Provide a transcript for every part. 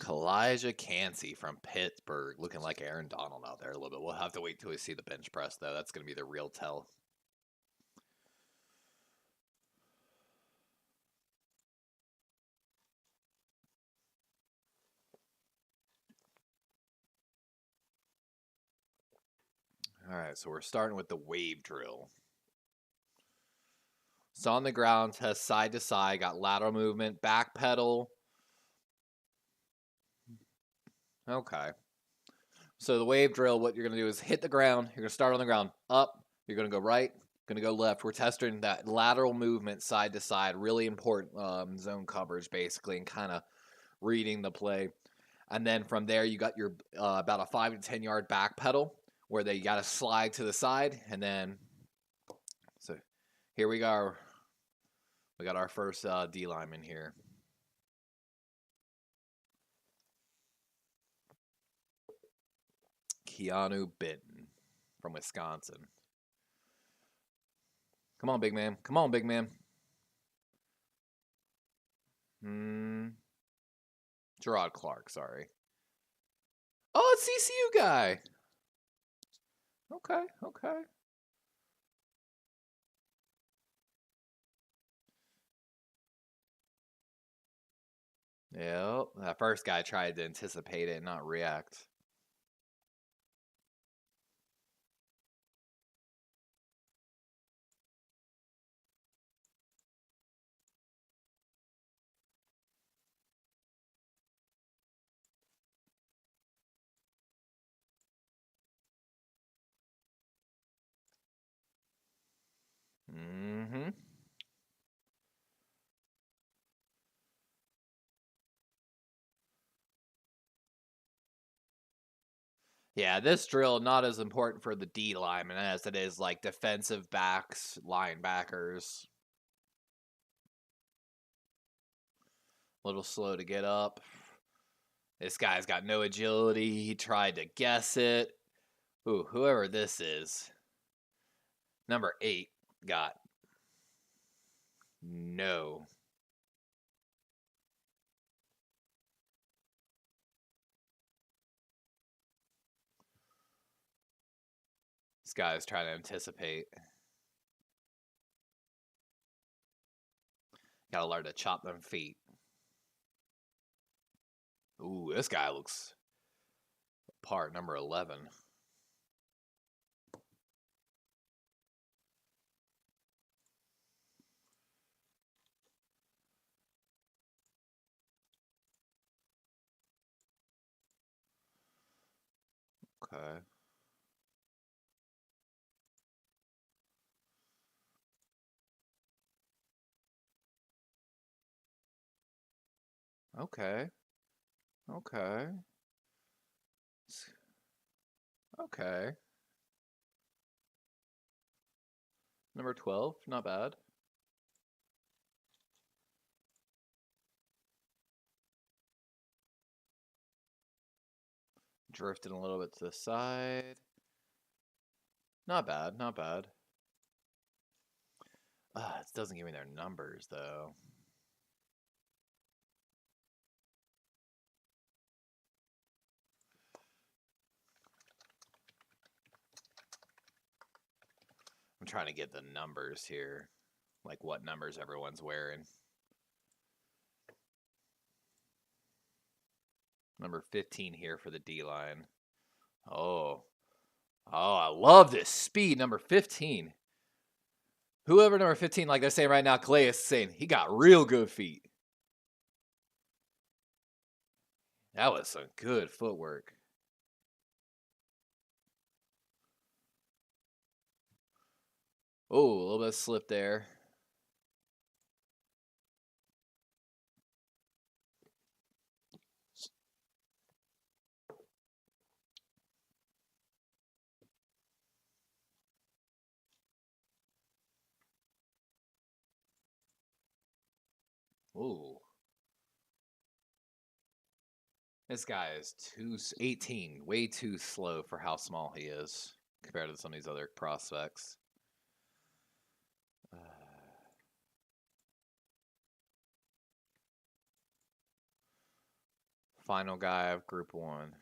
Kalijah Cansey from Pittsburgh, looking like Aaron Donald out there a little bit. We'll have to wait till we see the bench press, though. That's going to be the real tell. All right, so we're starting with the wave drill. It's on the ground, test side to side, got lateral movement, back pedal. Okay. So the wave drill, what you're going to do is hit the ground. You're going to start on the ground, up. You're going to go right, going to go left. We're testing that lateral movement side to side. Really important zone coverage, basically, and kind of reading the play. And then from there, you got your about a 5 to 10 yard back pedal where they got to slide to the side. And then, so here we go. We got our first D lineman here. Keanu Benton from Wisconsin. Come on, big man. Come on, big man. Gerard Clark, sorry. Oh, it's CCU guy. Okay, okay. Yeah, that first guy tried to anticipate it and not react. Mm-hmm. Yeah, this drill not as important for the D lineman as it is like defensive backs, linebackers. A little slow to get up. This guy's got no agility. He tried to guess it. Ooh, whoever this is. Number 8 got no. This guy is trying to anticipate. Gotta learn to chop them feet. Ooh, this guy looks part number 11. Okay. Okay. Okay. Okay. Number 12, not bad. Drifting a little bit to the side. Not bad, not bad. It doesn't give me their numbers, though. I'm trying to get the numbers here. Like what numbers everyone's wearing. Number 15 here for the D-line. Oh. Oh, I love this speed. Number 15. Whoever number 15, like they're saying right now, Calais is saying he got real good feet. That was some good footwork. Oh, a little bit of slip there. Ooh. This guy is 18, way too slow for how small he is compared to some of these other prospects. Final guy of Group 1.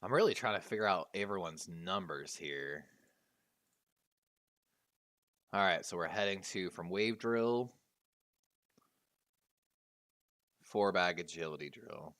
I'm really trying to figure out everyone's numbers here. All right, so we're heading to from wave drill, 4-bag agility drill.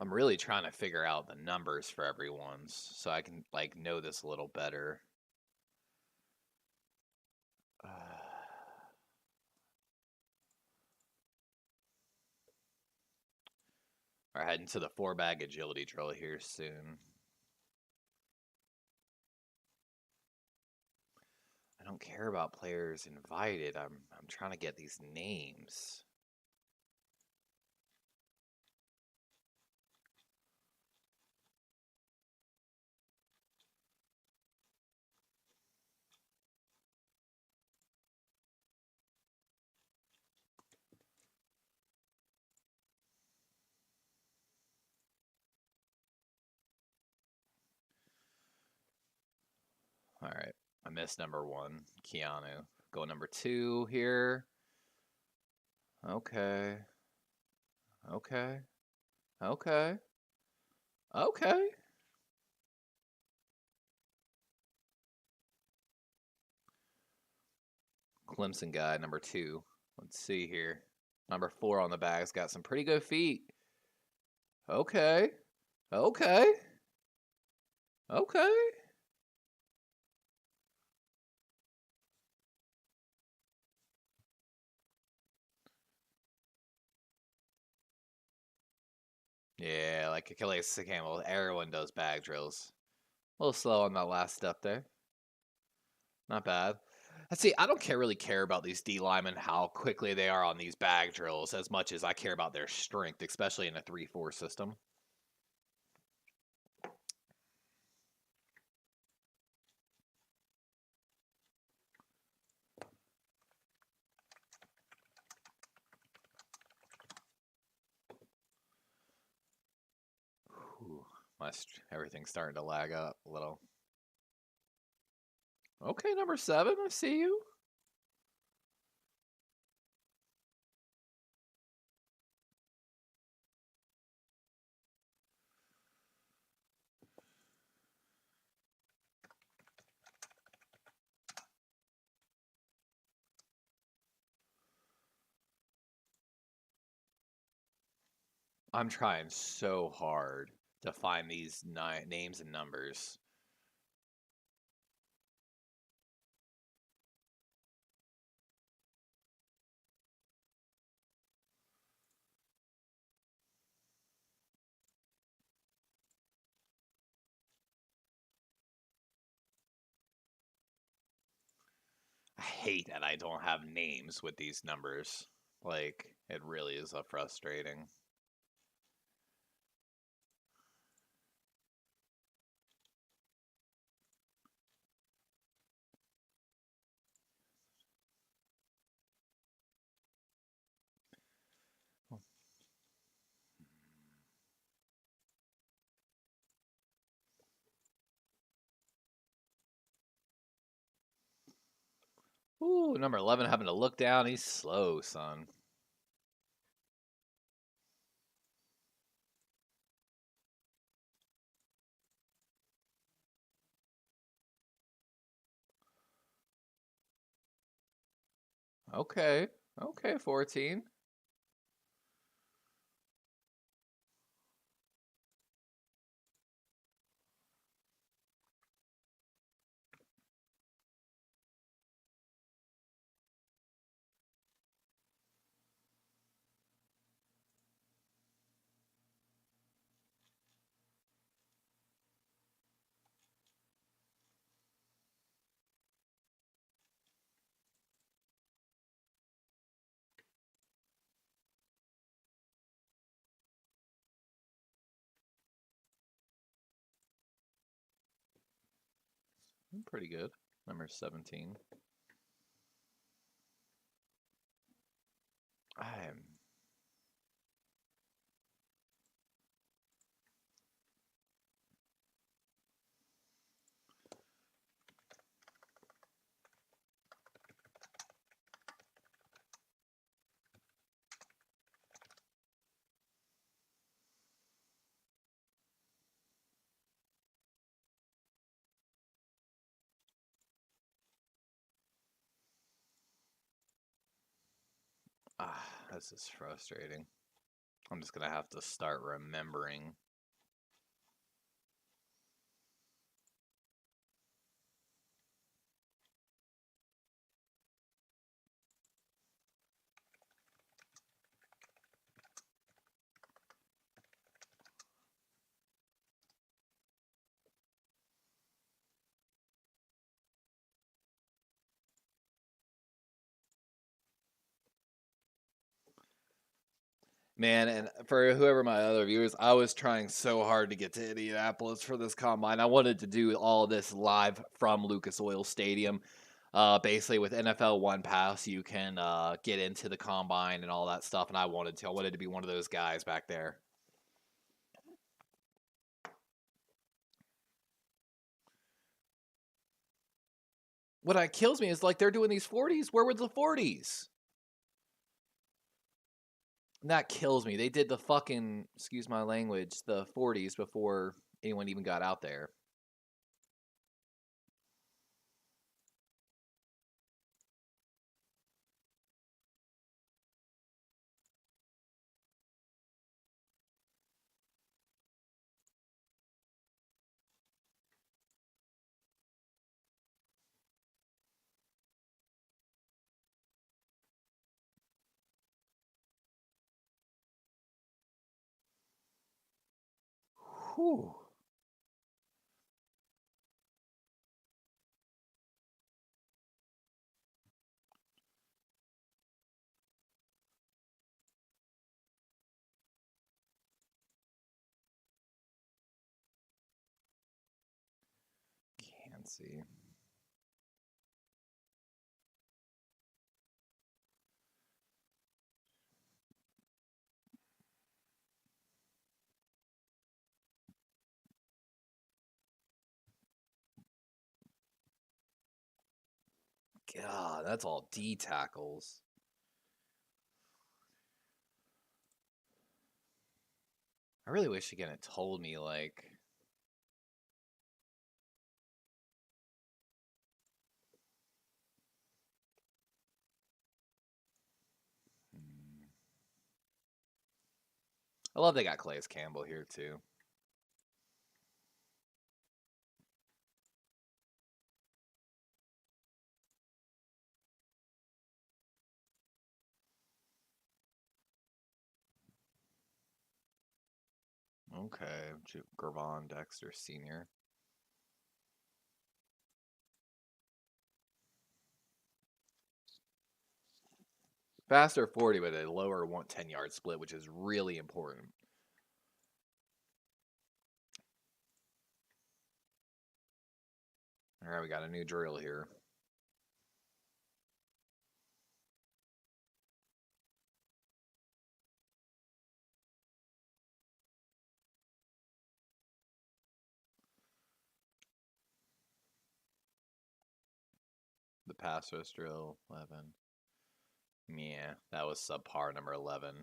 I'm really trying to figure out the numbers for everyone's so I can like know this a little better. We're heading to the 4-bag agility drill here soon. I don't care about players invited. I'm trying to get these names. All right. I missed number 1, Keanu. Go number 2 here. Okay. Okay. Okay. Okay. Clemson guy, number 2. Let's see here. Number 4 on the bag's got some pretty good feet. Okay. Okay. Okay. Yeah, like Achilles Campbell, everyone does bag drills. A little slow on that last step there. Not bad. Let's see, I don't really care about these D linemen, how quickly they are on these bag drills, as much as I care about their strength, especially in a 3-4 system. Whew, everything's starting to lag up a little. Okay, number 7, I see you. I'm trying so hard to find these names and numbers. I hate that I don't have names with these numbers. Like, it really is frustrating. Ooh, number 11 having to look down. He's slow, son. Okay. Okay, 14. Pretty good. Number 17. I am. This is frustrating. I'm just gonna have to start remembering. Man, and for whoever my other viewers, I was trying so hard to get to Indianapolis for this combine. I wanted to do all this live from Lucas Oil Stadium. Basically, with NFL One Pass, you can get into the combine and all that stuff, and I wanted to. I wanted to be one of those guys back there. What kills me is like they're doing these 40s. Where were the 40s? And that kills me. They did the fucking, excuse my language, the 40s before anyone even got out there. Whew. Can't see. God, that's all D tackles. I really wish again it told me like I love they got Calais Campbell here too. Okay, Gervon Dexter Sr. Faster 40 with a lower 10-yard split, which is really important. All right, we got a new drill here. The pass rush drill, 11. Yeah, that was subpar number 11.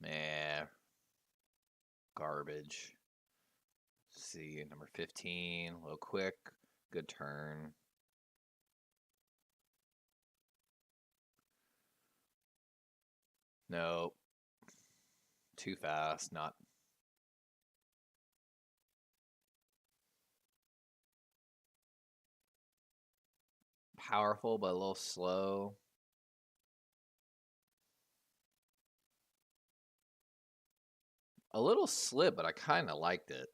Yeah, garbage. See, number 15, a little quick, good turn. Nope. Too fast, not powerful, but a little slow. A little slip, but I kind of liked it.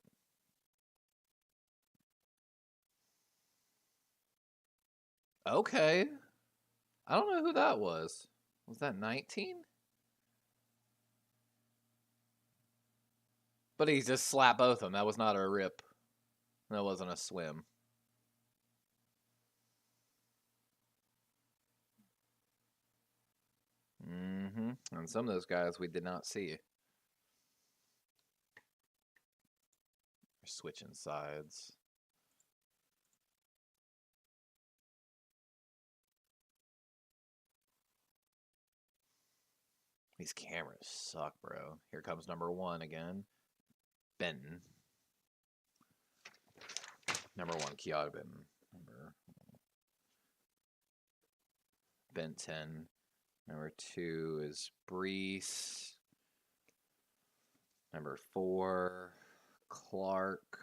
Okay. I don't know who that was. Was that 19? But he just slapped both of them. That was not a rip. That wasn't a swim. And some of those guys we did not see. We're switching sides. These cameras suck, bro. Here comes number 1 again. Benton. Number 1, Keota Benton. Number Benton. Number 2 is Brees. Number 4, Clark.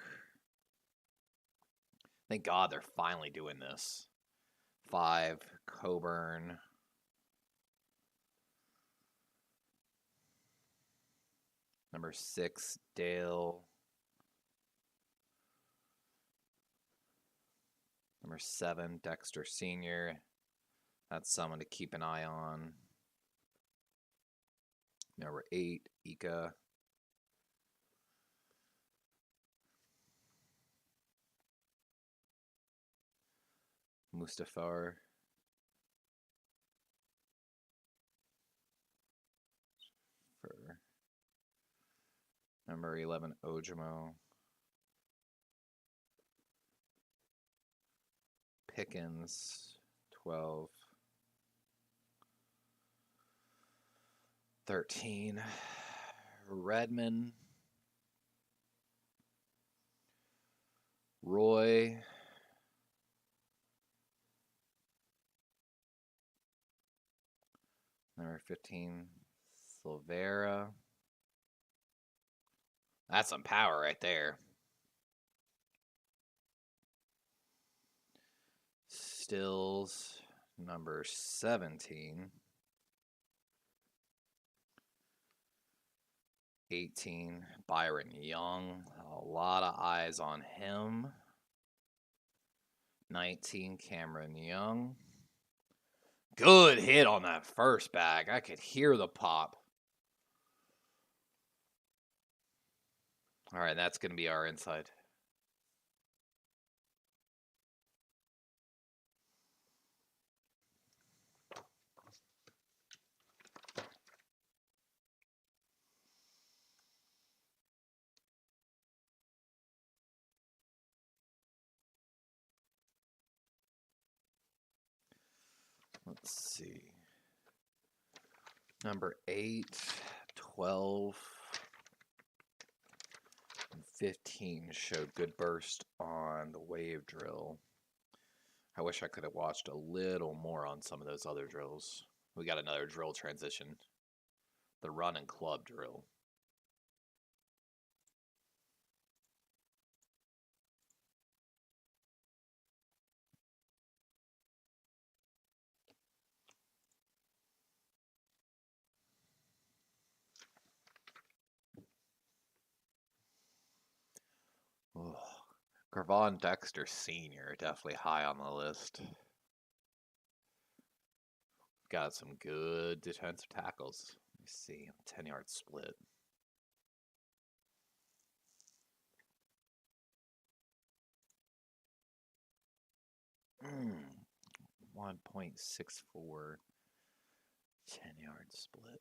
Thank God they're finally doing this. 5, Coburn. Number 6, Dale. Number 7, Dexter Sr. That's someone to keep an eye on. Number 8, Ika. Mustafar. Number 11, Ojimo. Pickens, 12. 13, Redmond. Roy. Number 15, Silvera. That's some power right there. Stills, number 17. 18, Byron Young. A lot of eyes on him. 19, Cameron Young. Good hit on that first bag. I could hear the pop. All right, that's going to be our inside. Let's see. Number 8, 12, and 15 showed good burst on the wave drill. I wish I could have watched a little more on some of those other drills. We got another drill transition. The run and club drill. Oh, Gervon Dexter Sr. definitely high on the list. Got some good defensive tackles. Let me see, 10-yard split. Mm, 1.64 10-yard split.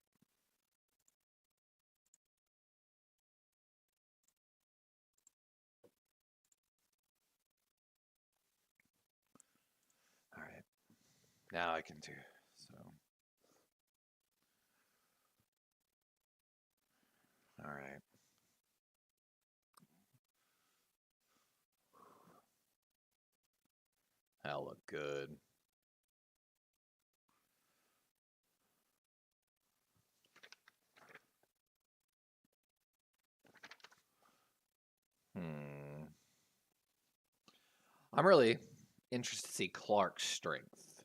All right, now I can do so. All right. That'll look good. I'm really interested to see Clark's strength.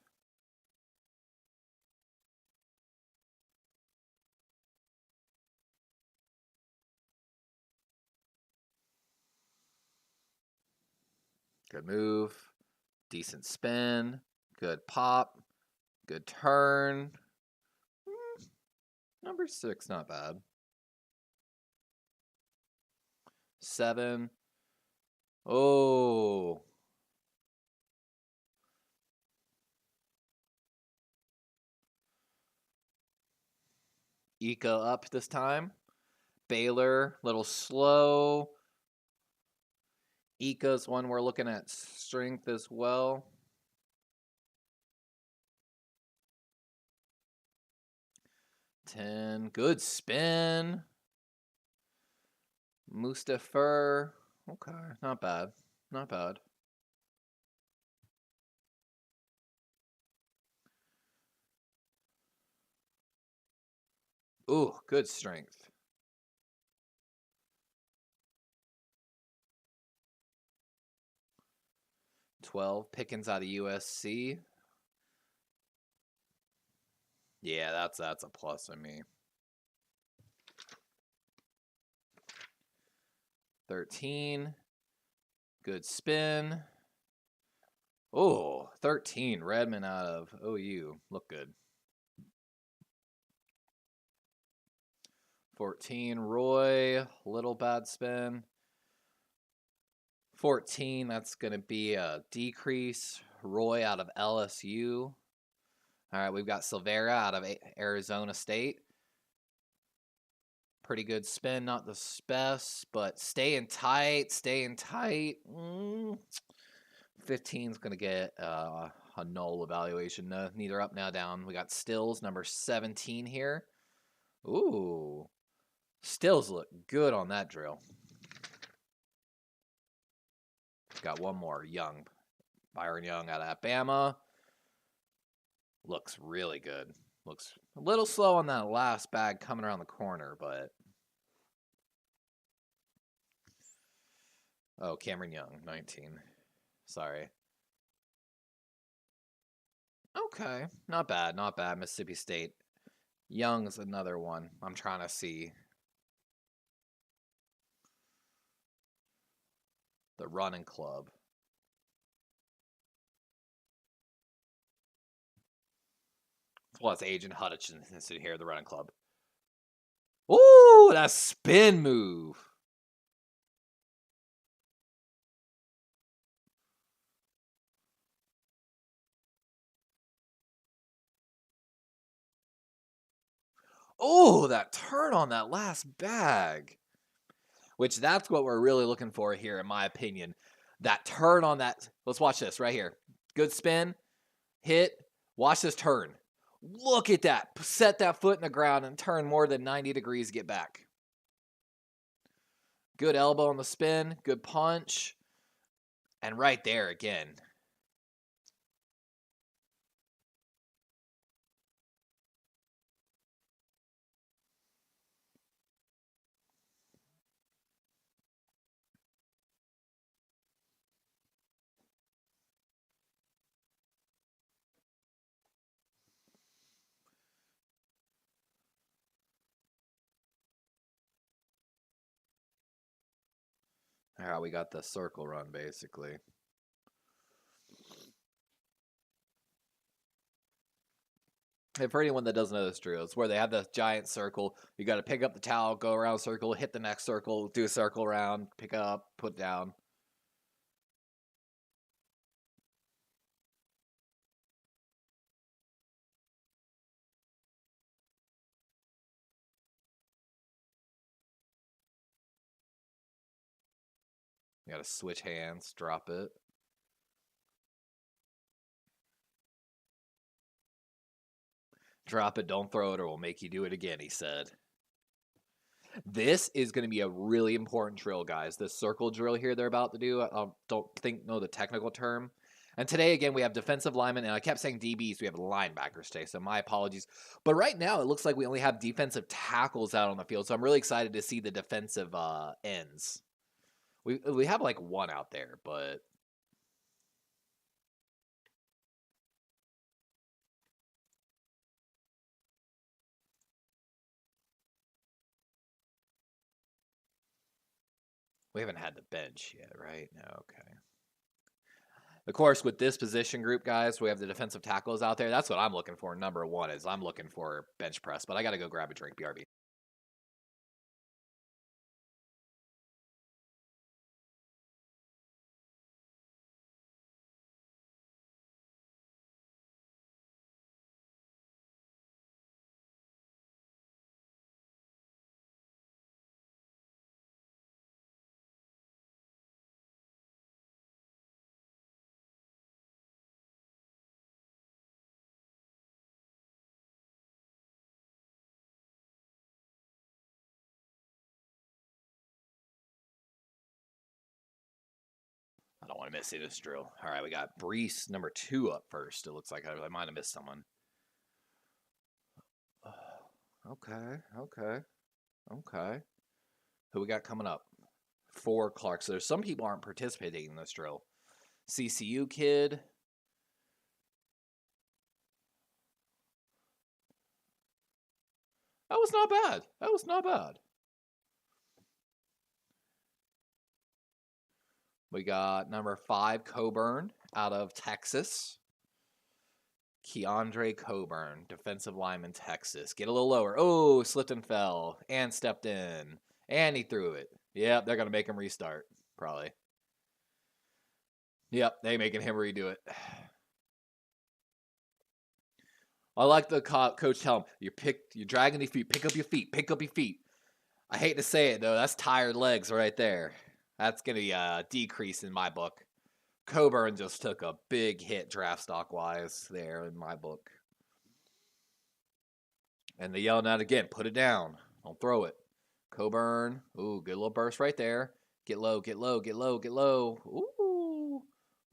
Good move. Decent spin. Good pop. Good turn. Number 6, not bad. 7. Oh. Ika up this time. Baylor, little slow. Ika's one we're looking at strength as well. Ten. Good spin. Mustafer. Okay, not bad. Not bad. Ooh, good strength. 12. Pickens out of USC. Yeah, that's a plus on me. 13. Good spin. Oh, 13. Redmond out of OU. Look good. 14. Roy. Little bad spin. 14. That's going to be a decrease. Roy out of LSU. All right, we've got Silvera out of Arizona State. Pretty good spin, not the best, but staying tight, staying tight. 15 is going to get a null evaluation. No, neither up, now down. We got Stills, number 17 here. Ooh. Stills look good on that drill. Got one more. Young. Byron Young out of Bama. Looks really good. Looks a little slow on that last bag coming around the corner, but... Oh, Cameron Young, 19. Sorry. Okay, not bad, not bad. Mississippi State. Young's another one. I'm trying to see the running club. Plus Agent Hutchinson here, the running club. Ooh, that spin move. Oh, that turn on that last bag. Which that's what we're really looking for here, in my opinion. That turn on that. Let's watch this right here. Good spin. Hit. Watch this turn. Look at that. Set that foot in the ground and turn more than 90 degrees to get back. Good elbow on the spin. Good punch. And right there again. All right, we got the circle run basically. And for anyone that doesn't know this drill, it's where they have the giant circle. You got to pick up the towel, go around the circle, hit the next circle, do a circle around, pick up, put down. You got to switch hands, drop it. Drop it, don't throw it, or we'll make you do it again, he said. This is going to be a really important drill, guys. This circle drill here they're about to do, I don't know the technical term. And today, again, we have defensive linemen, and I kept saying DBs. We have linebackers today, so my apologies. But right now, it looks like we only have defensive tackles out on the field, so I'm really excited to see the defensive ends. We have like one out there, but... We haven't had the bench yet, right? No, okay. Of course, with this position group, guys, we have the defensive tackles out there. That's what I'm looking for. Number one is I'm looking for bench press, but I got to go grab a drink. BRB. I don't want to miss this drill. All right, we got Brees number 2 up first. It looks like I might have missed someone. Okay. Who we got coming up? 4 Clark. So there's some people aren't participating in this drill. CCU kid. That was not bad. We got number 5 Coburn out of Texas. Keandre Coburn, defensive lineman, Texas. Get a little lower. Oh, slipped and fell and stepped in. And he threw it. Yep, they're going to make him restart, probably. Yep, they making him redo it. I like the coach tell him, you're dragging your feet. Pick up your feet. I hate to say it, though. That's tired legs right there. That's going to be a decrease in my book. Coburn just took a big hit draft stock-wise there in my book. And they yelled out again, put it down. Don't throw it. Coburn. Ooh, good little burst right there. Get low.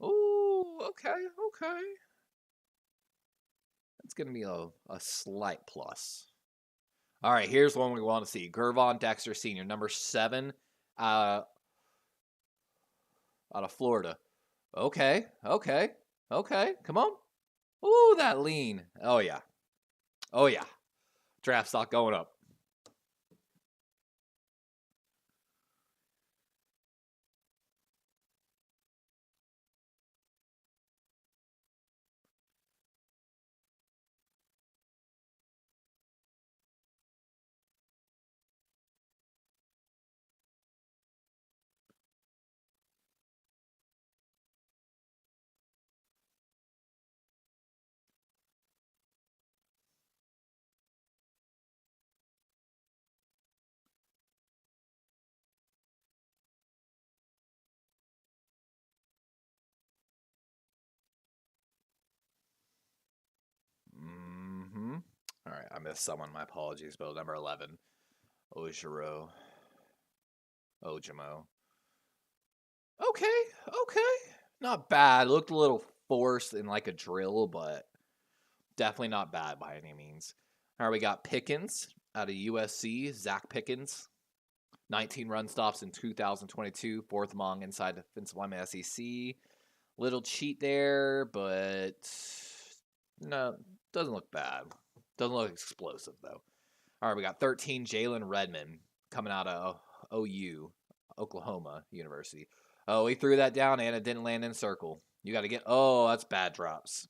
Ooh, okay. That's going to be a slight plus. All right, here's one we want to see. Gervon Dexter Sr., number 7 out of Florida. Okay. Come on. Ooh, that lean. Oh, yeah. Draft stock going up. All right, I missed someone. My apologies, but number 11, Ojimo. Okay. Not bad. Looked a little forced in like a drill, but definitely not bad by any means. All right, we got Pickens out of USC. Zach Pickens, 19 run stops in 2022, 4th among inside defensive lineman SEC. Little cheat there, but no, doesn't look bad. Doesn't look explosive, though. All right, we got 13, Jalen Redmond, coming out of OU, Oklahoma University. Oh, he threw that down, and it didn't land in circle. You got to get... Oh, that's bad drops.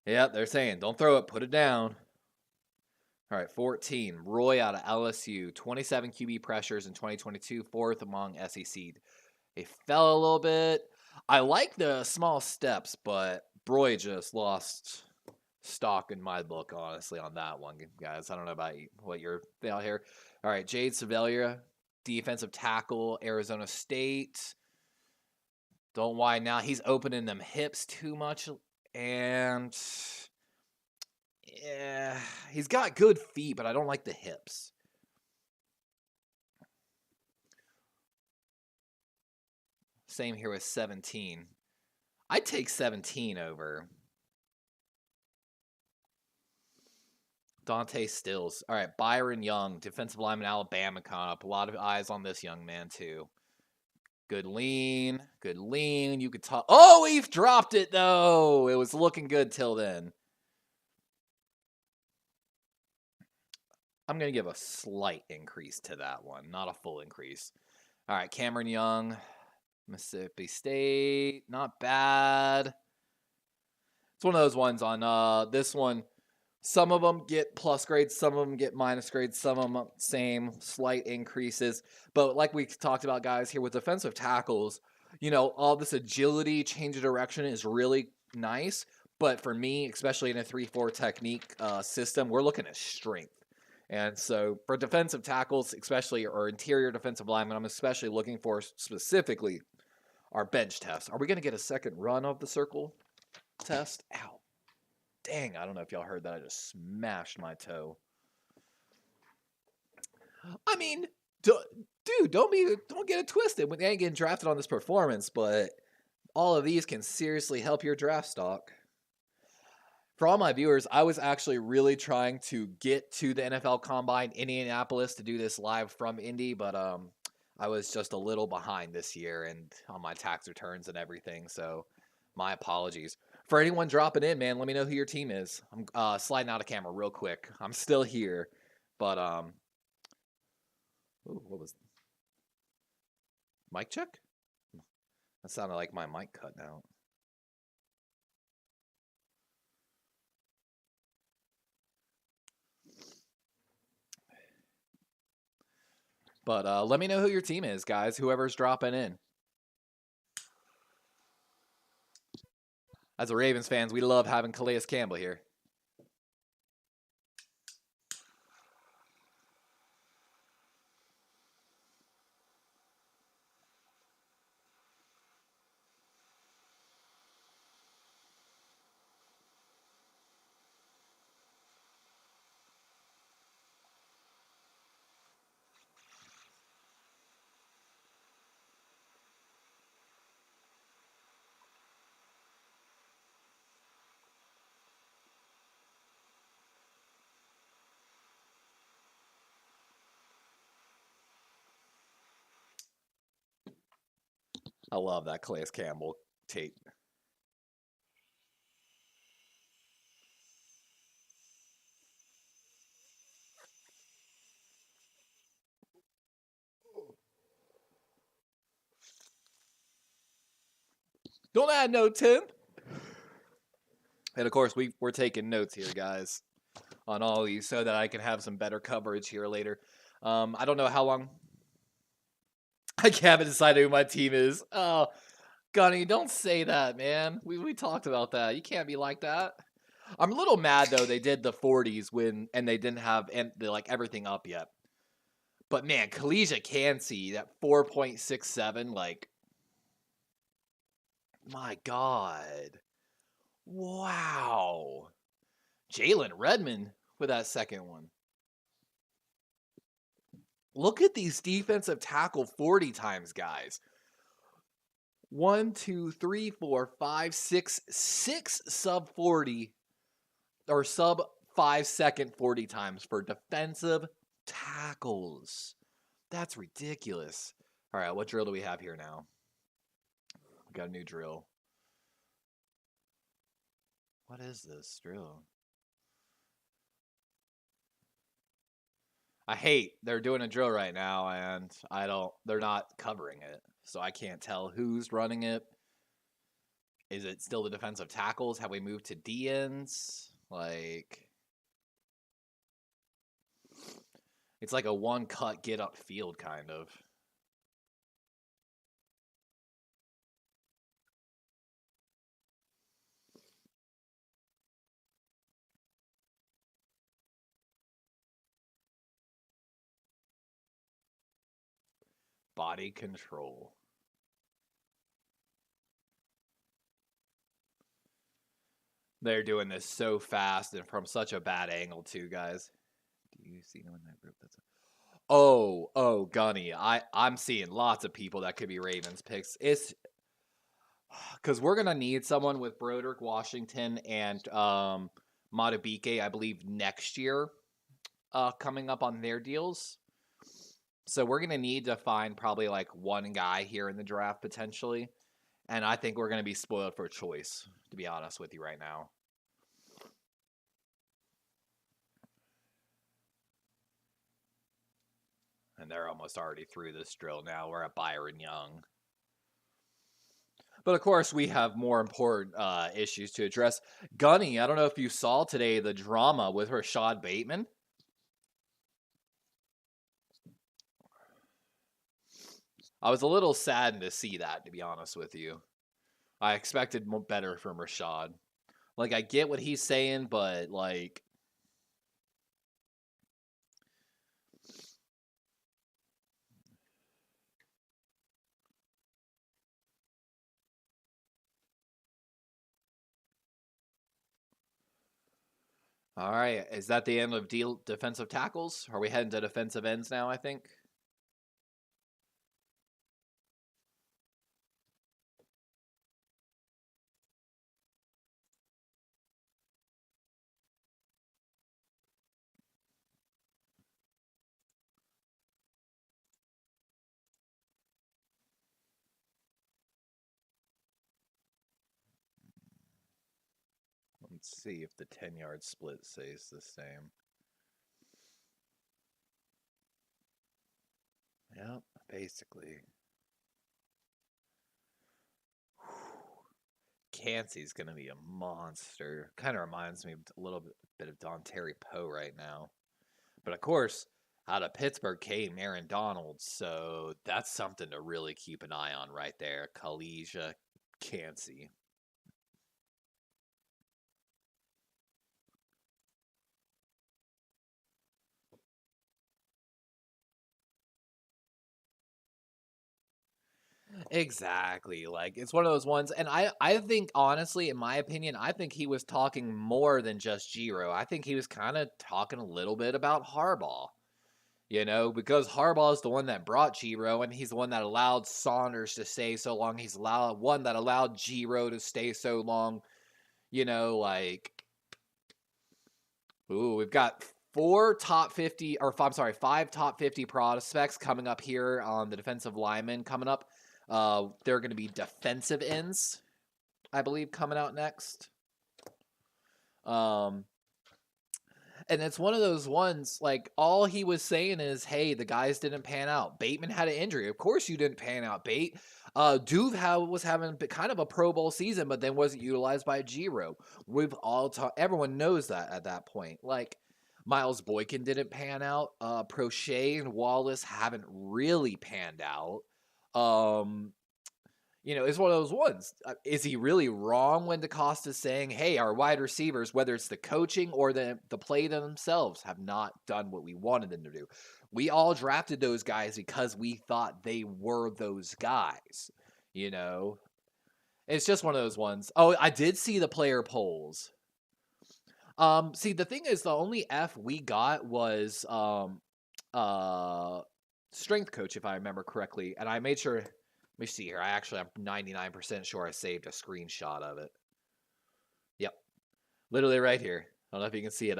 Yep, they're saying, don't throw it, put it down. All right, 14, Roy out of LSU, 27 QB pressures in 2022, 4th among SEC. They fell a little bit. I like the small steps, but Roy just lost stock in my book, honestly, on that one, guys. I don't know about what you're out here. All right, Jade Sevilla, defensive tackle, Arizona State. Don't why now. He's opening them hips too much, and yeah, he's got good feet, but I don't like the hips. Same here with 17. I'd take 17 over Dante Stills. All right, Byron Young, defensive lineman, Alabama, coming up. A lot of eyes on this young man, too. Good lean. You could talk. Oh, we've dropped it, though. It was looking good till then. I'm going to give a slight increase to that one, not a full increase. All right, Cameron Young, Mississippi State. Not bad. It's one of those ones on this one. Some of them get plus grades, some of them get minus grades, some of them same, slight increases. But like we talked about, guys, here with defensive tackles, all this agility, change of direction is really nice. But for me, especially in a 3-4 technique system, we're looking at strength. And so for defensive tackles, especially, or interior defensive linemen, I'm especially looking for specifically our bench test. Are we going to get a second run of the circle test? Ow. Dang, I don't know if y'all heard that. I just smashed my toe. I mean, Dude, don't get it twisted. We ain't getting drafted on this performance, but all of these can seriously help your draft stock. For all my viewers, I was actually really trying to get to the NFL Combine in Indianapolis to do this live from Indy, but I was just a little behind this year and on my tax returns and everything, so my apologies. For anyone dropping in, man, let me know who your team is. I'm sliding out of camera real quick. I'm still here, but ooh, what was mic check? That sounded like my mic cutting out. But let me know who your team is, guys, whoever's dropping in. As a Ravens fans, we love having Calais Campbell here. I love that Calais Campbell tape. Don't add no 10. And of course, we're taking notes here, guys, on all these so that I can have some better coverage here later. I don't know how long. I haven't decided who my team is. Oh, Gunny, don't say that, man. We talked about that. You can't be like that. I'm a little mad though. They did the 40s and they didn't have like everything up yet. But man, Collegiate Cansey, that 4.67, like, my God. Wow. Jalen Redmond with that second one. Look at these defensive tackle 40 times, guys. 1, 2, 3, 4, 5, 6, 6 sub 40 or sub 5-second 40 times for defensive tackles. That's ridiculous. All right, what drill do we have here now? We got a new drill. What is this drill? I hate they're doing a drill right now and they're not covering it. So I can't tell who's running it. Is it still the defensive tackles? Have we moved to D-ends? Like, it's like a one cut get up field kind of. Body control. They're doing this so fast and from such a bad angle too, guys. Do you see them in that group? Oh, Gunny. I'm seeing lots of people that could be Ravens picks. It's because we're gonna need someone with Broderick Washington and Matabike, I believe, next year, coming up on their deals. So we're gonna need to find probably like one guy here in the draft potentially, and I think we're gonna be spoiled for choice, to be honest with you right now. And they're almost already through this drill now. We're at Byron Young. But of course, we have more important issues to address. Gunny, I don't know if you saw today the drama with Rashad Bateman. I was a little saddened to see that, to be honest with you. I expected better from Rashad. Like, I get what he's saying, but, like, all right. Is that the end of defensive tackles? Are we heading to defensive ends now, I think? Let's see if the 10-yard split stays the same. Yep, basically. Cansey's going to be a monster. Kind of reminds me a little bit of Don Terry Poe right now. But of course, out of Pittsburgh came Aaron Donald, so that's something to really keep an eye on right there. Kalijah Cansey. Exactly. Like it's one of those ones, and I think honestly, in my opinion, I think he was talking more than just Giro. I think he was kind of talking a little bit about Harbaugh. Because Harbaugh is the one that brought Giro, and he's the one that allowed Saunders to stay so long. He's one that allowed Giro to stay so long. Like, we've got five top 50 prospects coming up here on the defensive linemen coming up. They're going to be defensive ends, I believe, coming out next. And it's one of those ones, like, all he was saying is, hey, the guys didn't pan out. Bateman had an injury. Of course you didn't pan out, Bate. Duve was having kind of a Pro Bowl season, but then wasn't utilized by Giro. Everyone knows that at that point. Like, Miles Boykin didn't pan out. Prochet and Wallace haven't really panned out. It's one of those ones. Is he really wrong when DeCosta's saying, hey, our wide receivers, whether it's the coaching or the play themselves, have not done what we wanted them to do? We all drafted those guys because we thought they were those guys. It's just one of those ones. Oh, I did see the player polls. See, the thing is, the only F we got was strength coach, if I remember correctly, and I made sure. Let me see here. I'm 99% sure I saved a screenshot of it. Yep. Literally right here. I don't know if you can see it.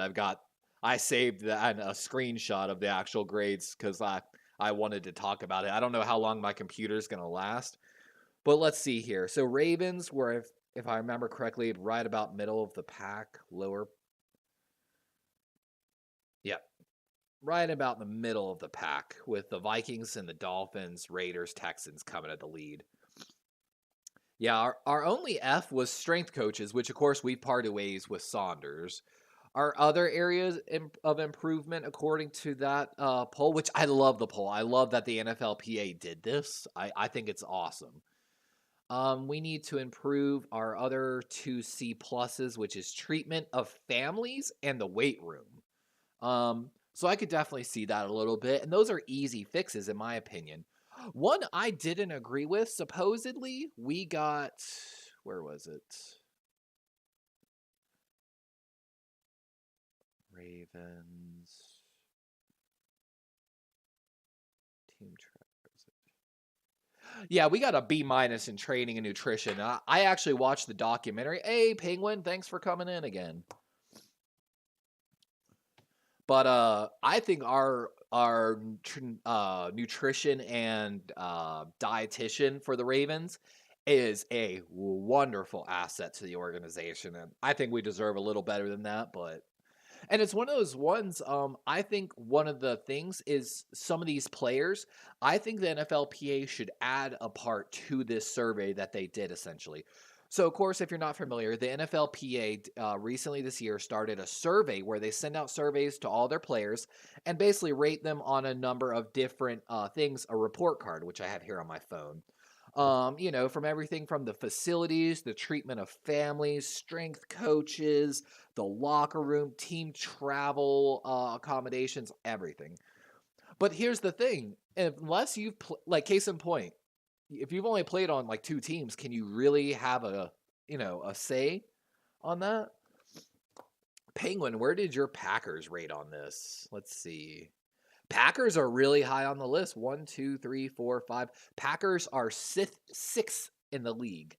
I saved a screenshot of the actual grades because I wanted to talk about it. I don't know how long my computer's going to last. But let's see here. So Ravens were, if I remember correctly, right about middle of the pack. Lower. Yep. Right about the middle of the pack with the Vikings and the Dolphins, Raiders, Texans coming at the lead. Yeah, our only F was strength coaches, which of course we parted ways with Saunders. Our other areas of improvement, according to that poll, which I love the poll. I love that the NFLPA did this. I think it's awesome. We need to improve our other two C pluses, which is treatment of families and the weight room. So I could definitely see that a little bit. And those are easy fixes, in my opinion. One I didn't agree with, supposedly, we got... Where was it? Ravens. Team track. Yeah, we got a B- in training and nutrition. I actually watched the documentary. Hey, Penguin, thanks for coming in again. But I think our nutrition and dietitian for the Ravens is a wonderful asset to the organization, and I think we deserve a little better than that. And it's one of those ones. I think one of the things is some of these players. I think the NFLPA should add a part to this survey that they did essentially. So, of course, if you're not familiar, the NFLPA recently this year started a survey where they send out surveys to all their players and basically rate them on a number of different things, a report card, which I have here on my phone. From everything from the facilities, the treatment of families, strength coaches, the locker room, team travel accommodations, everything. But here's the thing. Unless you've, case in point, if you've only played on like two teams, can you really have a say on that? Penguin, where did your Packers rate on this? Let's see. Packers are really high on the list. 1, 2, 3, 4, 5. Packers are sixth in the league.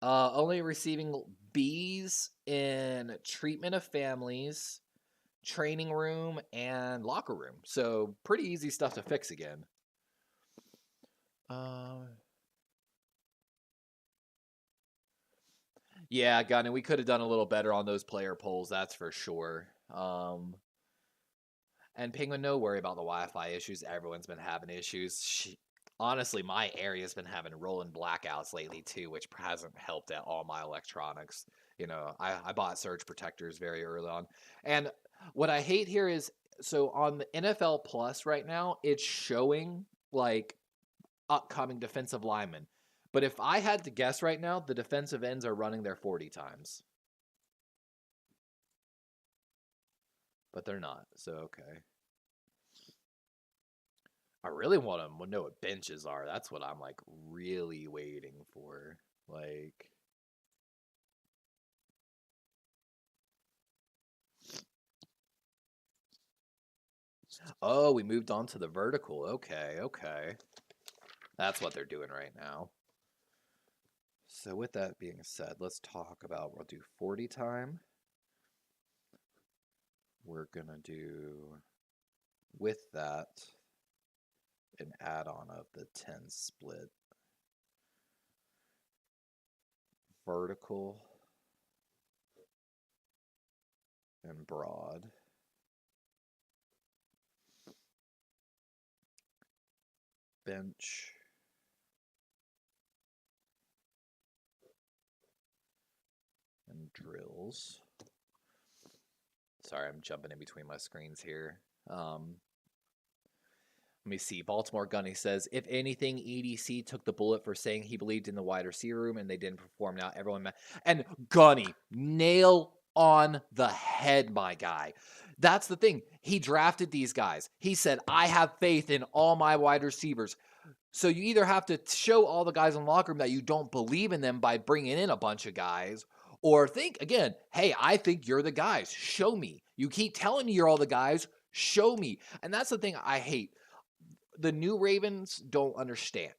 Only receiving B's in treatment of families, training room, and locker room. So pretty easy stuff to fix again. Yeah, Gunny, we could have done a little better on those player polls, that's for sure. And Penguin, no worry about the Wi-Fi issues. Everyone's been having issues. Honestly, my area's been having rolling blackouts lately too, which hasn't helped at all my electronics. I bought surge protectors very early on. And what I hate here is, so on the NFL Plus right now, it's showing like upcoming defensive linemen. But if I had to guess right now, the defensive ends are running their 40 times. But they're not, so okay. I really want to know what benches are. That's what I'm like really waiting for. Like, oh, we moved on to the vertical. Okay, okay. That's what they're doing right now. So with that being said, let's talk about, we'll do 40 time. We're gonna do, with that, an add-on of the 10 split. Vertical and broad. Bench. And drills. Sorry, I'm jumping in between my screens here. Let me see. Baltimore Gunny says, if anything, EDC took the bullet for saying he believed in the wide receiver room and they didn't perform. Now everyone... And Gunny, nail on the head, my guy. That's the thing. He drafted these guys. He said, I have faith in all my wide receivers. So you either have to show all the guys in the locker room that you don't believe in them by bringing in a bunch of guys, or think, again, hey, I think you're the guys. Show me. You keep telling me you're all the guys. Show me. And that's the thing I hate. The new Ravens don't understand.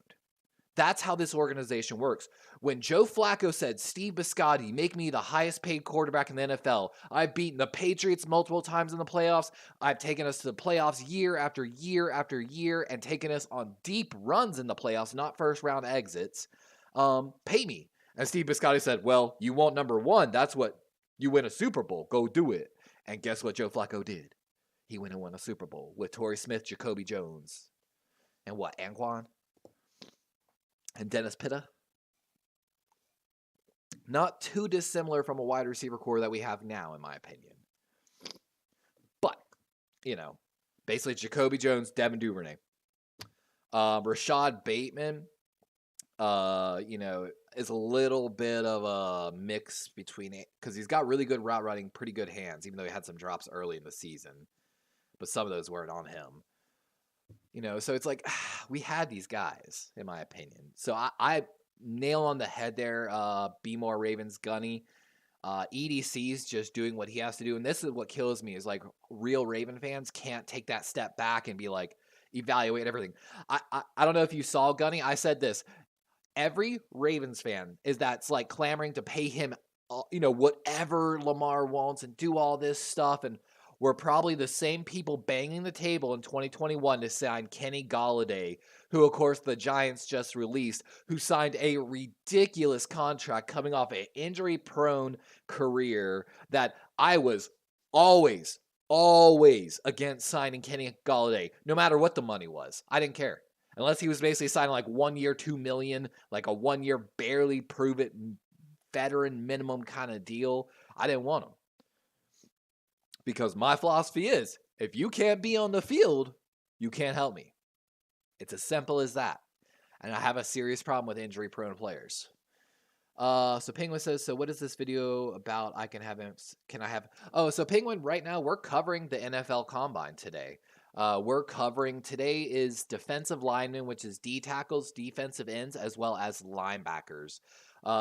That's how this organization works. When Joe Flacco said, Steve Biscotti, make me the highest paid quarterback in the NFL. I've beaten the Patriots multiple times in the playoffs. I've taken us to the playoffs year after year after year and taken us on deep runs in the playoffs, not first round exits. Pay me. And Steve Biscotti said, well, you want number one. That's what you win a Super Bowl. Go do it. And guess what Joe Flacco did? He went and won a Super Bowl with Torrey Smith, Jacoby Jones. And what, Anquan? And Dennis Pitta? Not too dissimilar from a wide receiver core that we have now, in my opinion. But, basically Jacoby Jones, Devin Duvernay. Rashad Bateman, is a little bit of a mix between it, because he's got really good route running, pretty good hands, even though he had some drops early in the season. But some of those weren't on him. So it's like, we had these guys, in my opinion. So I nail on the head there, Be More Ravens Gunny. EDC's just doing what he has to do. And this is what kills me, is like real Raven fans can't take that step back and be like, evaluate everything. I don't know if you saw Gunny. I said this. Every Ravens fan that's like clamoring to pay him, whatever Lamar wants and do all this stuff. And we're probably the same people banging the table in 2021 to sign Kenny Golladay, who, of course, the Giants just released, who signed a ridiculous contract coming off an injury-prone career, that I was always against signing Kenny Golladay, no matter what the money was. I didn't care. Unless he was basically signing like 1 year, $2 million, like a 1 year barely prove it veteran minimum kind of deal, I didn't want him. Because my philosophy is, if you can't be on the field, you can't help me. It's as simple as that. And I have a serious problem with injury-prone players. So Penguin says, so what is this video about? So Penguin, right now we're covering the NFL Combine today. Today is defensive linemen, which is D tackles, defensive ends, as well as linebackers.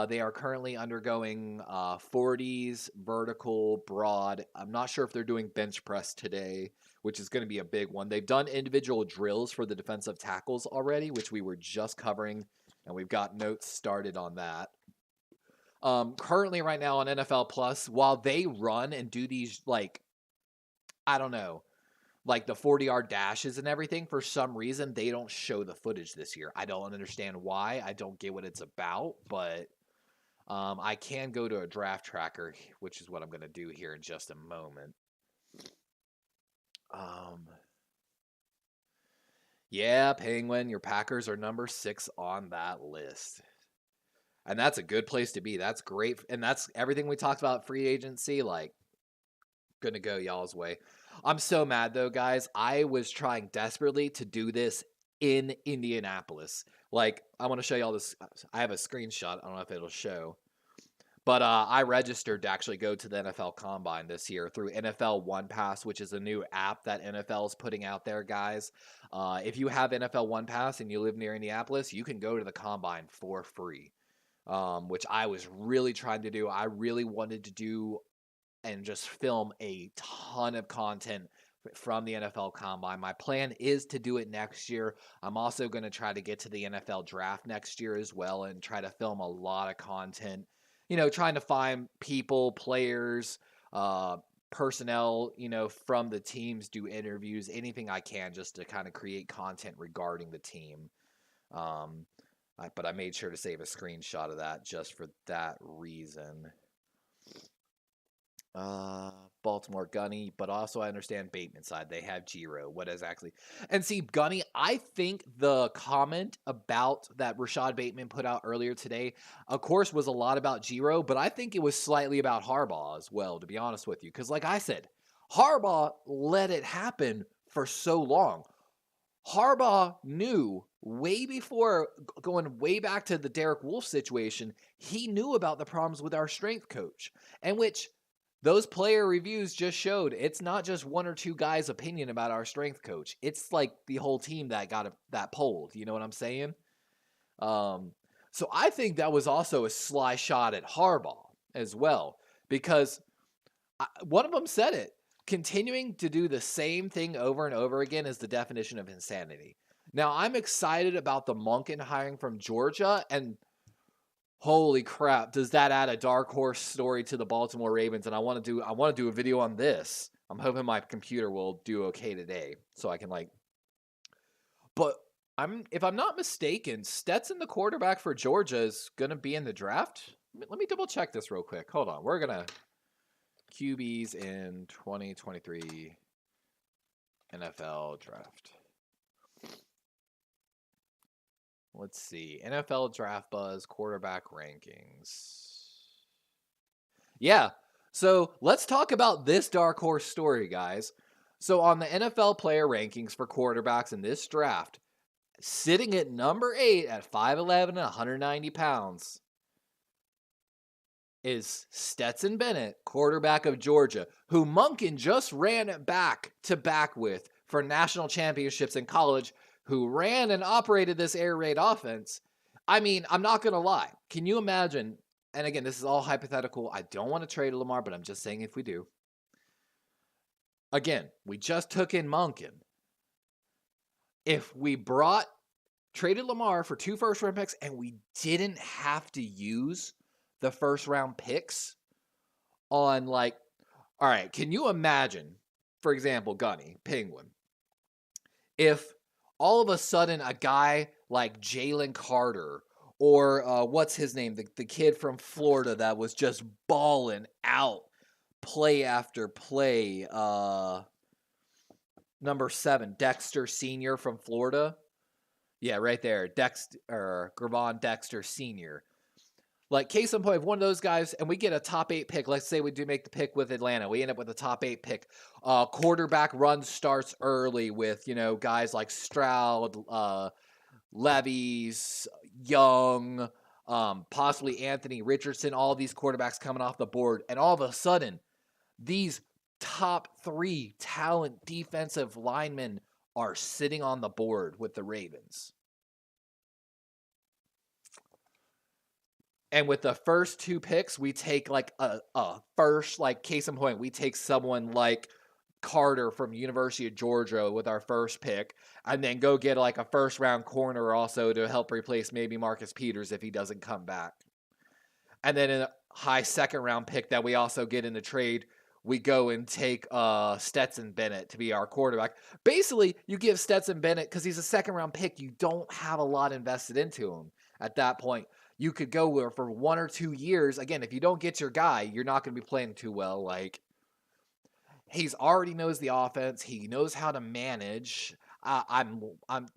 They are currently undergoing 40s, vertical, broad. I'm not sure if they're doing bench press today, which is going to be a big one. They've done individual drills for the defensive tackles already, which we were just covering, and we've got notes started on that. Currently right now on NFL Plus, while they run and do these, like, I don't know, like the 40-yard dashes and everything, for some reason, they don't show the footage this year. I don't understand why. I don't get what it's about, but I can go to a draft tracker, which is what I'm going to do here in just a moment. Yeah, Penguin, your Packers are number 6 on that list. And that's a good place to be. That's great. And that's everything we talked about free agency, like, gonna go y'all's way. I'm so mad though, guys. I was trying desperately to do this in Indianapolis. Like, I want to show y'all this. I have a screenshot. I don't know if it'll show. But I registered to actually go to the NFL Combine this year through NFL One Pass, which is a new app that NFL is putting out there, guys. If you have NFL One Pass and you live near Indianapolis, you can go to the Combine for free, which I was really trying to do. I really wanted to do and just film a ton of content from the NFL Combine. My plan is to do it next year. I'm also going to try to get to the NFL Draft next year as well and try to film a lot of content, trying to find people, players, personnel, from the teams, do interviews, anything I can just to kind of create content regarding the team. But I made sure to save a screenshot of that just for that reason. Baltimore Gunny, but also I understand Bateman side. They have Giro. What is actually, and see, Gunny, I think the comment about that Rashad Bateman put out earlier today, of course, was a lot about Giro, but I think it was slightly about Harbaugh as well, to be honest with you. Because like I said, Harbaugh let it happen for so long. Harbaugh knew way before going way back to the Derek Wolfe situation, he knew about the problems with our strength coach, and which those player reviews just showed it's not just one or two guys' opinion about our strength coach. It's like the whole team that got that polled. You know what I'm saying? So I think that was also a sly shot at Harbaugh as well, because one of them said it. Continuing to do the same thing over and over again is the definition of insanity. Now, I'm excited about the Monken hiring from Georgia, and holy crap, does that add a dark horse story to the Baltimore Ravens? And I want to do a video on this. I'm hoping my computer will do okay today so I can but if I'm not mistaken, Stetson, the quarterback for Georgia, is going to be in the draft. Let me double check this real quick. Hold on. We're going to QBs in 2023 NFL draft. Let's see. NFL Draft Buzz quarterback rankings. Yeah. So let's talk about this dark horse story, guys. So on the NFL player rankings for quarterbacks in this draft, sitting at number 8 at 5'11 and 190 pounds is Stetson Bennett, quarterback of Georgia, who Monken just ran back to back with for national championships in college, who ran and operated this air raid offense. I mean, I'm not going to lie. Can you imagine? And again, this is all hypothetical. I don't want to trade Lamar, but I'm just saying if we do. Again, we just took in Monken. If we traded Lamar for 2 first-round picks and we didn't have to use the first-round picks on all right, can you imagine, for example, Gunny, Penguin, if all of a sudden a guy like Jalen Carter or what's his name, the kid from Florida that was just balling out play after play, number 7, Dexter Sr. from Florida. Yeah, right there, Gravon Dexter Sr. Like, case in point, if one of those guys, and we get a top 8 pick, let's say we do make the pick with Atlanta, we end up with a top 8 pick. Quarterback run starts early with, guys like Stroud, Levis, Young, possibly Anthony Richardson, all these quarterbacks coming off the board. And all of a sudden, these top 3 talent defensive linemen are sitting on the board with the Ravens. And with the first 2 picks, we take a first, case in point, we take someone like Carter from University of Georgia with our first pick, and then go get a first round corner also to help replace maybe Marcus Peters if he doesn't come back. And then in a high second round pick that we also get in the trade, we go and take Stetson Bennett to be our quarterback. Basically, you give Stetson Bennett, because he's a second round pick, you don't have a lot invested into him at that point. you could go for 1 or 2 years. Again, if you don't get your guy, you're not going to be playing too well. Like, he's already knows the offense. He knows how to manage. I'm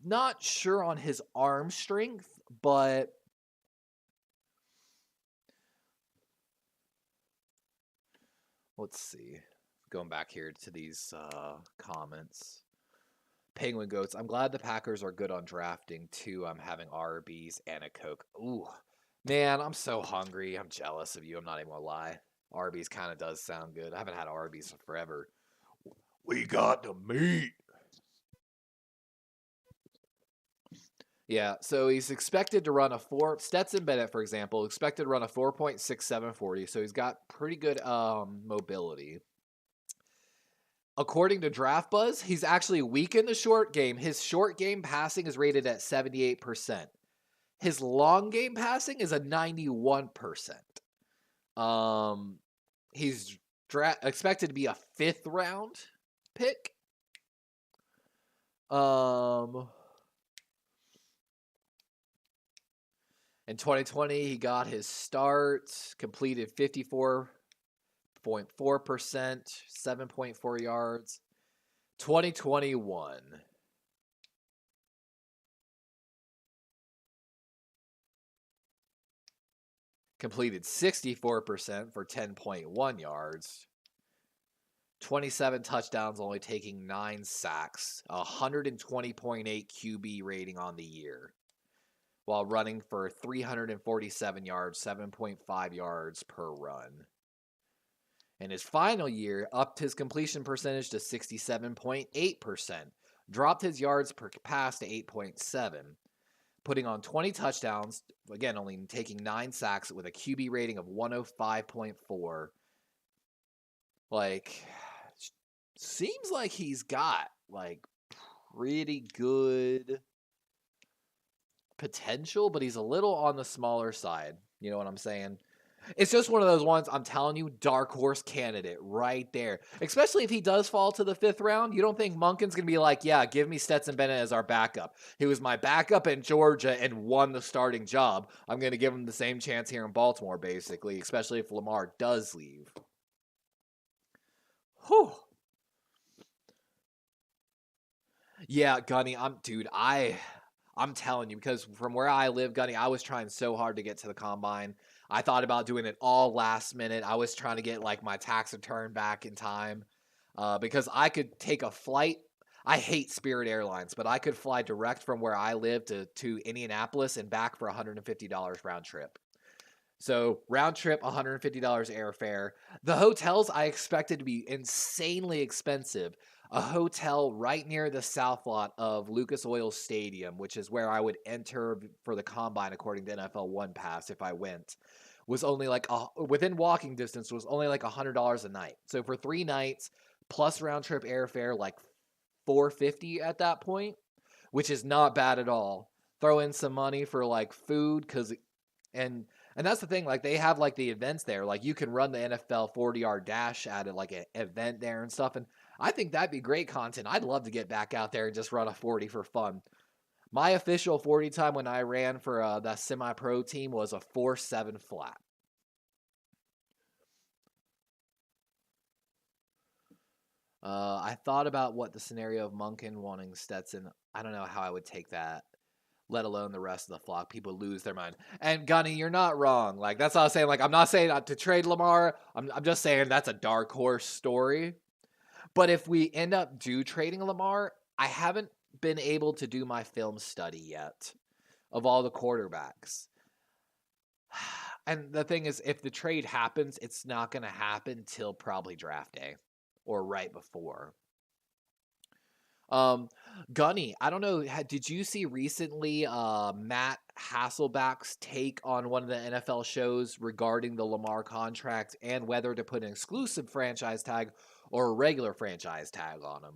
not sure on his arm strength, but let's see. Going back here to these comments. Penguin Goats. I'm glad the Packers are good on drafting too. I'm having Arby's and a Coke. Ooh, man, I'm so hungry. I'm jealous of you. I'm not even gonna lie. Arby's kind of does sound good. I haven't had Arby's in forever. We got the meat. Yeah, so he's expected to run a Stetson Bennett, for example, expected to run a 4.6740. So he's got pretty good mobility. According to Draft Buzz, he's actually weak in the short game. His short game passing is rated at 78%. His long game passing is a 91%. He's expected to be a 5th round pick. In 2020, he got his start, completed 54.4%, 7.4 yards. 2021. Completed 64% for 10.1 yards. 27 touchdowns, only taking 9 sacks. 120.8 QB rating on the year, while running for 347 yards, 7.5 yards per run. In his final year, upped his completion percentage to 67.8%, dropped his yards per pass to 8.7, putting on 20 touchdowns, again, only taking 9 sacks with a QB rating of 105.4. Like, seems like he's got, like, pretty good potential, but he's a little on the smaller side. You know what I'm saying? It's just one of those ones, I'm telling you, dark horse candidate right there. Especially if he does fall to the 5th round. You don't think Monken's going to be like, yeah, give me Stetson Bennett as our backup. He was my backup in Georgia and won the starting job. I'm going to give him the same chance here in Baltimore, basically, especially if Lamar does leave. Whew. Yeah, Gunny, I'm telling you, because from where I live, Gunny, I was trying so hard to get to the combine. I thought about doing it all last minute. I was trying to get like my tax return back in time because I could take a flight. I hate Spirit Airlines, but I could fly direct from where I live to Indianapolis and back for $150 round trip. So round trip, $150 airfare. The hotels I expected to be insanely expensive. A hotel right near the south lot of Lucas Oil Stadium, which is where I would enter for the combine according to NFL One Pass if I went, was only like within walking distance, was only like $100 a night. So for 3 nights plus round trip airfare, like $450 at that point, which is not bad at all. Throw in some money for like food and that's the thing, like they have like the events there, like you can run the NFL 40-yard dash at it, like an event there and stuff, and I think that'd be great content. I'd love to get back out there and just run a 40 for fun. My official 40 time when I ran for that semi-pro team was a 4.7 flat. I thought about what the scenario of Monken wanting Stetson. I don't know how I would take that, let alone the rest of the flock. People lose their mind. And Gunny, you're not wrong. Like, that's what I was saying. Like, I'm not saying not to trade Lamar. I'm just saying that's a dark horse story. But if we end up trading Lamar, I haven't been able to do my film study yet of all the quarterbacks. And the thing is, if the trade happens, it's not going to happen till probably draft day or right before. Gunny, I don't know. Did you see recently Matt Hasselback's take on one of the NFL shows regarding the Lamar contract and whether to put an exclusive franchise tag or a regular franchise tag on him?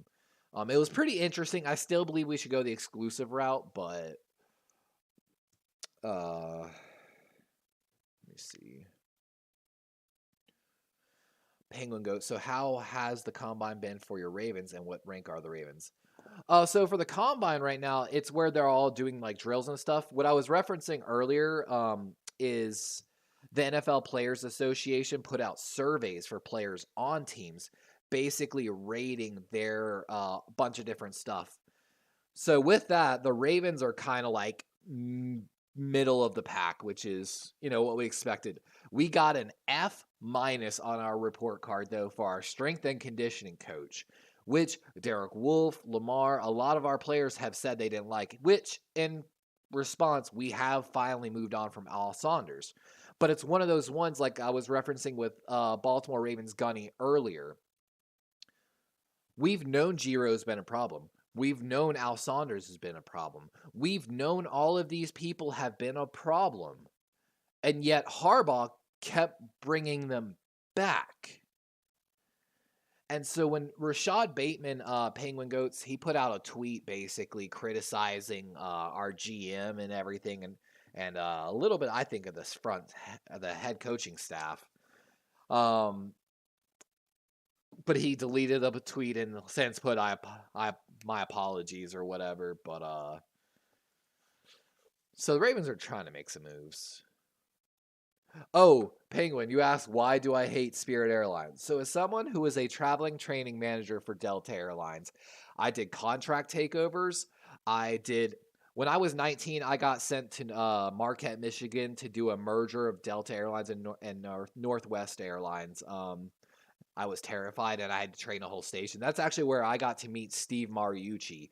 It was pretty interesting. I still believe we should go the exclusive route, but let me see. Penguin Goat. So how has the combine been for your Ravens, and what rank are the Ravens? So for the combine right now, it's where they're all doing like drills and stuff. What I was referencing earlier, is the NFL Players Association put out surveys for players on teams, basically rating their bunch of different stuff. So with that, the Ravens are kind of like middle of the pack, which is, what we expected. We got an F- on our report card, though, for our strength and conditioning coach, which Derek Wolfe, Lamar, a lot of our players have said they didn't like, which in response, we have finally moved on from Al Saunders. But it's one of those ones like I was referencing with Baltimore Ravens Gunny earlier. We've known Giro's been a problem. We've known Al Saunders has been a problem. We've known all of these people have been a problem. And yet Harbaugh kept bringing them back. And so when Rashad Bateman, Penguin Goats, he put out a tweet basically criticizing our GM and everything, and a little bit, I think, of this the head coaching staff. But he deleted a tweet and since put my apologies or whatever. But so the Ravens are trying to make some moves. Oh, Penguin, you asked why do I hate Spirit Airlines? So as someone who was a traveling training manager for Delta Airlines, I did contract takeovers. When I was 19, I got sent to Marquette, Michigan to do a merger of Delta Airlines and Northwest Airlines. I was terrified and I had to train a whole station. That's actually where I got to meet Steve Mariucci,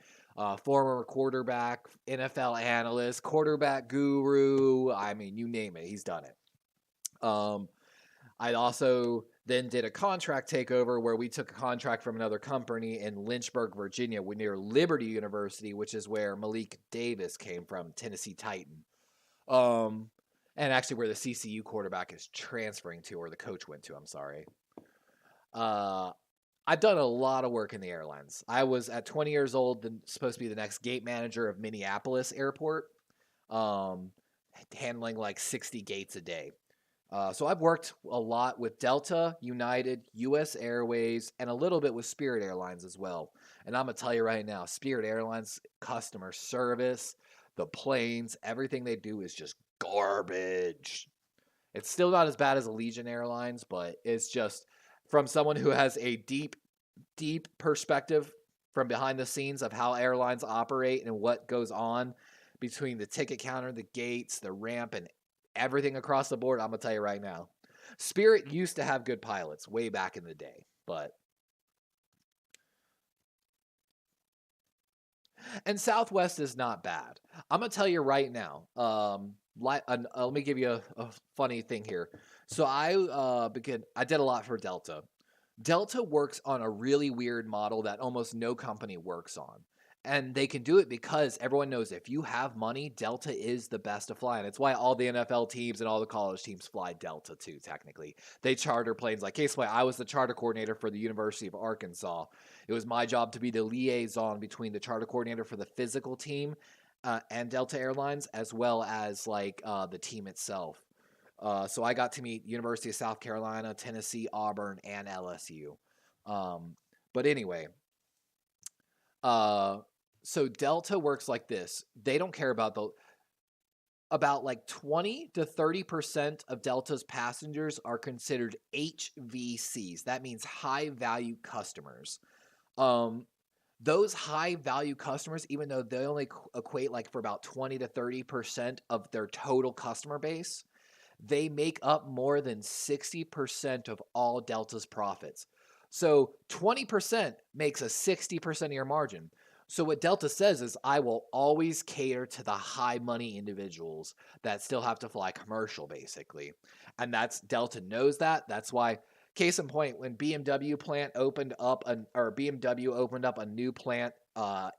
former quarterback, NFL analyst, quarterback guru. I mean, you name it, he's done it. I also then did a contract takeover where we took a contract from another company in Lynchburg, Virginia, near Liberty University, which is where Malik Davis came from, Tennessee Titan. And actually where the CCU quarterback is transferring to, or the coach went to, I'm sorry. I've done a lot of work in the airlines. I was at 20 years old, supposed to be the next gate manager of Minneapolis Airport, handling like 60 gates a day. So I've worked a lot with Delta, United, U.S. Airways, and a little bit with Spirit Airlines as well. And I'm going to tell you right now, Spirit Airlines customer service, the planes, everything they do is just garbage. It's still not as bad as Allegiant Airlines, but it's just from someone who has a deep perspective from behind the scenes of how airlines operate and what goes on between the ticket counter, the gates, the ramp, and everything across the board. I'm going to tell you right now, Spirit used to have good pilots way back in the day, and Southwest is not bad. I'm going to tell you right now. Let me give you a funny thing here. So I did a lot for Delta. Delta works on a really weird model that almost no company works on. And they can do it because everyone knows if you have money, Delta is the best to fly. And it's why all the NFL teams and all the college teams fly Delta too, technically. They charter planes. Like, case way, I was the charter coordinator for the University of Arkansas. It was my job to be the liaison between the charter coordinator for the physical team and Delta Airlines, as well as the team itself. So I got to meet University of South Carolina, Tennessee, Auburn, and LSU. But anyway, so Delta works like this. They don't care about like 20 to 30% of Delta's passengers are considered HVCs. That means high value customers. Those high value customers, even though they only equate like for about 20 to 30% of their total customer base, they make up more than 60% of all Delta's profits. So 20% makes a 60% of your margin. So what Delta says is, I will always cater to the high money individuals that still have to fly commercial, basically. And Delta knows that. That's why, case in point, when BMW opened up a new plant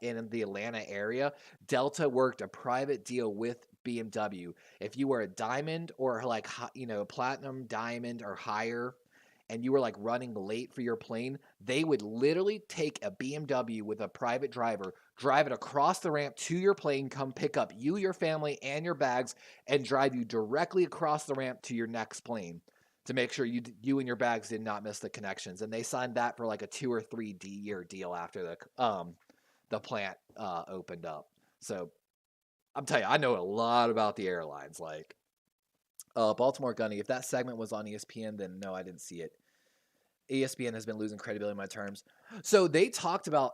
in the Atlanta area, Delta worked a private deal with BMW. If you were a diamond or platinum, diamond, or higher, and you were like running late for your plane, they would literally take a BMW with a private driver, drive it across the ramp to your plane, come pick up you, your family, and your bags, and drive you directly across the ramp to your next plane to make sure you and your bags did not miss the connections. And they signed that for like a 2 or 3 year deal after the plant opened up. So I'm telling you, I know a lot about the airlines. Baltimore Gunny, if that segment was on ESPN, then no, I didn't see it. ESPN has been losing credibility in my terms. So they talked about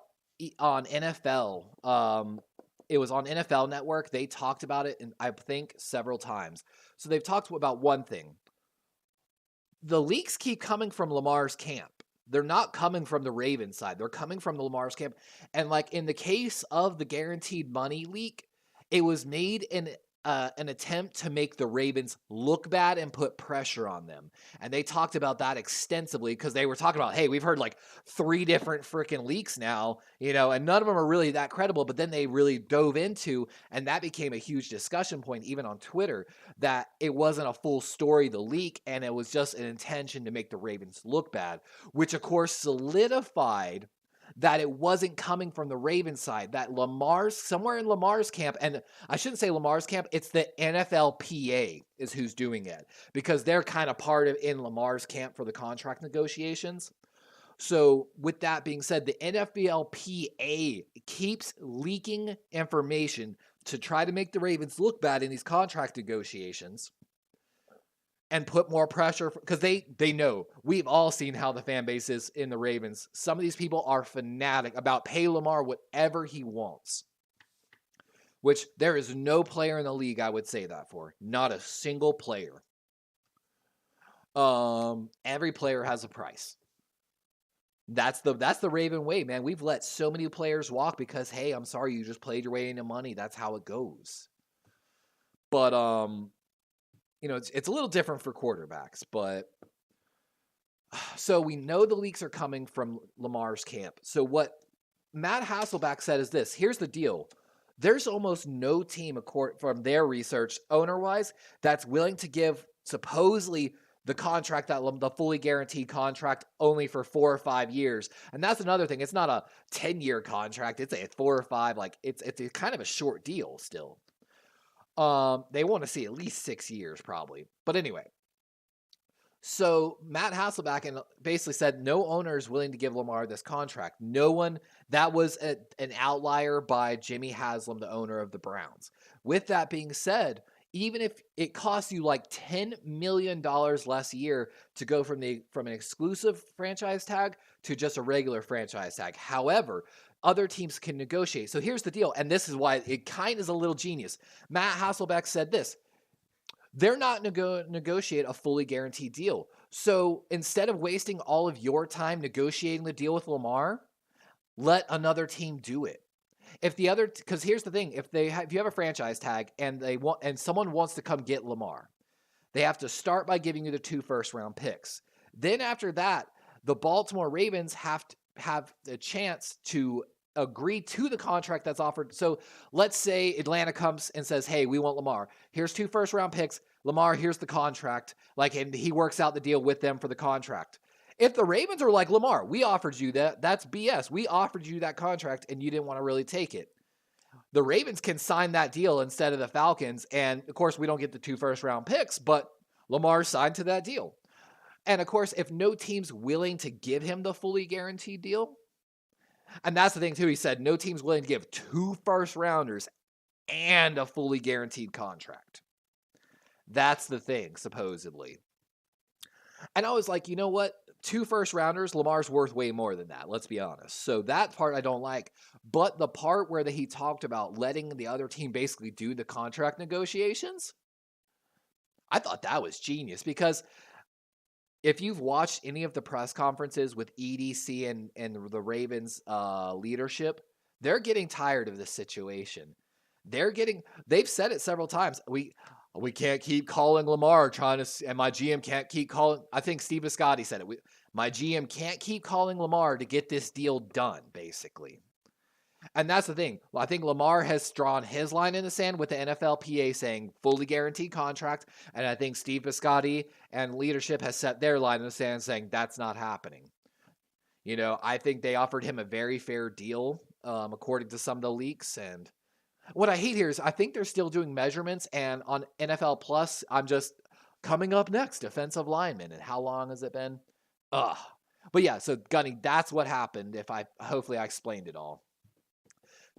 on NFL. It was on NFL Network. They talked about it, and I think several times. So they've talked about one thing. The leaks keep coming from Lamar's camp. They're not coming from the Ravens side. They're coming from the Lamar's camp. And like in the case of the guaranteed money leak, it was made in an attempt to make the Ravens look bad and put pressure on them. And they talked about that extensively because they were talking about, hey, we've heard like 3 different freaking leaks now, and none of them are really that credible. But then they really dove into, and that became a huge discussion point, even on Twitter, that it wasn't a full story, the leak, and it was just an intention to make the Ravens look bad, which of course solidified that it wasn't coming from the Ravens side, that somewhere in Lamar's camp, and I shouldn't say Lamar's camp, it's the NFLPA is who's doing it, because they're kind of part of in Lamar's camp for the contract negotiations. So with that being said, the NFLPA keeps leaking information to try to make the Ravens look bad in these contract negotiations and put more pressure, because they know. We've all seen how the fan base is in the Ravens. Some of these people are fanatic about pay Lamar whatever he wants, which there is no player in the league I would say that for. Not a single player. Every player has a price. That's the Raven way, man. We've let so many players walk because, hey, I'm sorry, you just played your way into money. That's how it goes. But it's a little different for quarterbacks, but so we know the leaks are coming from Lamar's camp. So what Matt Hasselbeck said is this. Here's the deal. There's almost no team from their research, owner-wise, that's willing to give supposedly the contract, the fully guaranteed contract, only for 4 or 5 years. And that's another thing. It's not a 10-year contract. It's a 4 or 5. Like it's a kind of a short deal still. They want to see at least 6 years probably. But anyway, so Matt Hasselbeck basically said no owner is willing to give Lamar this contract. No one. That was an outlier by Jimmy Haslam, the owner of the Browns. With that being said, even if it costs you like $10 million less a year to go from an exclusive franchise tag to just a regular franchise tag. However, other teams can negotiate. So here's the deal, and this is why it kind of is a little genius. Matt Hasselbeck said this. They're not negotiate a fully guaranteed deal. So instead of wasting all of your time negotiating the deal with Lamar, let another team do it. Because here's the thing, if you have a franchise tag and someone wants to come get Lamar, they have to start by giving you the 2 first-round picks. Then after that, the Baltimore Ravens have to have the chance to agree to the contract that's offered. So let's say Atlanta comes and says, hey, we want Lamar. Here's 2 first-round picks. Lamar, here's the contract. And he works out the deal with them for the contract. If the Ravens are like, Lamar, we offered you that's BS. We offered you that contract and you didn't want to really take it. The Ravens can sign that deal instead of the Falcons. And of course, we don't get the 2 first-round picks, but Lamar signed to that deal. And of course, if no team's willing to give him the fully guaranteed deal, and that's the thing too, he said no team's willing to give 2 first-rounders and a fully guaranteed contract. That's the thing, supposedly. And I was like, you know what? 2 first-rounders, Lamar's worth way more than that, let's be honest. So that part I don't like. But the part where he talked about letting the other team basically do the contract negotiations, I thought that was genius, because if you've watched any of the press conferences with EDC and the Ravens leadership, they're getting tired of this situation. They've said it several times. We can't keep calling Lamar and my GM can't keep calling. I think Steve Biscotti said it. My GM can't keep calling Lamar to get this deal done, basically. And that's the thing. Well, I think Lamar has drawn his line in the sand with the NFLPA saying fully guaranteed contract. And I think Steve Biscotti and leadership has set their line in the sand saying that's not happening. I think they offered him a very fair deal, according to some of the leaks. And what I hate here is I think they're still doing measurements. And on NFL Plus, I'm just coming up next, defensive lineman. And how long has it been? But yeah, so Gunny, that's what happened. Hopefully I explained it all.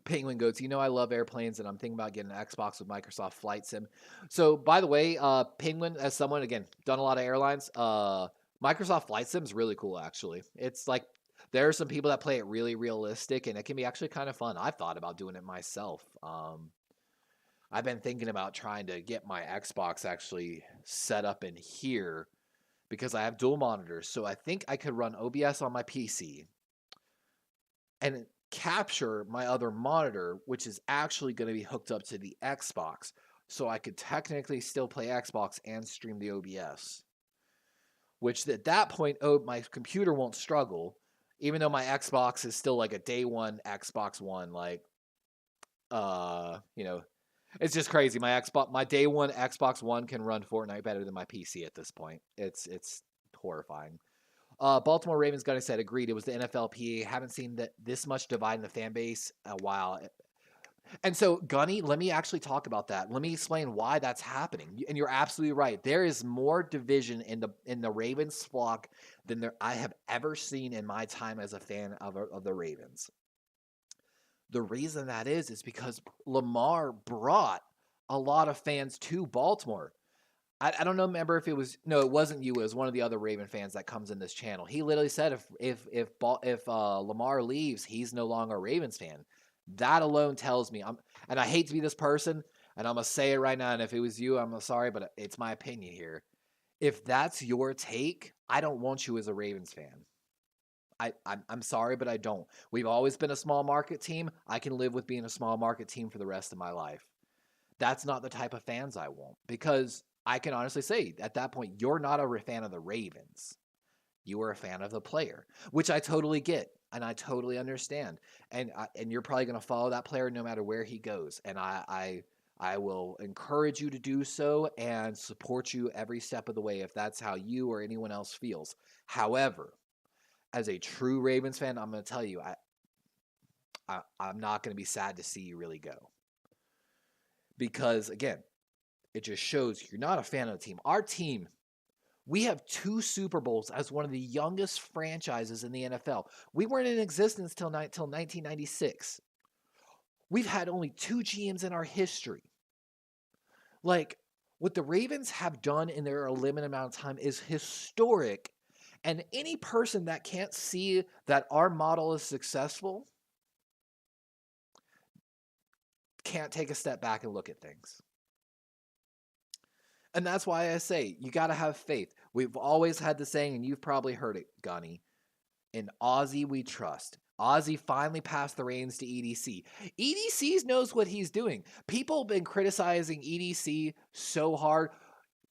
Penguin goes, I love airplanes, and I'm thinking about getting an Xbox with Microsoft Flight Sim. So, by the way, Penguin, as someone, again, done a lot of airlines, Microsoft Flight Sim is really cool, actually. It's like, there are some people that play it really realistic, and it can be actually kind of fun. I've thought about doing it myself. I've been thinking about trying to get my Xbox actually set up in here because I have dual monitors. So I think I could run OBS on my PC and capture my other monitor, which is actually going to be hooked up to the Xbox. So I could technically still play Xbox and stream the OBS, which at that point, my computer won't struggle, even though my Xbox is still like a day one Xbox One. Like, it's just crazy. My day one Xbox One can run Fortnite better than my PC at this point. It's horrifying. Baltimore Ravens gunny said, agreed. It was the NFLPA. Haven't seen that this much divide in the fan base a while. And so, Gunny, let me actually talk about that. Let me explain why that's happening. And you're absolutely right. There is more division in the Ravens flock than I have ever seen in my time as a fan of the Ravens. The reason that is because Lamar brought a lot of fans to Baltimore. I don't know, remember if it was, no, it wasn't you. It was one of the other Raven fans that comes in this channel. He literally said if Lamar leaves, he's no longer a Ravens fan. That alone tells me, and I hate to be this person, and I'm going to say it right now, and if it was you, I'm sorry, but it's my opinion here. If that's your take, I don't want you as a Ravens fan. I'm sorry, but I don't. We've always been a small market team. I can live with being a small market team for the rest of my life. That's not the type of fans I want, because I can honestly say at that point, you're not a fan of the Ravens. You are a fan of the player, which I totally get and I totally understand. And you're probably going to follow that player no matter where he goes. And I will encourage you to do so and support you every step of the way if that's how you or anyone else feels. However, as a true Ravens fan, I'm going to tell you, I'm not going to be sad to see you really go. Because, again, it just shows you're not a fan of the team. Our team, we have 2 Super Bowls as one of the youngest franchises in the NFL. We weren't in existence till 1996. We've had only 2 GMs in our history. Like, what the Ravens have done in their limited amount of time is historic. And any person that can't see that our model is successful can't take a step back and look at things. And that's why I say you got to have faith. We've always had the saying, and you've probably heard it, Gunny, in Ozzy we trust. Ozzy finally passed the reins to EDC. EDC knows what he's doing. People have been criticizing EDC so hard.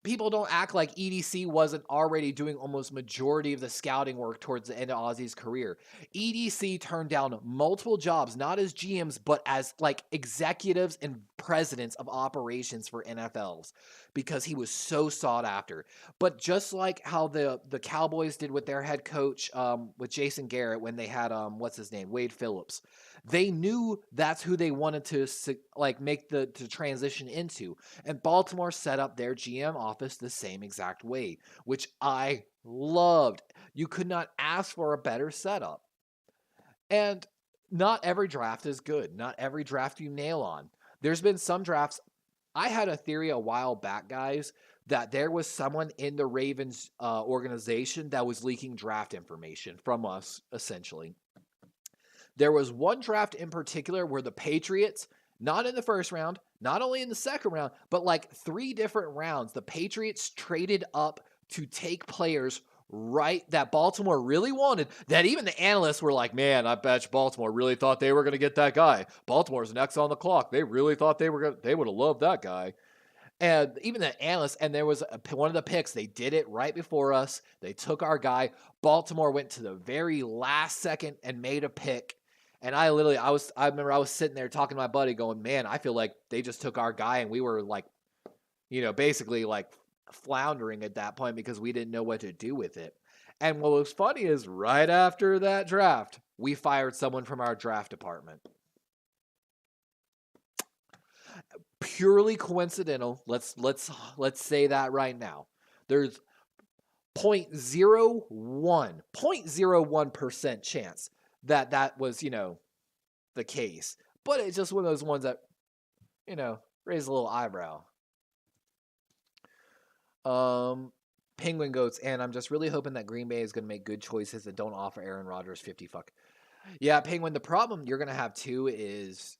People don't act like EDC wasn't already doing almost majority of the scouting work towards the end of Ozzy's career. EDC turned down multiple jobs, not as GMs, but as like executives and presidents of operations for NFLs because he was so sought after. But just like how the Cowboys did with their head coach, with Jason Garrett when they had, what's his name, Wade Phillips, they knew that's who they wanted to make the transition into. And Baltimore set up their GM office the same exact way, which I loved. You could not ask for a better setup. And not every draft is good. Not every draft you nail on. There's been some drafts. I had a theory a while back, guys, that there was someone in the Ravens organization that was leaking draft information from us, essentially. There was one draft in particular where the Patriots, not in the first round, not only in the second round, but like 3 different rounds, the Patriots traded up to take players right that Baltimore really wanted, that even the analysts were like, man, I bet you Baltimore really thought they were going to get that guy. Baltimore's next on the clock. They really thought they would have loved that guy. And even the analysts, and there was one of the picks, they did it right before us. They took our guy. Baltimore went to the very last second and made a pick. And I remember I was sitting there talking to my buddy going, man, I feel like they just took our guy and we were like, basically like floundering at that point because we didn't know what to do with it. And what was funny is right after that draft, we fired someone from our draft department. Purely coincidental. Let's say that right now. There's 0.01% chance that was, the case. But it's just one of those ones that, raise a little eyebrow. Penguin goes, and I'm just really hoping that Green Bay is going to make good choices and don't offer Aaron Rodgers 50 fuck. Yeah, Penguin, the problem you're going to have too is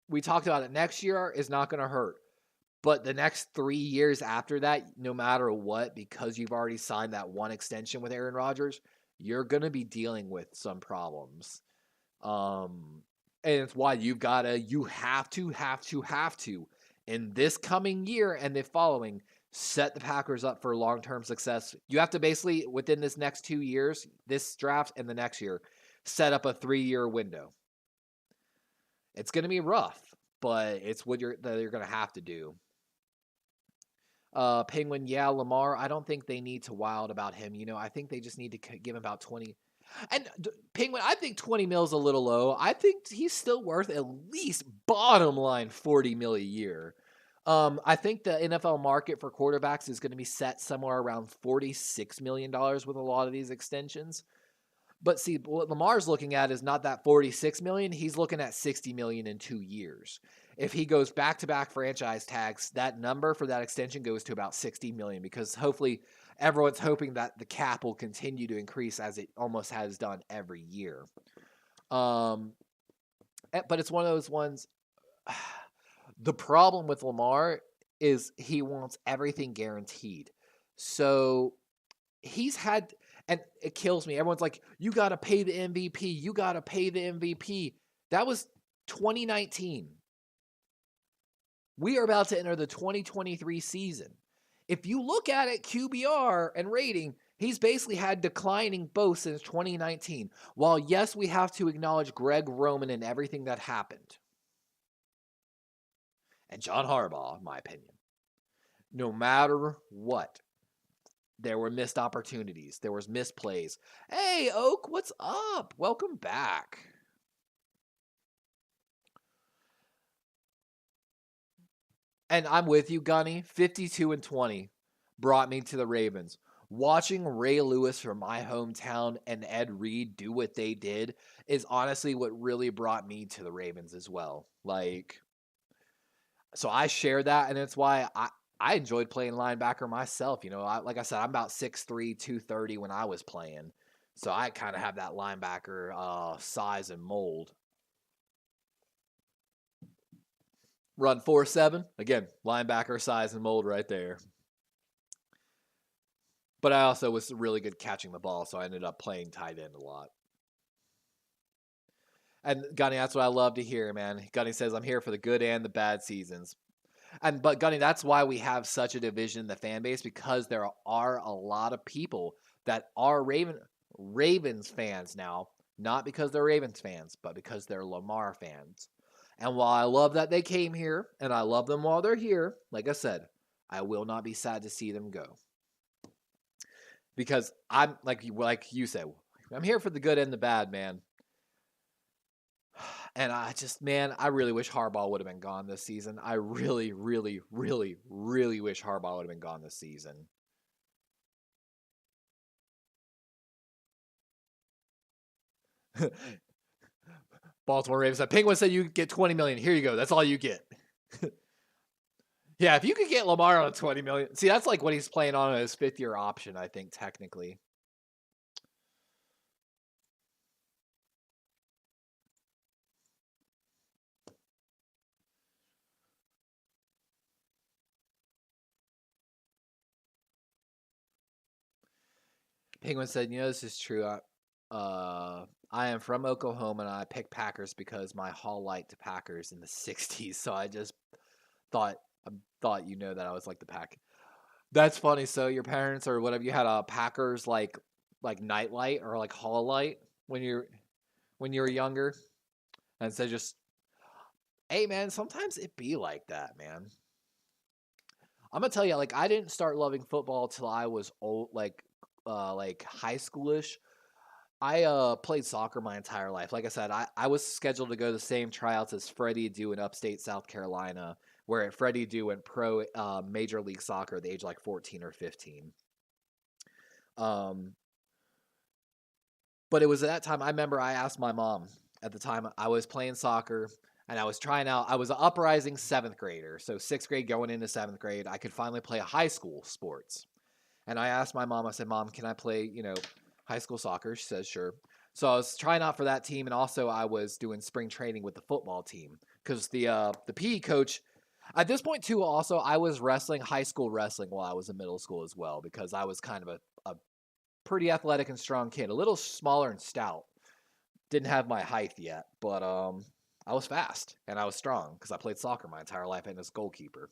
we talked about it. Next year is not going to hurt. But the next 3 years after that, no matter what, because you've already signed that one extension with Aaron Rodgers, you're going to be dealing with some problems. And it's why you have to, in this coming year and the following, set the Packers up for long-term success. You have to basically, within this next 2 years, this draft and the next year, set up a 3-year window. It's going to be rough, but it's what you're going to have to do. Penguin, yeah, Lamar, I don't think they need to wild about him. I think they just need to give him about 20. And Penguin, I think 20 mil is a little low. I think he's still worth at least bottom line 40 mil a year. I think the NFL market for quarterbacks is going to be set somewhere around $46 million with a lot of these extensions. But see, what Lamar's looking at is not that 46 million. He's looking at 60 million in 2 years. If he goes back-to-back franchise tags, that number for that extension goes to about 60 million because hopefully everyone's hoping that the cap will continue to increase as it almost has done every year. But it's one of those ones. The problem with Lamar is he wants everything guaranteed. So he's had, and it kills me. Everyone's like, you got to pay the MVP. You got to pay the MVP. That was 2019. We are about to enter the 2023 season. If you look at it, QBR and rating, he's basically had declining both since 2019. While, yes, we have to acknowledge Greg Roman and everything that happened. And John Harbaugh, in my opinion. No matter what, there were missed opportunities. There was misplays. Hey, Oak, what's up? Welcome back. And I'm with you, Gunny. 52-20 brought me to the Ravens. Watching Ray Lewis from my hometown and Ed Reed do what they did is honestly what really brought me to the Ravens as well. So I share that, and it's why I enjoyed playing linebacker myself. Like I said, I'm about 6'3", 230 when I was playing. So I kind of have that linebacker size and mold. Run 4.7. Again, linebacker size and mold right there. But I also was really good catching the ball, so I ended up playing tight end a lot. And Gunny, that's what I love to hear, man. Gunny says, I'm here for the good and the bad seasons. But Gunny, that's why we have such a division in the fan base, because there are a lot of people that are Ravens fans now, not because they're Ravens fans, but because they're Lamar fans. And while I love that they came here, and I love them while they're here, like I said, I will not be sad to see them go. Because I'm, like you said, I'm here for the good and the bad, man. And I really wish Harbaugh would have been gone this season. I really, really, really, really wish Harbaugh would have been gone this season. Baltimore Ravens said, Penguin said you get $20 million. Here you go. That's all you get. Yeah, if you could get Lamar on $20 million. See, that's like what he's playing on his 5th-year option, I think, technically. Penguin said, this is true. I am from Oklahoma, and I picked Packers because my hall liked Packers in the 60s. So I just thought that I was like the Pack. That's funny. So your parents or whatever, you had a Packers like nightlight or like hall light when you were younger, and so just, hey man, sometimes it be like that, man. I'm gonna tell you, I didn't start loving football till I was old, like high schoolish. I played soccer my entire life. Like I said, I was scheduled to go to the same tryouts as Freddie Dew in upstate South Carolina, where Freddie Dew went pro Major League Soccer at the age of 14 or 15. But it was at that time, I remember I asked my mom at the time I was playing soccer and I was trying out. I was an uprising 7th grader. So 6th grade going into 7th grade, I could finally play a high school sports. And I asked my mom, I said, Mom, can I play, high school soccer? She says, sure. So I was trying out for that team. And also I was doing spring training with the football team because the PE coach at this point too, also I was wrestling high school wrestling while I was in middle school as well, because I was kind of a pretty athletic and strong kid, a little smaller and stout. Didn't have my height yet, but I was fast and I was strong because I played soccer my entire life and as goalkeeper.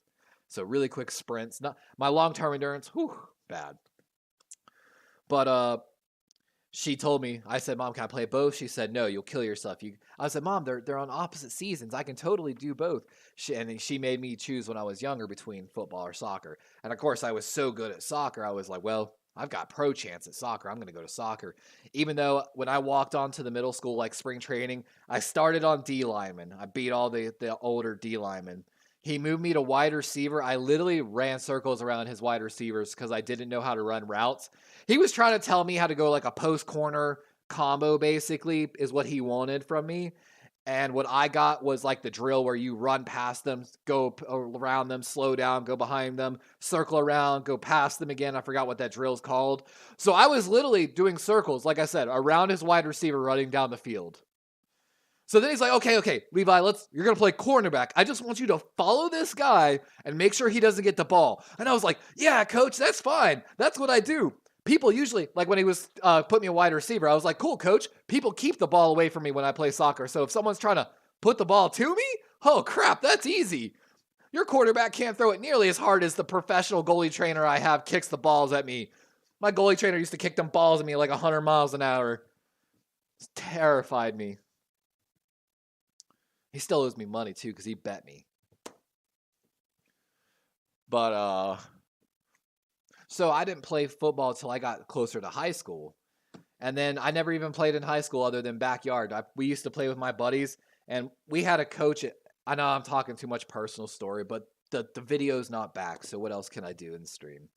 So really quick sprints. Not my long-term endurance, bad. But she told me, I said, Mom, can I play both? She said, no, you'll kill yourself. I said, Mom, they're on opposite seasons. I can totally do both. She made me choose when I was younger between football or soccer. And of course, I was so good at soccer. I was like, well, I've got pro chance at soccer. I'm going to go to soccer. Even though when I walked onto the middle school, like spring training, I started on D lineman. I beat all the older D linemen. He moved me to wide receiver. I literally ran circles around his wide receivers because I didn't know how to run routes. He was trying to tell me how to go like a post corner combo, basically, is what he wanted from me. And what I got was like the drill where you run past them, go around them, slow down, go behind them, circle around, go past them again. I forgot what that drill is called. So I was literally doing circles, like I said, around his wide receiver running down the field. So then he's like, okay, Levi, you're going to play cornerback. I just want you to follow this guy and make sure he doesn't get the ball. And I was like, yeah, coach, that's fine. That's what I do. People usually, like when he was putting me a wide receiver, I was like, cool, coach. People keep the ball away from me when I play soccer. So if someone's trying to put the ball to me, oh crap, that's easy. Your quarterback can't throw it nearly as hard as the professional goalie trainer I have kicks the balls at me. My goalie trainer used to kick them balls at me like 100 miles an hour. It terrified me. He still owes me money too because he bet me. But so I didn't play football until I got closer to high school. And then I never even played in high school other than backyard. We used to play with my buddies, and we had a coach. I know I'm talking too much personal story, but the video's not back, so what else can I do in the stream?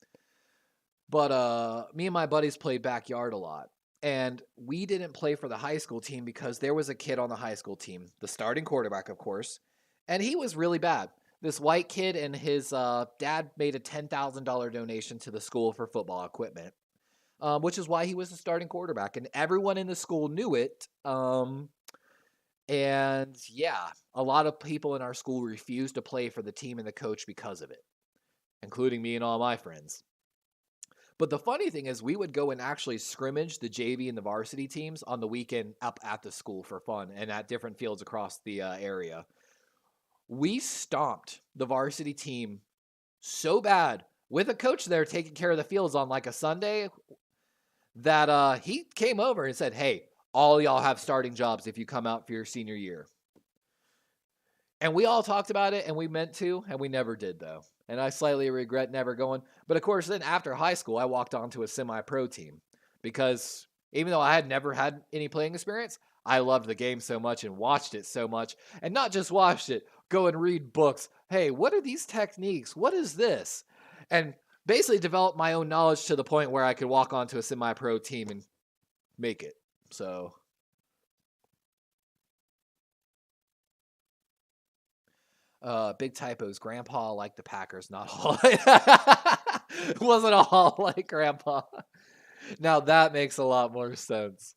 But me and my buddies played backyard a lot. And we didn't play for the high school team because there was a kid on the high school team, the starting quarterback, of course, and he was really bad. This white kid and his dad made a $10,000 donation to the school for football equipment, which is why he was the starting quarterback. And everyone in the school knew it. And yeah, a lot of people in our school refused to play for the team and the coach because of it, including me and all my friends. But the funny thing is we would go and actually scrimmage the JV and the varsity teams on the weekend up at the school for fun and at different fields across the area. We stomped the varsity team so bad with a coach there taking care of the fields on like a Sunday that he came over and said, hey, all y'all have starting jobs if you come out for your senior year. And we all talked about it and we meant to, and we never did though. And I slightly regret never going. But of course, then after high school, I walked on to a semi-pro team because even though I had never had any playing experience, I loved the game so much and watched it so much. And not just watched it, go and read books. Hey, what are these techniques? What is this? And basically develop my own knowledge to the point where I could walk onto a semi-pro team and make it. So big typos. Grandpa liked the Packers, not all. It wasn't all like Grandpa. Now that makes a lot more sense.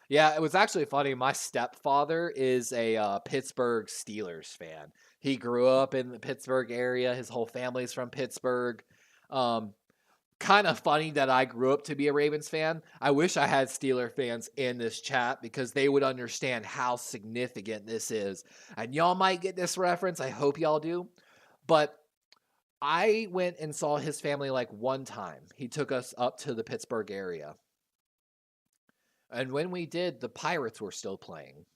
Yeah, it was actually funny. My stepfather is a Pittsburgh Steelers fan. He grew up in the Pittsburgh area. His whole family's from Pittsburgh. Kind of funny that I grew up to be a Ravens fan. I wish I had Steeler fans in this chat because they would understand how significant this is. And y'all might get this reference. I hope y'all do. But I went and saw his family like one time. He took us up to the Pittsburgh area. And when we did, the Pirates were still playing.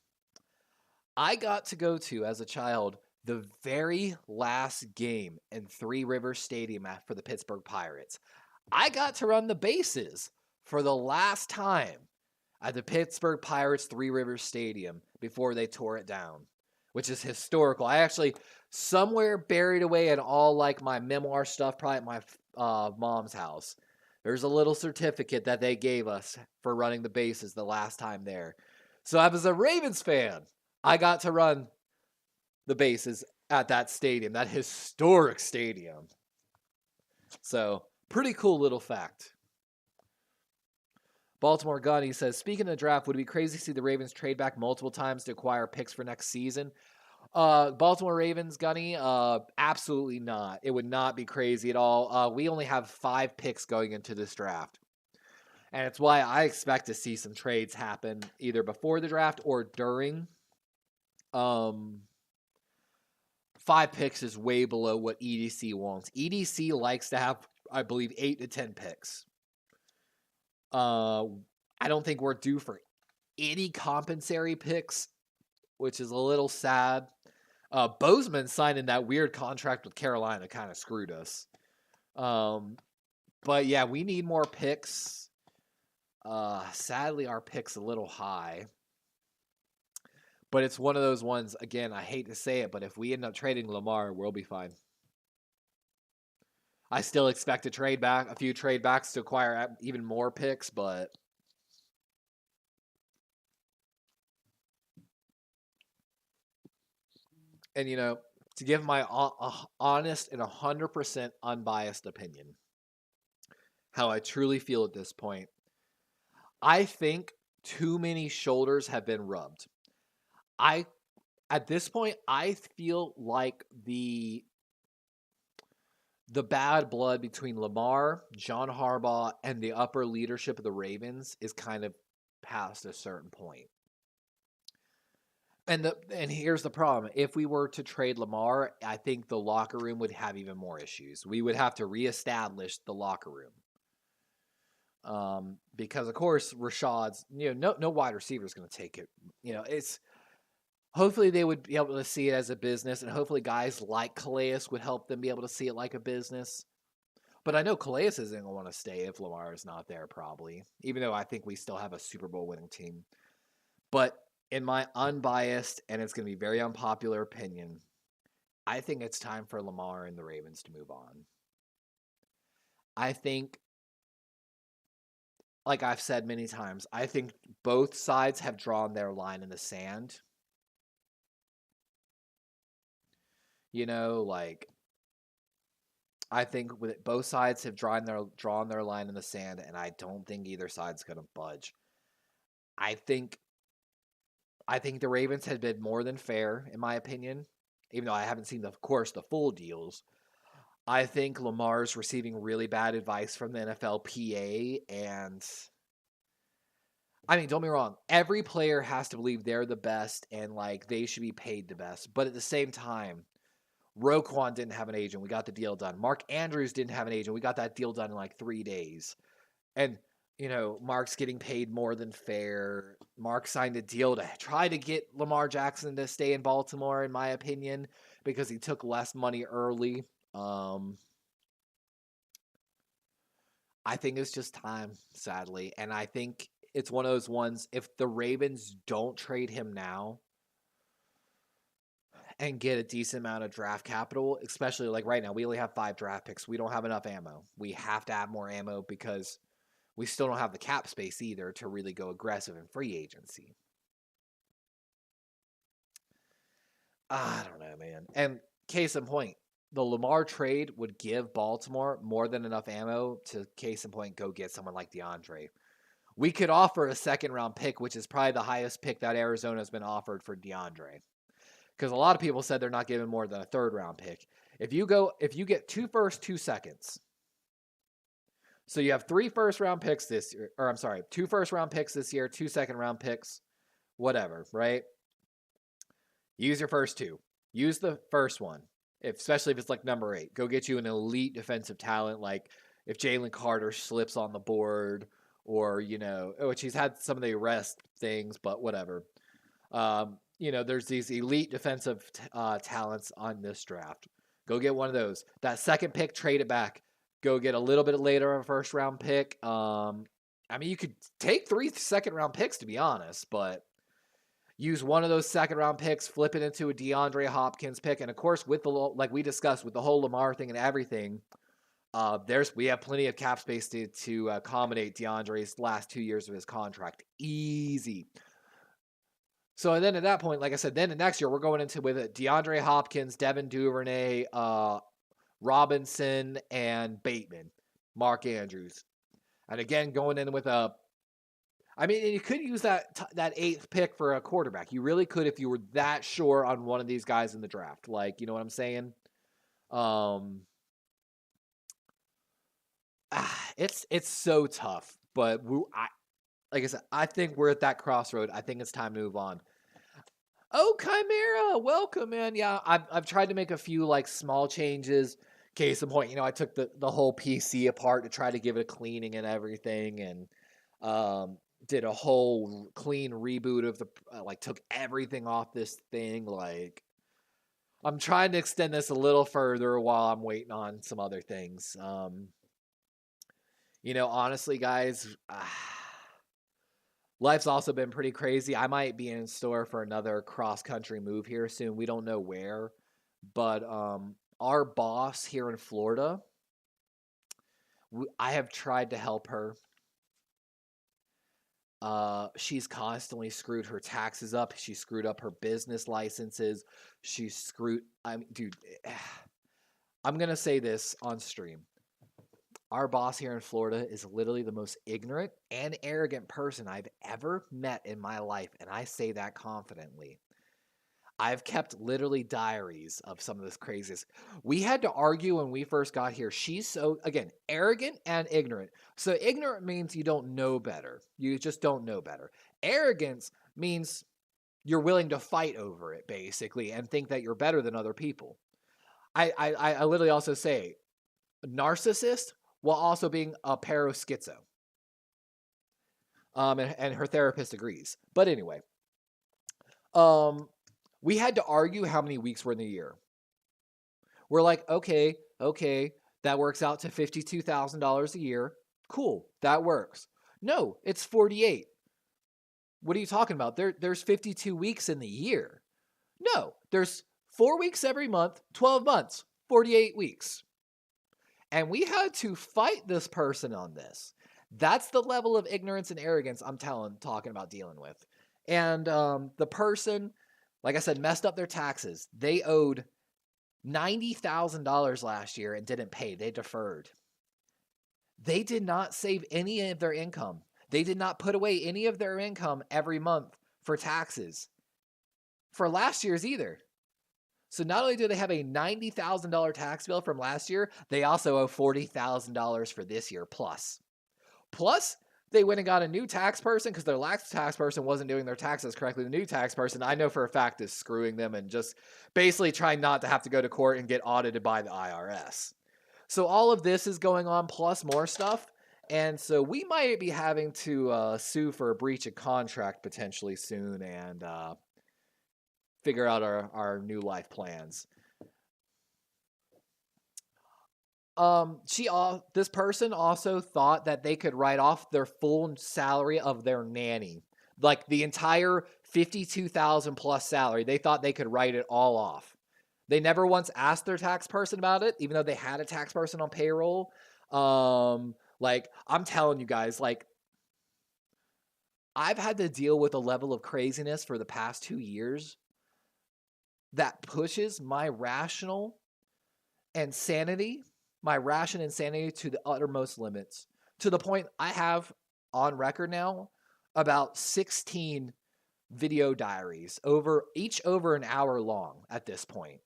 I got to go to, as a child, the very last game in Three Rivers Stadium for the Pittsburgh Pirates. I got to run the bases for the last time at the Pittsburgh Pirates Three Rivers Stadium before they tore it down, which is historical. I actually, somewhere buried away in all like my memoir stuff, probably at my mom's house, there's a little certificate that they gave us for running the bases the last time there. So I was a Ravens fan. I got to run the bases at that stadium, that historic stadium. So pretty cool little fact. Baltimore Gunny says, speaking of the draft, would it be crazy to see the Ravens trade back multiple times to acquire picks for next season? Baltimore Ravens, Gunny, absolutely not. It would not be crazy at all. We only have 5 picks going into this draft. And it's why I expect to see some trades happen either before the draft or during. 5 picks is way below what EDC wants. EDC likes to have, I believe, 8 to 10 picks. I don't think we're due for any compensatory picks, which is a little sad. Bozeman signing that weird contract with Carolina kind of screwed us. But yeah, we need more picks. Sadly, our pick's a little high. But it's one of those ones, again, I hate to say it, but if we end up trading Lamar, we'll be fine. I still expect to trade back a few trade backs to acquire even more picks, but and to give my honest and 100% unbiased opinion, how I truly feel at this point, I think too many shoulders have been rubbed. At this point, I feel like the bad blood between Lamar, John Harbaugh, and the upper leadership of the Ravens is kind of past a certain point. And here's the problem. If we were to trade Lamar, I think the locker room would have even more issues. We would have to reestablish the locker room. Because of course Rashad's, no wide receiver is going to take it. It's hopefully they would be able to see it as a business, and hopefully guys like Calais would help them be able to see it like a business. But I know Calais isn't going to want to stay if Lamar is not there, probably, even though I think we still have a Super Bowl winning team. But in my unbiased, and it's going to be very unpopular opinion, I think it's time for Lamar and the Ravens to move on. I think, like I've said many times, I think both sides have drawn their line in the sand. I think both sides have drawn their line in the sand, and I don't think either side's going to budge. I think the Ravens have been more than fair, in my opinion, even though I haven't seen, of course, the full deals. I think Lamar's receiving really bad advice from the NFLPA, and I mean, don't be wrong. Every player has to believe they're the best and they should be paid the best. But at the same time, Roquan didn't have an agent. We got the deal done. Mark Andrews didn't have an agent. We got that deal done in 3 days. And, Mark's getting paid more than fair. Mark signed a deal to try to get Lamar Jackson to stay in Baltimore, in my opinion, because he took less money early. I think it's just time, sadly. And I think it's one of those ones, if the Ravens don't trade him now and get a decent amount of draft capital, especially right now, we only have 5 draft picks. We don't have enough ammo. We have to have more ammo because we still don't have the cap space either to really go aggressive in free agency. I don't know, man. And case in point, the Lamar trade would give Baltimore more than enough ammo to, case in point, go get someone like DeAndre. We could offer a 2nd-round pick, which is probably the highest pick that Arizona has been offered for DeAndre. Because a lot of people said they're not giving more than a 3rd-round pick. If you get 2 firsts, 2 seconds. So you have 3 first-round picks this year, or I'm sorry, 2 first-round picks this year, 2 second-round picks, whatever, right? Use your first 2. Use the first one, especially if it's number 8. Go get you an elite defensive talent, like if Jalen Carter slips on the board, or which he's had some of the arrest things, but whatever. There's these elite defensive talents on this draft. Go get one of those. That 2nd pick, trade it back. Go get a little bit later a 1st-round pick. I mean, you could take 3 2nd-round picks, to be honest, but use one of those 2nd-round picks, flip it into a DeAndre Hopkins pick, and of course, with like we discussed, with the whole Lamar thing and everything, we have plenty of cap space to accommodate DeAndre's last 2 years of his contract. Easy. So then at that point, like I said, then the next year we're going into with DeAndre Hopkins, Devin Duvernay, Robinson, and Bateman, Mark Andrews. And again, going in with I mean, you could use that 8th pick for a quarterback. You really could if you were that sure on one of these guys in the draft. Like, you know what I'm saying? It's so tough. But like I said, I think we're at that crossroad. I think it's time to move on. Oh, Chimera, welcome, man. Yeah, I've tried to make a few like small changes. Case in point, I took the whole PC apart to try to give it a cleaning and everything, and did a whole clean reboot of like took everything off this thing. Like, I'm trying to extend this a little further while I'm waiting on some other things. Honestly, guys. Life's also been pretty crazy. I might be in store for another cross-country move here soon. We don't know where, but our boss here in Florida, I have tried to help her. She's constantly screwed her taxes up. She screwed up her business licenses. Dude, I'm going to say this on stream. Our boss here in Florida is literally the most ignorant and arrogant person I've ever met in my life, and I say that confidently. I've kept literally diaries of some of this craziest. We had to argue when we first got here. She's so, again, arrogant and ignorant. So ignorant means you don't know better. You just don't know better. Arrogance means you're willing to fight over it, basically, and think that you're better than other people. I literally also say narcissist while also being a paraschizo. And her therapist agrees. But anyway, we had to argue how many weeks were in the year. We're like, okay, that works out to $52,000 a year. Cool, that works. No, it's 48. What are you talking about? There's 52 weeks in the year. No, there's 4 weeks every month, 12 months, 48 weeks. And we had to fight this person on this. That's the level of ignorance and arrogance I'm talking about dealing with. And the person, like I said, messed up their taxes. They owed $90,000 last year and didn't pay. They deferred. They did not save any of their income. They did not put away any of their income every month for taxes for last year's either. So not only do they have a $90,000 tax bill from last year, they also owe $40,000 for this year plus. Plus, they went and got a new tax person because their last tax person wasn't doing their taxes correctly. The new tax person, I know for a fact, is screwing them and just basically trying not to have to go to court and get audited by the IRS. So all of this is going on, plus more stuff. And so we might be having to sue for a breach of contract potentially soon and figure out our new life plans. This person also thought that they could write off their full salary of their nanny, like the entire 52,000 plus salary. They thought they could write it all off. They never once asked their tax person about it, even though they had a tax person on payroll. Like I'm telling you guys, like I've had to deal with a level of craziness for the past 2 years that pushes my rational insanity to the uttermost limits, to the point I have on record now about 16 video diaries over an hour long at this point.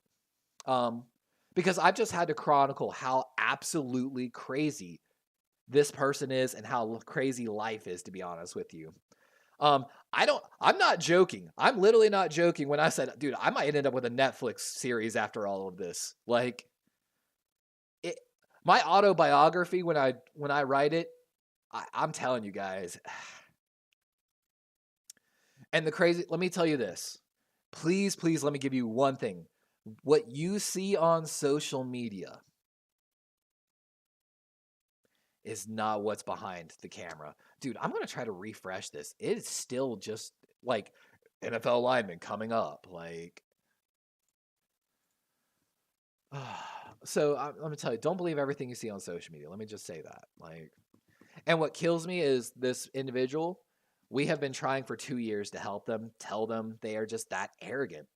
Because I've just had to chronicle how absolutely crazy this person is and how crazy life is, to be honest with you. I'm not joking. I'm literally not joking when I said, dude, I might end up with a Netflix series after all of this. Like, my autobiography, when I write it, I'm telling you guys. And let me tell you this. Please let me give you one thing. What you see on social media is not what's behind the camera. Dude, I'm going to try to refresh this. It's still just like NFL lineman coming up. Like, so I'm going to tell you, don't believe everything you see on social media. Let me just say that. Like, and what kills me is this individual We have been trying for 2 years to help them, tell them they are just that arrogant.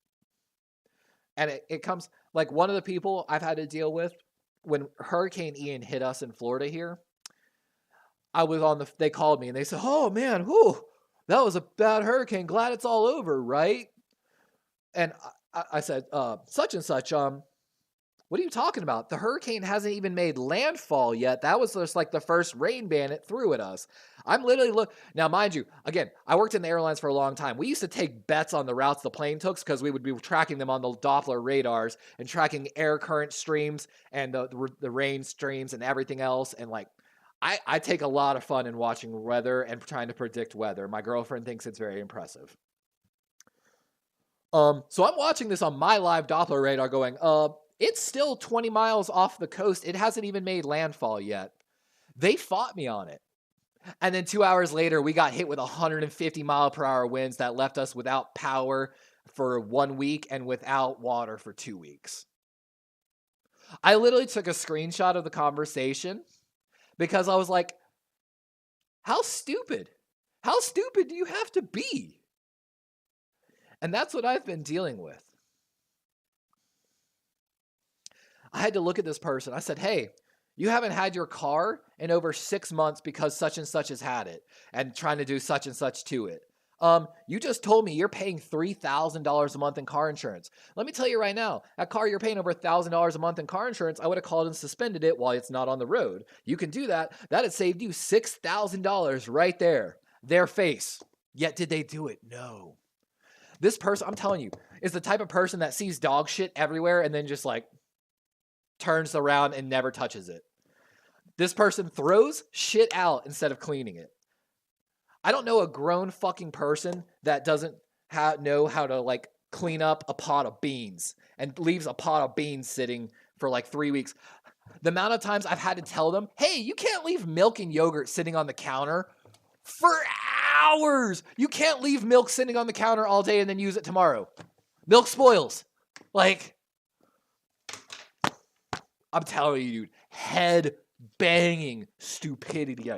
And it comes like one of the people I've had to deal with when Hurricane Ian hit us in Florida here. I was on they called me and they said, "Oh man, whew, that was a bad hurricane. Glad it's all over, right?" And I said, such and such, what are you talking about? The hurricane hasn't even made landfall yet. That was just like the first rain band it threw at us. I'm literally now, mind you, again, I worked in the airlines for a long time. We used to take bets on the routes the plane took because we would be tracking them on the Doppler radars and tracking air current streams and the rain streams and everything else. And like, I take a lot of fun in watching weather and trying to predict weather. My girlfriend thinks it's very impressive. So I'm watching this on my live Doppler radar going, it's still 20 miles off the coast. It hasn't even made landfall yet. They fought me on it. And then 2 hours later, we got hit with 150 mile per hour winds that left us without power for 1 week and without water for 2 weeks. I literally took a screenshot of the conversation because I was like, how stupid? How stupid do you have to be? And that's what I've been dealing with. I had to look at this person. I said, hey, you haven't had your car in over 6 months because such and such has had it and trying to do such and such to it. You just told me you're paying $3,000 a month in car insurance. Let me tell you right now, that car you're paying over $1,000 a month in car insurance, I would have called and suspended it while it's not on the road. You can do that. That had saved you $6,000 right there. Their face. Yet did they do it? No. This person, I'm telling you, is the type of person that sees dog shit everywhere and then just like turns around and never touches it. This person throws shit out instead of cleaning it. I don't know a grown fucking person that doesn't know how to like clean up a pot of beans and leaves a pot of beans sitting for like 3 weeks. The amount of times I've had to tell them, hey, you can't leave milk and yogurt sitting on the counter for hours. You can't leave milk sitting on the counter all day and then use it tomorrow. Milk spoils. Like, I'm telling you, dude, head banging stupidity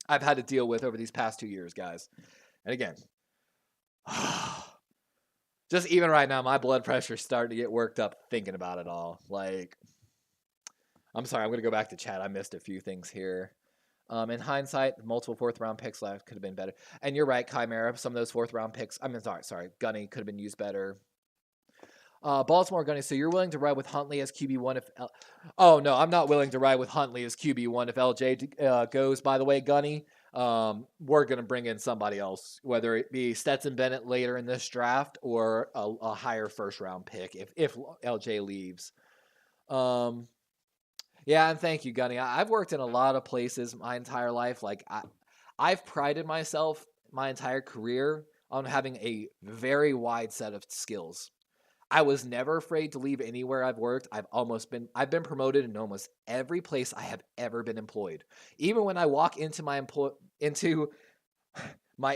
I've had to deal with over these past 2 years, guys. And again, just even right now, my blood pressure is starting to get worked up thinking about it all. Like, I'm sorry, I'm going to go back to chat. I missed a few things here. In hindsight, multiple fourth-round picks left could have been better. And you're right, Chimera. Some of those fourth-round picks, sorry, Gunny could have been used better. Baltimore Gunny, so you're willing to ride with Huntley as QB1 if... Oh, no, I'm not willing to ride with Huntley as QB1 if LJ goes. By the way, Gunny, we're going to bring in somebody else, whether it be Stetson Bennett later in this draft or a higher first-round pick if LJ leaves. Yeah, and thank you, Gunny. I've worked in a lot of places my entire life. Like, I've prided myself my entire career on having a very wide set of skills. I was never afraid to leave anywhere I've worked. I've been promoted in almost every place I have ever been employed. Even when I walk into my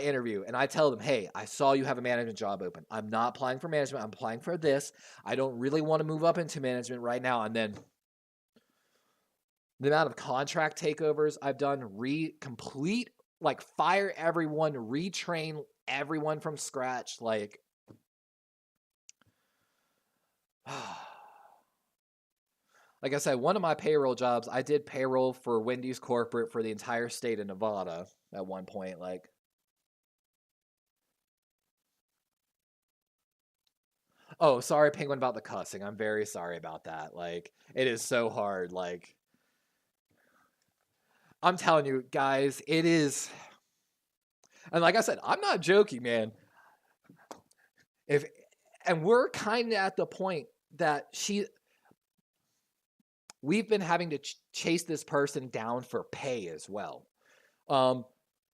interview and I tell them, hey, I saw you have a management job open. I'm not applying for management. I'm applying for this. I don't really want to move up into management right now. And then the amount of contract takeovers I've done, complete, like fire everyone, retrain everyone from scratch, like, like I said, one of my payroll jobs, I did payroll for Wendy's corporate for the entire state of Nevada at one point. Like, oh, sorry, Penguin, about the cussing. I'm very sorry about that. Like, it is so hard. Like, I'm telling you, guys, it is. And like I said, I'm not joking, man. And we're kind of at the point that we've been having to chase this person down for pay as well.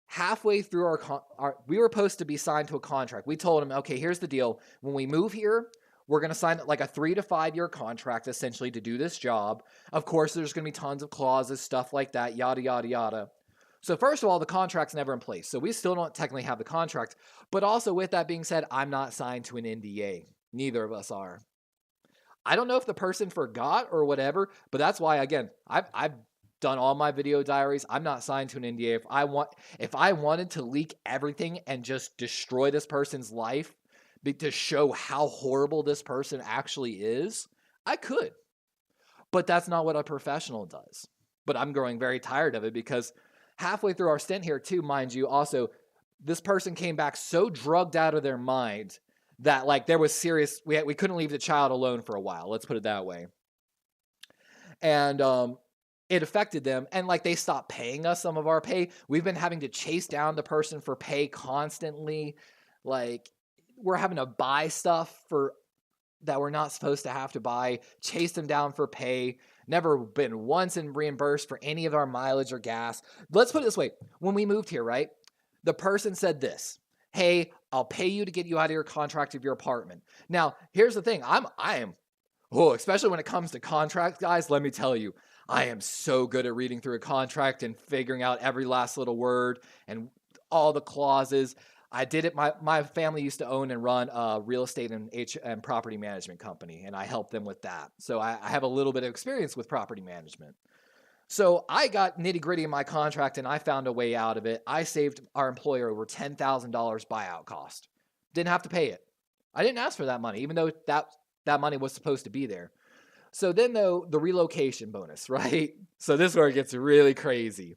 Halfway through we were supposed to be signed to a contract. We told him, okay, here's the deal. When we move here, we're going to sign like a 3 to 5 year contract essentially to do this job. Of course, there's going to be tons of clauses, stuff like that, yada, yada, yada. So first of all, the contract's never in place. So we still don't technically have the contract. But also with that being said, I'm not signed to an NDA. Neither of us are. I don't know if the person forgot or whatever, but that's why, again, I've done all my video diaries. I'm not signed to an NDA. If I wanted to leak everything and just destroy this person's life to show how horrible this person actually is, I could. But that's not what a professional does. But I'm growing very tired of it because halfway through our stint here too, mind you, also, this person came back so drugged out of their mind that like there was serious, we couldn't leave the child alone for a while. Let's put it that way. And it affected them. And like they stopped paying us some of our pay. We've been having to chase down the person for pay constantly. Like we're having to buy stuff that we're not supposed to have to buy, chase them down for pay. Never been once in reimbursed for any of our mileage or gas. Let's put it this way. When we moved here, right? The person said this, hey, I'll pay you to get you out of your contract of your apartment. Now, here's the thing. Especially when it comes to contracts, guys, let me tell you, I am so good at reading through a contract and figuring out every last little word and all the clauses. I did it. My family used to own and run a real estate and property management company, and I helped them with that. So I have a little bit of experience with property management. So I got nitty gritty in my contract and I found a way out of it. I saved our employer over $10,000 buyout cost. Didn't have to pay it. I didn't ask for that money, even though that money was supposed to be there. So then though, the relocation bonus, right? So this is where it gets really crazy.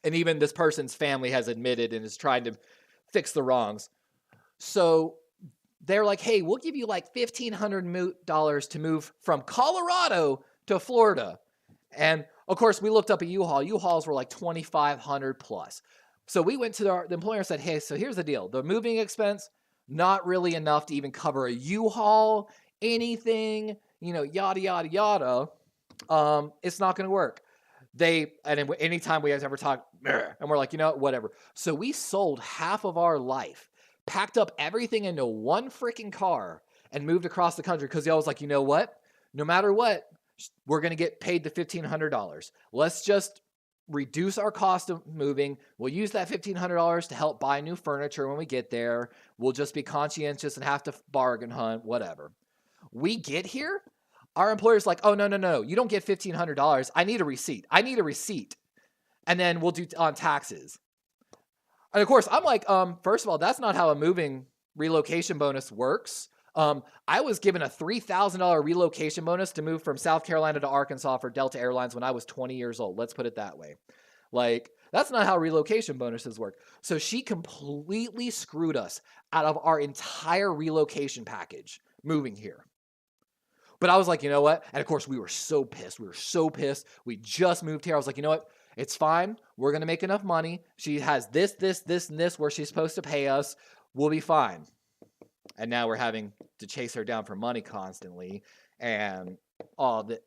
And even this person's family has admitted and is trying to fix the wrongs. So they're like, hey, we'll give you like $1,500 to move from Colorado to Florida. And of course, we looked up a U-Haul. U-Hauls were like $2,500 plus. So we went to the employer and said, hey, so here's the deal. The moving expense, not really enough to even cover a U-Haul, anything, yada, yada, yada. It's not going to work. Anytime we guys ever talk, and we're like, whatever. So we sold half of our life, packed up everything into one freaking car and moved across the country because I was like, you know what? No matter what, we're going to get paid the $1,500. Let's just reduce our cost of moving. We'll use that $1,500 to help buy new furniture when we get there. We'll just be conscientious and have to bargain hunt, whatever. We get here, our employer's like, oh, no. You don't get $1,500. I need a receipt. And then we'll do on taxes. And of course, I'm like, first of all, that's not how a moving relocation bonus works. I was given a $3,000 relocation bonus to move from South Carolina to Arkansas for Delta Airlines when I was 20 years old. Let's put it that way. Like, that's not how relocation bonuses work. So she completely screwed us out of our entire relocation package moving here. But I was like, you know what? And of course, we were so pissed. We just moved here. I was like, you know what? It's fine. We're going to make enough money. She has this, and this where she's supposed to pay us. We'll be fine. And now we're having to chase her down for money constantly. And all the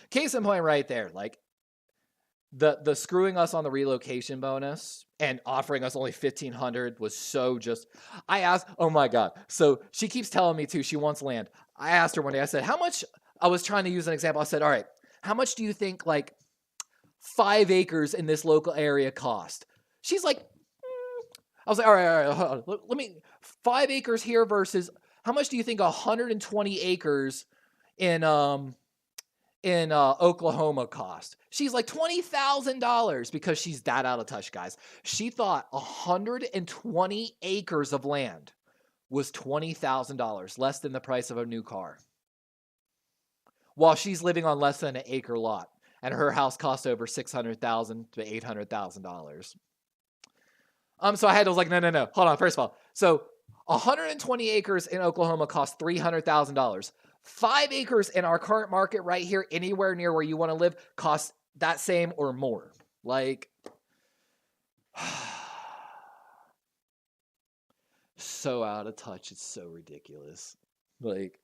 case in point right there. Like the screwing us on the relocation bonus and offering us only $1,500 was so just, I asked, oh my God. So she keeps telling me too, she wants land. I asked her one day, I said, how much, I was trying to use an example. I said, all right, how much do you think like 5 acres in this local area cost? She's like, I was like, all right, hold on. Let me, 5 acres here versus how much do you think 120 acres in Oklahoma cost? She's like $20,000 because she's that out of touch, guys. She thought 120 acres of land was $20,000, less than the price of a new car. While she's living on less than an acre lot, and her house costs over $600,000 to $800,000. So I was like, no. Hold on. First of all, so 120 acres in Oklahoma costs $300,000. 5 acres in our current market right here, anywhere near where you want to live, costs that same or more. Like, so out of touch. It's so ridiculous. Like,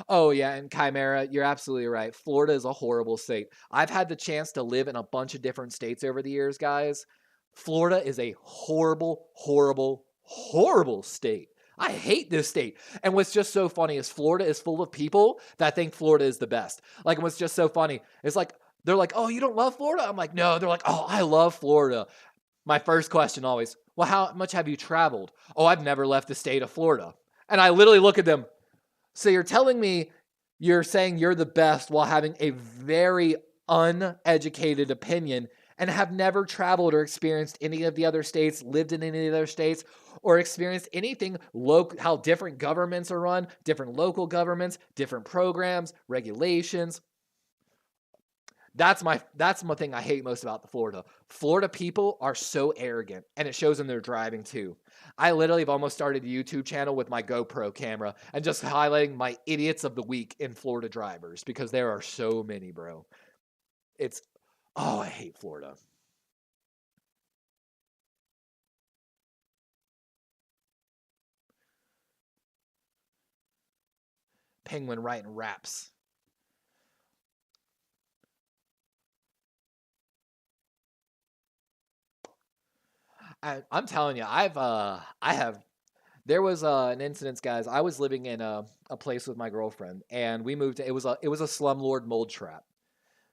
oh yeah, and Chimera, you're absolutely right. Florida is a horrible state. I've had the chance to live in a bunch of different states over the years, guys. Florida is a horrible, horrible, horrible state. I hate this state. And what's just so funny is Florida is full of people that think Florida is the best. Like, what's just so funny is like, they're like, oh, you don't love Florida? I'm like, no. They're like, oh, I love Florida. My first question always, well, how much have you traveled? Oh, I've never left the state of Florida. And I literally look at them. So you're telling me you're saying you're the best while having a very uneducated opinion and have never traveled or experienced any of the other states, lived in any of the other states, or experienced anything local, how different governments are run, different local governments, different programs, regulations. That's my thing I hate most about the Florida. Florida people are so arrogant, and it shows in their driving too. I literally have almost started a YouTube channel with my GoPro camera and just highlighting my idiots of the week in Florida drivers because there are so many, bro. It's I hate Florida. Penguin writing raps. I'm telling you, I have. There was an incident, guys. I was living in a place with my girlfriend, and we moved. It was a slumlord mold trap.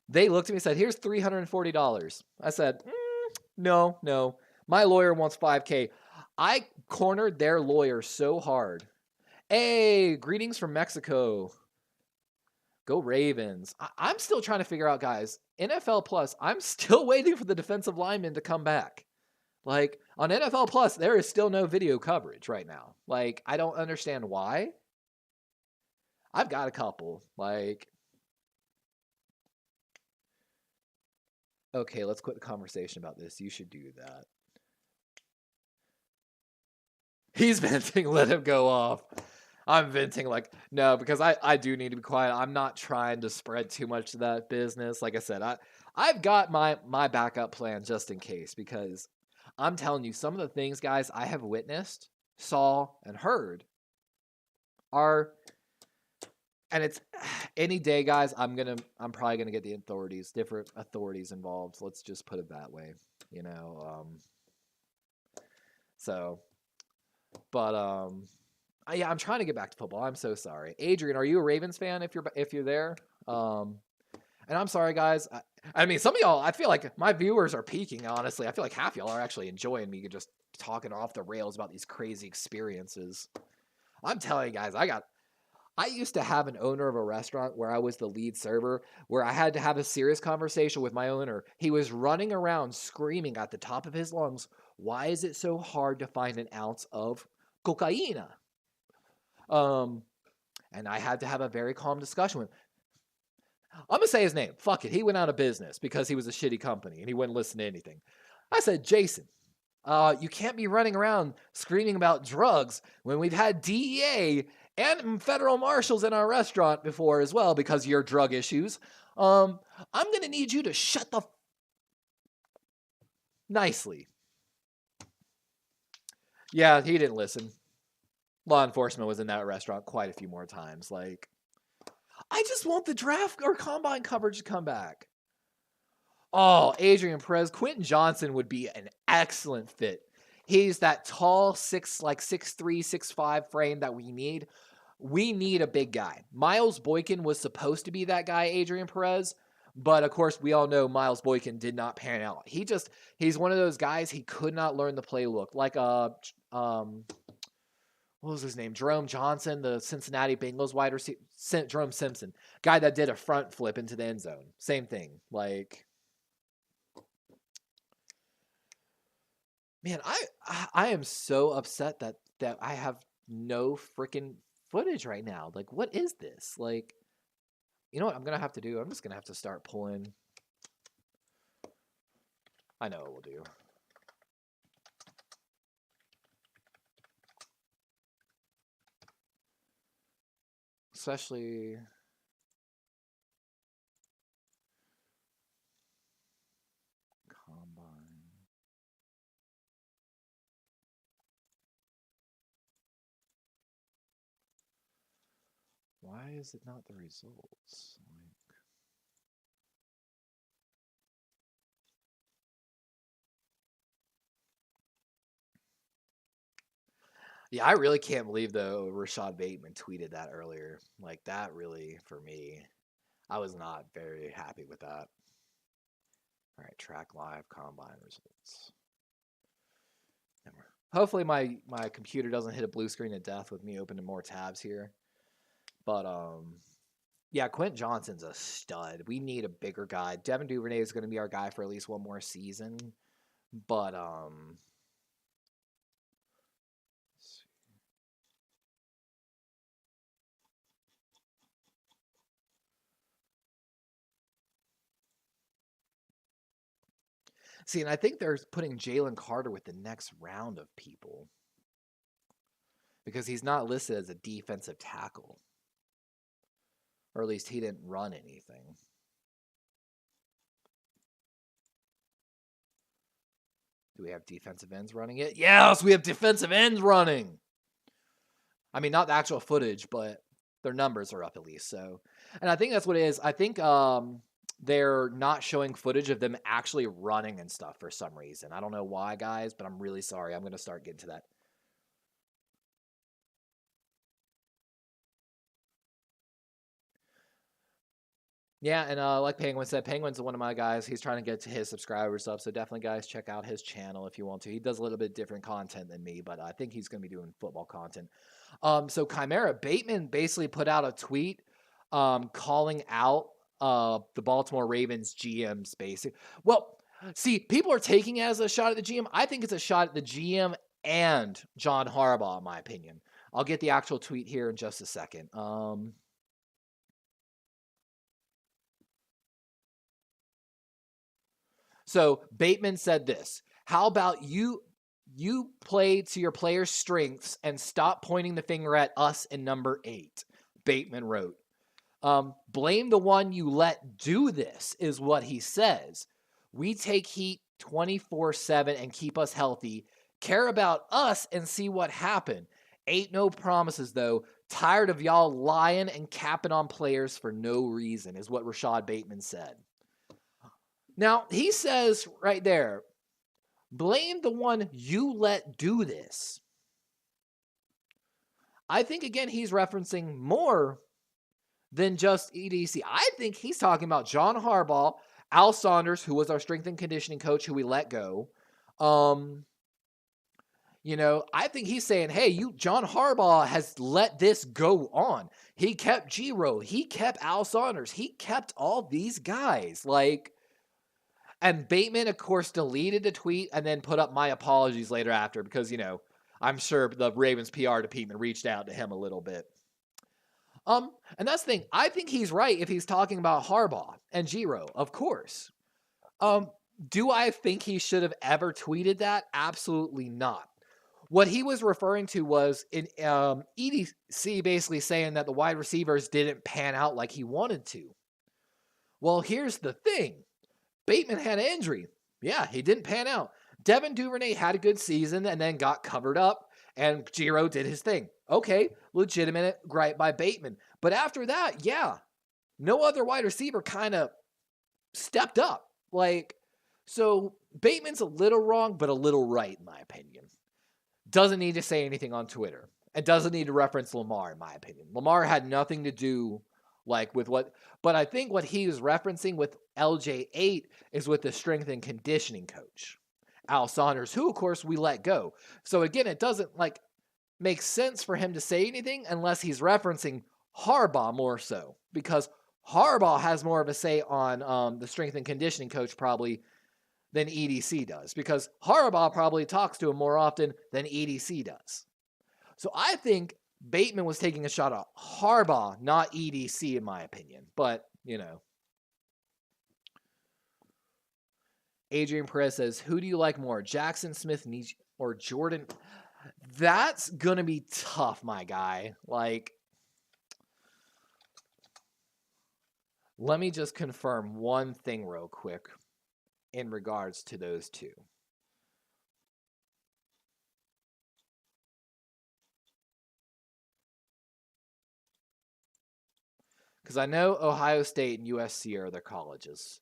They looked at me and said, "Here's $340." I said, "No, no. My lawyer wants 5K." I cornered their lawyer so hard. Hey, greetings from Mexico. Go Ravens. I'm still trying to figure out, guys. NFL Plus. I'm still waiting for the defensive lineman to come back. Like on NFL Plus, there is still no video coverage right now. Like I don't understand why. I've got a couple. Like, okay, let's quit the conversation about this. You should do that. He's venting. Let him go off. I'm venting like no, because I do need to be quiet. I'm not trying to spread too much of that business. Like I said, I've got my backup plan just in case because I'm telling you, some of the things, guys, I have witnessed, saw, and heard are, and it's any day, guys. I'm probably gonna get the authorities, different authorities involved. Let's just put it that way, you know. So, but yeah, I'm trying to get back to football. I'm so sorry, Adrian. Are you a Ravens fan? If you're there, and I'm sorry, guys. I mean, some of y'all, I feel like my viewers are peaking. Honestly, I feel like half y'all are actually enjoying me just talking off the rails about these crazy experiences. I'm telling you guys, I used to have an owner of a restaurant where I was the lead server, where I had to have a serious conversation with my owner. He was running around screaming at the top of his lungs, "Why is it so hard to find an ounce of cocaine?" Um, and I had to have a very calm discussion with him. I'm gonna say his name. Fuck it. He went out of business because he was a shitty company and he wouldn't listen to anything. I said, "Jason, you can't be running around screaming about drugs when we've had DEA and federal marshals in our restaurant before as well because of your drug issues. I'm gonna need you to shut the nicely." Yeah, he didn't listen. Law enforcement was in that restaurant quite a few more times. Like, I just want the draft or combine coverage to come back. Oh, Adrian Perez, Quentin Johnson would be an excellent fit. He's that tall, 6'3", 6'5" frame that we need. We need a big guy. Miles Boykin was supposed to be that guy, Adrian Perez, but of course we all know Miles Boykin did not pan out. He's one of those guys, he could not learn the playbook. Like what was his name? Jerome Johnson, the Cincinnati Bengals wide receiver, Jerome Simpson, guy that did a front flip into the end zone. Same thing. Like, man, I am so upset that I have no freaking footage right now. Like, what is this? Like, you know what I'm gonna have to do? I'm just gonna have to start pulling. I know what we'll do. Especially combine. Why is it not the results? Like, yeah, I really can't believe though Rashad Bateman tweeted that earlier. Like that really for me, I was not very happy with that. All right, track live combine results. Hopefully my computer doesn't hit a blue screen of death with me opening more tabs here. But yeah, Quentin Johnston's a stud. We need a bigger guy. Devin Duvernay is going to be our guy for at least one more season. But see, and I think they're putting Jalen Carter with the next round of people because he's not listed as a defensive tackle, or at least he didn't run anything. Do we have defensive ends running it? Yes, we have defensive ends running. I mean, not the actual footage, but their numbers are up at least. So, and I think that's what it is. I think they're not showing footage of them actually running and stuff for some reason. I don't know why, guys, but I'm really sorry. I'm going to start getting to that. Yeah, and like Penguin said, Penguin's one of my guys. He's trying to get to his subscribers up, so definitely, guys, check out his channel if you want to. He does a little bit different content than me, but I think he's going to be doing football content. So Chimera Bateman basically put out a tweet calling out the Baltimore Ravens GM's basic. Well, see, people are taking it as a shot at the GM. I think it's a shot at the GM and John Harbaugh, in my opinion. I'll get the actual tweet here in just a second. So Bateman said this: how about you play to your players' strengths and stop pointing the finger at us in number 8. Bateman wrote. Blame the one you let do this is what he says. We take heat 24/7 and keep us healthy. Care about us and see what happened. Ain't no promises though. Tired of y'all lying and capping on players for no reason is what Rashad Bateman said. Now, he says right there, blame the one you let do this. I think, again, he's referencing more than just EDC. I think he's talking about John Harbaugh, Al Saunders, who was our strength and conditioning coach, who we let go. I think he's saying, hey, John Harbaugh has let this go on. He kept Giro. He kept Al Saunders. He kept all these guys. And Bateman, of course, deleted the tweet and then put up my apologies later after because, I'm sure the Ravens PR department reached out to him a little bit. And that's the thing. I think he's right if he's talking about Harbaugh and Giro, of course. Do I think he should have ever tweeted that? Absolutely not. What he was referring to was in EDC basically saying that the wide receivers didn't pan out like he wanted to. Well, here's the thing. Bateman had an injury. Yeah, he didn't pan out. Devin Duvernay had a good season and then got covered up, and Giro did his thing. Okay, legitimate gripe by Bateman. But after that, yeah, no other wide receiver kind of stepped up. So Bateman's a little wrong, but a little right, in my opinion. Doesn't need to say anything on Twitter. And doesn't need to reference Lamar, in my opinion. Lamar had nothing to do with what, but I think what he was referencing with LJ8 is with the strength and conditioning coach, Al Saunders, who of course we let go. So again, it doesn't make sense for him to say anything unless he's referencing Harbaugh more so, because Harbaugh has more of a say on the strength and conditioning coach probably than EDC does, because Harbaugh probably talks to him more often than EDC does. So I think Bateman was taking a shot at Harbaugh, not EDC, in my opinion. But, Adrian Perez says, who do you like more, Jackson Smith or Jordan? That's going to be tough, my guy. Let me just confirm one thing real quick in regards to those two. Because I know Ohio State and USC are their colleges.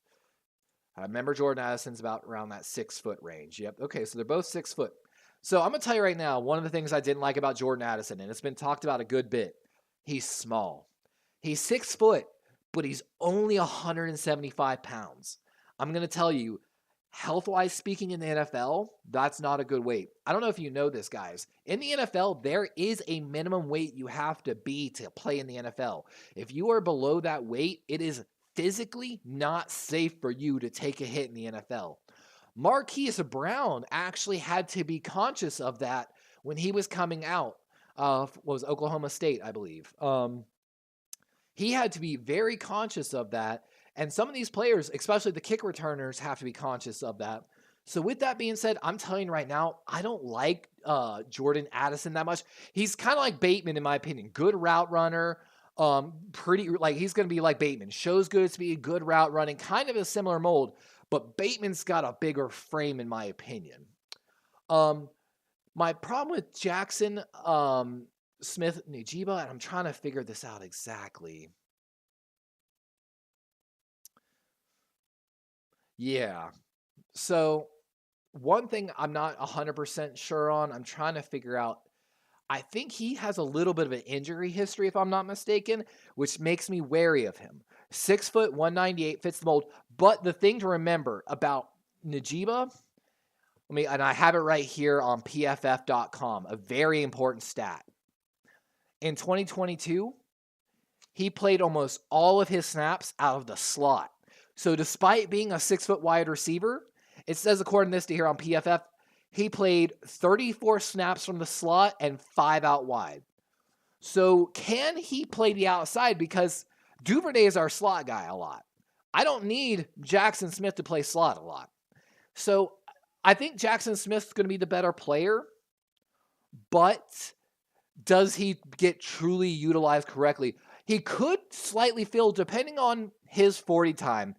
I remember Jordan Addison's about around that 6 foot range. Yep. Okay, so they're both 6 foot. So I'm going to tell you right now, one of the things I didn't like about Jordan Addison, and it's been talked about a good bit, he's small. He's 6 foot, but he's only 175 pounds. I'm going to tell you, health-wise speaking in the NFL, that's not a good weight. I don't know if you know this, guys. In the NFL, there is a minimum weight you have to be to play in the NFL. If you are below that weight, it is physically not safe for you to take a hit in the NFL. Marquise Brown actually had to be conscious of that when he was coming out of was Oklahoma State, I believe. He had to be very conscious of that. And some of these players, especially the kick returners, have to be conscious of that. So with that being said, I'm telling you right now, I don't like Jordan Addison that much. He's kind of like Bateman in my opinion. Good route runner. Pretty like he's going to be like Bateman. Shows good speed, good route running, kind of a similar mold. But Bateman's got a bigger frame in my opinion. My problem with Jackson Smith Najiba, and I'm trying to figure this out exactly. Yeah. So one thing I'm not 100% sure on, I'm trying to figure out. I think he has a little bit of an injury history, if I'm not mistaken, which makes me wary of him. 6 foot, 198 fits the mold. But the thing to remember about Najiba, and I have it right here on PFF.com, a very important stat. In 2022, he played almost all of his snaps out of the slot. So despite being a 6 foot wide receiver, it says according to this here on PFF, he played 34 snaps from the slot and 5 out wide. So can he play the outside? Because Duvernay is our slot guy a lot. I don't need Jackson Smith to play slot a lot. So I think Jackson Smith's going to be the better player, but does he get truly utilized correctly? He could slightly feel, depending on his 40 time,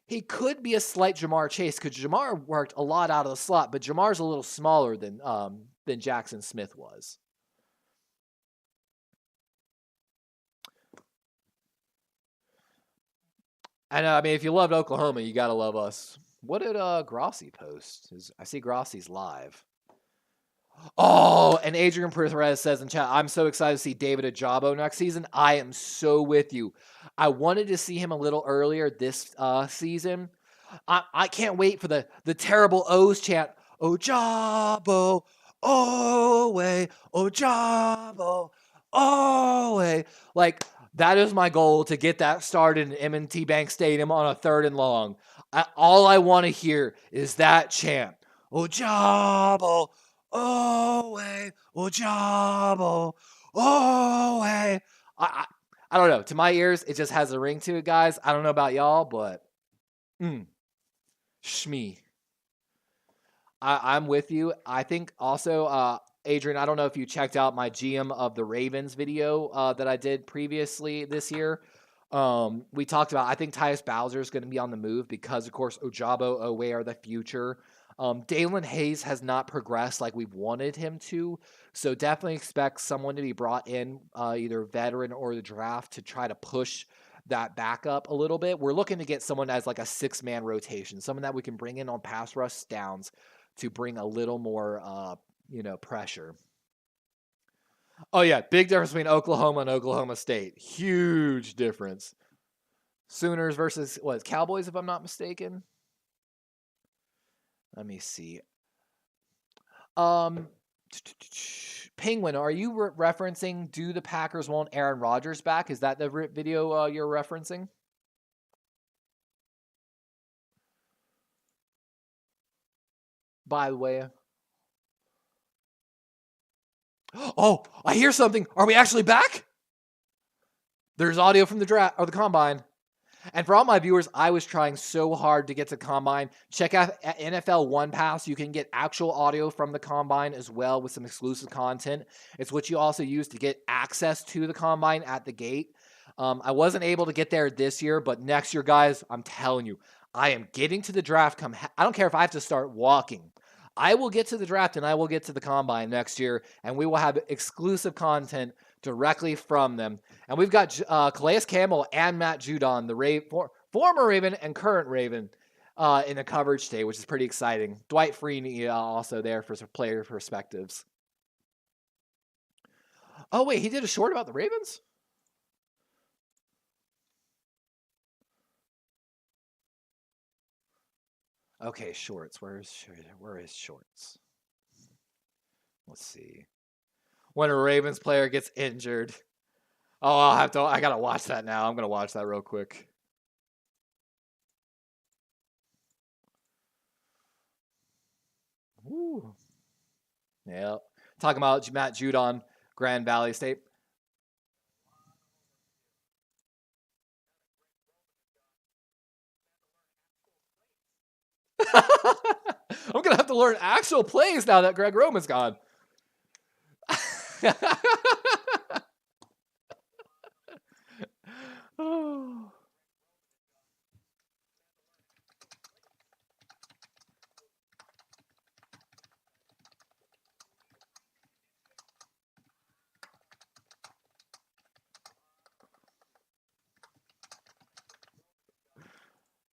he could be a slight Jamar Chase because Jamar worked a lot out of the slot, but Jamar's a little smaller than Jackson Smith was. And I mean, if you loved Oklahoma, you gotta love us. What did Grossi post? I see Grossi's live. Oh, and Adrian Perez says in chat, I'm so excited to see David Ajabo next season. I am so with you. I wanted to see him a little earlier this season. I can't wait for the terrible O's chant. Ojabo, Owe, Ojabo, Owe. Like, that is my goal, to get that started in M&T Bank Stadium on a 3rd and long. All I want to hear is that chant. Ojabo, Owe, Ojabo, Owe. I don't know. To my ears, it just has a ring to it, guys. I don't know about y'all, but Shmee. I'm with you. I think also, Adrian, I don't know if you checked out my GM of the Ravens video that I did previously this year. We talked about, I think Tyus Bowser is going to be on the move because, of course, Ojabo, Owe are the future. Dalen Hayes has not progressed like we've wanted him to. So definitely expect someone to be brought in, either veteran or the draft, to try to push that back up a little bit. We're looking to get someone as like a 6-man rotation, someone that we can bring in on pass rush downs to bring a little more, pressure. Oh yeah, big difference between Oklahoma and Oklahoma State. Huge difference. Sooners versus Cowboys, if I'm not mistaken. Let me see. Penguin, are you referencing do the Packers want Aaron Rodgers back? Is that the video you're referencing? By the way. Oh, I hear something. Are we actually back? There's audio from the draft or the combine. And for all my viewers, I was trying so hard to get to combine. Check out NFL One Pass. You can get actual audio from the combine as well with some exclusive content. It's what you also use to get access to the combine at the gate. I wasn't able to get there this year, but next year, guys, I'm telling you, I am getting to the draft. I don't care if I have to start walking. I will get to the draft and I will get to the combine next year, and we will have exclusive content directly from them. And we've got Calais Campbell and Matt Judon, the former Raven and current Raven, in the coverage today, which is pretty exciting. Dwight Freeney also there for some player perspectives. Oh, wait, he did a short about the Ravens? Okay, shorts. Where is shorts? Let's see. When a Ravens player gets injured. Oh, I gotta watch that now. I'm gonna watch that real quick. Woo. Yeah. Talking about Matt Judon, Grand Valley State. I'm gonna have to learn actual plays now that Greg Roman's gone.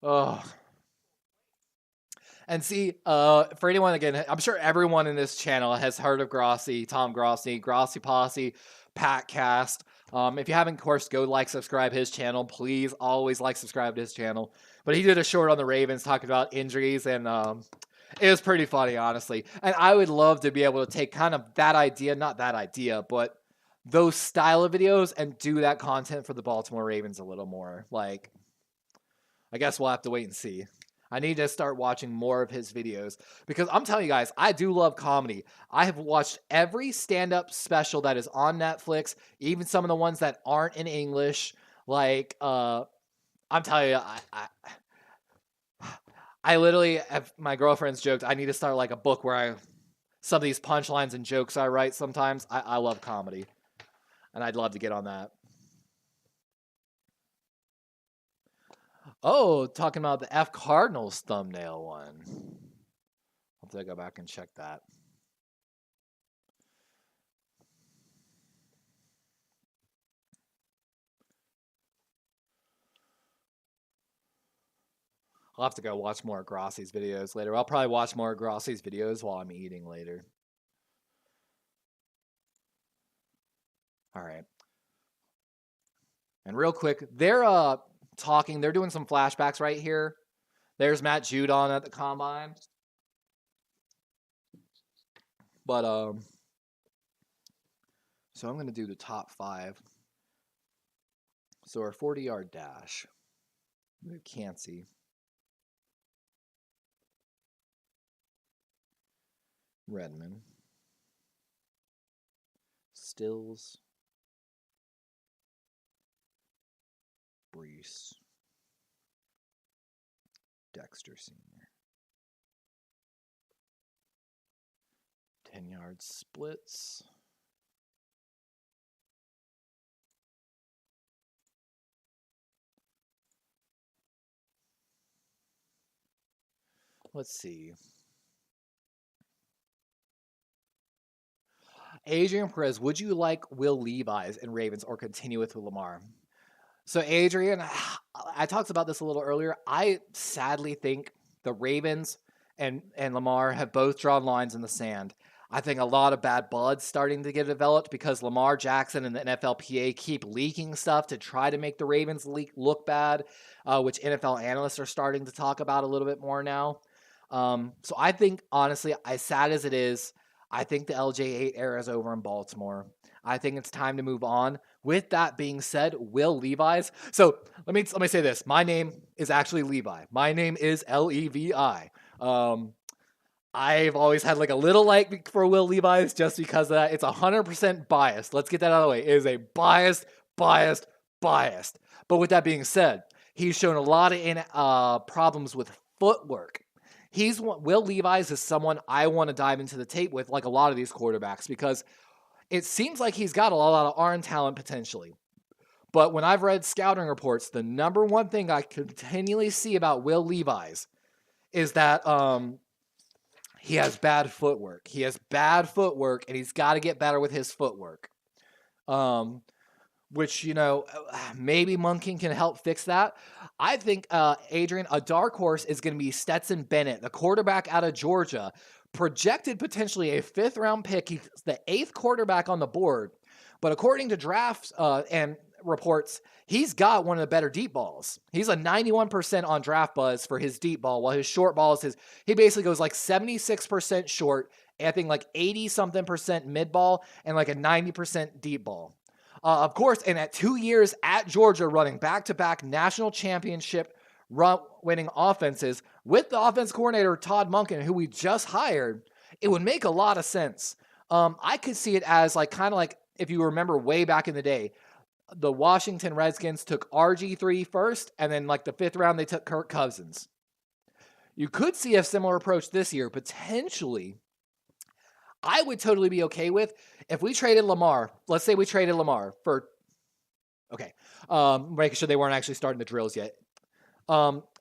Oh. And see, for anyone, again, I'm sure everyone in this channel has heard of Grossi, Tom Grossi, Grossi Posse, Patcast. If you haven't, of course, go like, subscribe his channel. Please always like, subscribe to his channel. But he did a short on the Ravens talking about injuries, and it was pretty funny, honestly. And I would love to be able to take kind of that idea, not that idea, but those style of videos and do that content for the Baltimore Ravens a little more. Like, I guess we'll have to wait and see. I need to start watching more of his videos because I'm telling you guys, I do love comedy. I have watched every stand-up special that is on Netflix, even some of the ones that aren't in English. Like, I'm telling you, I literally, my girlfriend's joked, I need to start like a book where some of these punchlines and jokes I write sometimes. I love comedy, and I'd love to get on that. Oh, talking about the F Cardinals thumbnail one. I'll have to go back and check that. I'll have to go watch more of Grossi's videos later. I'll probably watch more of Grossi's videos while I'm eating later. All right. And real quick, they're talking. They're doing some flashbacks right here. There's Matt Judon at the combine. But so I'm going to do the top 5. So our 40-yard dash. We have Cansey. Redmond. Stills. Brees. Dexter Sr. 10-yard splits. Let's see. Adrian Perez, would you like Will Levis in Ravens or continue with Lamar? So Adrian, I talked about this a little earlier. I sadly think the Ravens and Lamar have both drawn lines in the sand. I think a lot of bad blood's starting to get developed because Lamar Jackson and the NFLPA keep leaking stuff to try to make the Ravens look bad, which NFL analysts are starting to talk about a little bit more now. So I think, honestly, as sad as it is, I think the LJ8 era is over in Baltimore. I think it's time to move on. With that being said, Will Levis. So let me say this. My name is actually Levi. My name is Levi. I've always had like a little like for Will Levis just because of that. It's 100% biased. Let's get that out of the way. It is a biased. But with that being said, he's shown a lot of problems with footwork. Will Levis is someone I want to dive into the tape with, like a lot of these quarterbacks, because it seems like he's got a lot of arm talent potentially. But when I've read scouting reports, the number one thing I continually see about Will Levis is that he has bad footwork. And he's got to get better with his footwork. Which, maybe Monken can help fix that. I think, Adrian, a dark horse is going to be Stetson Bennett, the quarterback out of Georgia, projected potentially a 5th-round pick. He's the 8th quarterback on the board. But according to drafts and reports he's got one of the better deep balls. He's a 91% on draft buzz for his deep ball, while his short ball is he basically goes like 76% short, and I think like 80-something% mid ball, and like a 90% deep ball. Of course, and at 2 years at Georgia running back-to-back national championship winning offenses with the offense coordinator Todd Monken, who we just hired, it would make a lot of sense. I could see it as like kind of like if you remember way back in the day, the Washington Redskins took RG3 first, and then like the 5th round, they took Kirk Cousins. You could see a similar approach this year, potentially. I would totally be okay with if we traded Lamar. Let's say we traded Lamar for, making sure they weren't actually starting the drills yet.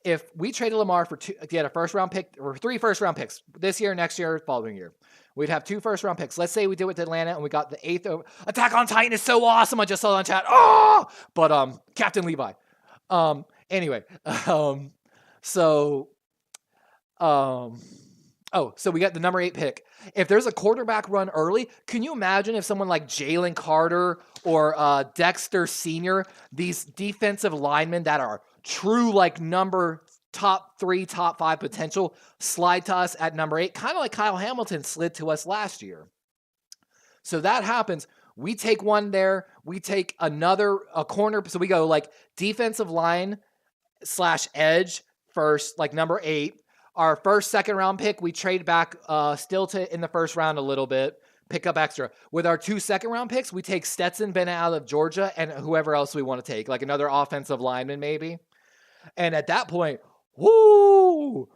If we traded Lamar for get a first-round pick or 3 first-round picks this year, next year, following year, we'd have 2 first-round picks. Let's say we did with Atlanta and we got the 8th. Attack on Titan is so awesome. I just saw it on chat. Oh, but Captain Levi. Anyway, so we got the number 8 pick. If there's a quarterback run early, can you imagine if someone like Jalen Carter or Dexter Sr., these defensive linemen that are true like top 3, top 5 potential, slide to us at number 8, kind of like Kyle Hamilton slid to us last year. So that happens. We take one there. We take a corner. So we go like defensive line / edge first, like number 8. Our first, second round pick, we trade back still to in the first round a little bit, pick up extra. With our 2 second round picks, we take Stetson Bennett out of Georgia and whoever else we want to take, like another offensive lineman maybe. And at that point, whoo,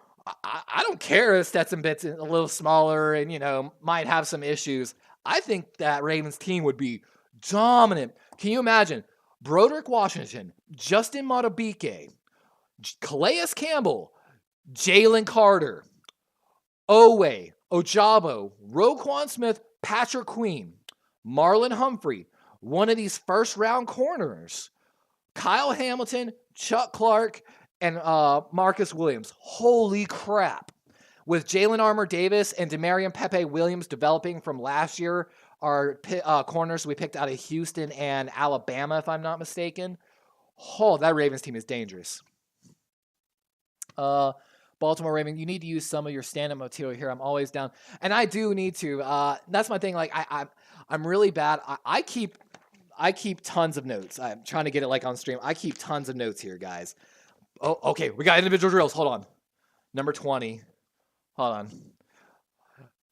I don't care if Stetson Bennett's a little smaller and, might have some issues. I think that Ravens team would be dominant. Can you imagine? Broderick Washington, Justin Madubuike, Calais Campbell, Jalen Carter, Owe, Ojabo, Roquan Smith, Patrick Queen, Marlon Humphrey, one of these first-round corners, Kyle Hamilton, Chuck Clark, and Marcus Williams. Holy crap. With Jalen Armour-Davis and Demarion Pepe Williams developing from last year, our corners we picked out of Houston and Alabama, if I'm not mistaken. Oh, that Ravens team is dangerous. Baltimore Ravens, you need to use some of your stand-up material here. I'm always down. And I do need to. That's my thing. Like, I'm really bad. I keep tons of notes. I'm trying to get it like on stream. I keep tons of notes here, guys. Oh, okay. We got individual drills. Hold on. Number 20. Hold on.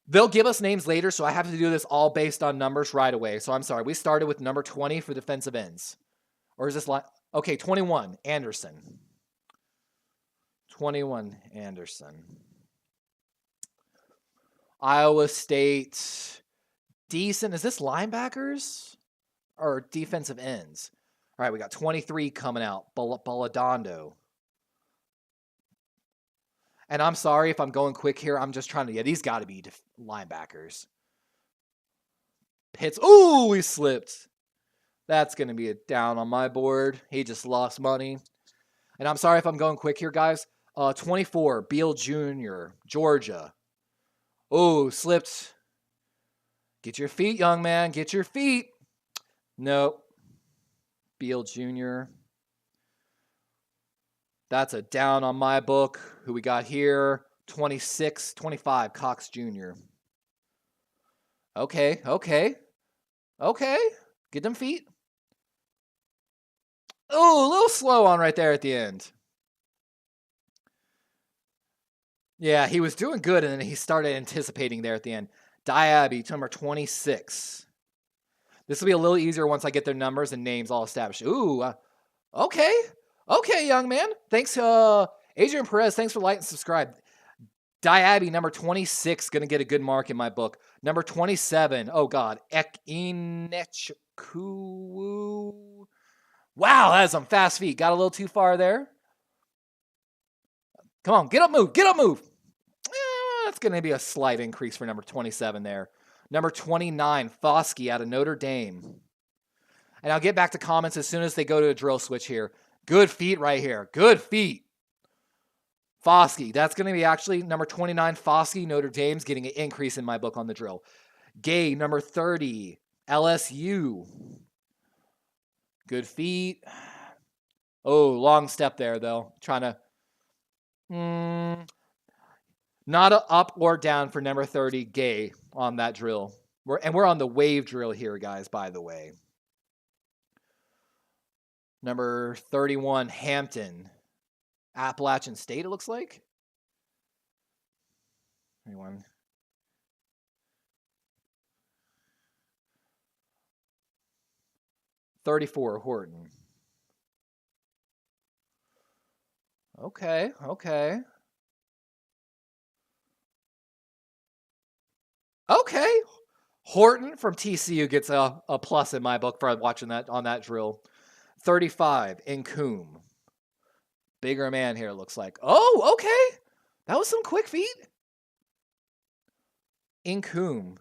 They'll give us names later, so I have to do this all based on numbers right away. So I'm sorry. We started with number 20 for defensive ends. Or is this like... Okay, 21, Anderson. 21, Anderson. Iowa State, decent. Is this linebackers or defensive ends? All right, we got 23 coming out. Baladondo. And I'm sorry if I'm going quick here. I'm just trying to... Yeah, these got to be linebackers. Pitts. Ooh, he slipped. That's going to be a down on my board. He just lost money. And I'm sorry if I'm going quick here, guys. 24, Beal Jr., Georgia. Oh, slipped. Get your feet, young man. Get your feet. Nope. Beal Jr. That's a down on my book. Who we got here? 26, 25, Cox Jr. Okay. Get them feet. Oh, a little slow on right there at the end. Yeah, he was doing good, and then he started anticipating there at the end. Diaby, number 26. This will be a little easier once I get their numbers and names all established. Ooh, okay. Okay, young man. Thanks, Adrian Perez. Thanks for liking and subscribe. Diaby, number 26, going to get a good mark in my book. Number 27, oh, God. Ekinechukwu. Wow, that is some fast feet. Got a little too far there. Come on, get up, move. Get up, move. That's going to be a slight increase for number 27 there. Number 29, Foskey out of Notre Dame. And I'll get back to comments as soon as they go to a drill switch here. Good feet right here. Good feet. Foskey. That's going to be actually number 29, Foskey, Notre Dame's getting an increase in my book on the drill. Gay, number 30, LSU. Good feet. Oh, long step there, though. Trying to... not a up or down for number 30, Gay, on that drill. We're on the wave drill here, guys, by the way. Number 31, Hampton. Appalachian State, it looks like. 31. $34, Horton. Okay, okay. Okay. Horton from TCU gets a plus in my book for watching that on that drill. 35, Incoom. Bigger man here, looks like. Oh, okay. That was some quick feet. Incoom.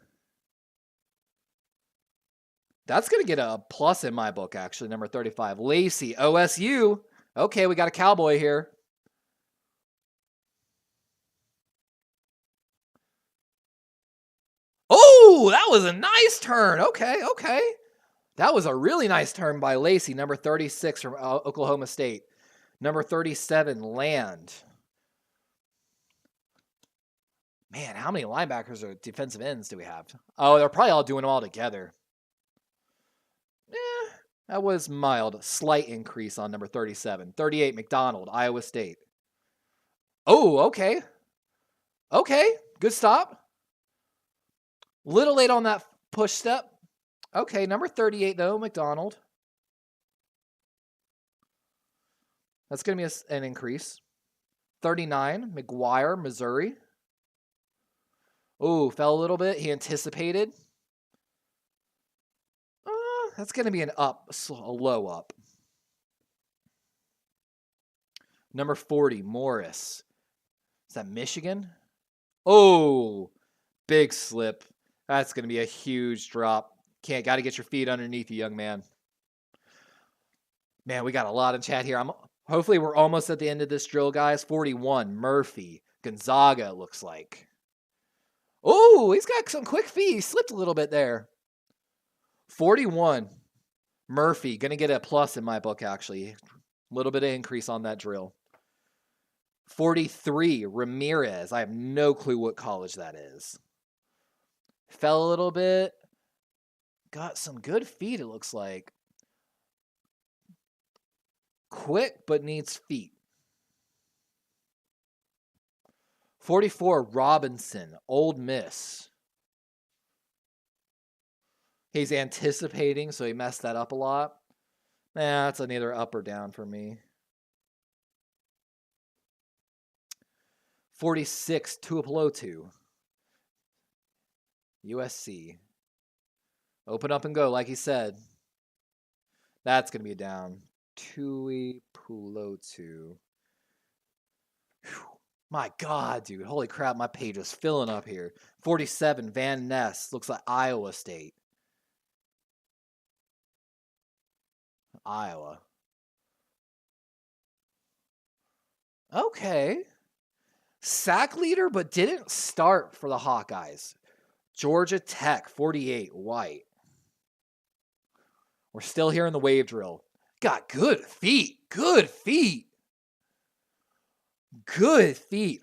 That's going to get a plus in my book, actually. Number 35, Lacey, OSU. Okay, we got a cowboy here. Oh, that was a nice turn. Okay, okay. That was a really nice turn by Lacey, number 36 from Oklahoma State. Number 37, Land. Man, how many linebackers or defensive ends do we have? Oh, they're probably all doing them all together. That was mild. Slight increase on number 37. 38, McDonald, Iowa State. Oh, okay. Okay, good stop. Little late on that push step. Okay, number 38, though, McDonald. That's going to be an increase. 39, McGuire, Missouri. Oh, fell a little bit. He anticipated. That's going to be an up, a low up. Number 40, Morris. Is that Michigan? Oh, big slip. That's going to be a huge drop. Got to get your feet underneath you, young man. Man, we got a lot in chat here. Hopefully we're almost at the end of this drill, guys. 41, Murphy. Gonzaga, it looks like. Oh, he's got some quick feet. He slipped a little bit there. 41, Murphy. Going to get a plus in my book, actually. A little bit of increase on that drill. 43, Ramirez. I have no clue what college that is. Fell a little bit. Got some good feet, it looks like. Quick, but needs feet. 44, Robinson, Ole Miss. He's anticipating, so he messed that up a lot. That's neither up or down for me. 46, Tuipulotu, USC. Open up and go, like he said. That's going to be a down. Tuipulotu. My God, dude. Holy crap, my page is filling up here. 47, Van Ness. Looks like Iowa State. Iowa. Okay. Sack leader, but didn't start for the Hawkeyes. Georgia Tech, 48, White. We're still here in the wave drill. Got good feet. Good feet. Good feet.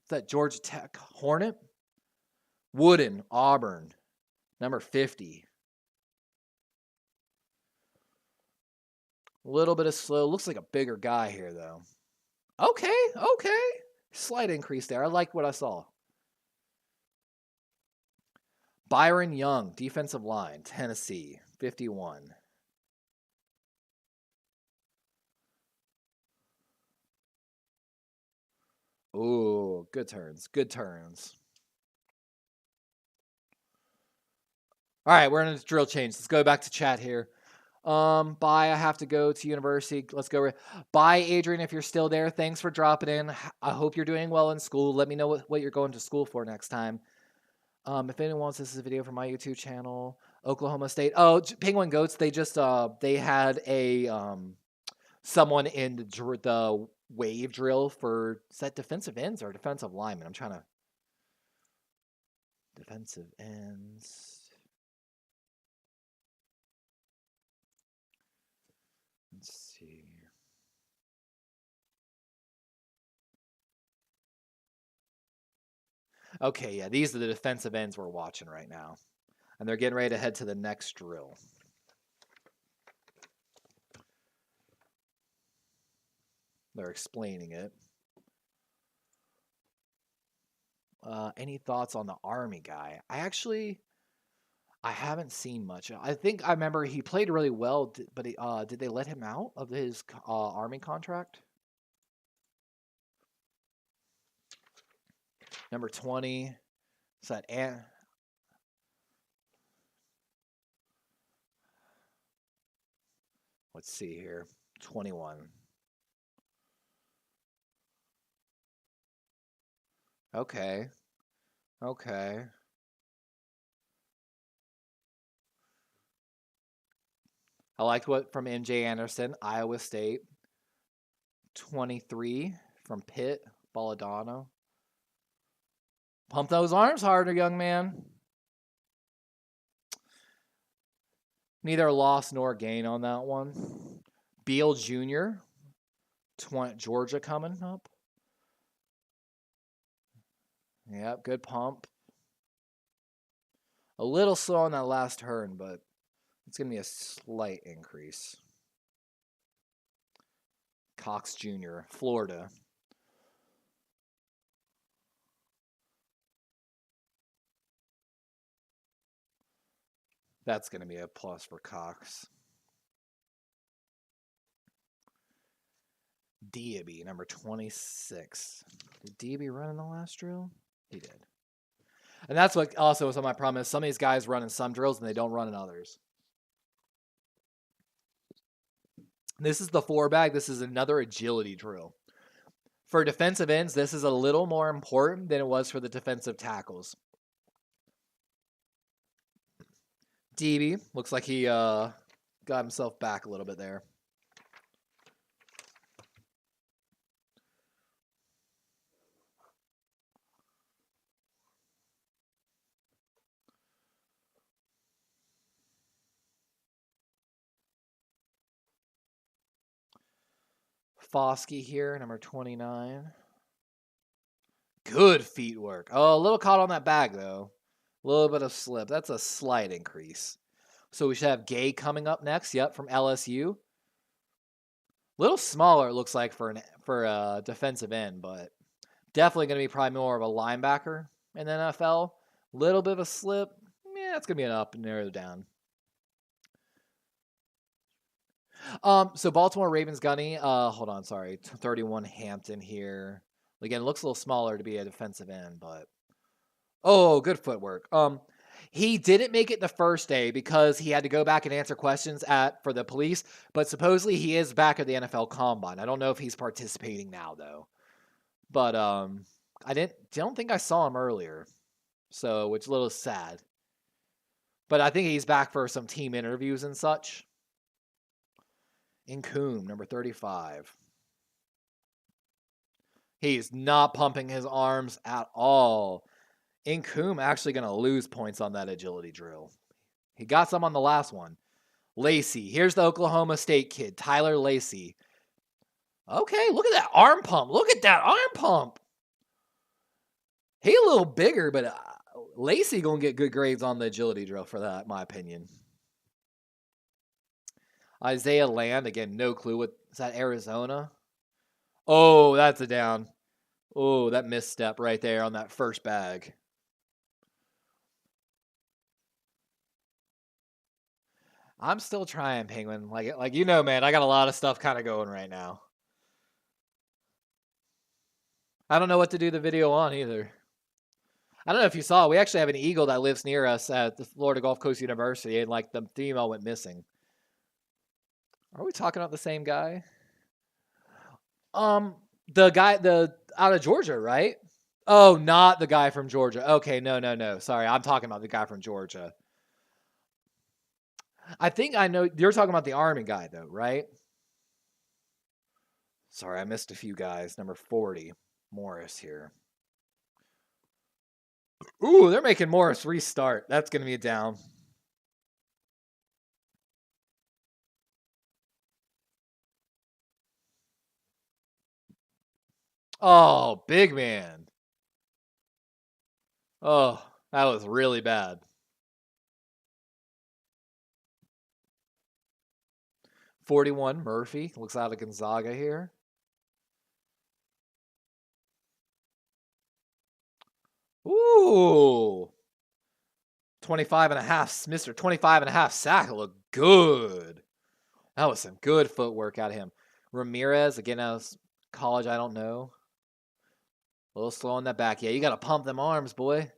Is that Georgia Tech Hornet? Wooden, Auburn, number 50. A little bit of slow. Looks like a bigger guy here, though. Okay, okay. Slight increase there. I like what I saw. Byron Young, defensive line, Tennessee, 51. Ooh, good turns. Good turns. All right, we're in a drill change. Let's go back to chat here. Bye. I have to go to university. Let's go. Bye, Adrian, if you're still there. Thanks for dropping in. I hope you're doing well in school. Let me know what you're going to school for next time. If anyone wants, this is a video from my YouTube channel. Oklahoma State. Oh, Penguin Goats. They just they had a someone in the wave drill for, is that defensive ends or defensive linemen? I'm trying to. Defensive ends. Okay, yeah, these are the defensive ends we're watching right now. And they're getting ready to head to the next drill. They're explaining it. Any thoughts on the Army guy? I haven't seen much. I think I remember he played really well, but did they let him out of his Army contract? Number 20. Is that let's see here. 21. Okay. Okay. I liked what from MJ Anderson, Iowa State. 23 from Pitt, Balladano. Pump those arms harder, young man. Neither loss nor gain on that one. Beal Jr., Georgia coming up. Yep, good pump. A little slow on that last turn, but it's going to be a slight increase. Cox Jr., Florida. That's going to be a plus for Cox. Diaby, number 26. Did Diaby run in the last drill? He did. And that's what also was on my problem is some of these guys run in some drills and they don't run in others. This is the 4-bag. This is another agility drill. For defensive ends, this is a little more important than it was for the defensive tackles. DB looks like he got himself back a little bit there. Foskey here, number 29. Good feet work. Oh, a little caught on that bag, though. A little bit of slip. That's a slight increase. So we should have Gay coming up next. Yep, from LSU. A little smaller, it looks like, for a defensive end, but definitely going to be probably more of a linebacker in the NFL. Little bit of a slip. Yeah, it's going to be an up and narrow down. So Baltimore Ravens Gunny, hold on, sorry. 31 Hampton here. Again, looks a little smaller to be a defensive end, but oh, good footwork. He didn't make it the first day because he had to go back and answer questions for the police, but supposedly he is back at the NFL Combine. I don't know if he's participating now though. But I don't think I saw him earlier. So, which is a little sad. But I think he's back for some team interviews and such. Incoom, number 35. He's not pumping his arms at all. Incoom actually going to lose points on that agility drill. He got some on the last one. Lacey. Here's the Oklahoma State kid, Tyler Lacey. Okay, look at that arm pump. Look at that arm pump. He a little bigger, but Lacey going to get good grades on the agility drill for that, in my opinion. Isaiah Land, again, no clue. Is that Arizona? Oh, that's a down. Oh, that misstep right there on that first bag. I'm still trying, Penguin. Like you know, man, I got a lot of stuff kind of going right now. I don't know what to do the video on either. I don't know if you saw, we actually have an eagle that lives near us at the Florida Gulf Coast University, and like the female went missing. Are we talking about the same guy? The guy out of Georgia, right? Oh, not the guy from Georgia. Okay, no. Sorry, I'm talking about the guy from Georgia. I think I know you're talking about the Army guy though, right? Sorry, I missed a few guys. Number 40, Morris here. Ooh, they're making Morris restart. That's going to be a down. Oh, big man. Oh, that was really bad. $41 Murphy. Looks out of Gonzaga here. Ooh. 25 and a half. Mr. 25 and a half sack looked good. That was some good footwork out of him. Ramirez, again, out of college, I don't know. A little slow on that back. Yeah, you got to pump them arms, boy.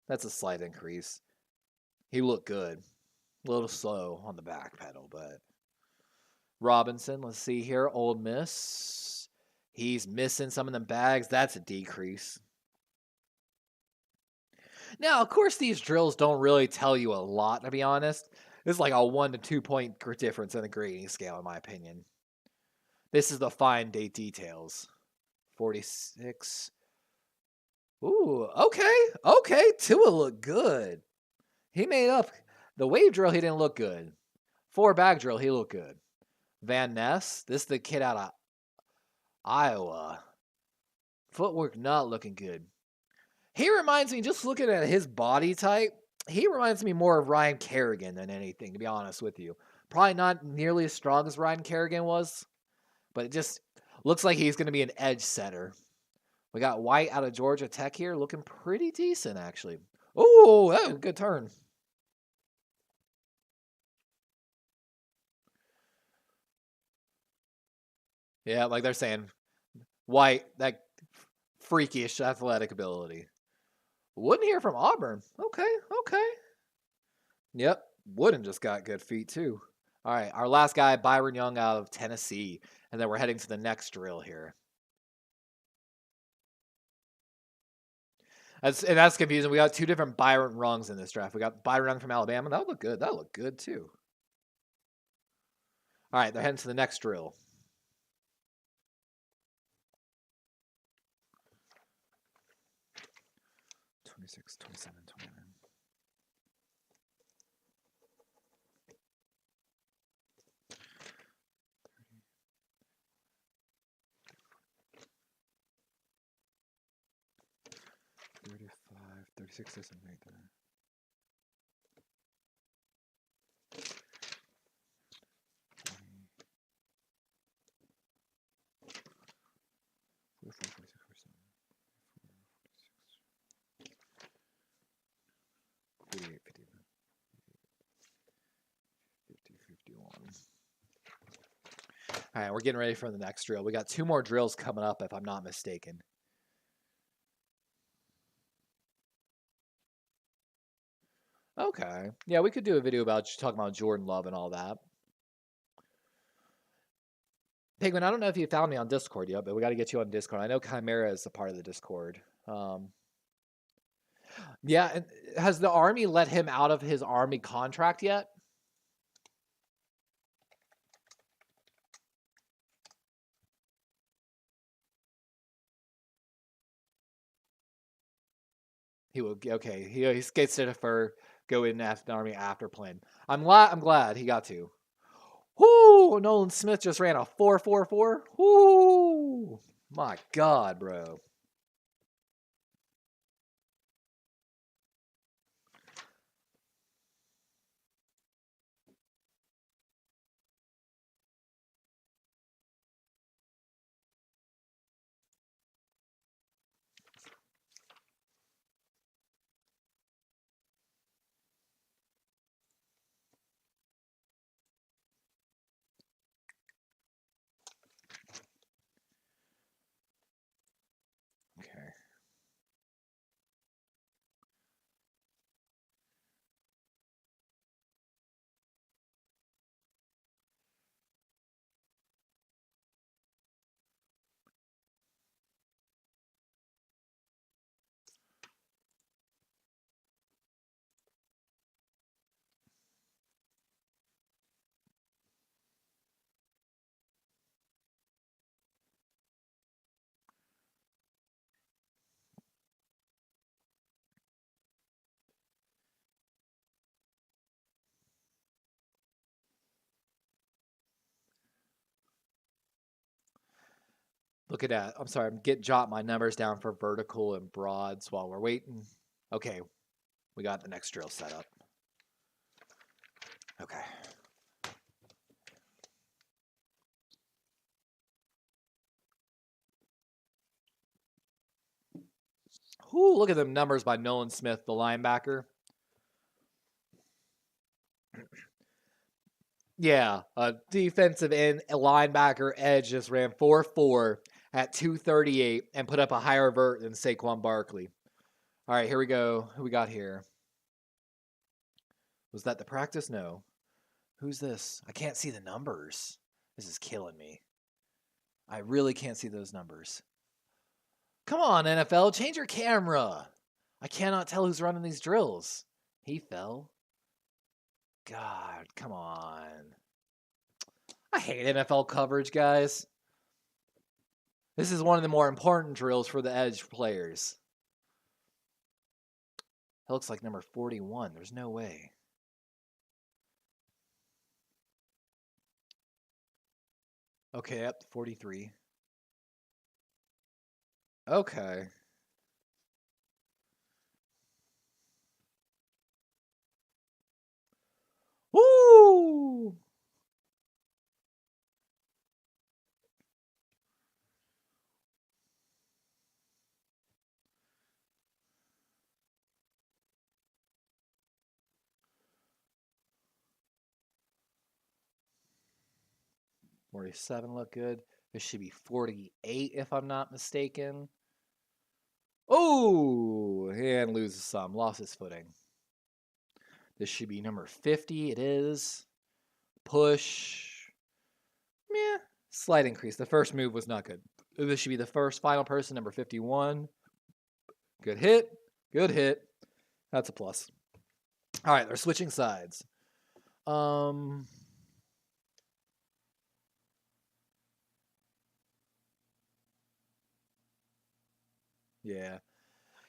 That's a slight increase. He looked good. A little slow on the back pedal, but Robinson, let's see here. Ole Miss. He's missing some of them bags. That's a decrease. Now, of course, these drills don't really tell you a lot, to be honest. This is like a 1 to 2 point difference in the grading scale, in my opinion. This is the fine details. 46. Ooh, okay. Okay. Tua looked good. He made up. The wave drill, he didn't look good. 4 bag drill, he looked good. Van Ness, this is the kid out of Iowa. Footwork not looking good. He reminds me, just looking at his body type, he reminds me more of Ryan Kerrigan than anything, to be honest with you. Probably not nearly as strong as Ryan Kerrigan was, but it just looks like he's going to be an edge setter. We got White out of Georgia Tech here, looking pretty decent, actually. Oh, that was a good turn. Yeah, like they're saying, White, that freakish athletic ability. Wooden here from Auburn. Okay, okay. Yep, Wooden just got good feet too. All right, our last guy, Byron Young out of Tennessee, and then we're heading to the next drill here. That's confusing. We got 2 different Byron Rungs in this draft. We got Byron Young from Alabama. That looked good. That looked good too. All right, they're heading to the next drill. '26, '27, '29. $35, $36 isn't right there. All right, we're getting ready for the next drill. We got 2 more drills coming up, if I'm not mistaken. Okay. Yeah, we could do a video about talking about Jordan Love and all that. Penguin, I don't know if you found me on Discord yet, but we got to get you on Discord. I know Chimera is a part of the Discord. Yeah, and has the Army let him out of his Army contract yet? He will. Okay, he gets to defer, go in after the Army after plan. I'm glad he got to. Whoo! Nolan Smith just ran a 4.44. Whoo! My God, bro. Look at that. I'm sorry. I'm jot my numbers down for vertical and broads while we're waiting. Okay. We got the next drill set up. Okay. Ooh, look at them numbers by Nolan Smith, the linebacker. Yeah, a defensive end, a linebacker, edge just ran 4.4 at 238 and put up a higher vert than Saquon Barkley. All right, here we go. Who we got here? Was that the practice? No. Who's this? I can't see the numbers. This is killing me. I really can't see those numbers. Come on, NFL, change your camera. I cannot tell who's running these drills. He fell. God, come on. I hate NFL coverage, guys. This is one of the more important drills for the edge players. That looks like number 41. There's no way. Okay, up 43. Okay. Woo! $47 look good. This should be 48 if I'm not mistaken. Oh, and loses some. Lost his footing. This should be number 50. It is. Push. Meh. Slight increase. The first move was not good. This should be the first final person, number 51. Good hit. Good hit. That's a plus. All right, they're switching sides. Yeah.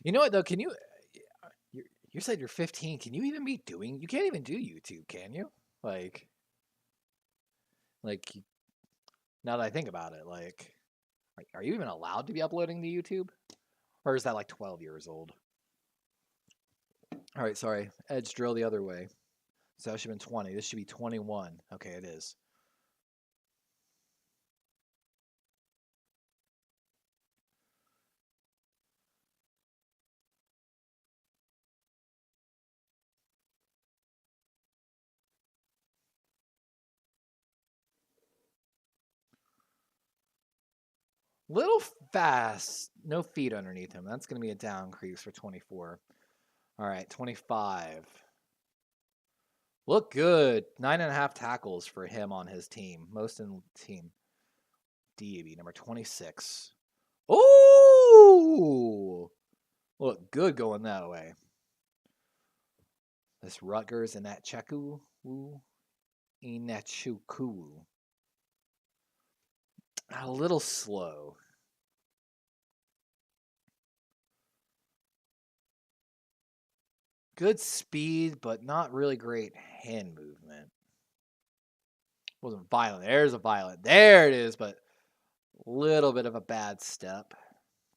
You know what though? Can you? You said you're 15. Can you even be doing? You can't even do YouTube, can you? Like now that I think about it, like, are you even allowed to be uploading to YouTube, or is that like 12 years old? All right, sorry. Edge drill the other way. So that should have been 20. This should be 21. Okay, it is. Little fast. No feet underneath him. That's going to be a down crease for 24. All right, 25. Look good. 9.5 tackles for him on his team. Most in the team. DB, number 26. Ooh! Look good going that way. This Rutgers and that Cheku. Inachuku. A little slow. Good speed, but not really great hand movement. Wasn't violent. There's a violent. There it is, but a little bit of a bad step.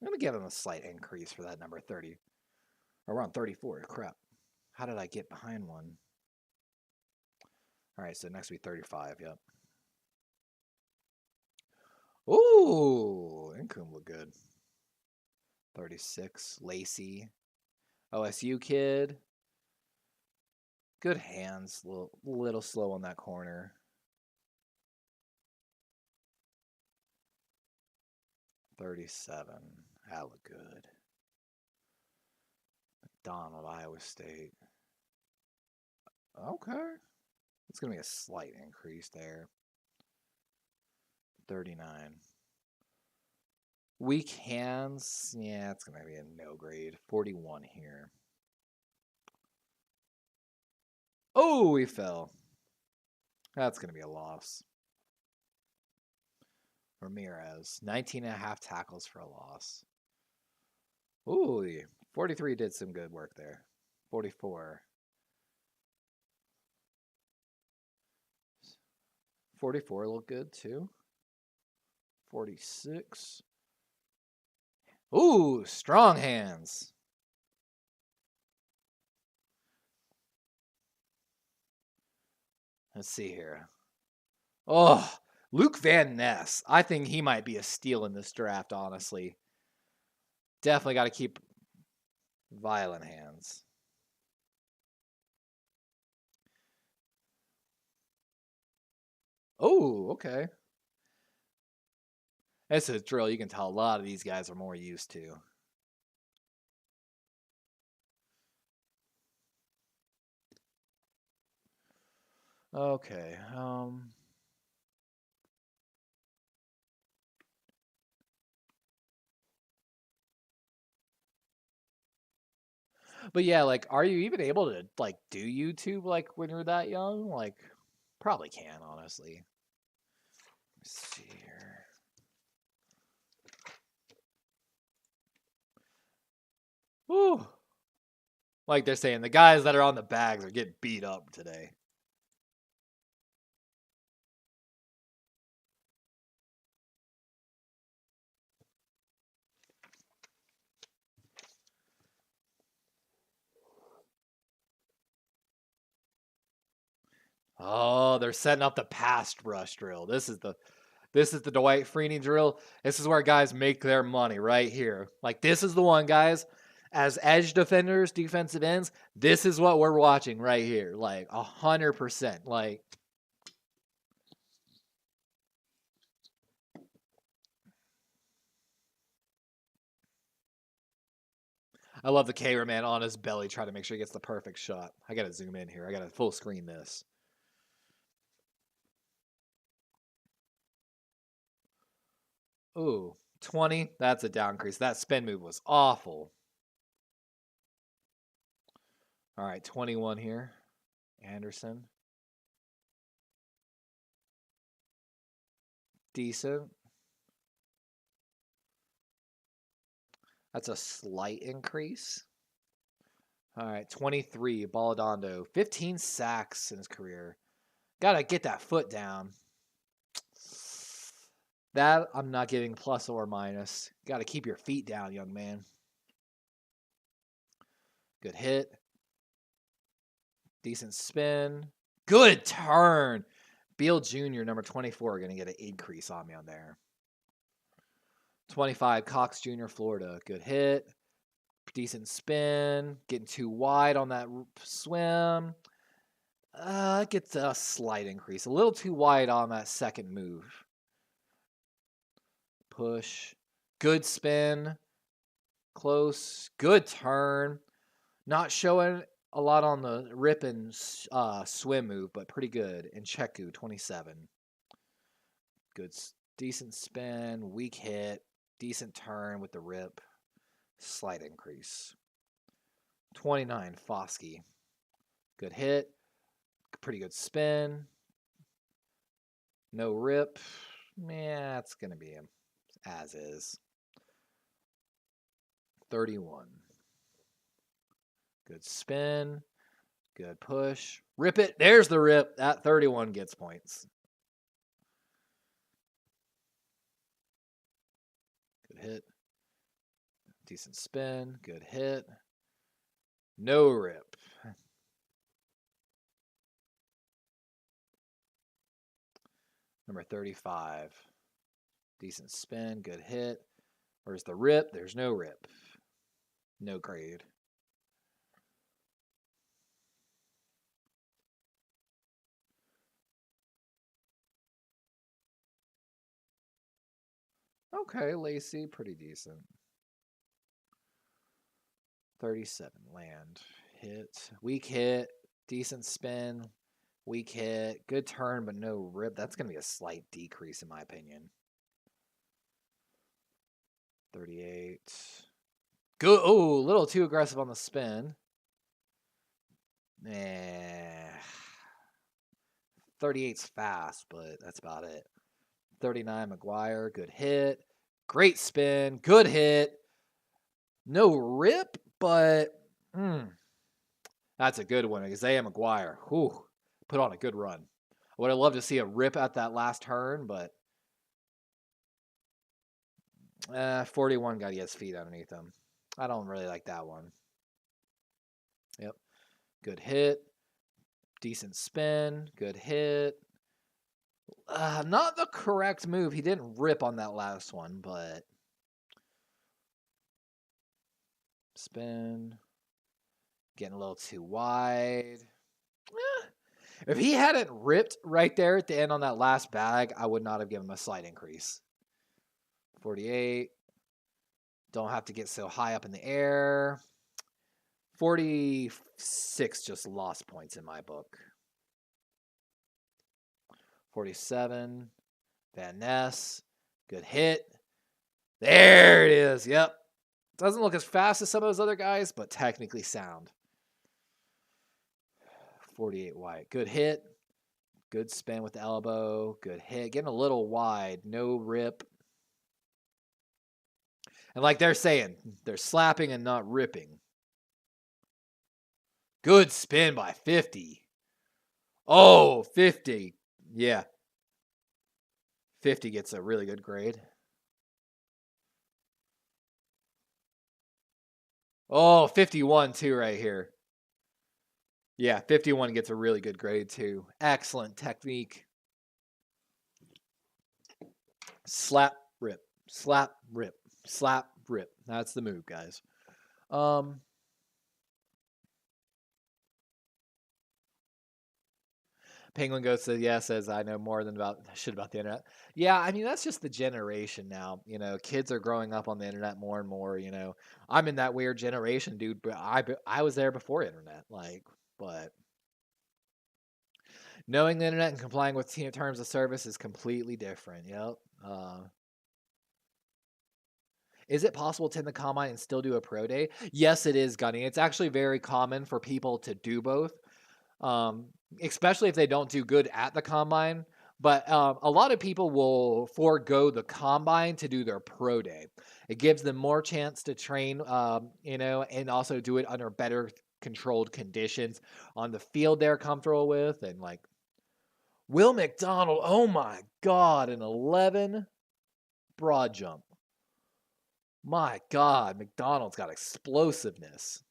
I'm going to give him a slight increase for that number 30. Or around 34. Crap. How did I get behind one? All right, so next week 35. Yep. Ooh, Income look good. 36. Lacey. OSU kid. Good hands. Little slow on that corner. 37. That look good. McDonald, Iowa State. Okay. It's going to be a slight increase there. 39. Weak hands. Yeah, it's going to be a no grade. 41 here. Oh, he fell. That's going to be a loss. Ramirez. 19.5 tackles for a loss. Ooh, 43 did some good work there. 44. 44 looked good too. 46. Ooh, strong hands. Let's see here. Oh, Luke Van Ness. I think he might be a steal in this draft, honestly. Definitely got to keep violent hands. Oh, okay. It's a drill you can tell a lot of these guys are more used to. Okay. But yeah, like, are you even able to like do YouTube like when you're that young? Like, probably can, honestly. Let's see here. Woo. Like they're saying, the guys that are on the bags are getting beat up today. Oh, they're setting up the past rush drill. This is the Dwight Freeney drill. This is where guys make their money right here. Like, this is the one, guys. As edge defenders, defensive ends, this is what we're watching right here. Like 100%. Like, I love the cameraman on his belly trying to make sure he gets the perfect shot. I gotta zoom in here. I gotta full screen this. Ooh, 20. That's a down crease. That spin move was awful. All right, 21 here. Anderson. Decent. That's a slight increase. All right, 23, Baladondo. 15 sacks in his career. Gotta get that foot down. That I'm not giving plus or minus. Gotta keep your feet down, young man. Good hit. Decent spin. Good turn. Beal Jr., number 24, going to get an increase on me on there. 25, Cox Jr., Florida. Good hit. Decent spin. Getting too wide on that swim. It gets a slight increase. A little too wide on that second move. Push. Good spin. Close. Good turn. Not showing a lot on the rip and swim move, but pretty good. And Cheku, 27. Good, decent spin, weak hit, decent turn with the rip, slight increase. 29, Foskey. Good hit, pretty good spin. No rip. Yeah, it's going to be him as is. 31. Good spin. Good push. Rip it. There's the rip. That 31 gets points. Good hit. Decent spin. Good hit. No rip. Number 35. Decent spin. Good hit. Where's the rip? There's no rip. No grade. Okay, Lacey, pretty decent. 37, land. Hit. Weak hit. Decent spin. Weak hit. Good turn, but no rip. That's going to be a slight decrease, in my opinion. 38. Good. Oh, a little too aggressive on the spin. 38's fast, but that's about it. 39, McGuire. Good hit. Great spin. Good hit. No rip, but that's a good one. Isaiah McGuire. Whew. Put on a good run. I would have loved to see a rip at that last turn, but 41 got to get his feet underneath him. I don't really like that one. Yep. Good hit. Decent spin. Good hit. Not the correct move. He didn't rip on that last one, but spin. Getting a little too wide. If he hadn't ripped right there at the end on that last bag, I would not have given him a slight increase. 48. Don't have to get so high up in the air. 46 just lost points in my book. 47. Van Ness. Good hit. There it is. Yep. Doesn't look as fast as some of those other guys, but technically sound. 48 White. Good hit. Good spin with the elbow. Good hit. Getting a little wide. No rip. And like they're saying, they're slapping and not ripping. Good spin by 50. Oh, 50. Yeah. 50 gets a really good grade. Oh, 51 too right here. Yeah, 51 gets a really good grade too. Excellent technique. Slap, rip. Slap, rip. Slap, rip. That's the move, guys. Penguin Goat says, yeah, says, I know more than about shit about the internet. Yeah, I mean, that's just the generation now. You know, kids are growing up on the internet more and more, you know. I'm in that weird generation, dude, but I was there before internet, like, but knowing the internet and complying with terms of service is completely different. Yep. Is it possible to attend the combine and still do a pro day? Yes, it is, Gunny. It's actually very common for people to do both, especially if they don't do good at the combine. But a lot of people will forego the combine to do their pro day. It gives them more chance to train, you know, and also do it under better controlled conditions on the field they're comfortable with. And like Will McDonald, oh my God, an 11 broad jump. My God, McDonald's got explosiveness.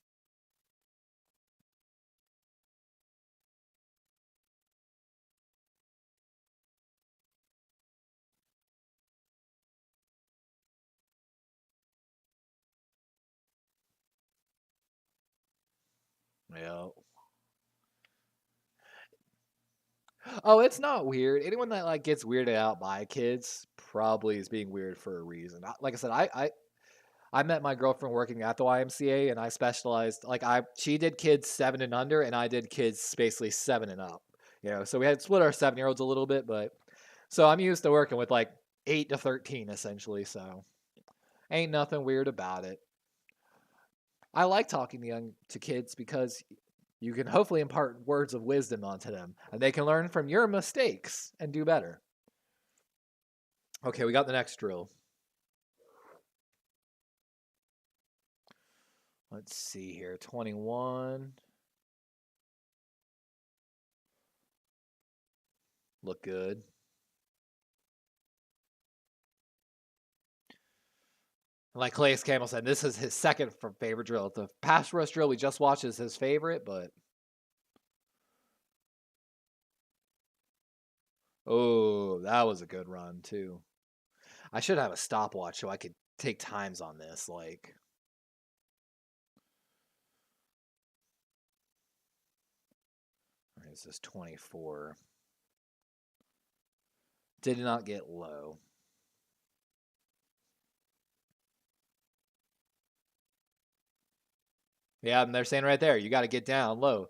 Yeah. Oh, it's not weird. Anyone that like gets weirded out by kids probably is being weird for a reason. Like I said, I met my girlfriend working at the YMCA, and I specialized she did kids 7 and under, and I did kids basically 7 and up. You know, so we had split our 7-year-olds a little bit, but so I'm used to working with like 8 to 13 essentially. So ain't nothing weird about it. I like talking to kids because you can hopefully impart words of wisdom onto them, and they can learn from your mistakes and do better. Okay, we got the next drill. Let's see here. 21. Look good. Like Calais Campbell said, this is his second favorite drill. The pass rush drill we just watched is his favorite, but oh, that was a good run too. I should have a stopwatch so I could take times on this. Like, this is 24. Did not get low. Yeah, and they're saying right there, you got to get down low.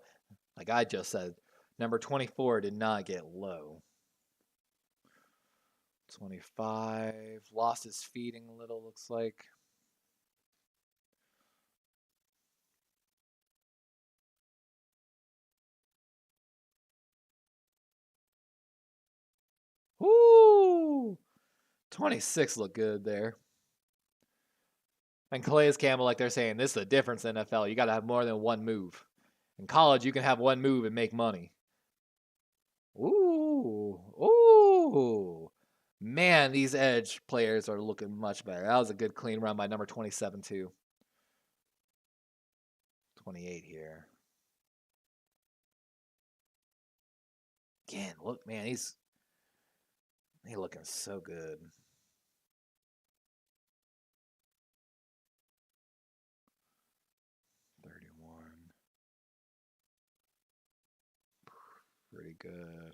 Like I just said, number 24 did not get low. 25. Lost his feeding a little, looks like. Woo! 26 looked good there. And Calais Campbell, like they're saying, this is the difference in NFL. You got to have more than one move. In college, you can have one move and make money. Ooh. Ooh. Man, these edge players are looking much better. That was a good clean run by number 27 too. 28 here. Again, look, man, he's looking so good. Pretty good.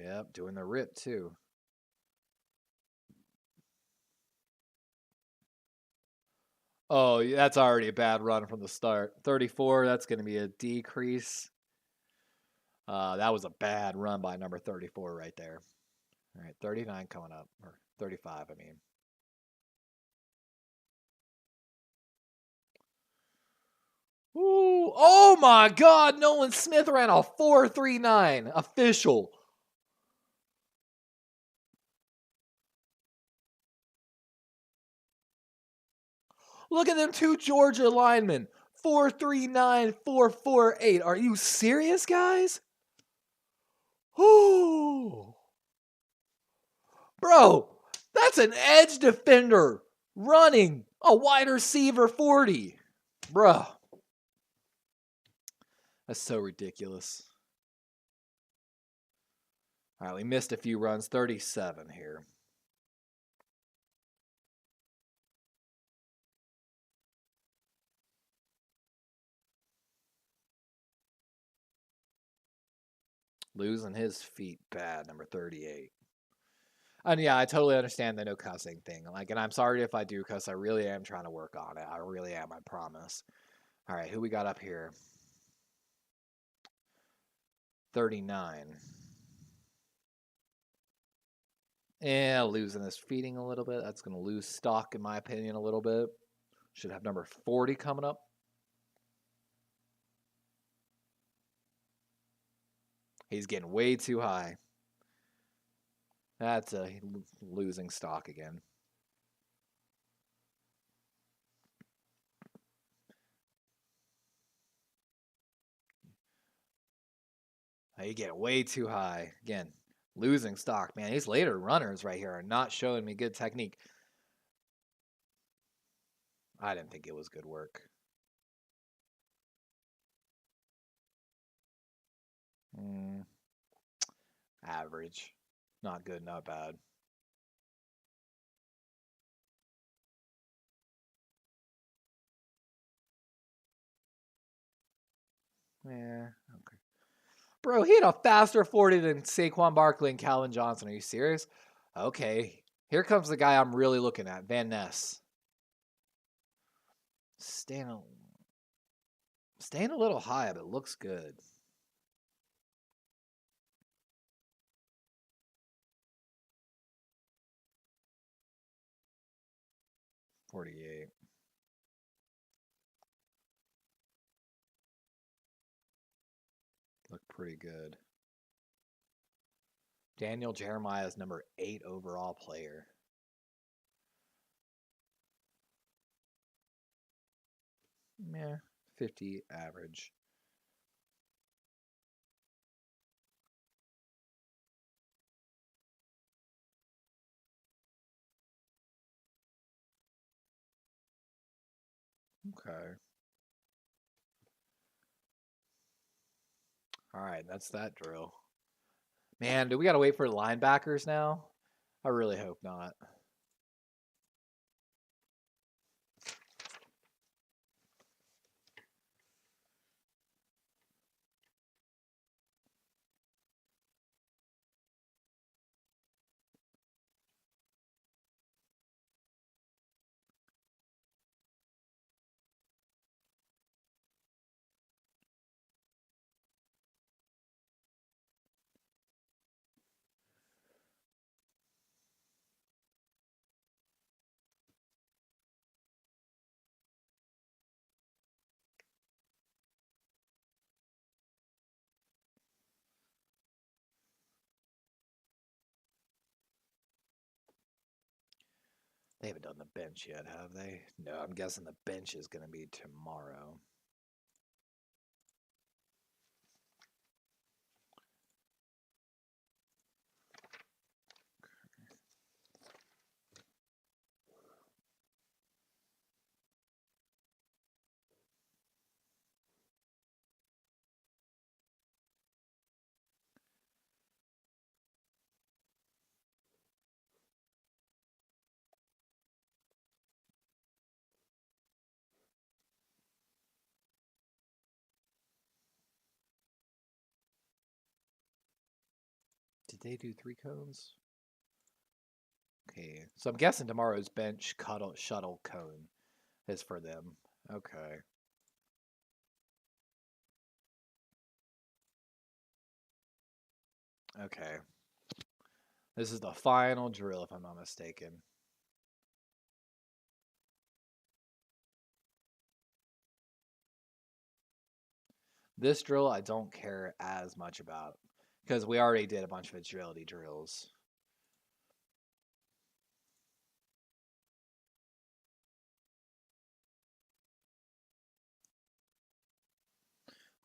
Yep, doing the rip too. Oh, that's already a bad run from the start. 34, that's going to be a decrease. That was a bad run by number 34 right there. All right, 39 coming up, or 35, I mean. Ooh, oh my God, Nolan Smith ran a 4.39 official. Look at them two Georgia linemen. 4.39, 4.48. Are you serious, guys? Ooh. Bro, that's an edge defender running a wide receiver 40. Bro. That's so ridiculous. All right, we missed a few runs. 37 here. Losing his feet bad, number 38. And yeah, I totally understand the no cussing thing. And I'm sorry if I do cuss. I really am trying to work on it. I really am, I promise. All right, who we got up here? 39. Yeah, losing his feeding a little bit. That's going to lose stock, in my opinion, a little bit. Should have number 40 coming up. He's getting way too high. That's a losing stock again. You get way too high. Again, losing stock. Man, these later runners right here are not showing me good technique. I didn't think it was good work. Average. Not good, not bad. Yeah, okay. Bro, he had a faster 40 than Saquon Barkley and Calvin Johnson. Are you serious? Okay. Here comes the guy I'm really looking at, Van Ness. Staying a little high, but looks good. $48. Look pretty good. Daniel Jeremiah is number 8 overall player. Yeah, 50 average. Okay. All right, that's that drill. Man, do we got to wait for linebackers now? I really hope not. They haven't done the bench yet, have they? No, I'm guessing the bench is going to be tomorrow. they do 3 cones? Okay, so I'm guessing tomorrow's bench cuddle shuttle cone is for them. Okay. Okay. This is the final drill, if I'm not mistaken. This drill I don't care as much about because we already did a bunch of agility drills.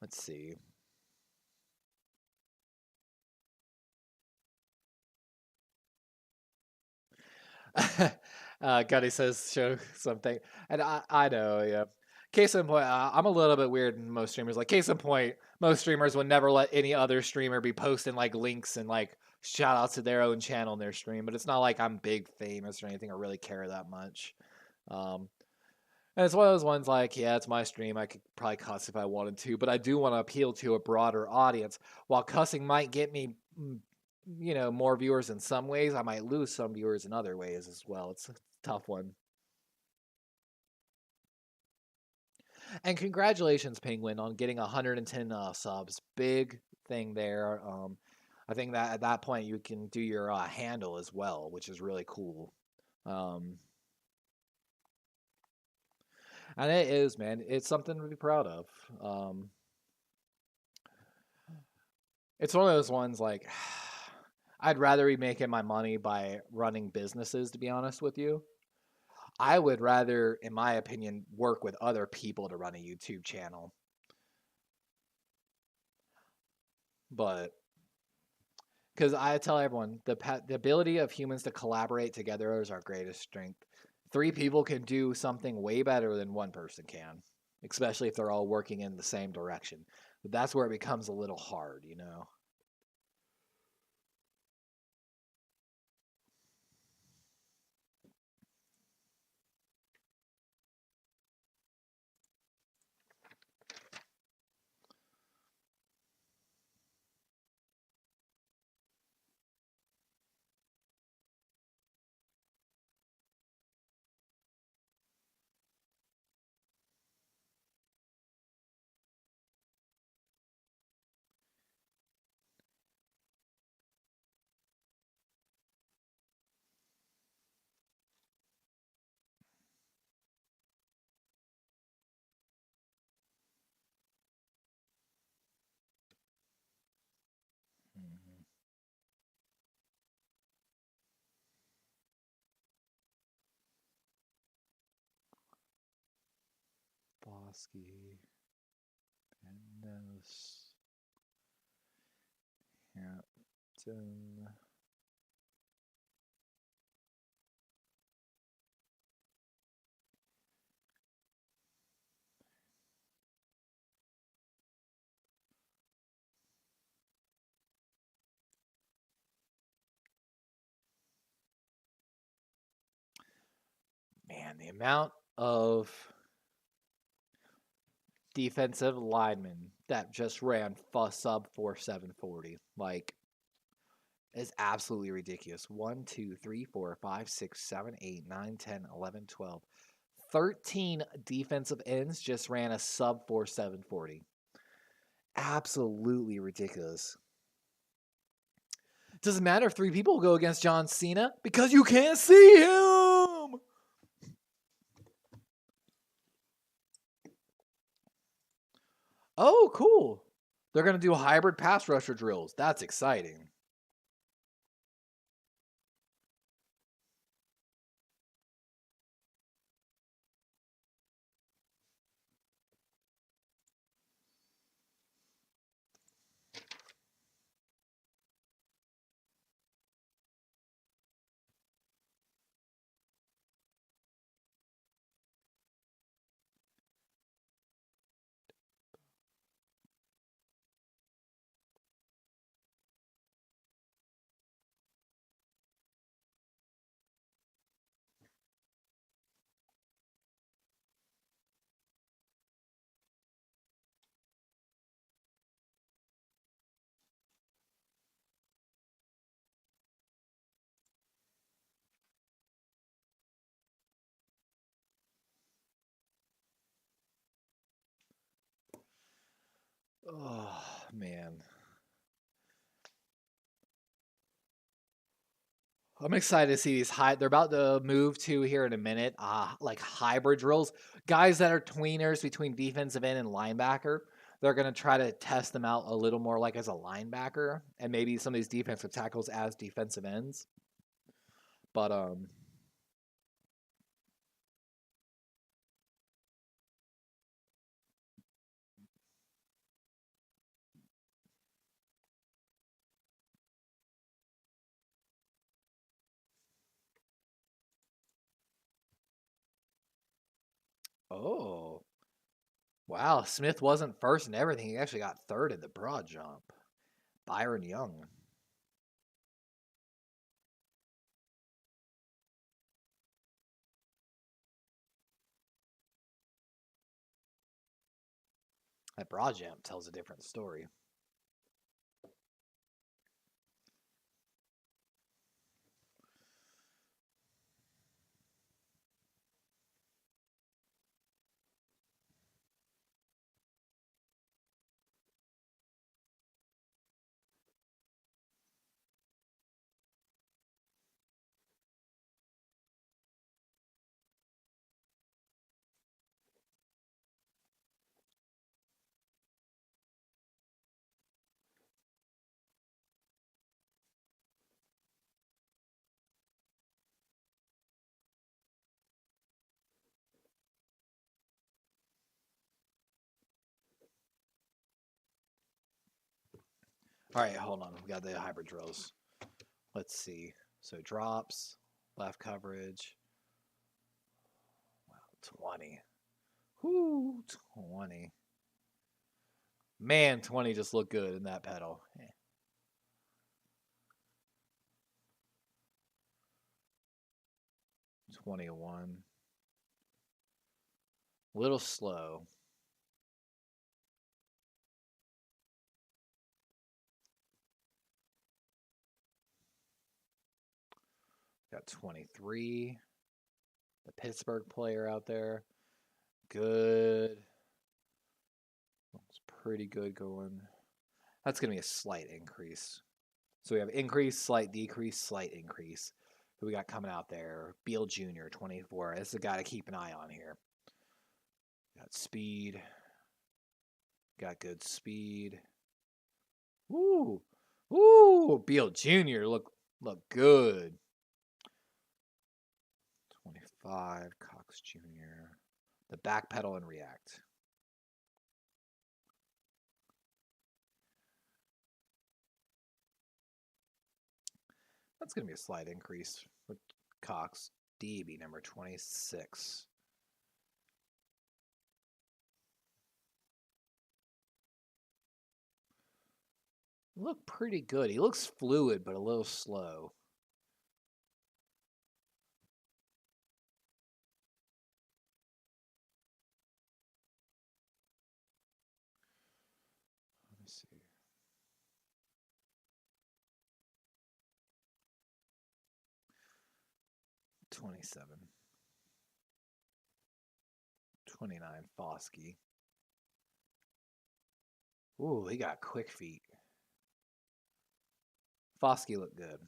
Let's see. Gutty says show something, and I know, yeah. Case in point, I'm a little bit weird in most streamers. Like case in point, most streamers would never let any other streamer be posting like links and like shout outs to their own channel in their stream. But it's not like I'm big famous or anything or really care that much. Um, and it's one of those ones like, yeah, it's my stream. I could probably cuss if I wanted to, but I do want to appeal to a broader audience. While cussing might get me, more viewers in some ways, I might lose some viewers in other ways as well. It's a tough one. And congratulations, Penguin, on getting 110 subs. Big thing there. I think that at that point you can do your handle as well, which is really cool. And it is, man. It's something to be proud of. It's one of those ones like I'd rather be making my money by running businesses, to be honest with you. I would rather, in my opinion, work with other people to run a YouTube channel. But because I tell everyone, the ability of humans to collaborate together is our greatest strength. 3 people can do something way better than 1 person can, especially if they're all working in the same direction. But that's where it becomes a little hard, you know? Mm-hmm. Bosky, Pendos, Hampton. Man, the amount of defensive linemen that just ran sub 4740 like is absolutely ridiculous. 1, 2, 3, 4, 5, 6, 7, 8, 9, 10, 11, 12. 13 defensive ends just ran a sub 4740. Absolutely ridiculous. Doesn't matter if 3 people go against John Cena because you can't see him. Oh, cool. They're going to do hybrid pass rusher drills. That's exciting. Oh, man. I'm excited to see these they're about to move to here in a minute, like hybrid drills. Guys that are tweeners between defensive end and linebacker. They're going to try to test them out a little more like as a linebacker and maybe some of these defensive tackles as defensive ends. But oh, wow, Smith wasn't first in everything. He actually got third in the broad jump. Byron Young. That broad jump tells a different story. All right, hold on. We got the hybrid drills. Let's see. So drops, left coverage. Wow, 20. Whoo, 20. Man, 20 just looked good in that pedal. 21. Little slow. Got 23. The Pittsburgh player out there. Good. Looks pretty good going. That's going to be a slight increase. So we have increase, slight decrease, slight increase. Who we got coming out there? Beal Jr., 24. This is a guy to keep an eye on here. Got speed. Got good speed. Woo! Woo! Beal Jr. look good. 25. Cox Jr. The back pedal and react. That's going to be a slight increase for Cox. DB number 26. Look pretty good. He looks fluid, but a little slow. Let me see. $27. 29. Foskey. Ooh, he got quick feet. Foskey looked good.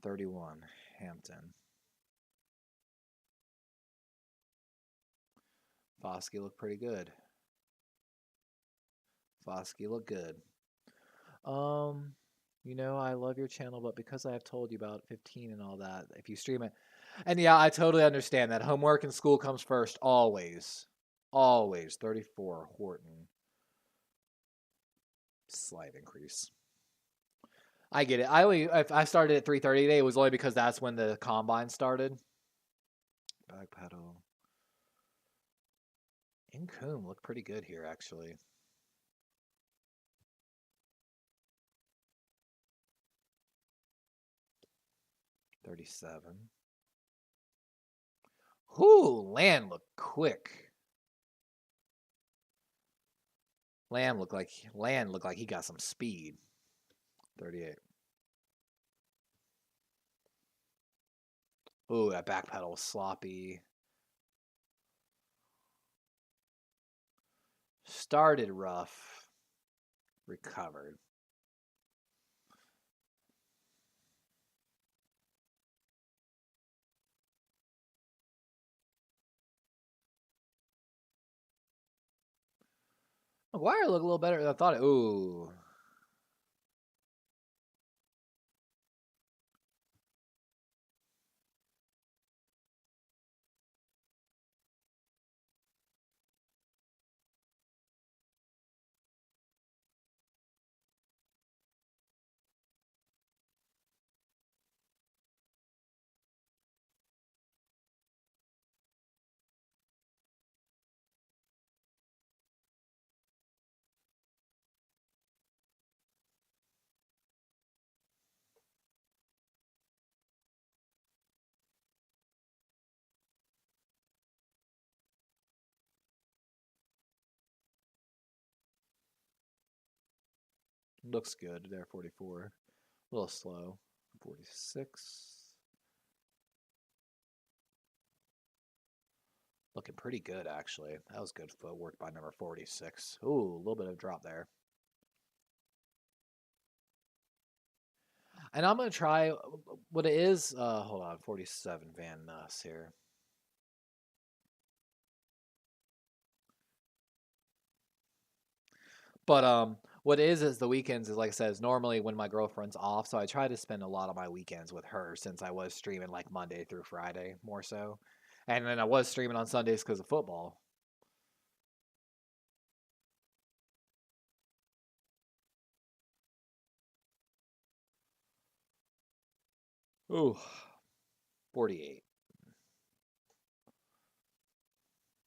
31. Hampton. Foskey looked pretty good. Foskey looked good. You know, I love your channel, but because I have told you about 15 and all that, if you stream it. And yeah, I totally understand that. Homework and school comes first, always. Always. 34. Horton. Slight increase. I get it. If I started at 3:30 today, it was only because that's when the combine started. Back pedal. Incoom looked pretty good here, actually. $37. Whoo, Land looked quick. Land looked like he got some speed. 38. Ooh, that back pedal was sloppy. Started rough, recovered. McGuire looked a little better than I thought. Ooh. Looks good there, 44. A little slow. 46. Looking pretty good, actually. That was good footwork by number 46. Ooh, a little bit of drop there. And I'm going to try what it is. Hold on, 47 Van Nuss here. But what it is the weekends is, like I said, is normally when my girlfriend's off, so I try to spend a lot of my weekends with her since I was streaming like Monday through Friday more so. And then I was streaming on Sundays because of football. Ooh, 48.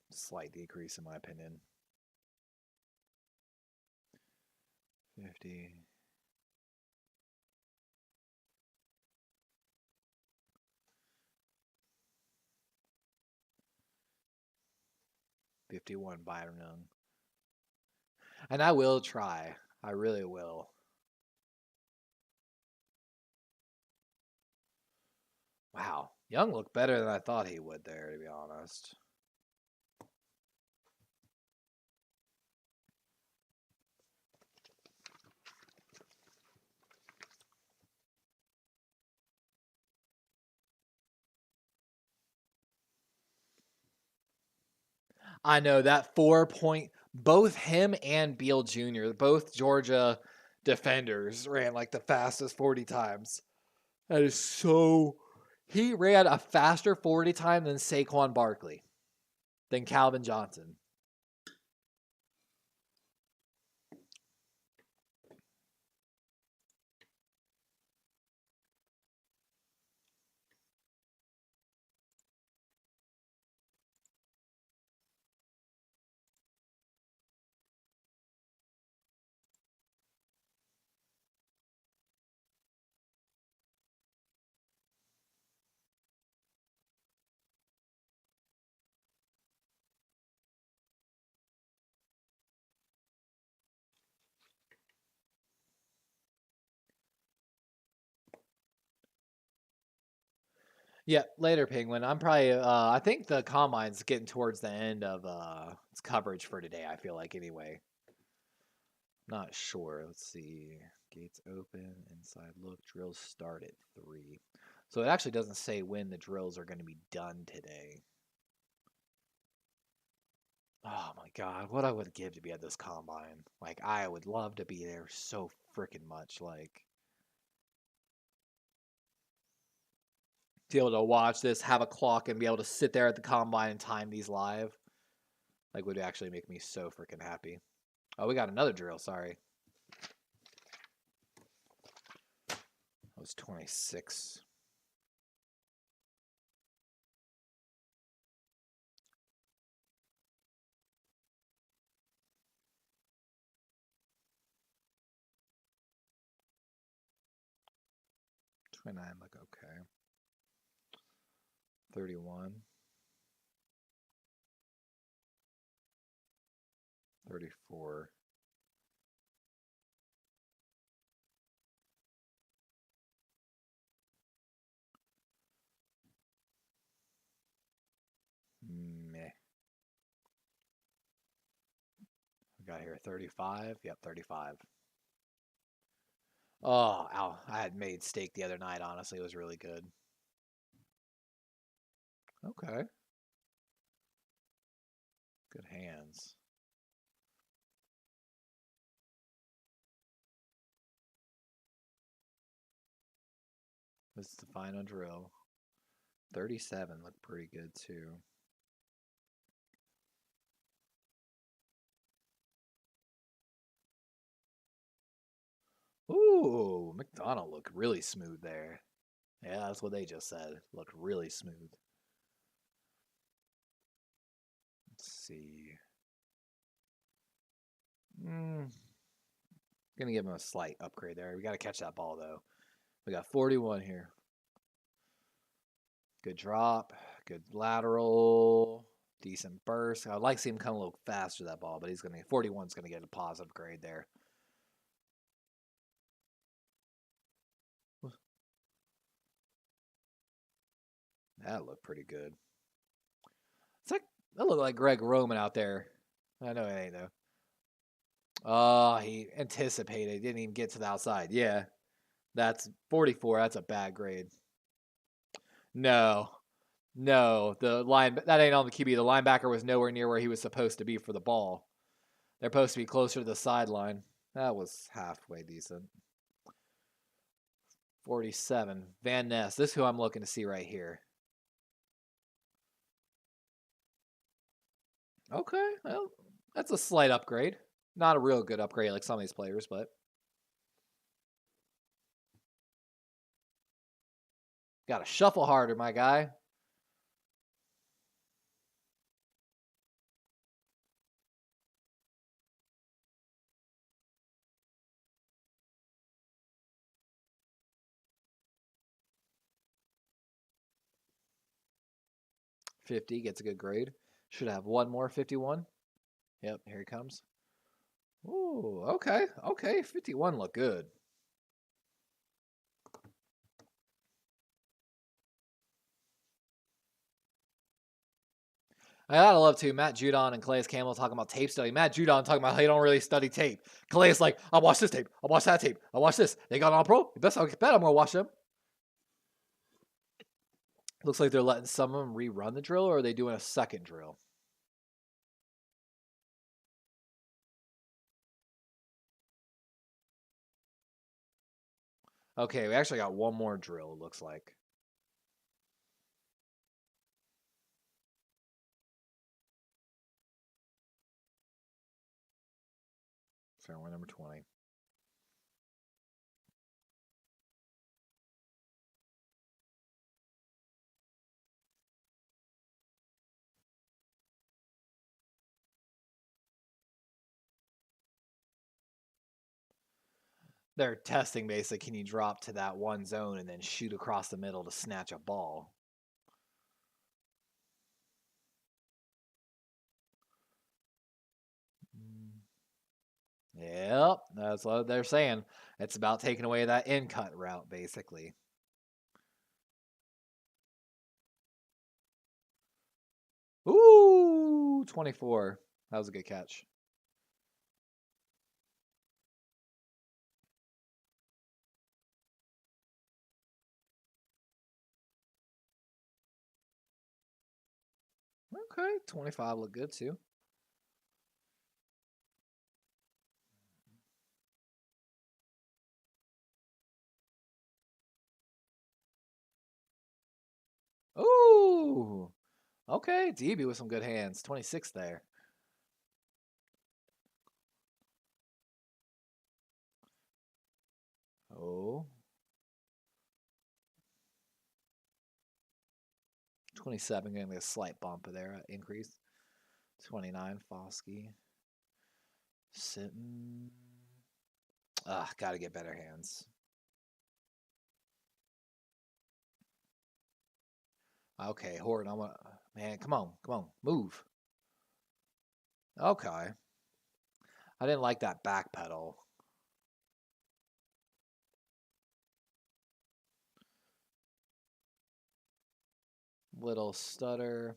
Slight decrease in my opinion. 50. 51 Byron Young. And I will try. I really will. Wow. Young looked better than I thought he would there, to be honest. I know that 4 point, both him and Beal Jr., both Georgia defenders, ran like the fastest 40 times. That is so. He ran a faster 40 time than Saquon Barkley, than Calvin Johnson. Yeah, later, Penguin. I'm probably. I think the combine's getting towards the end of its coverage for today. I feel like anyway. Not sure. Let's see. Gates open. Inside look. Drills start at 3. So it actually doesn't say when the drills are going to be done today. Oh my god, what I would give to be at this combine. Like, I would love to be there so freaking much. Like, to be able to watch this, have a clock, and be able to sit there at the combine and time these live. Like, would actually make me so freaking happy. Oh, we got another drill. Sorry. That was 26. $29 look okay. 31. 34. Meh. We got here? 35? Yep, 35. Oh, ow. I had made steak the other night, honestly. It was really good. Okay. Good hands. This is the final drill. 37 looked pretty good too. Ooh, McDonald looked really smooth there. Yeah, that's what they just said. Looked really smooth. Let's see. Gonna give him a slight upgrade there. We got to catch that ball though. We got 41 here. Good drop, good lateral, decent burst. I'd like to see him come a little faster that ball, but he's gonna 41's gonna get a positive grade there. That looked pretty good. It's like that looked like Greg Roman out there. I know it ain't though. Oh, he anticipated. Didn't even get to the outside. Yeah, that's 44. That's a bad grade. No, no. The line that ain't on the QB. The linebacker was nowhere near where he was supposed to be for the ball. They're supposed to be closer to the sideline. That was halfway decent. 47. Van Ness. This is who I'm looking to see right here. Okay, well, that's a slight upgrade. Not a real good upgrade like some of these players, but got to shuffle harder, my guy. $50 gets a good grade. Should have one more 51. Yep, here he comes. Ooh, okay, okay. 51 look good. I gotta love too. Matt Judon and Calais Campbell talking about tape study. Matt Judon talking about how he don't really study tape. Calais like, I watch this tape. I watch that tape. I watch this. They got on pro. Best I bet I'm gonna watch them. Looks like they're letting some of them rerun the drill, or are they doing a second drill? Okay, we actually got one more drill, it looks like. Fairway number 20. They're testing basically, can you drop to that one zone and then shoot across the middle to snatch a ball? Yep, that's what they're saying. It's about taking away that in cut route, basically. Ooh, 24. That was a good catch. Okay, 25 look good too. Ooh, okay, DB with some good hands. 26 there. Oh. 27 getting a slight bump there, increase. 29 Foskey. Sitting. Gotta get better hands. Okay, Horton, I want man, come on, move. Okay. I didn't like that back pedal. Little stutter.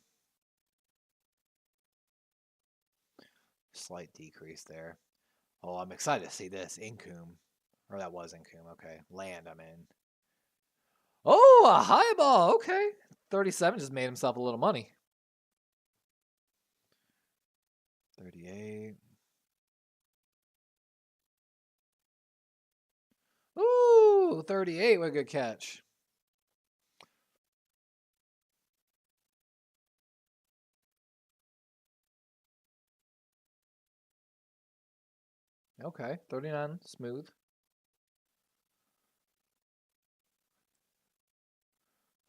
Slight decrease there. Oh, I'm excited to see this. Income. Or that was income. Okay. Land I'm in. Oh, a high ball. Okay. 37 just made himself a little money. 38. Ooh, 38. What a good catch. Okay. 39. Smooth.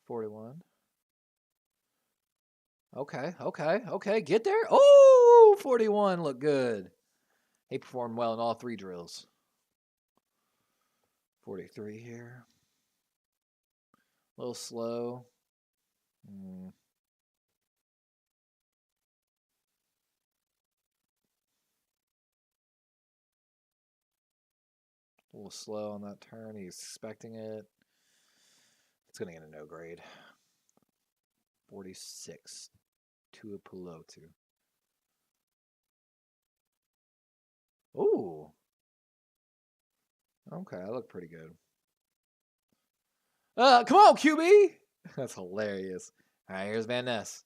41. Okay. Okay. Okay. Get there. Oh, 41. Look good. He performed well in all 3 drills. 43 here. A little slow. A little slow on that turn. He's expecting it. It's going to get a no grade. 46 to a Pelotu. Ooh. Okay, I look pretty good. Come on, QB! That's hilarious. All right, here's Van Ness.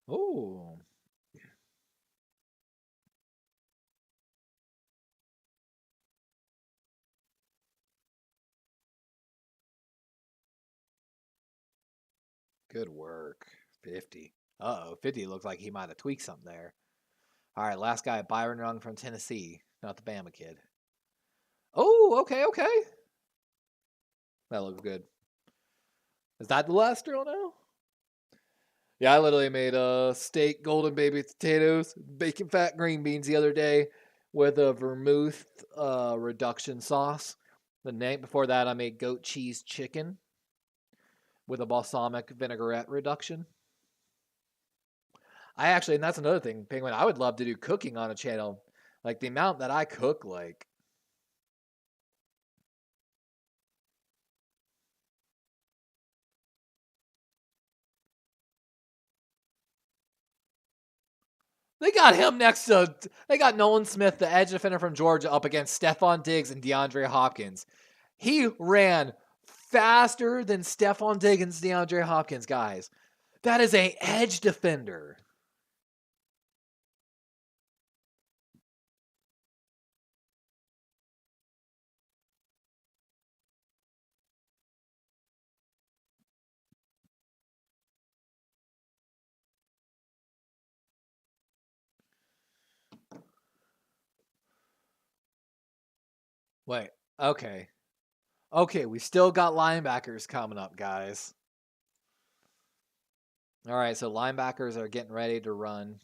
Ooh. Good work. 50. Uh-oh, 50 looks like he might have tweaked something there. All right, last guy, Byron Young from Tennessee, not the Bama kid. Oh, okay, okay. That looks good. Is that the last drill now? Yeah, I literally made steak, golden baby potatoes, bacon fat green beans the other day with a vermouth reduction sauce. The night before that, I made goat cheese chicken with a balsamic vinaigrette reduction. I actually, and that's another thing, Penguin, I would love to do cooking on a channel. Like the amount that I cook, like. They got him next to, they got Nolan Smith, the edge defender from Georgia, up against Stephon Diggs and DeAndre Hopkins. He ran faster than Stephon Diggs and DeAndre Hopkins, guys. That is an edge defender. Wait, okay. Okay, we still got linebackers coming up, guys. All right, so linebackers are getting ready to run.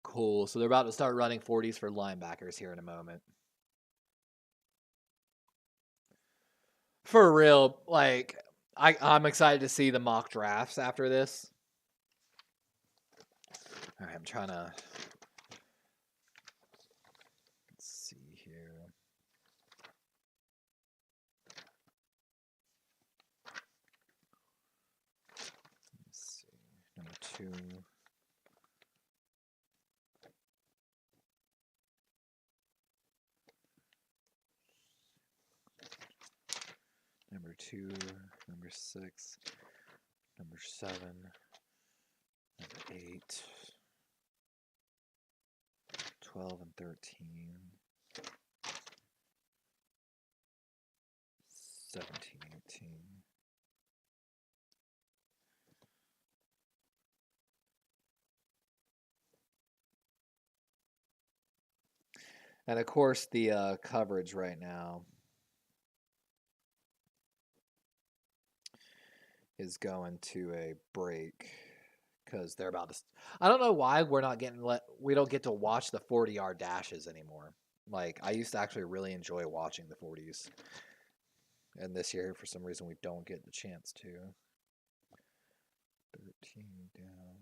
Cool. So they're about to start running 40s for linebackers here in a moment. For real, like, I'm excited to see the mock drafts after this. All right, I'm trying to. Let's see here. Let's see. Number 2. Number 2, number 6, number 7, number 8, 12 and 13, 17, 18. And of course, the coverage right now is going to a break because they're about to. I don't know why we're not getting we don't get to watch the 40-yard dashes anymore. Like I used to actually really enjoy watching the 40s, and this year for some reason we don't get the chance to. 13 down,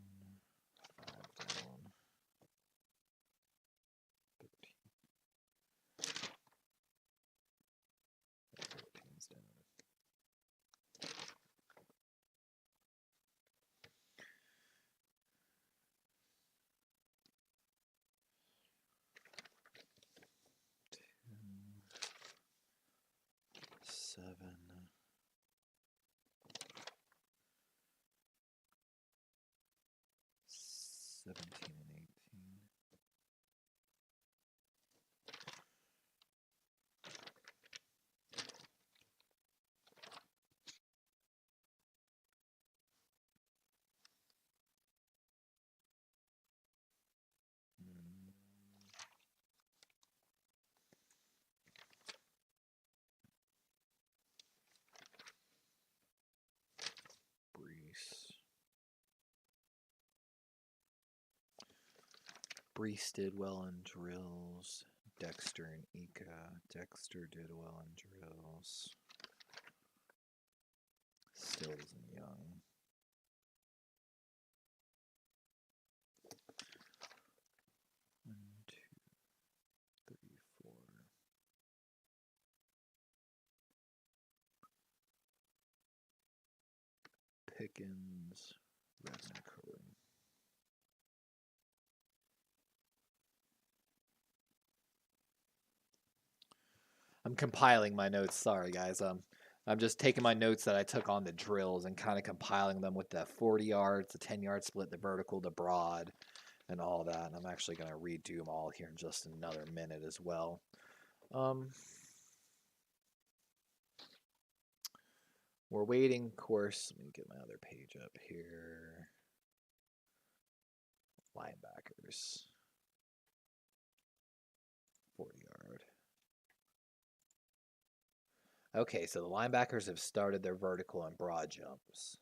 5 down, 13. 13's down. Seven, 17 and 18. Brees did well in drills. Dexter and Ika. Dexter did well in drills. Stills and Young. One, two, three, four. Pickens, Redmond, Curry. I'm compiling my notes. Sorry, guys. I'm just taking my notes that I took on the drills and kind of compiling them with the 40 yards, the 10-yard split, the vertical, the broad, and all that. And I'm actually going to redo them all here in just another minute as well. We're waiting, of course. Let me get my other page up here. Linebackers. 40 yard. Okay, so the linebackers have started their vertical and broad jumps.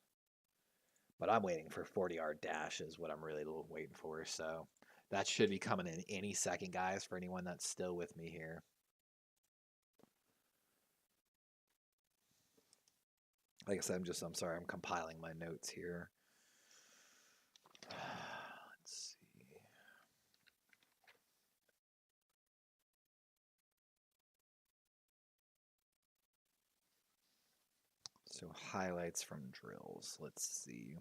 But I'm waiting for 40-yard dashes, what I'm really waiting for. So that should be coming in any second, guys, for anyone that's still with me here. Like I said, I'm sorry, I'm compiling my notes here. Let's see. So highlights from drills. Let's see.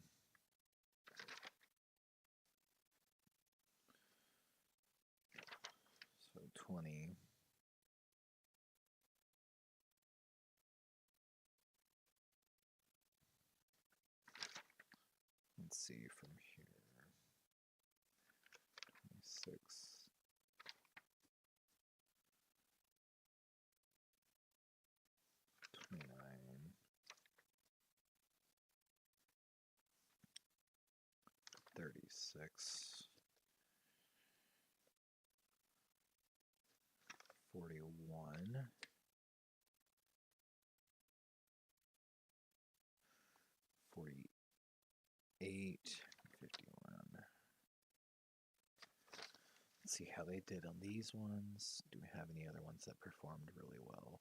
So 20. Let's see from here. 26. 29. 36. 41. 48. 51. Let's see how they did on these ones. Do we have any other ones that performed really well?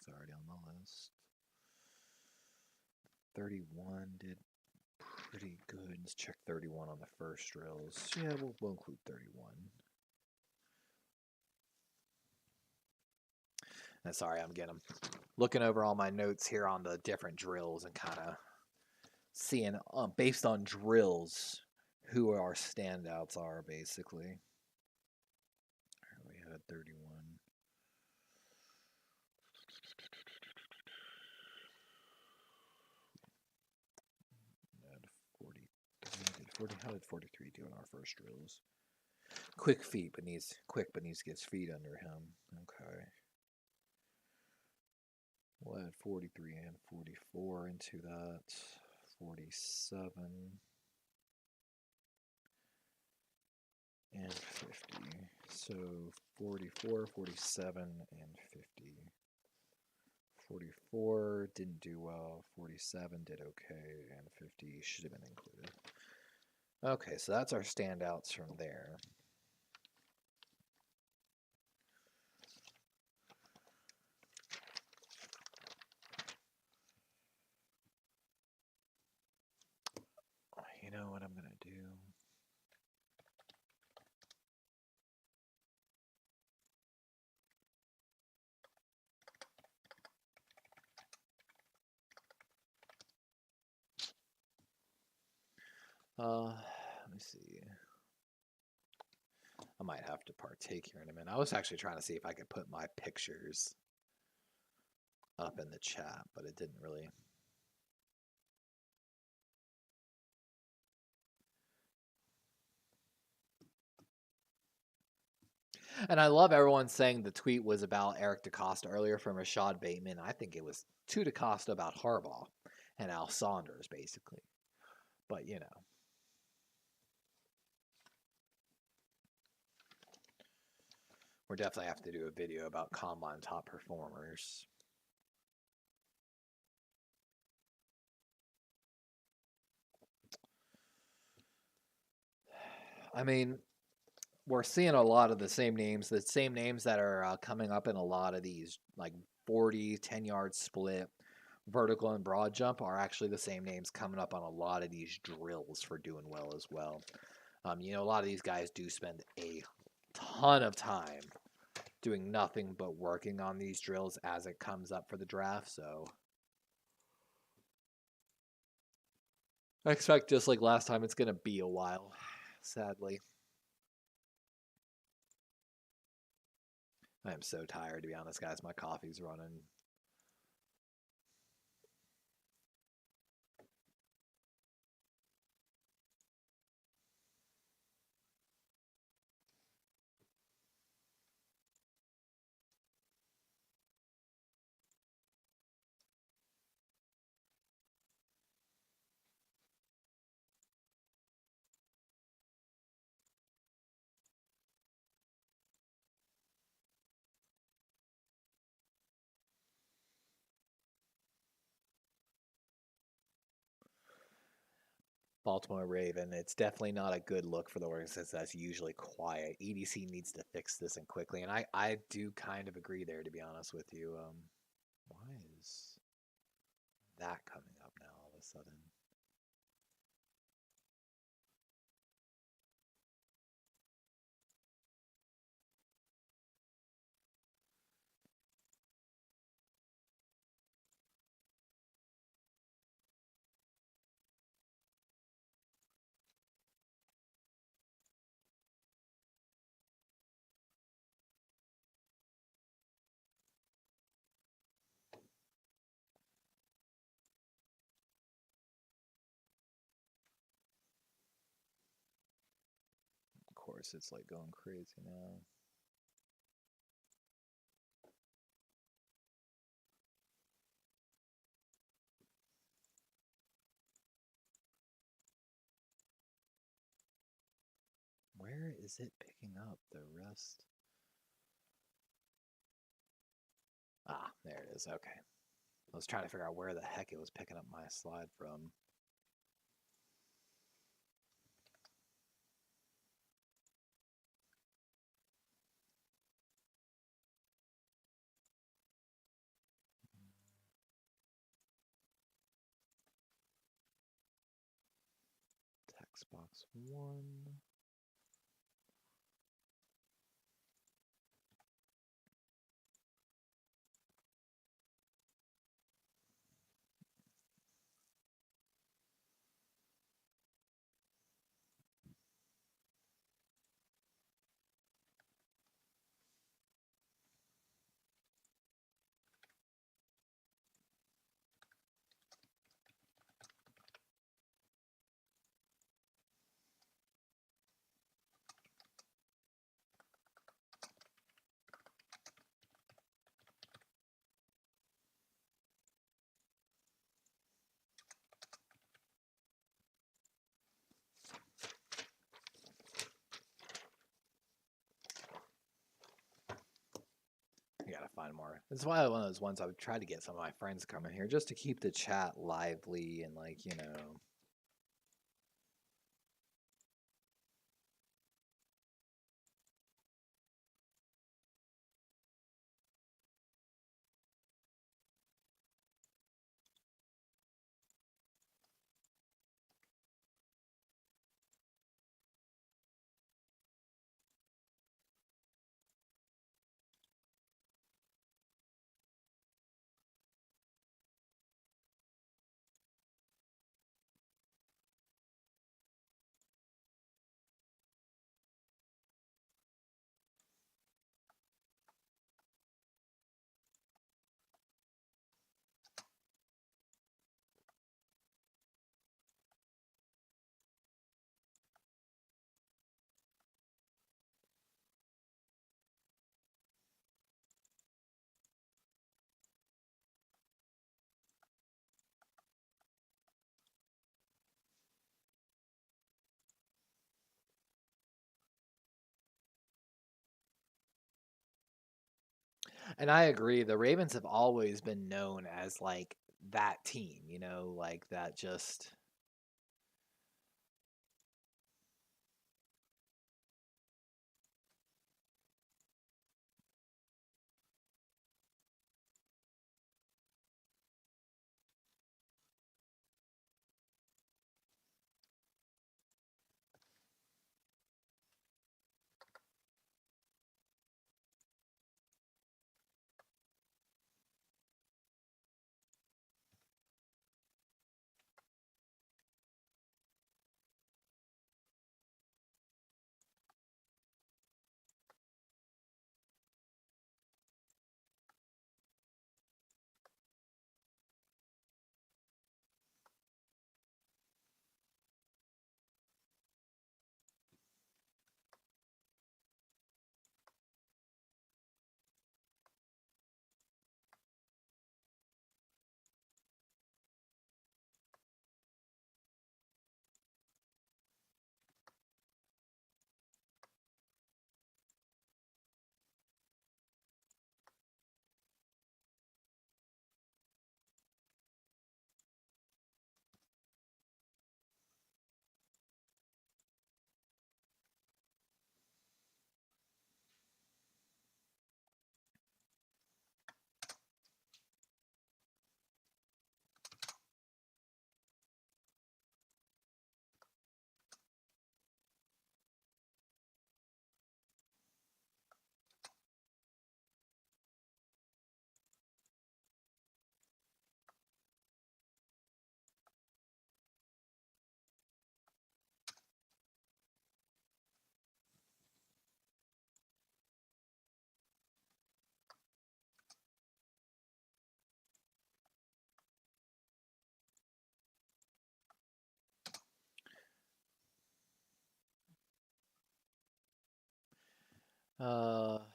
Already on the list. 31 did pretty good. Let's check 31 on the first drills. Yeah, we'll include 31. And sorry, I'm looking over all my notes here on the different drills and kind of seeing, based on drills, who our standouts are, basically. We had 31. How did 43 do in our first drills? Quick, but needs to get his feet under him. Okay. We'll add 43 and 44 into that. 47 and 50. So 44, 47, and 50. 44 didn't do well. 47 did okay, and 50 should have been included. Okay, so that's our standouts from there. know what I'm gonna do? Let me see. I might have to partake here in a minute. I was actually trying to see if I could put my pictures up in the chat, but it didn't really. And I love everyone saying the tweet was about Eric DaCosta earlier from Rashad Bateman. I think it was to DaCosta about Harbaugh and Al Saunders, basically. But, you know. We're definitely have to do a video about Combine top performers. I mean, we're seeing a lot of the same names that are coming up in a lot of these, like 40, 10-yard split, vertical and broad jump are actually the same names coming up on a lot of these drills for doing well as well. You know, a lot of these guys do spend a ton of time doing nothing but working on these drills as it comes up for the draft, so I expect just like last time, it's going to be a while, sadly. I am so tired, to be honest, guys. My coffee's running. Baltimore Raven, it's definitely not a good look for the organization that's usually quiet. EDC needs to fix this and quickly, and I do kind of agree there, to be honest with you. Why is that coming up now all of a sudden? Of course, it's like going crazy now. Where is it picking up the rest? Ah, there it is. Okay. I was trying to figure out where the heck it was picking up my slide from. Text box 1. I gotta find more. It's why one of those ones I would try to get some of my friends coming here just to keep the chat lively and, like, you know. And I agree. The Ravens have always been known as like that team, like that just.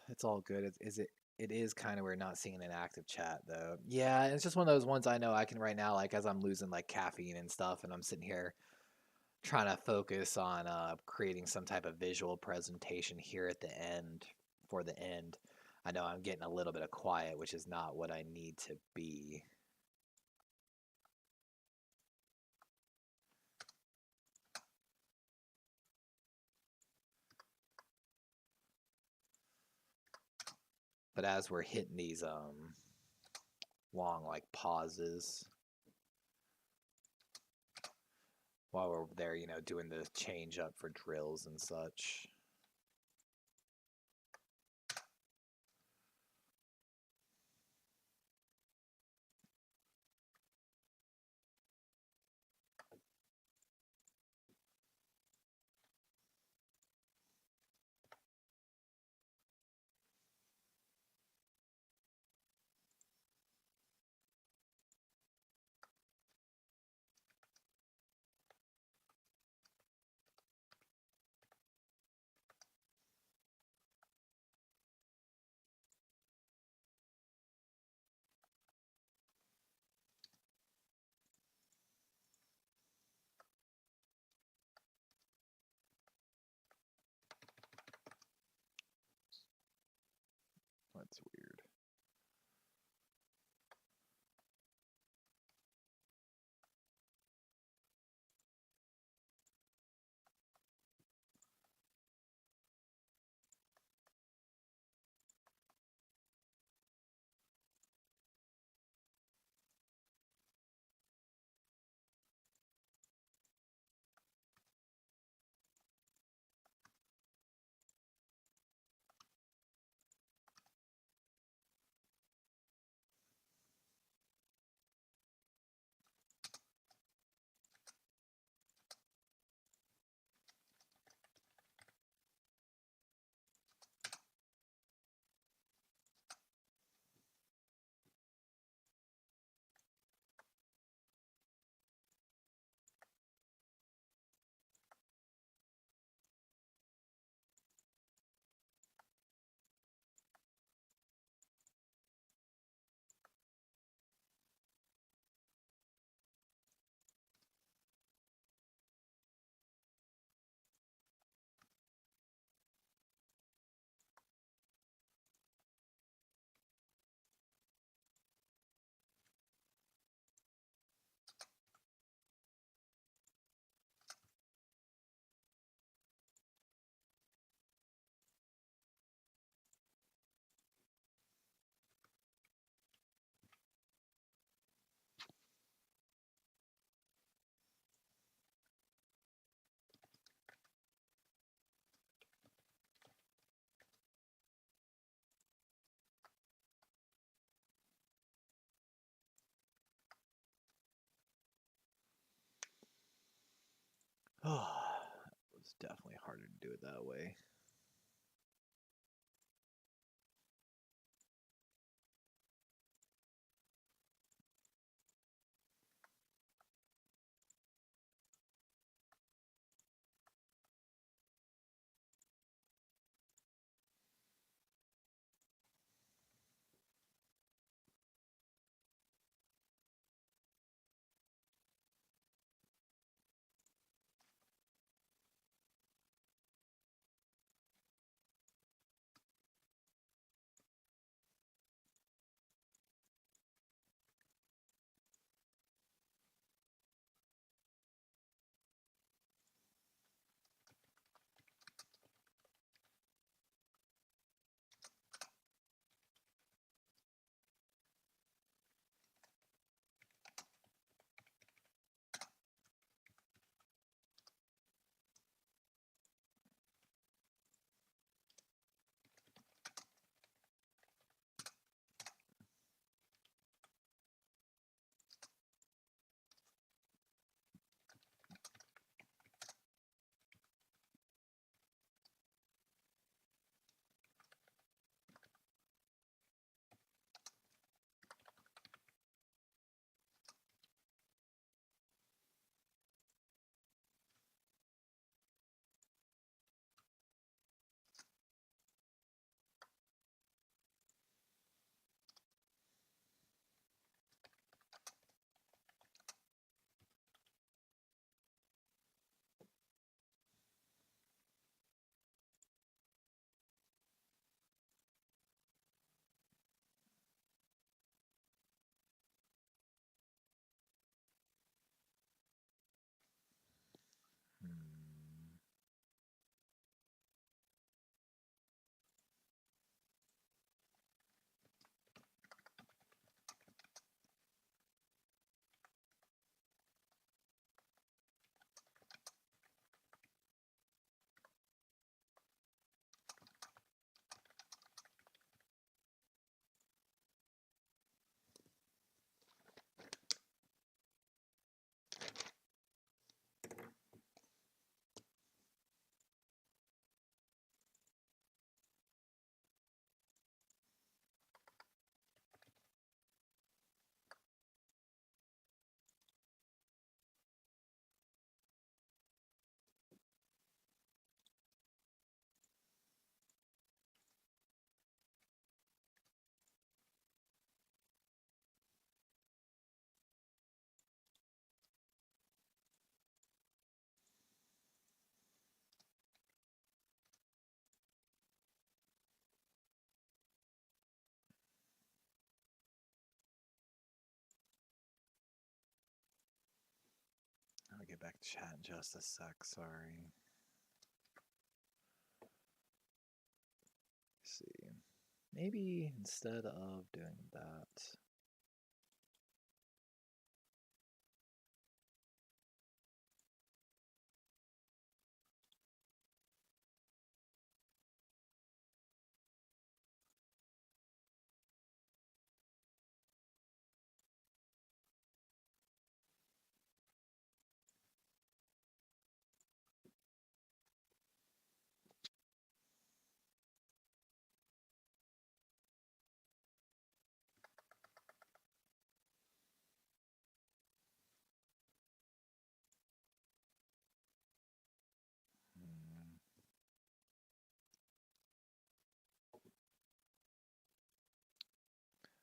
It's all good. Is it? It is kind of weird not seeing an active chat though. Yeah, it's just one of those ones I know I can right now, like as I'm losing like caffeine and stuff, and I'm sitting here trying to focus on creating some type of visual presentation here at the end for the end. I know I'm getting a little bit of quiet, which is not what I need to be. But as we're hitting these long like pauses while we're there, doing the change up for drills and such. That's weird. It's definitely harder to do it that way. I'll get back to chat in just a sec, sorry. Let's see. Maybe instead of doing that,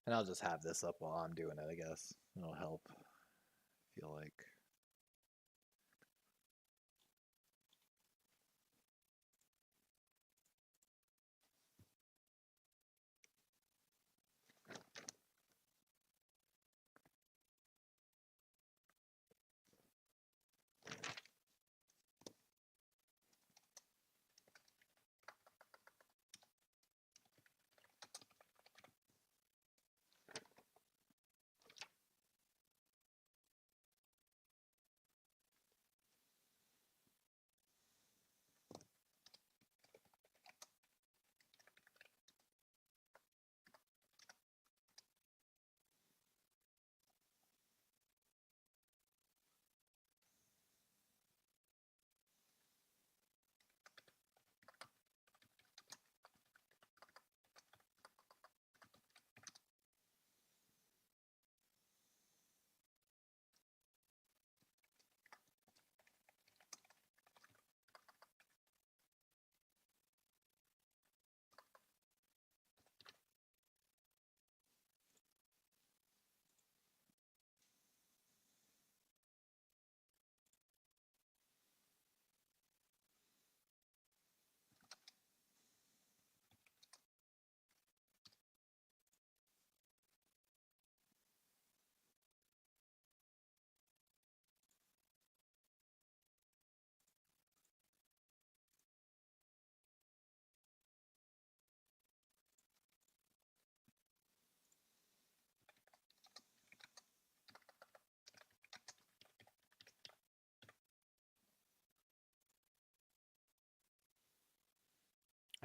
and I'll just have this up while I'm doing it, I guess. It'll help. I feel like.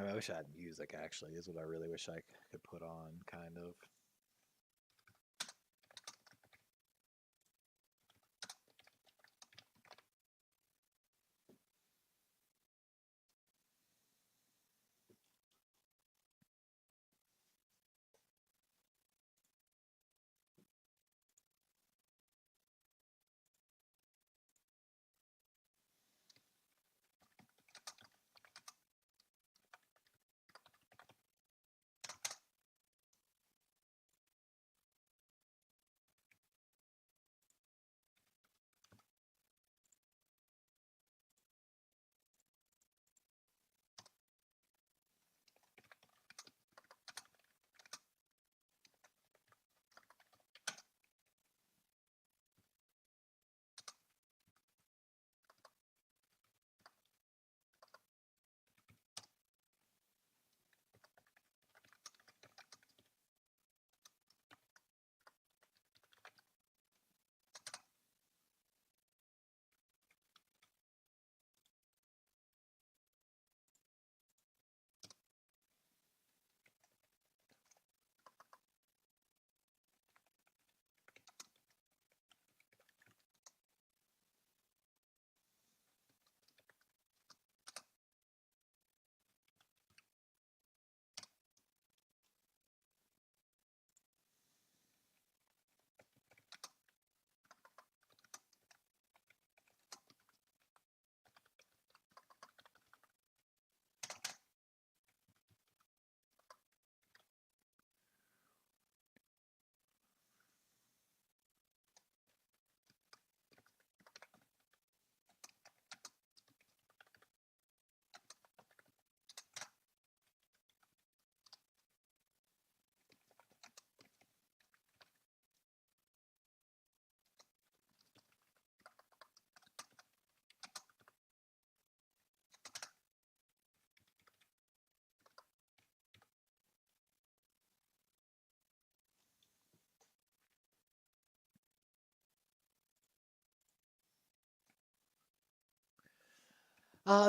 I mean, I wish I had music, actually, is what I really wish I could put on, kind of.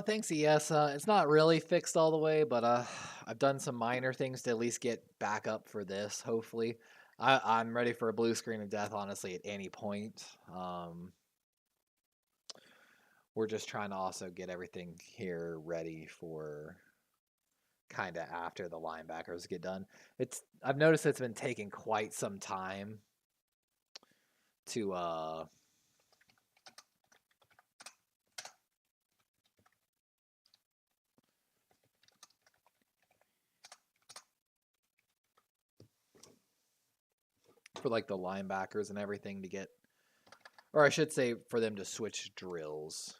Thanks, ES. It's not really fixed all the way, but I've done some minor things to at least get back up for this, hopefully. I'm ready for a blue screen of death, honestly, at any point. We're just trying to also get everything here ready for kind of after the linebackers get done. I've noticed it's been taking quite some time to for like the linebackers and everything to get, or I should say for them to switch drills.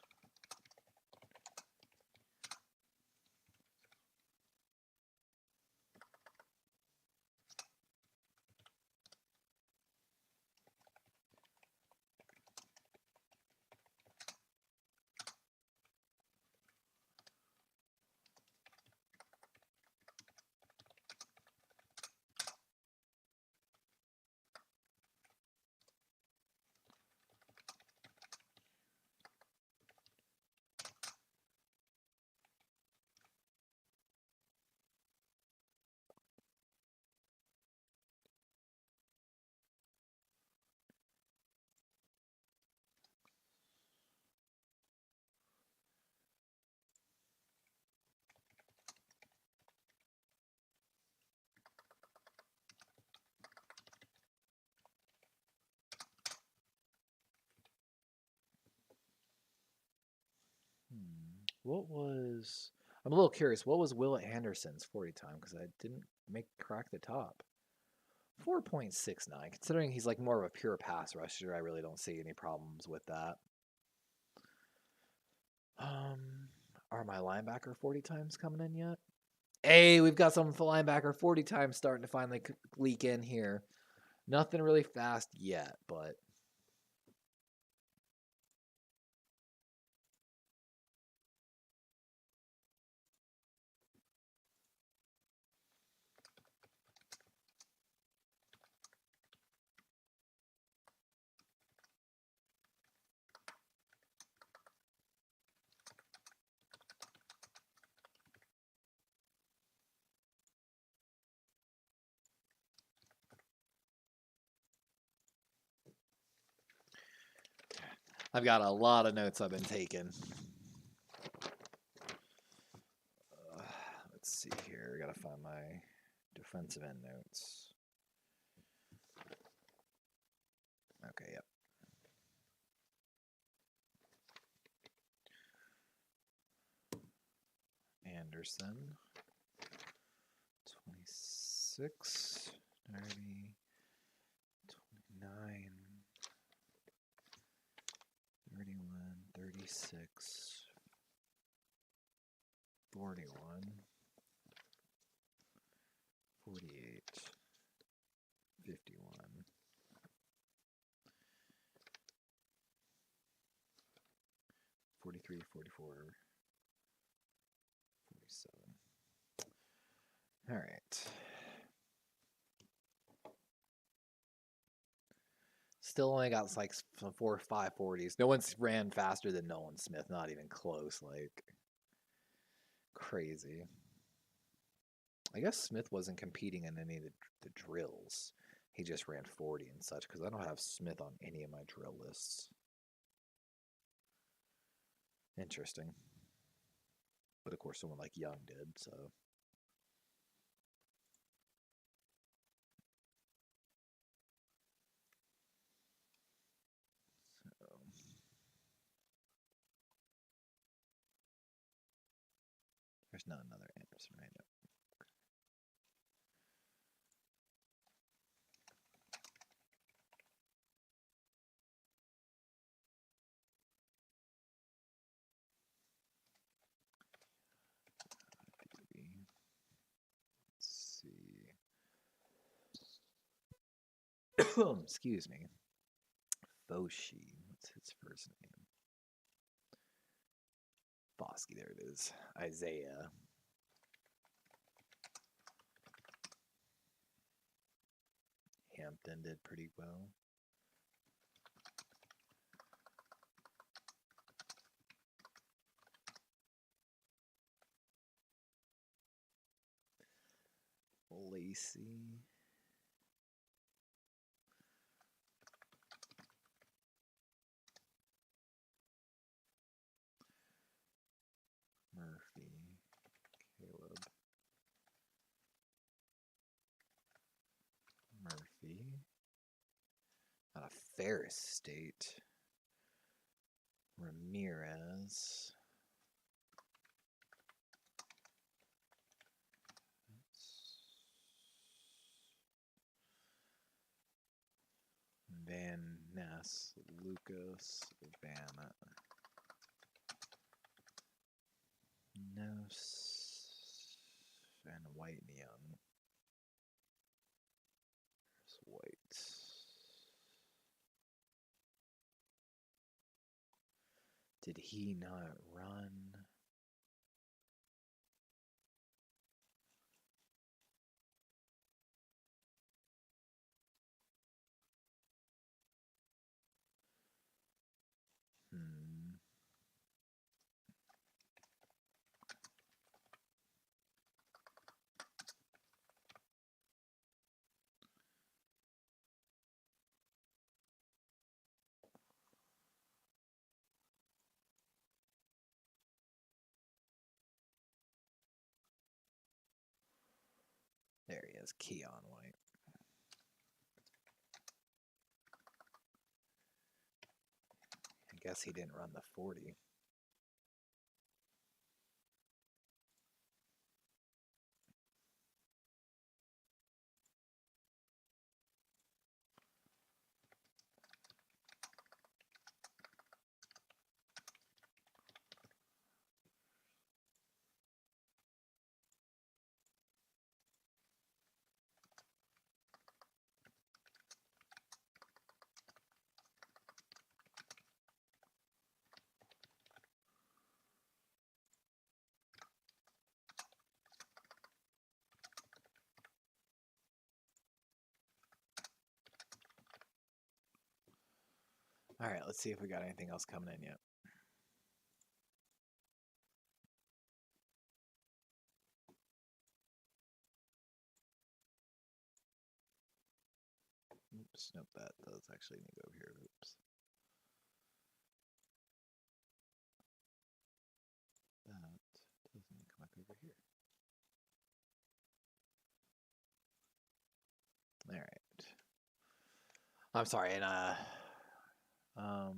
What was? I'm a little curious. What was Will Anderson's 40 time? Because I didn't crack the top. 4.69. Considering he's like more of a pure pass rusher, I really don't see any problems with that. Are my linebacker 40 times coming in yet? Hey, we've got some linebacker 40 times starting to finally leak in here. Nothing really fast yet, but I've got a lot of notes I've been taking. Let's see here. I gotta find my defensive end notes. Okay, yep. Anderson. 26, 30, 29, 31, 36, 41, 48, 51, 43, 44, 47. All right. Still only got like 4 or 5 40s. No one's ran faster than Nolan Smith. Not even close. Like, crazy. I guess Smith wasn't competing in any of the drills. He just ran 40 and such because I don't have Smith on any of my drill lists. Interesting. But of course, someone like Young did, so. There's not another Anderson right now. Let's see. Excuse me. Foshi. What's his first name? Bosky, there it is. Isaiah. Hampton did pretty well. Lacey. Murphy. Caleb. Murphy. Out of Ferris State. Ramirez. Van Ness, Lucas, Van Ness, and White and Young. There's White. Did he not run? There he is, Keon White. I guess he didn't run the 40. All right, let's see if we got anything else coming in yet. Oops, nope, that does actually need to go over here. Oops. I'm sorry, and um,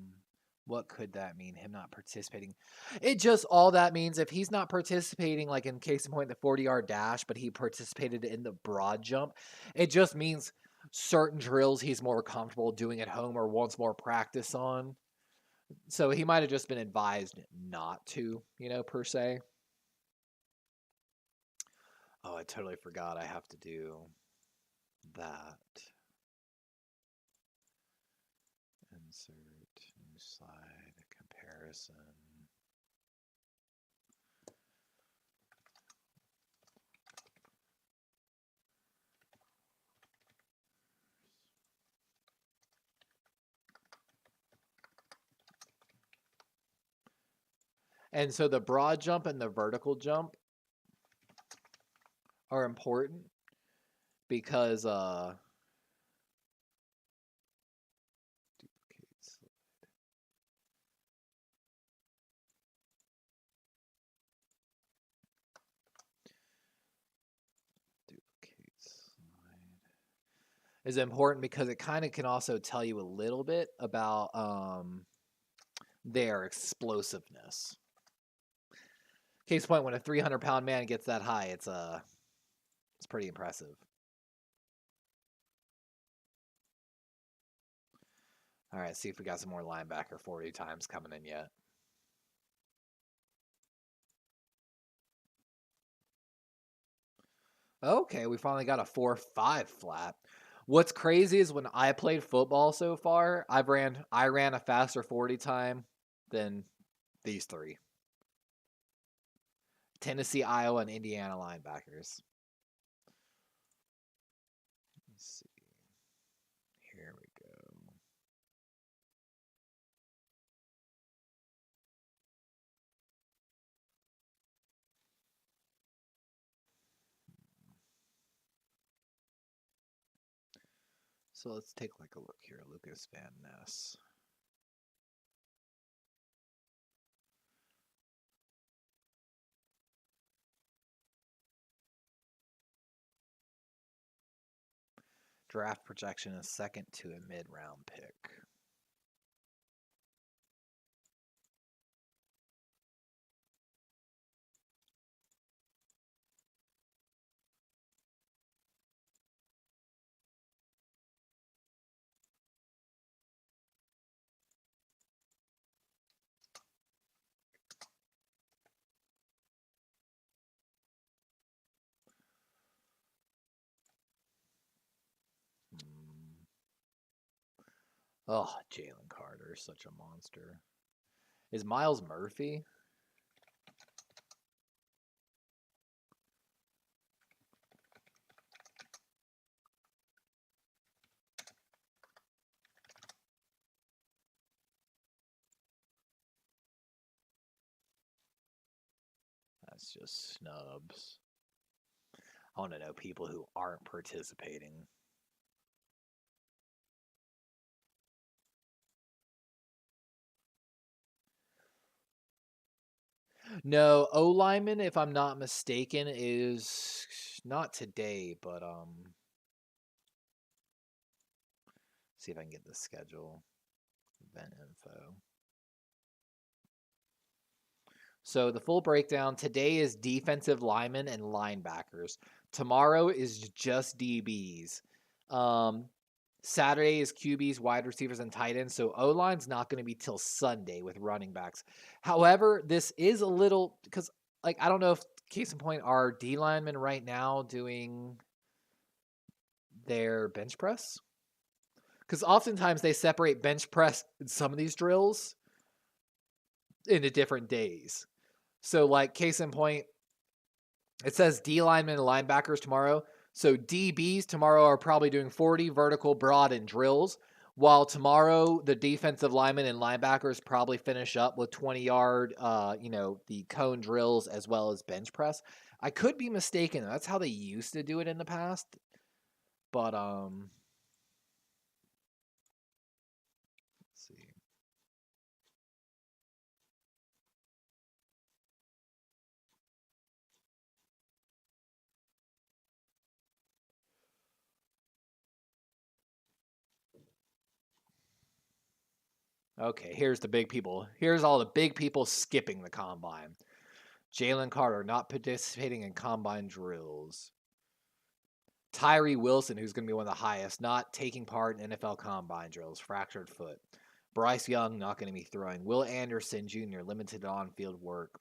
what could that mean? Him not participating? It just all that means if he's not participating, like in case in point the 40-yard dash, but he participated in the broad jump, it just means certain drills he's more comfortable doing at home or wants more practice on. So he might have just been advised not to, per se. Oh, I totally forgot I have to do that. Insert new slide comparison. And so the broad jump and the vertical jump are important because duplicate slide. Duplicate slide is important because it kind of can also tell you a little bit about their explosiveness. Case point, when a 300-pound man gets that high, it's pretty impressive. All right, see if we got some more linebacker 40 times coming in yet. Okay, we finally got a 4.5 flat. What's crazy is when I played football so far, I ran a faster 40 time than these three. Tennessee, Iowa, and Indiana linebackers. Let's see. Here we go. So let's take like a look here. Lucas Van Ness. Draft projection is second to a mid-round pick. Oh, Jalen Carter, such a monster. Is Miles Murphy? That's just snubs. I want to know people who aren't participating. No, O lineman, if I'm not mistaken, is not today, but see if I can get the schedule. Event info. So the full breakdown today is defensive linemen and linebackers. Tomorrow is just DBs. Saturday is QBs, wide receivers, and tight ends. So O-line's not going to be till Sunday with running backs. However, this is a little because, like, I don't know if case in point are D linemen right now doing their bench press, because oftentimes they separate bench press in some of these drills into different days. So, like, case in point, it says D linemen and linebackers tomorrow. So DBs tomorrow are probably doing 40 vertical, broad, and drills, while tomorrow the defensive linemen and linebackers probably finish up with 20-yard, the cone drills as well as bench press. I could be mistaken. That's how they used to do it in the past. But let's see. Okay, here's the big people. Here's all the big people skipping the combine. Jalen Carter not participating in combine drills. Tyree Wilson, who's going to be one of the highest, not taking part in NFL combine drills, fractured foot. Bryce Young not going to be throwing. Will Anderson Jr. limited on-field work.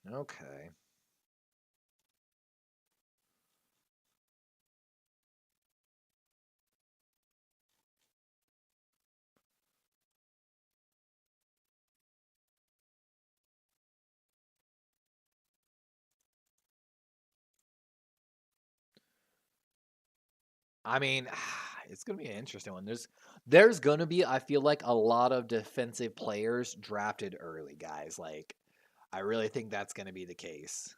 Okay. I mean, it's going to be an interesting one. There's going to be, I feel like, a lot of defensive players drafted early, guys. Like, I really think that's going to be the case.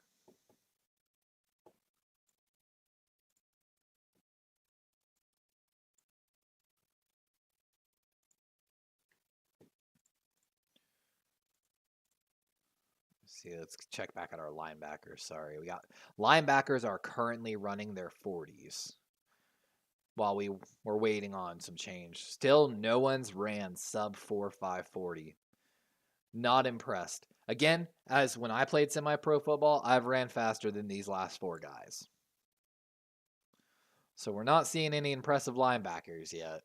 See, let's check back at our linebackers. Sorry, we got linebackers are currently running their 40s while we're waiting on some change. Still, no one's ran sub 4.540. Not impressed. Again, as when I played semi-pro football, I've ran faster than these last four guys. So we're not seeing any impressive linebackers yet.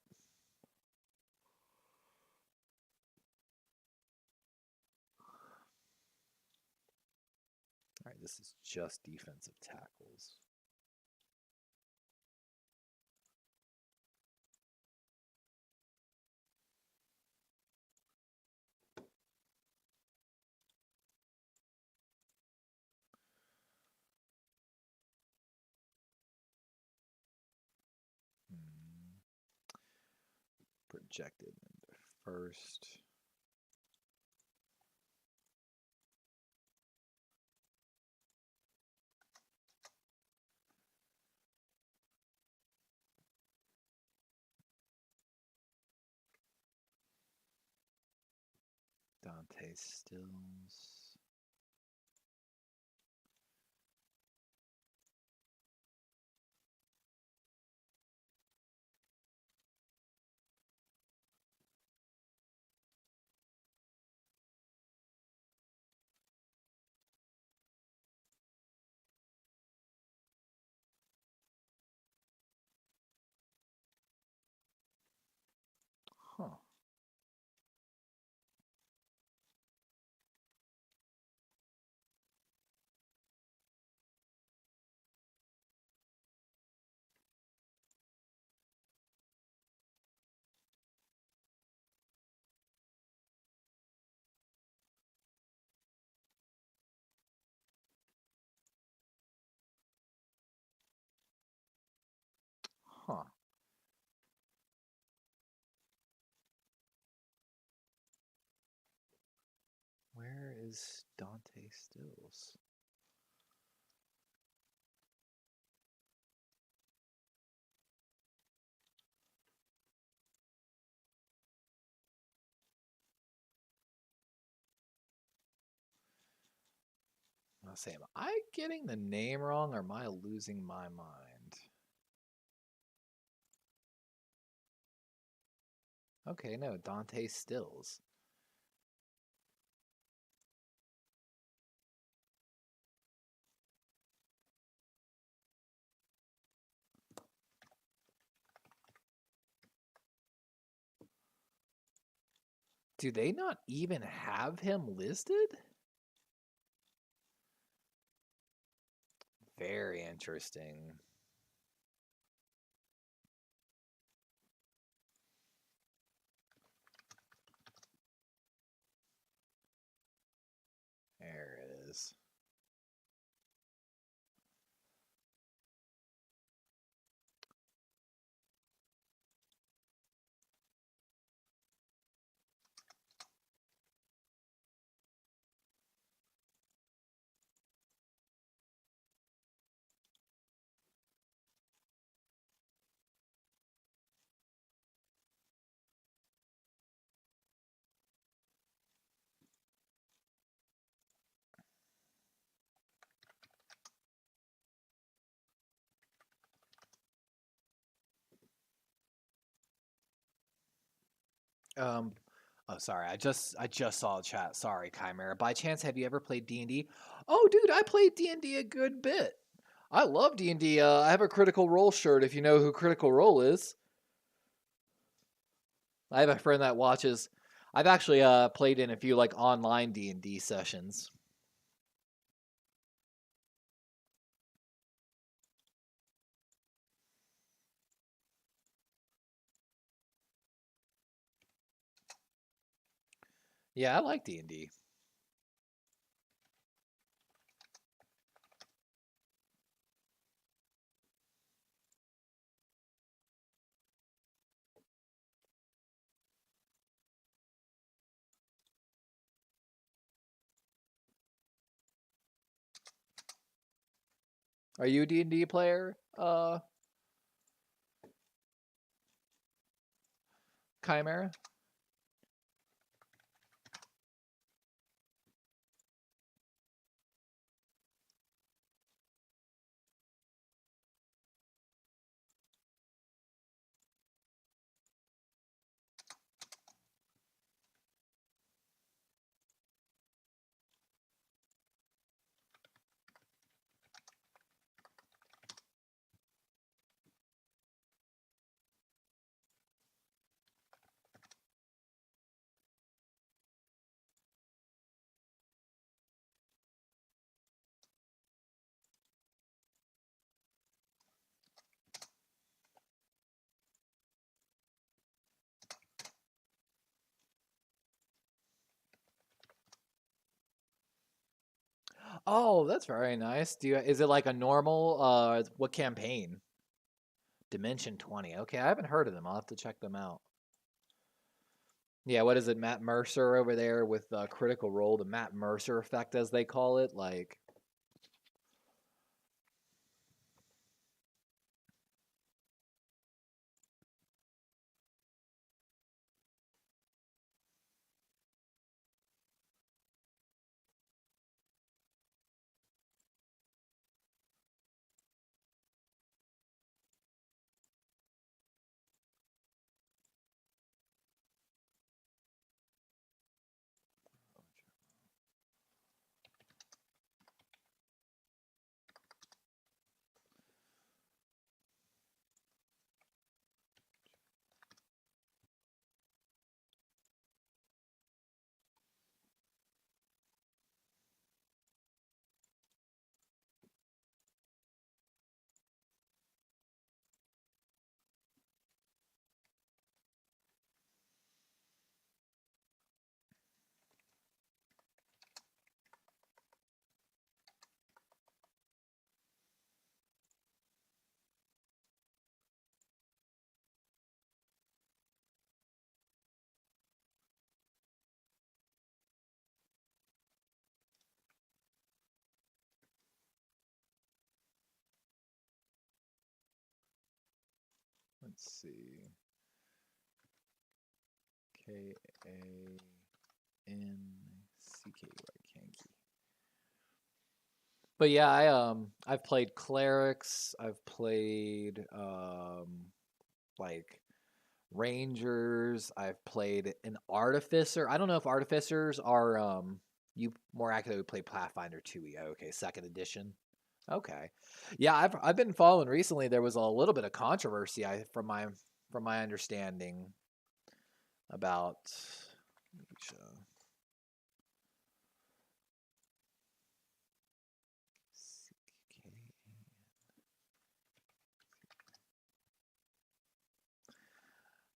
All right, this is just defensive tackles. Projected first. Dante Stills. Huh. Huh. Where is Dante Stills? I'll say, am I getting the name wrong or am I losing my mind? Okay, no, Dante Stills. Do they not even have him listed? Very interesting. There it is. Um, oh, sorry. I just saw the chat. Sorry, Chimera. By chance, have you ever played D&D? Oh, dude, I played D&D a good bit. I love D&D. I have a Critical Role shirt. If you know who Critical Role is, I have a friend that watches. I've actually played in a few like online D&D sessions. Yeah, I like D&D. Are you a D&D player, Chimera? Oh, that's very nice. Is it like a normal what campaign? Dimension 20. Okay, I haven't heard of them. I'll have to check them out. Yeah, what is it? Matt Mercer over there with Critical Role, the Matt Mercer effect as they call it, like let's see. Kanky. But yeah, I've played clerics, I've played like rangers, I've played an artificer. I don't know if artificers are you more accurately play Pathfinder 2e. Okay, second edition. Okay. Yeah, I've been following recently. There was a little bit of controversy from my understanding about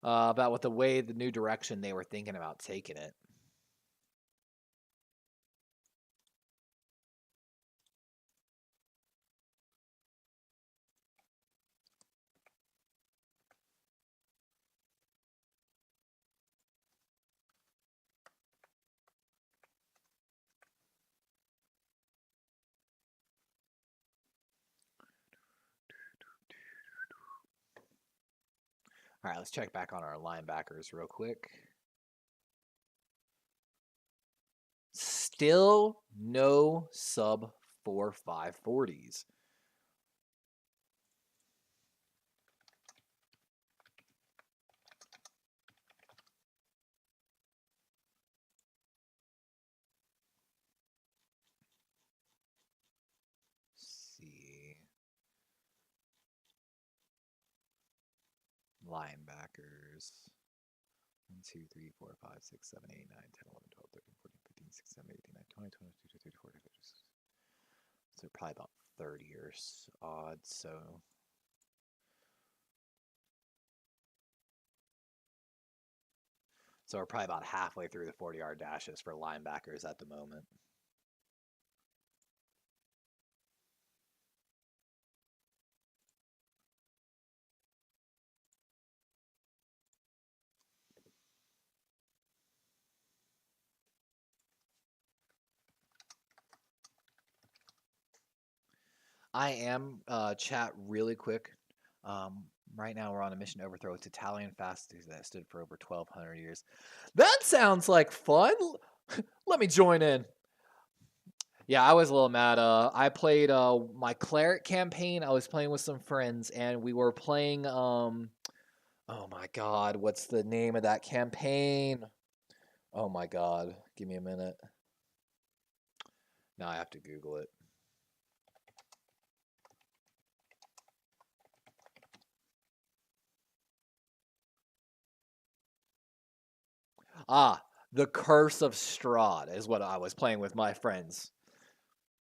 about what the new direction they were thinking about taking it. All right, let's check back on our linebackers real quick. Still no sub 4.540s. linebackers. 1, 2, 3, 4, 5, 6, 7, 8, 9, 10, 11, 12, 13, 14, 15, 16, 17, 18, 19, 20, 21, 22, 23, 24, 25, 26. So probably about 30 or odd. So we're probably about halfway through the 40-yard dashes for linebackers at the moment. I am chat really quick. Right now we're on a mission to overthrow its Italian fastest that stood for over 1,200 years. That sounds like fun. Let me join in. Yeah, I was a little mad. I played my cleric campaign. I was playing with some friends, and we were playing. Oh my God, what's the name of that campaign? Oh my God, give me a minute. Now I have to Google it. The Curse of Strahd is what I was playing with my friends.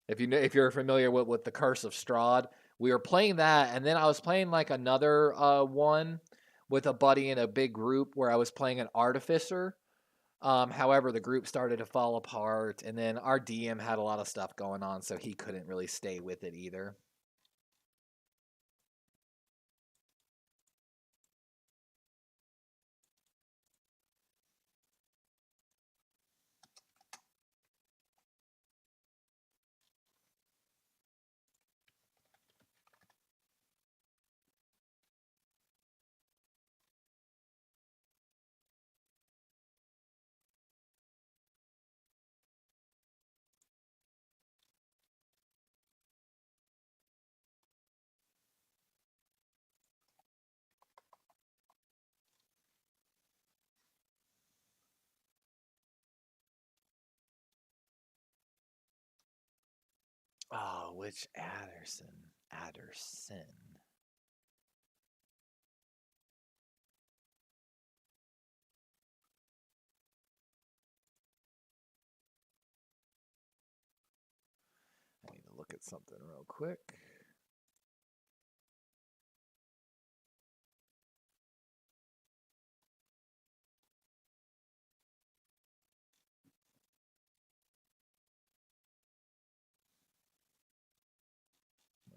If you're familiar with the Curse of Strahd, we were playing that, and then I was playing like another one with a buddy in a big group where I was playing an artificer. However, the group started to fall apart, and then our DM had a lot of stuff going on, so he couldn't really stay with it either. Oh, which Adderson? Adderson. I need to look at something real quick.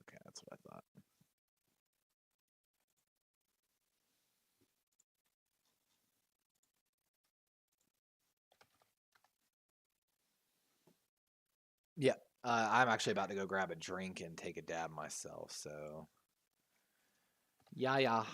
Okay, that's what I thought. Yeah, I'm actually about to go grab a drink and take a dab myself, so. Yeah.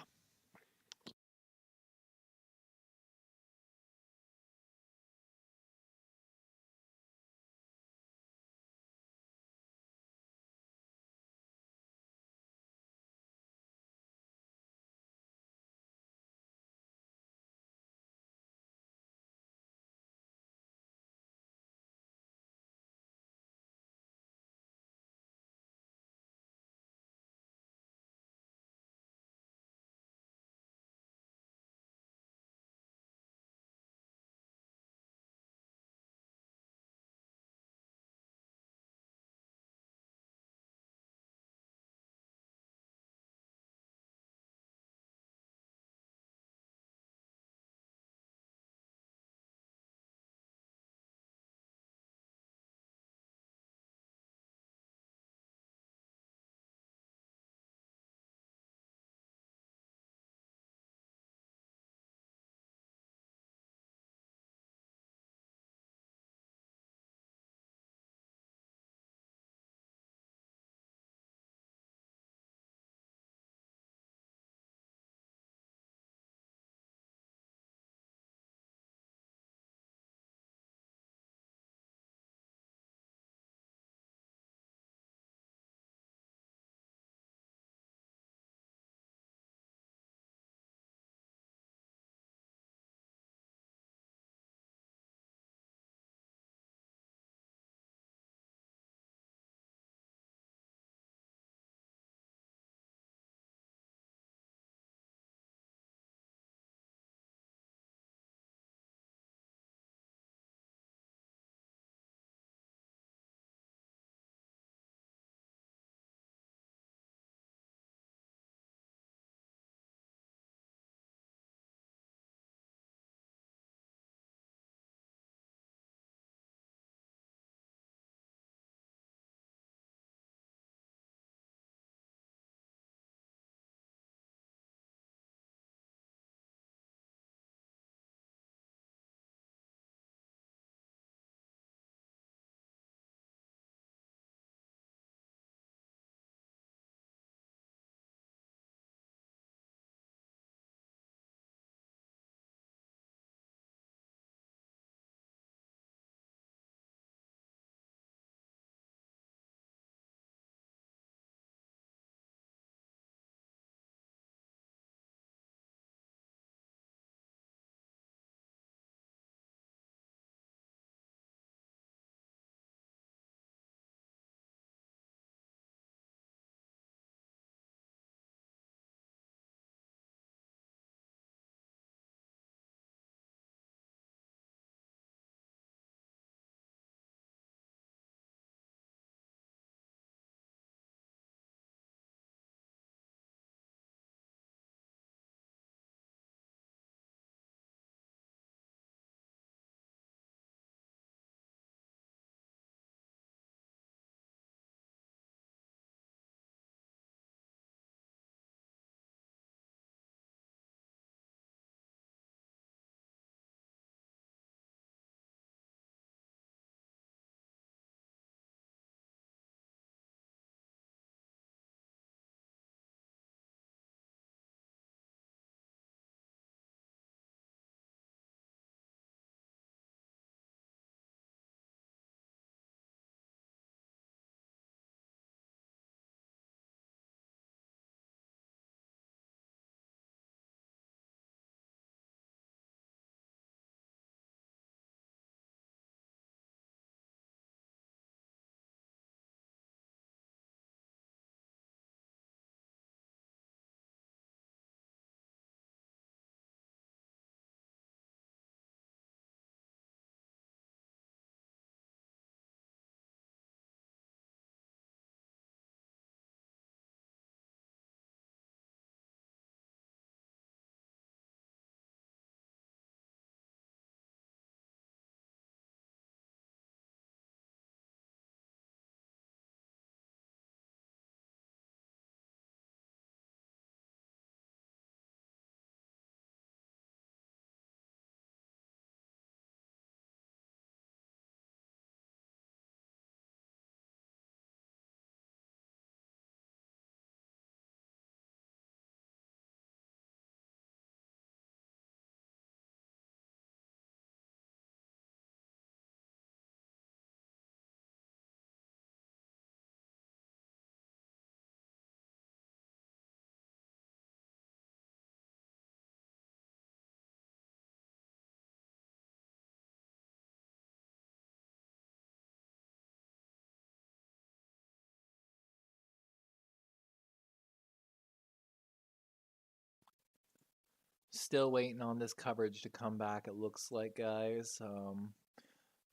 Still waiting on this coverage to come back, it looks like, guys.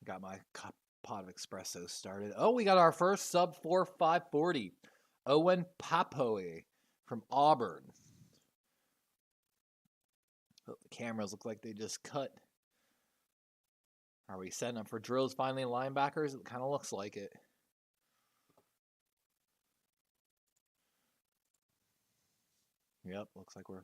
Got my pot of espresso started. Oh, we got our first sub 4.540. Owen Papoe from Auburn. Oh, the cameras look like they just cut. Are we setting up for drills finally, linebackers? It kind of looks like it. Yep, looks like we're...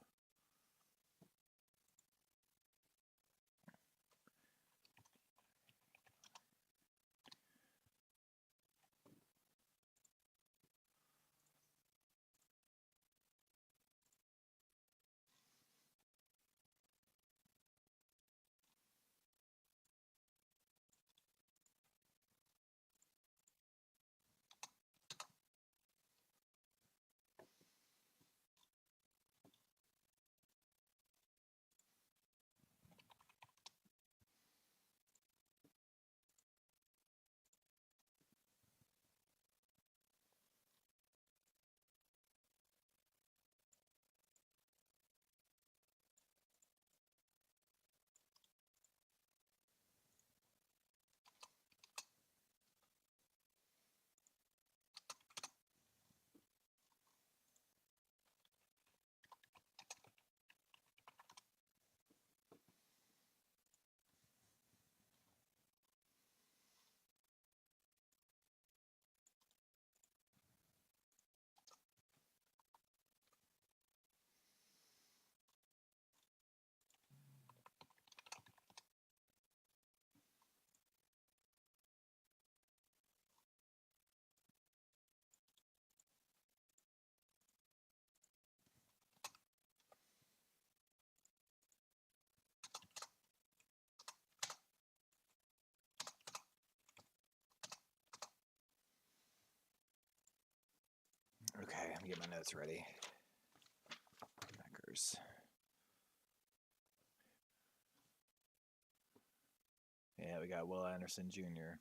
Okay, let me get my notes ready. Backers. Yeah, we got Will Anderson Jr.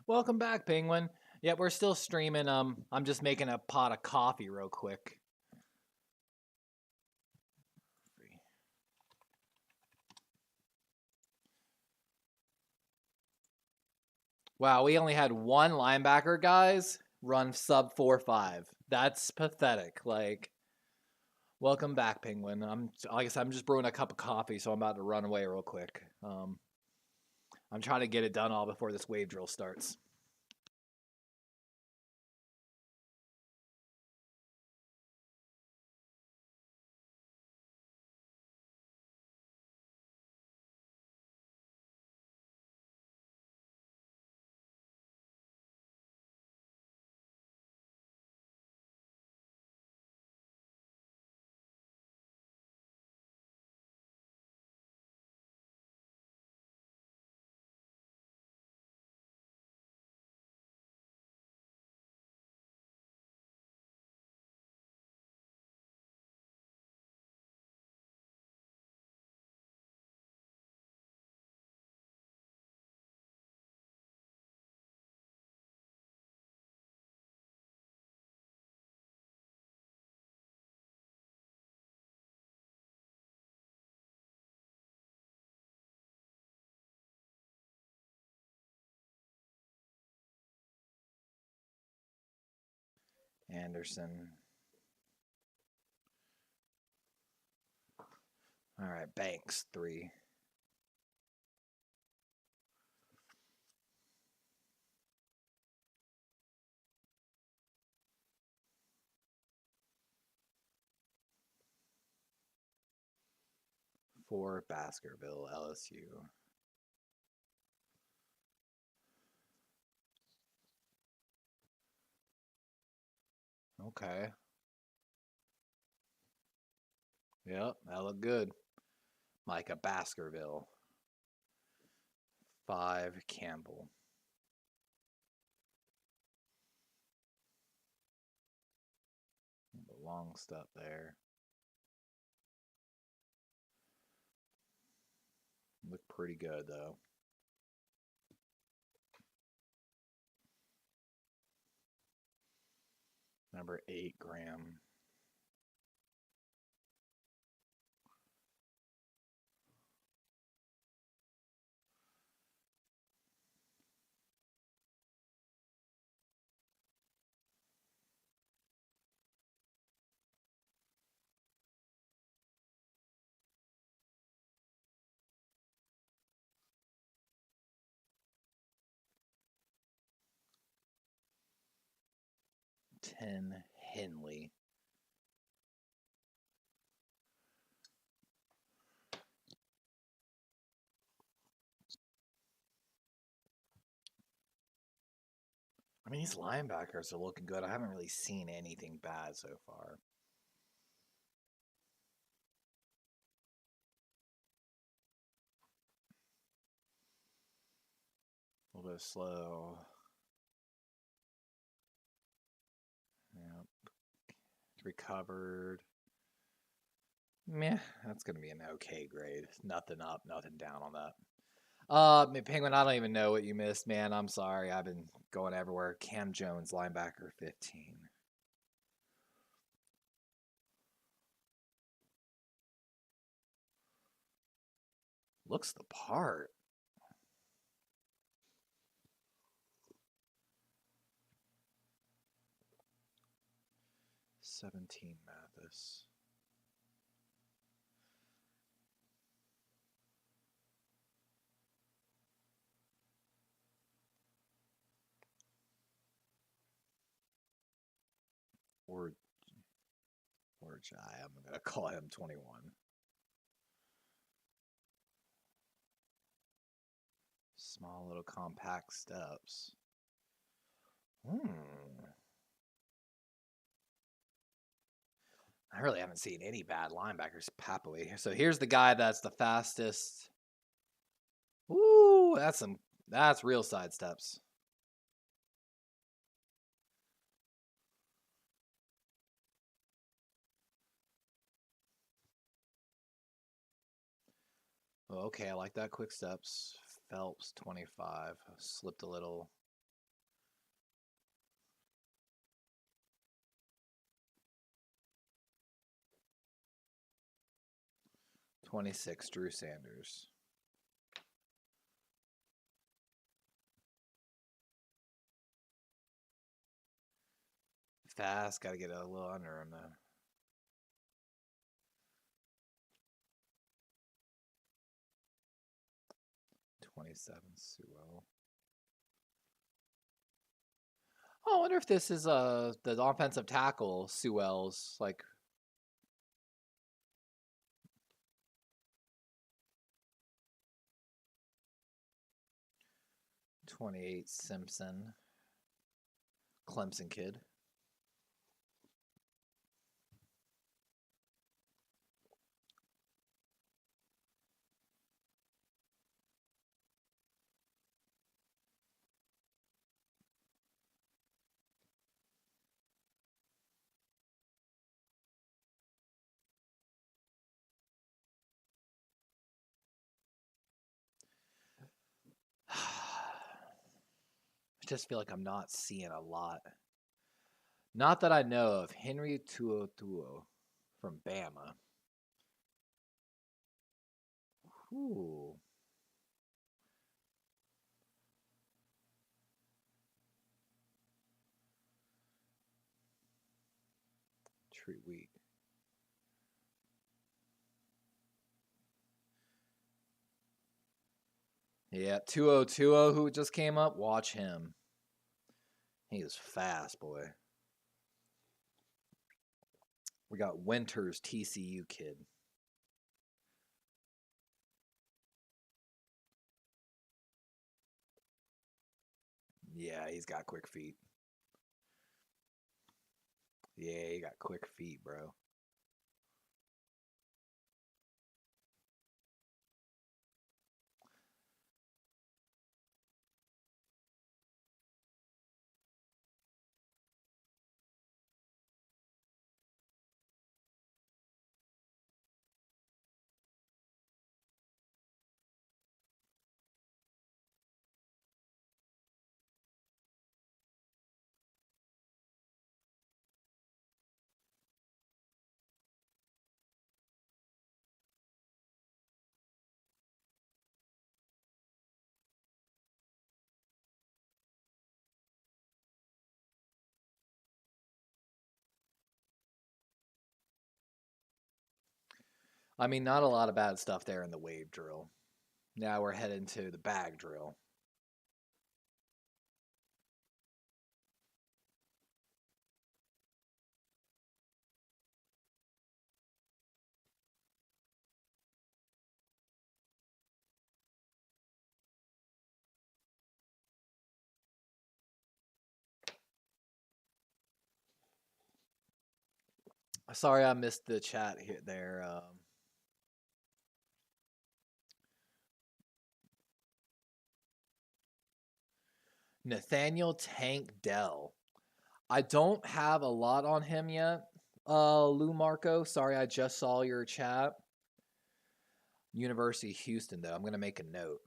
Welcome back, Penguin. Yeah, we're still streaming. I'm just making a pot of coffee real quick. Wow, we only had one linebacker, guys, run sub 4.5. That's pathetic. Like, welcome back, Penguin. Like I said, I'm just brewing a cup of coffee, so I'm about to run away real quick. I'm trying to get it done all before this wave drill starts. Anderson. All right, Banks, 3. For Baskerville, LSU. Okay. Yep, that looked good. Micah Baskerville. 5 Campbell. The long step there. Looked pretty good though. Number 8 Graham. Ten Henley. I mean, these linebackers are looking good. I haven't really seen anything bad so far. A little bit slow. Yep. Recovered. Meh, that's going to be an okay grade. Nothing up, nothing down on that. Penguin, I don't even know what you missed, man. I'm sorry. I've been going everywhere. Cam Jones, linebacker, 15. Looks the part. $17 Mathis. Or Jai. I'm going to call him 21. Small little compact steps. I really haven't seen any bad linebackers. Papui. So here's the guy that's the fastest. Ooh, that's real side steps. Oh, okay, I like that. Quick steps. Phelps, 25. Slipped a little. 26, Drew Sanders. Fast, got to get a little under him though. 27, Sewell. Oh, I wonder if this is the offensive tackle, Sewell's, like. '28 Simpson. Clemson kid. I just feel like I'm not seeing a lot. Not that I know of. Henry Tuo from Bama. Ooh. Treat wheat. Yeah, 2020 who just came up. Watch him. He is fast, boy. We got Winters, TCU kid. Yeah, he's got quick feet. Yeah, you got quick feet, bro. I mean, not a lot of bad stuff there in the wave drill. Now we're heading to the bag drill. Sorry I missed the chat here there. Nathaniel Tank Dell. I don't have a lot on him yet. Lou Marco, sorry I just saw your chat. University of Houston, though. I'm going to make a note.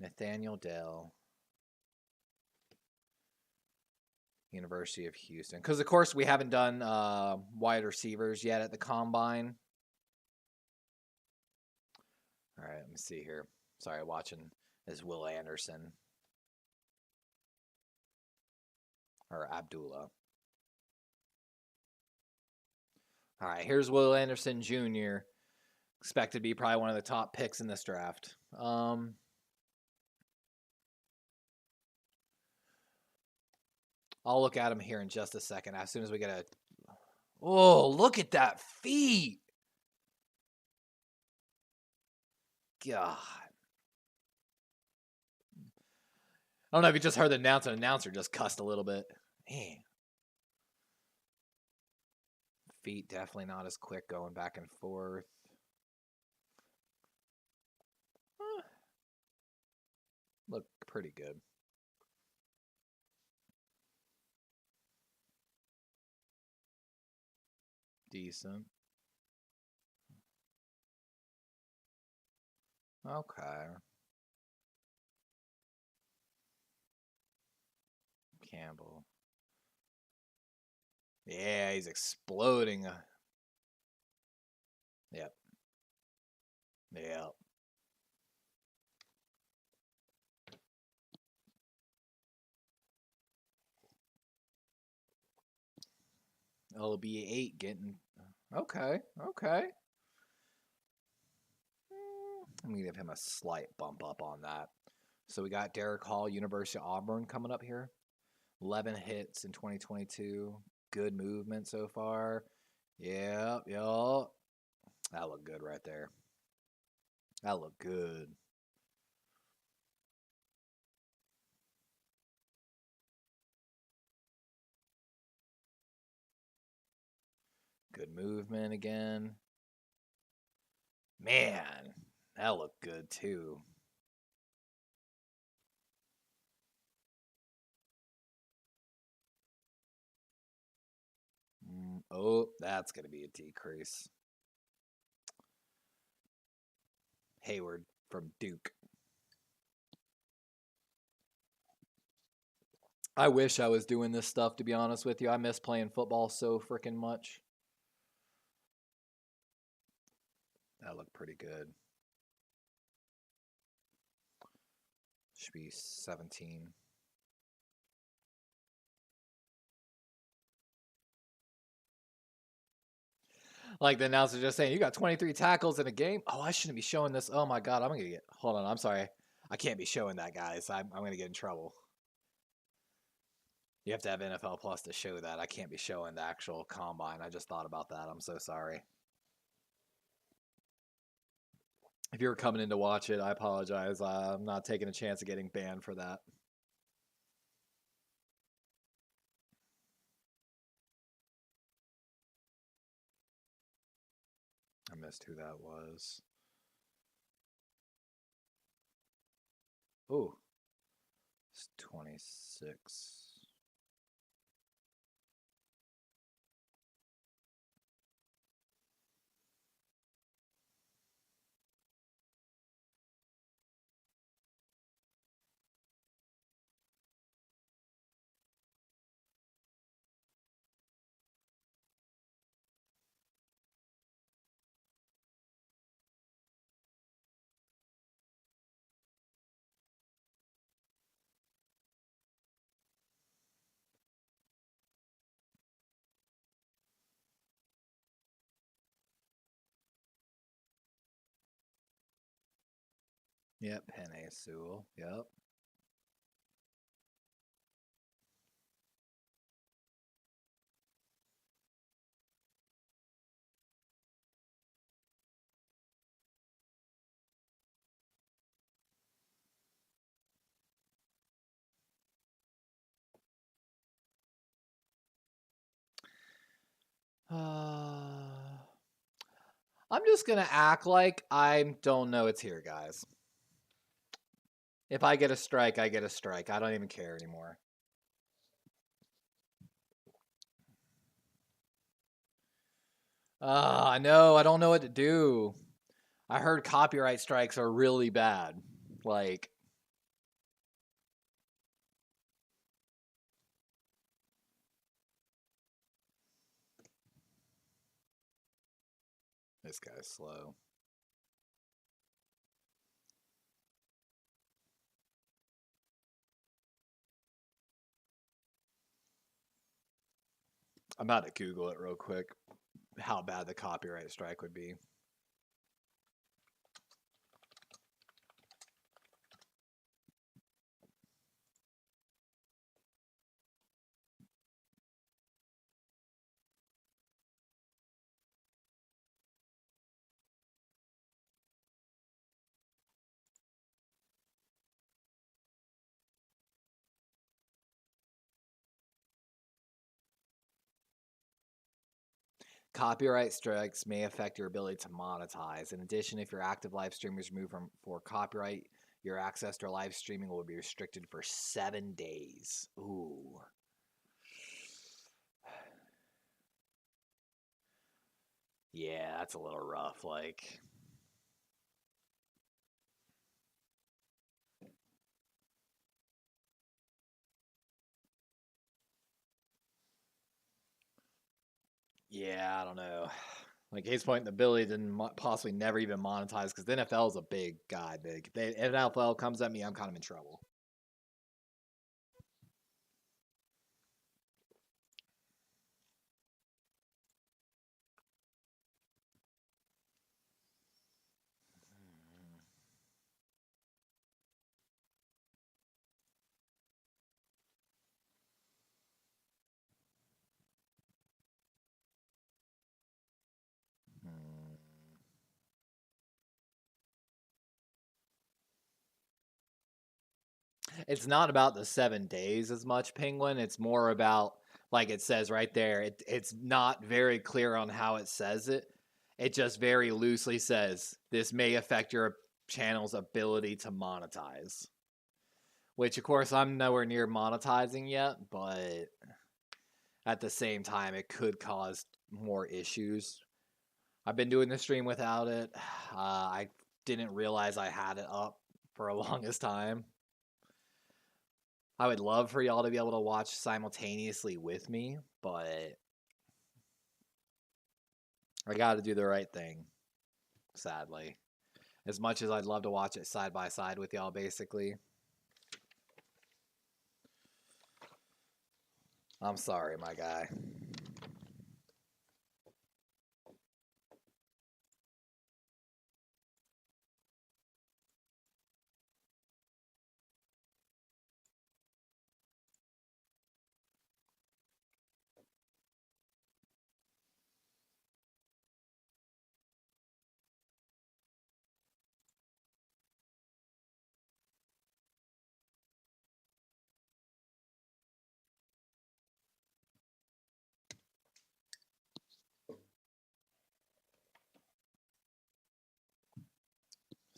Nathaniel Dell. University of Houston. Because, of course, we haven't done wide receivers yet at the Combine. All right, let me see here. Sorry, watching is Will Anderson. Or Abdullah. All right, here's Will Anderson Jr. Expected to be probably one of the top picks in this draft. I'll look at him here in just a second. As soon as we get a... Oh, look at that feet! God. I don't know if you just heard the announcer. The announcer just cussed a little bit. Man. Feet definitely not as quick going back and forth. Look pretty good. Decent. Okay. Campbell. Yeah, he's exploding. Yep. Yep. LB8 getting... Okay. Okay. I'm going to give him a slight bump up on that. So we got Derek Hall, University of Auburn, coming up here. 11 hits in 2022. Good movement so far. Yep. That looked good right there. That looked good. Good movement again. Man, that looked good too. Oh, that's going to be a decrease. Hayward from Duke. I wish I was doing this stuff, to be honest with you. I miss playing football so freaking much. That looked pretty good. Should be 17. Like the announcer just saying, you got 23 tackles in a game? Oh, I shouldn't be showing this. Oh my God, I'm going to get... Hold on, I'm sorry. I can't be showing that, guys. I'm going to get in trouble. You have to have NFL Plus to show that. I can't be showing the actual combine. I just thought about that. I'm so sorry. If you were coming in to watch it, I apologize. I'm not taking a chance of getting banned for that. I missed who that was. Ooh, it's 26. Yep, Penny Sewell. Yep. I'm just gonna act like I don't know it's here, guys. If I get a strike, I get a strike. I don't even care anymore. I know. I don't know what to do. I heard copyright strikes are really bad. Like, this guy's slow. I'm about to Google it real quick. How bad the copyright strike would be. Copyright strikes may affect your ability to monetize. In addition, if your active live stream is removed for copyright, your access to live streaming will be restricted for 7 days. Ooh. Yeah, that's a little rough. Like, yeah, I don't know. Like, Case Point, the ability to possibly never even monetize because the NFL is a big god. If the NFL comes at me, I'm kind of in trouble. Hmm. It's not about the 7 days as much, Penguin. It's more about, like it says right there, it's not very clear on how it says it. It just very loosely says this may affect your channel's ability to monetize. Which, of course, I'm nowhere near monetizing yet, but at the same time, it could cause more issues. I've been doing the stream without it. I didn't realize I had it up for a longest time. I would love for y'all to be able to watch simultaneously with me, but I got to do the right thing, sadly. As much as I'd love to watch it side by side with y'all, basically. I'm sorry, my guy.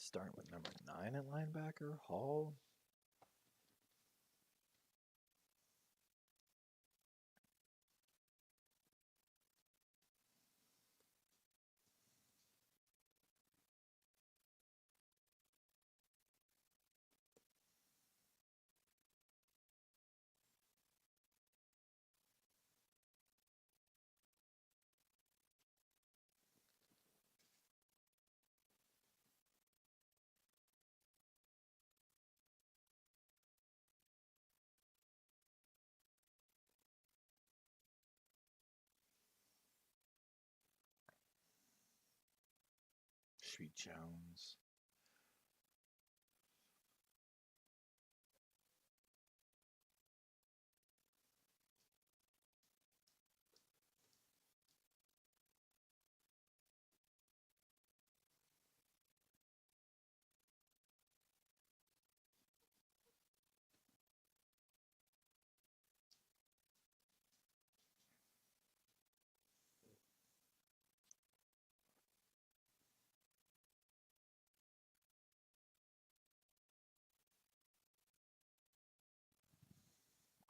Starting with number 9 at linebacker, Hall. Sweet Jones.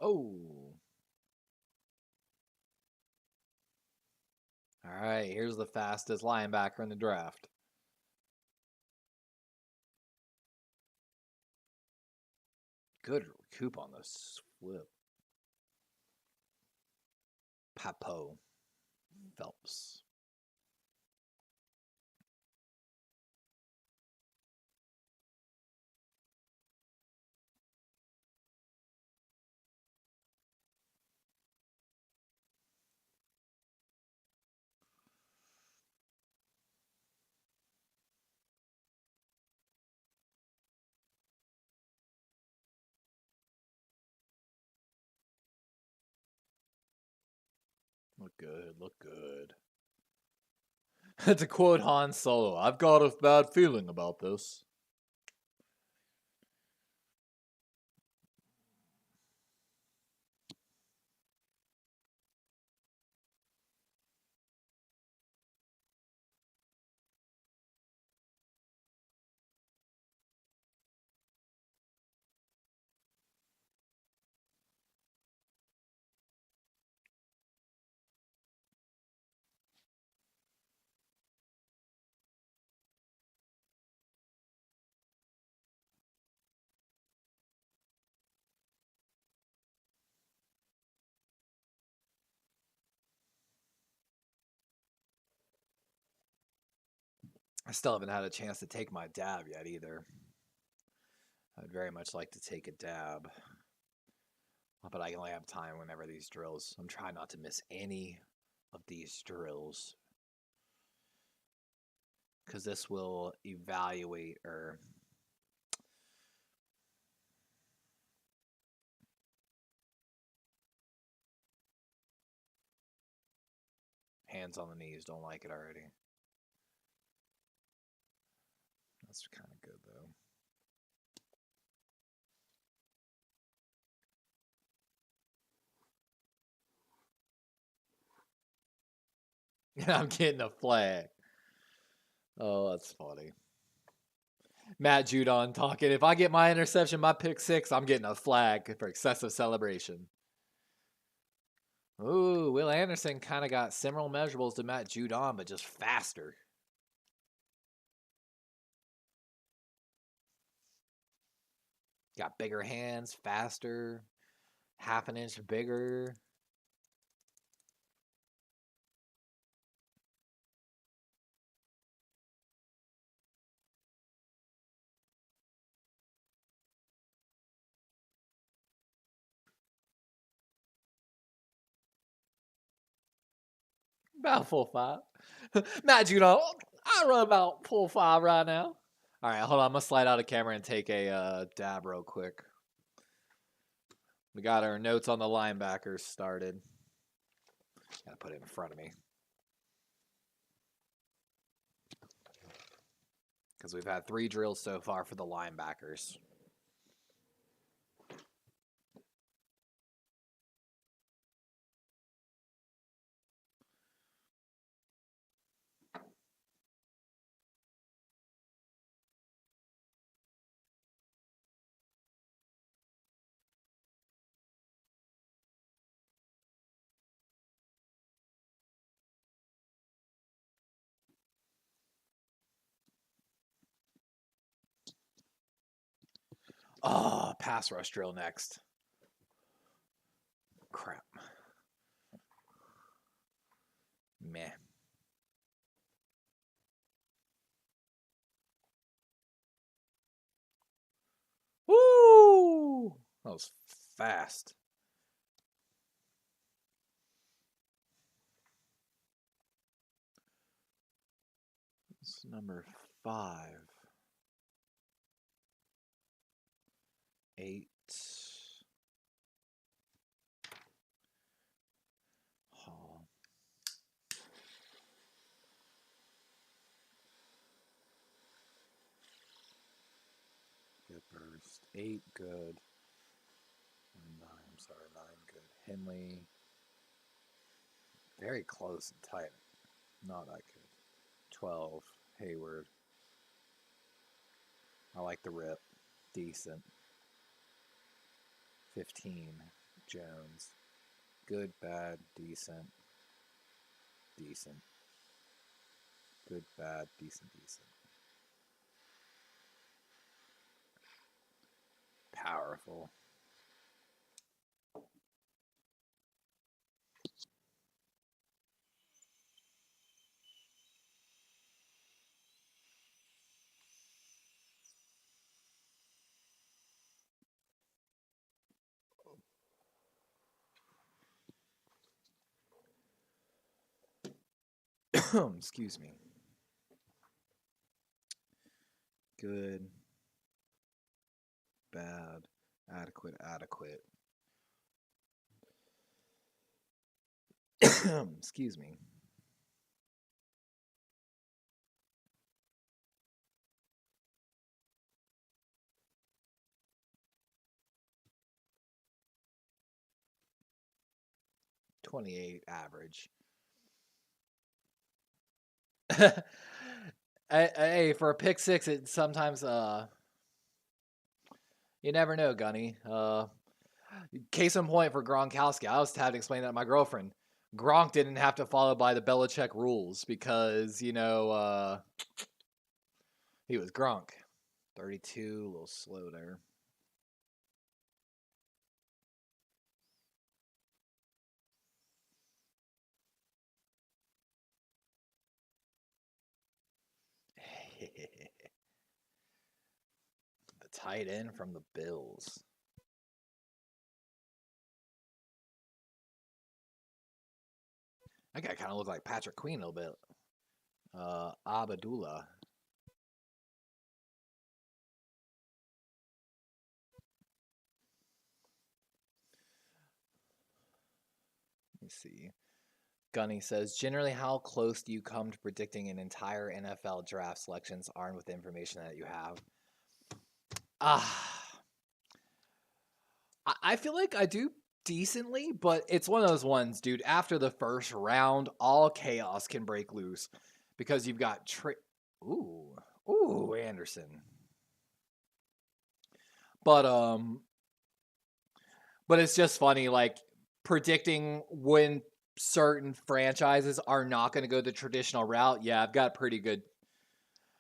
Oh. All right, here's the fastest linebacker in the draft. Good recoup on this flip. Papo Phelps. Look good, look good. To quote Han Solo, I've got a bad feeling about this. I still haven't had a chance to take my dab yet either. I'd very much like to take a dab. But I can only have time whenever these drills. I'm trying not to miss any of these drills. Because this will evaluate or hands on the knees. Don't like it already. That's kind of good though. I'm getting a flag. Oh, that's funny. Matt Judon talking. If I get my interception, my pick 6, I'm getting a flag for excessive celebration. Ooh, Will Anderson kind of got similar measurables to Matt Judon, but just faster. Got bigger hands, faster, half an inch bigger. About 4.5. Matt Judon, I run about 4.5 right now. All right, hold on. I'm going to slide out of camera and take a dab real quick. We got our notes on the linebackers started. Got to put it in front of me. Because we've had 3 drills so far for the linebackers. Oh, pass rush drill next. Crap. Meh. Woo! That was fast. It's number 5. 8. Hall. Good burst. 8 good. 9, I'm sorry, 9 good. Henley. Very close and tight. Not that good. 12. Hayward. I like the rip. Decent. 15. Jones. Good, bad, decent. Decent. Good, bad, decent, decent. Powerful. Excuse me. Good, bad, adequate, adequate. Excuse me. $28 average. Hey, for a pick six, it sometimes you never know, Gunny. Case in point for Gronkowski, I was having to explain that to my girlfriend. Gronk didn't have to follow by the Belichick rules because he was Gronk. 32, a little slow there. The tight end from the Bills. That guy kind of looked like Patrick Queen a little bit. Abdullah. Let me see. Gunny says, generally, how close do you come to predicting an entire NFL draft selections armed with the information that you have? I feel like I do decently, but it's one of those ones, dude. After the first round, all chaos can break loose because you've got ooh, Anderson. But it's just funny, like predicting when certain franchises are not going to go the traditional route. Yeah, I've got pretty good.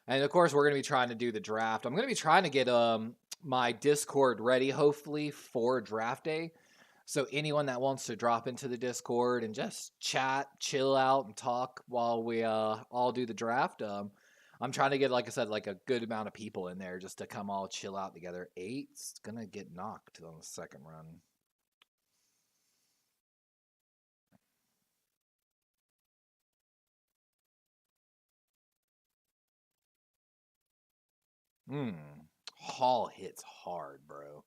And of course, we're going to be trying to do the draft. I'm going to be trying to get my Discord ready, hopefully, for draft day. So anyone that wants to drop into the Discord and just chat, chill out, and talk while we all do the draft. I'm trying to get, like I said, like a good amount of people in there just to come all chill out together. 8's going to get knocked on the second run. Hall hits hard, bro.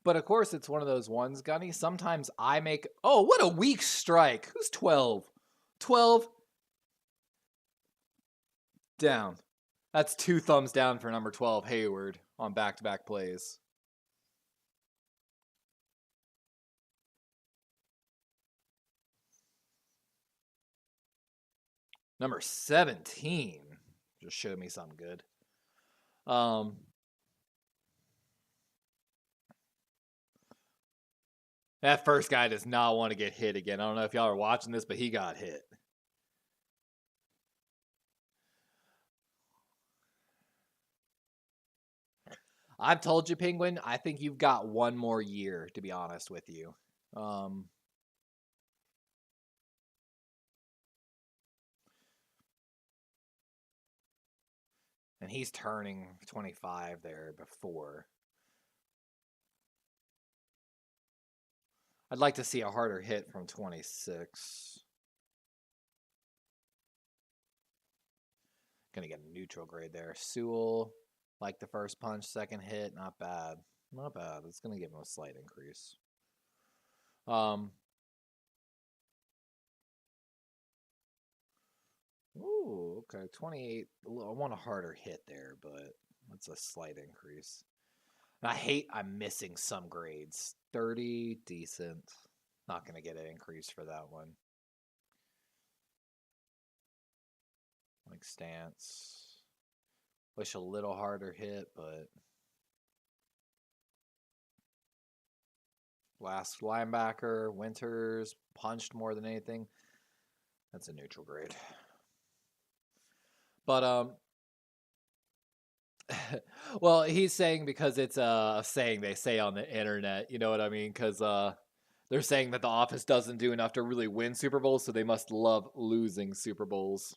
But of course, it's one of those ones, Gunny. Sometimes I make. Oh, what a weak strike. Who's 12? 12 down. That's 2 thumbs down for number 12, Hayward, on back-to-back plays. Number 17 just showed me something good. That first guy does not want to get hit again. I don't know if y'all are watching this, but he got hit. I've told you, Penguin, I think you've got one more year, to be honest with you. And he's turning 25 there before. I'd like to see a harder hit from 26. Gonna get a neutral grade there. Sewell, like the first punch, second hit, not bad. Not bad. It's gonna give him a slight increase. Ooh, okay. 28. I want a harder hit there, but that's a slight increase. And I'm missing some grades. 30, decent. Not going to get an increase for that one. Like stance. Wish a little harder hit, but last linebacker, Winters, punched more than anything. That's a neutral grade. But well, he's saying because it's a saying they say on the internet, you know what I mean? Because they're saying that The Office doesn't do enough to really win Super Bowls, so they must love losing Super Bowls.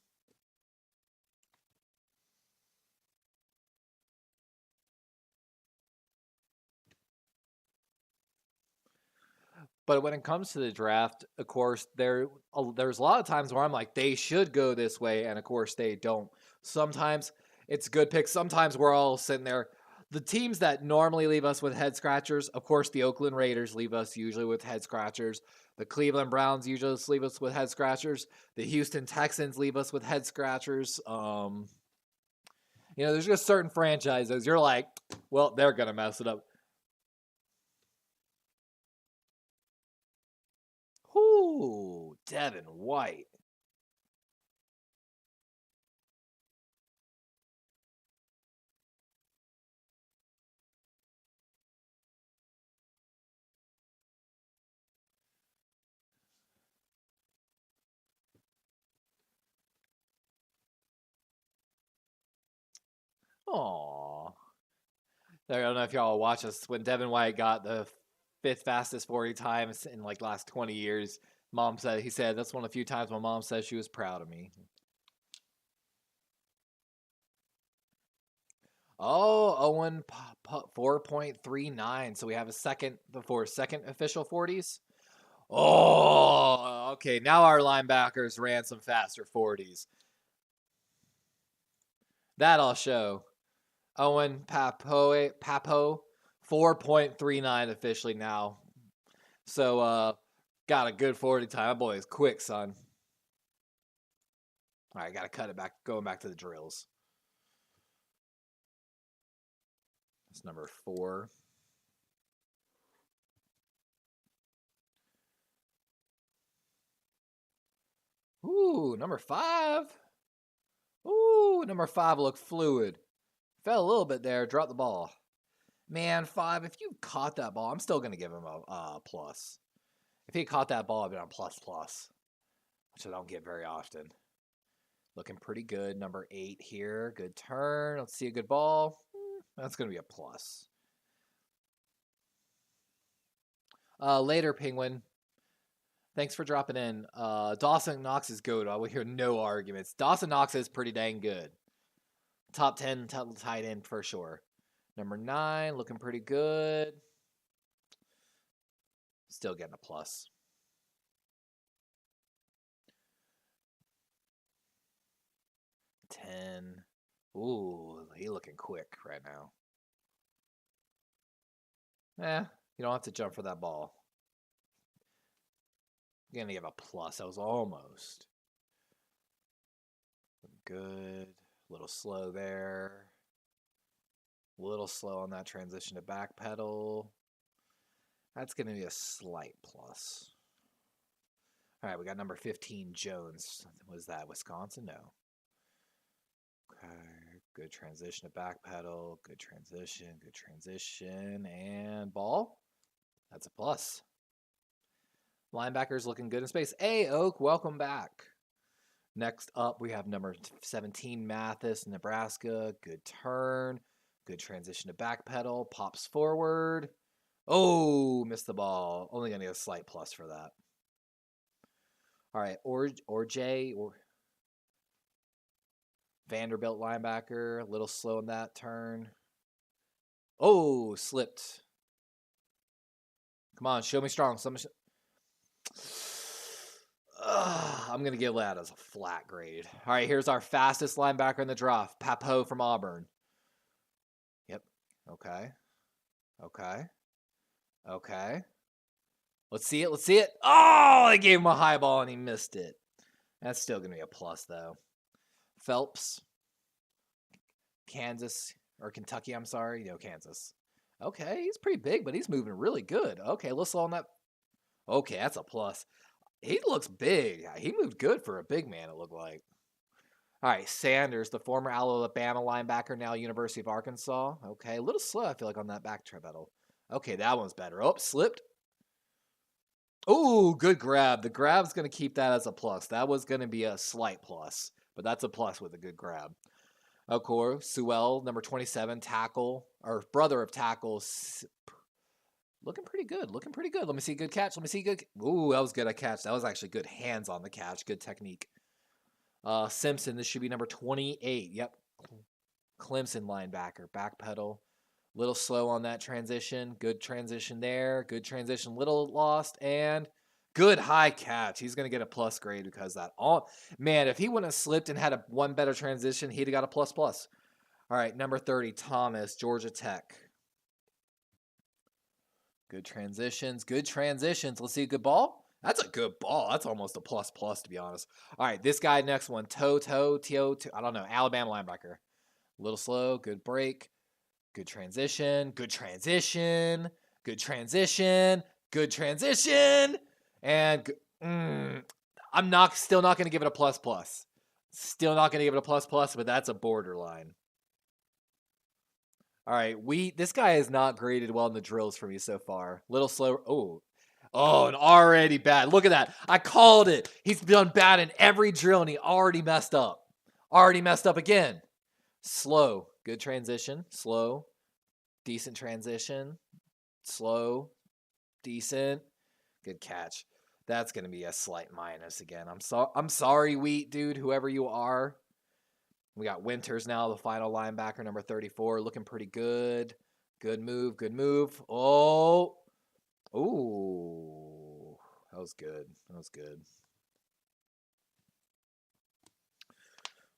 But when it comes to the draft, of course, there's a lot of times where I'm like, they should go this way, and of course they don't. Sometimes it's good picks. Sometimes we're all sitting there. The teams that normally leave us with head scratchers, of course, the Oakland Raiders leave us usually with head scratchers. The Cleveland Browns usually leave us with head scratchers. The Houston Texans leave us with head scratchers. There's just certain franchises you're like, well, they're gonna mess it up. Whoo, Devin White. Aww. I don't know if y'all watch this. When Devin White got the fifth fastest 40 times in like last 20 years, he said, that's one of the few times my mom said she was proud of me. Oh, Owen 4.39. So we have a second official 40s. Oh, okay. Now our linebackers ran some faster 40s. That I'll show. Owen Papo 4.39 officially now. So got a good 40 time. That boy is quick, son. All right, got to cut it back. Going back to the drills. That's number 4. Ooh, number 5. Ooh, number 5 looked fluid. Fell a little bit there. Dropped the ball. Man, 5, if you caught that ball, I'm still going to give him a plus. If he caught that ball, I'd be on plus, which I don't get very often. Looking pretty good. Number 8 here. Good turn. Let's see a good ball. That's going to be a plus. Later, Penguin. Thanks for dropping in. Dawson Knox is good. I will hear no arguments. Dawson Knox is pretty dang good. Top 10 tight end for sure. Number 9, looking pretty good. Still getting a plus. 10. Ooh, he looking quick right now. You don't have to jump for that ball. You're going to give a plus. That was almost. Good. A little slow there. A little slow on that transition to back pedal. That's going to be a slight plus. All right, we got number 15, Jones. Was that Wisconsin? No. Okay, good transition to back pedal. Good transition. And ball. That's a plus. Linebackers looking good in space. Hey, Oak, welcome back. Next up, we have number 17, Mathis, Nebraska. Good turn. Good transition to backpedal. Pops forward. Oh, missed the ball. Only going to get a slight plus for that. All right, or Jay or Vanderbilt linebacker. A little slow in that turn. Oh, slipped. Come on, show me strong. I'm going to give that as a flat grade. All right, here's our fastest linebacker in the draft, Papo from Auburn. Yep. Okay. Okay. Okay. Let's see it. Let's see it. Oh, I gave him a high ball and he missed it. That's still going to be a plus, though. Phelps. Kansas. Or Kentucky, I'm sorry. No, Kansas. Okay, he's pretty big, but he's moving really good. Okay, let's slow on that. Okay, that's a plus. He looks big. He moved good for a big man, it looked like. All right, Sanders, the former Alabama linebacker, now University of Arkansas. Okay, a little slow, I feel like, on that back pedal. Okay, that one's better. Oh, slipped. Oh, good grab. The grab's going to keep that as a plus. That was going to be a slight plus, but that's a plus with a good grab. Of course, Sewell, number 27, tackle, or brother of tackles. Looking pretty good. Looking pretty good. Let me see a good catch. Let me see a good. Ooh, that was good. A catch. That was actually good hands on the catch. Good technique. Simpson, this should be number 28. Yep. Clemson linebacker. Backpedal. Little slow on that transition. Good transition there. Good transition. Little lost. And good high catch. He's going to get a plus grade because that. Man, if he wouldn't have slipped and had one better transition, he'd have got a plus plus. All right, number 30, Thomas, Georgia Tech. Good transitions. Good transitions. Let's see a good ball. That's a good ball. That's almost a plus plus, to be honest. All right, this guy, next one. T.O. I don't know. Alabama linebacker. A little slow. Good break. Good transition. Good transition. Good transition. Good transition. And I'm still not going to give it a plus plus. Still not going to give it a plus plus, but that's a borderline. All right, this guy is not graded well in the drills for me so far. Little slow. Oh, and already bad. Look at that. I called it. He's done bad in every drill, and he already messed up. Already messed up again. Slow. Good transition. Slow. Decent transition. Slow. Decent. Good catch. That's going to be a slight minus again. I'm sorry, Wheat, dude, whoever you are. We got Winters now, the final linebacker, number 34, looking pretty good. Good move, good move. Oh, ooh, that was good. That was good.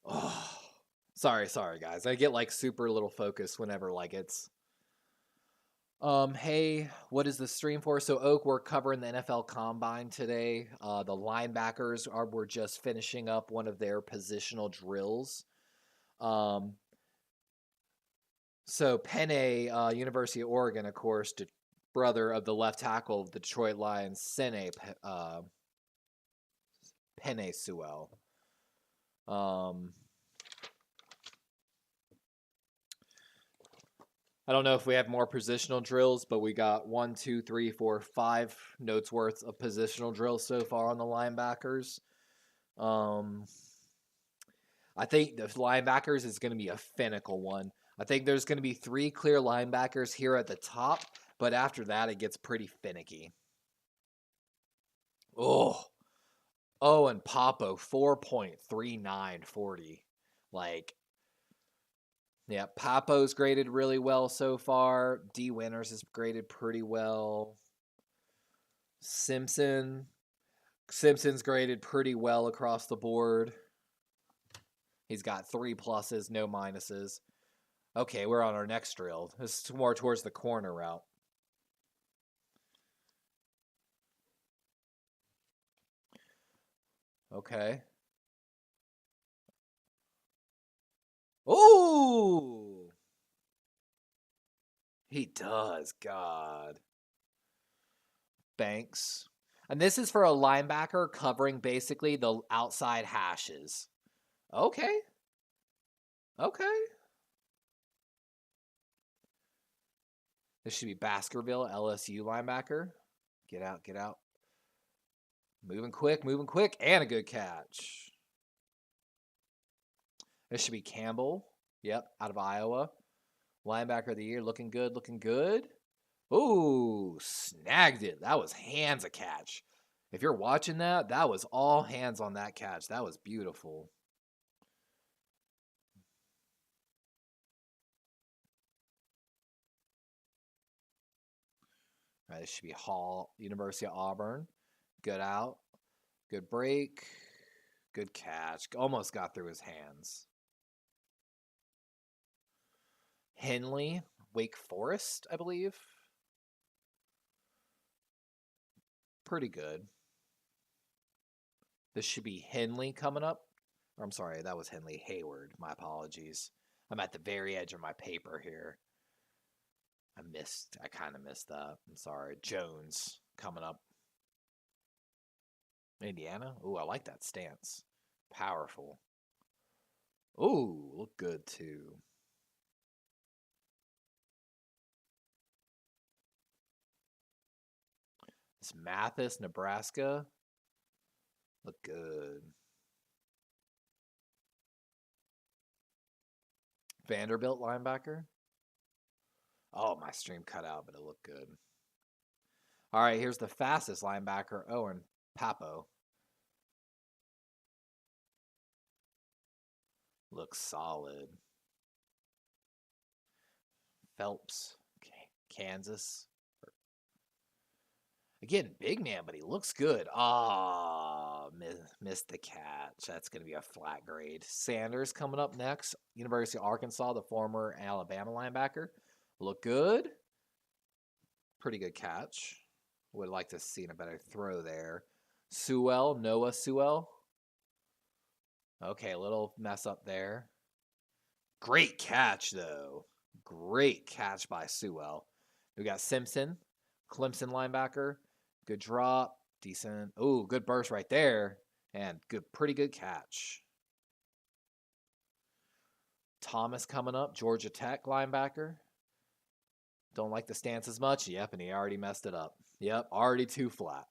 Oh, sorry, guys. I get like super little focus whenever like it's. Hey, what is the stream for? So Oak, we're covering the NFL Combine today. The linebackers we're just finishing up one of their positional drills. So Penny, University of Oregon, of course, brother of the left tackle of the Detroit Lions, Penny Sewell. I don't know if we have more positional drills, but we got 1, 2, 3, 4, 5 notes worth of positional drills so far on the linebackers. I think the linebackers is going to be a finical one. I think there's going to be 3 clear linebackers here at the top, but after that, it gets pretty finicky. Oh, and Papo, 4.3940. Like, yeah, Papo's graded really well so far. D. Winters is graded pretty well. Simpson's graded pretty well across the board. He's got 3 pluses, no minuses. Okay, we're on our next drill. This is more towards the corner route. Okay. Oh! He does, God. Banks. And this is for a linebacker covering basically the outside hashes. Okay. Okay. This should be Baskerville, LSU linebacker. Get out, get out. moving quick, and a good catch. This should be Campbell. Yep, out of Iowa. Linebacker of the year, looking good, looking good. Ooh, snagged it. That was hands a catch. If you're watching that, that was all hands on that catch. That was beautiful. All right, this should be Hall, University of Auburn. Good out. Good break. Good catch. Almost got through his hands. Henley, Wake Forest, I believe. Pretty good. This should be Henley coming up. Or I'm sorry, that was Henley Hayward. My apologies. I'm at the very edge of my paper here. I kind of missed that. I'm sorry. Jones coming up. Indiana. Ooh, I like that stance. Powerful. Ooh, look good too. It's Mathis, Nebraska. Look good. Vanderbilt linebacker. Oh, my stream cut out, but it looked good. All right, here's the fastest linebacker, Owen Papo. Looks solid. Phelps, Kansas. Again, big man, but he looks good. Ah, missed the catch. That's going to be a flat grade. Sanders coming up next. University of Arkansas, the former Alabama linebacker. Look good. Pretty good catch. Would like to see a better throw there. Sewell, Noah Sewell. Okay, a little mess up there. Great catch, though. Great catch by Sewell. We got Simpson, Clemson linebacker. Good drop. Decent. Oh, good burst right there. And pretty good catch. Thomas coming up, Georgia Tech linebacker. Don't like the stance as much. Yep, and he already messed it up. Yep, already too flat.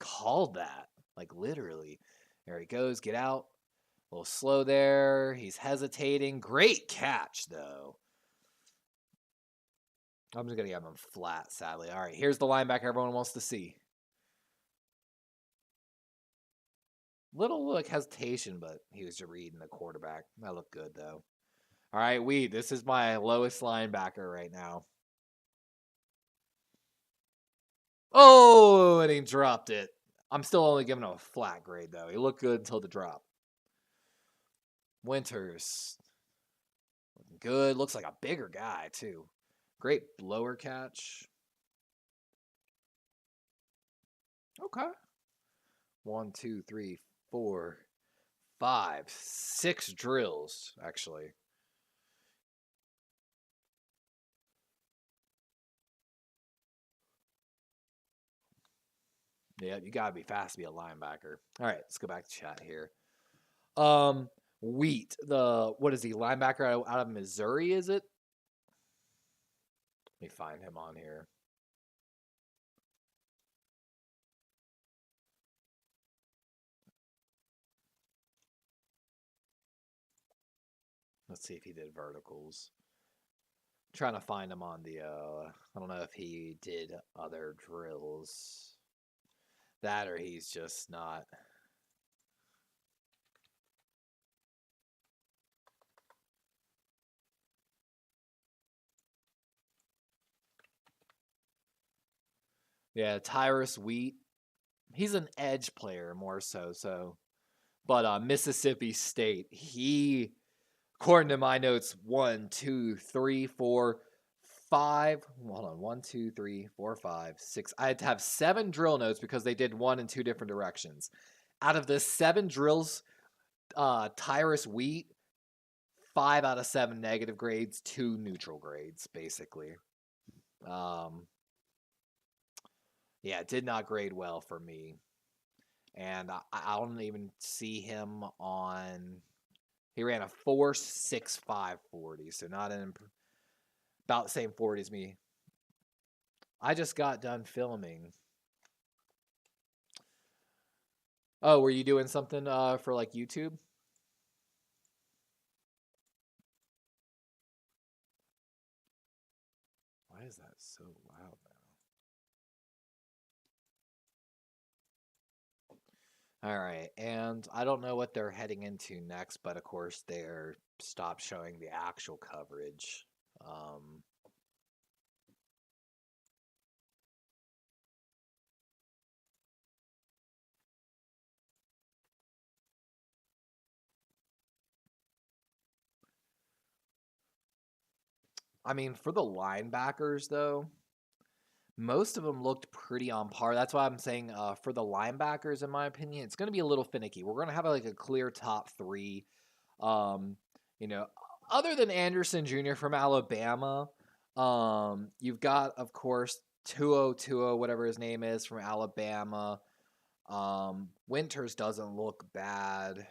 Called that. Like literally. There he goes. Get out. A little slow there. He's hesitating. Great catch, though. I'm just going to have him flat, sadly. All right, here's the linebacker everyone wants to see. Little hesitation, but he was just reading the quarterback. That looked good, though. All right, this is my lowest linebacker right now. Oh, and he dropped it. I'm still only giving him a flat grade, though. He looked good until the drop. Winters. Looking good. Looks like a bigger guy, too. Great blower catch. Okay. 1, 2, 3, 4, 5, 6 drills, actually. Yeah, you gotta be fast to be a linebacker. All right, let's go back to chat here. Wheat, what is he, linebacker out of Missouri, is it? Let me find him on here. Let's see if he did verticals. I'm trying to find him on the, I don't know if he did other drills. That or he's just not. Yeah, Tyrus Wheat. He's an edge player more so. But Mississippi State, he, according to my notes, 1, 2, 3, 4, 5. Hold on, 1, 2, 3, 4, 5, 6. I had to have 7 drill notes because they did one in 2 different directions. Out of the 7 drills, Tyrus Wheat, 5 out of 7 negative grades, 2 neutral grades, basically. Yeah, it did not grade well for me. And I don't even see him on. He ran a 4.65 40, so not about the same 40 as me. I just got done filming. Oh, were you doing something for like YouTube? Why is that so loud now? All right, and I don't know what they're heading into next, but of course they're stopped showing the actual coverage. Um, I mean, for the linebackers though, most of them looked pretty on par. That's why I'm saying for the linebackers, in my opinion, it's going to be a little finicky. We're going to have like a clear top three. Um, you know, other than Anderson Jr. from Alabama, you've got, of course, 2020, whatever his name is, from Alabama. Winters doesn't look bad.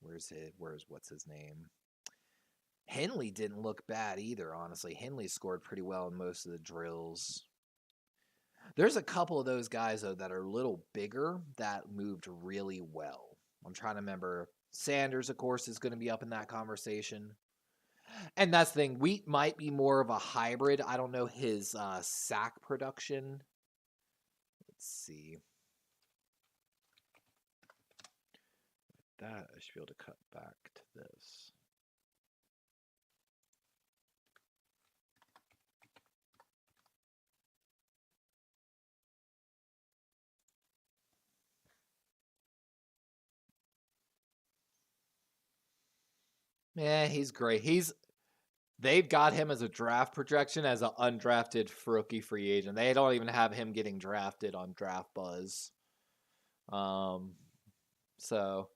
What's his name? Henley didn't look bad either, honestly. Henley scored pretty well in most of the drills. There's a couple of those guys, though, that are a little bigger that moved really well. I'm trying to remember. Sanders, of course, is going to be up in that conversation. And that's the thing. Wheat might be more of a hybrid. I don't know his sack production. Let's see. That I should be able to cut back to this. Yeah, he's great. They've got him as a draft projection as an undrafted rookie free agent. They don't even have him getting drafted on Draft Buzz. So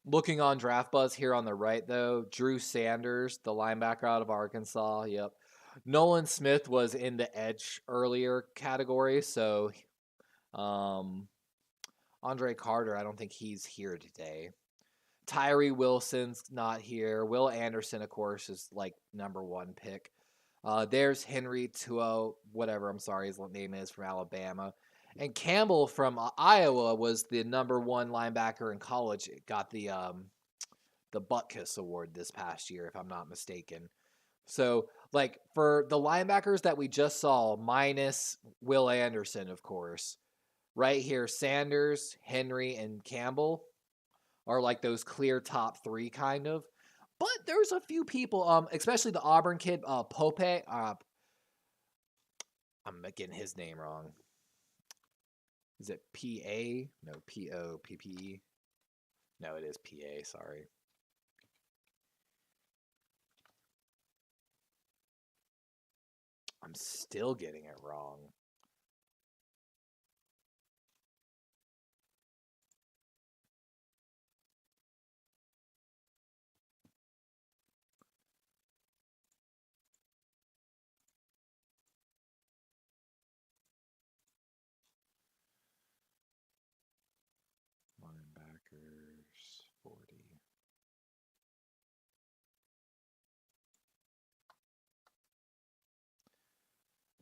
looking on Draft Buzz here on the right, though, Drew Sanders, the linebacker out of Arkansas. Yep. Nolan Smith was in the edge earlier category, so Andre Carter, I don't think he's here today. Tyree Wilson's not here. Will Anderson, of course, is like number one pick. There's Henry Tuo, whatever, I'm sorry his name is, from Alabama. And Campbell from Iowa was the number one linebacker in college. It got the Butkus Award this past year, if I'm not mistaken. So, like, for the linebackers that we just saw, minus Will Anderson, of course, right here, Sanders, Henry, and Campbell are like those clear top three, kind of. But there's a few people, especially the Auburn kid, Pope. I'm getting his name wrong. Is it P-A? No, P-O-P-P-E. No, it is P-A, sorry. I'm still getting it wrong. Linebackers, 40.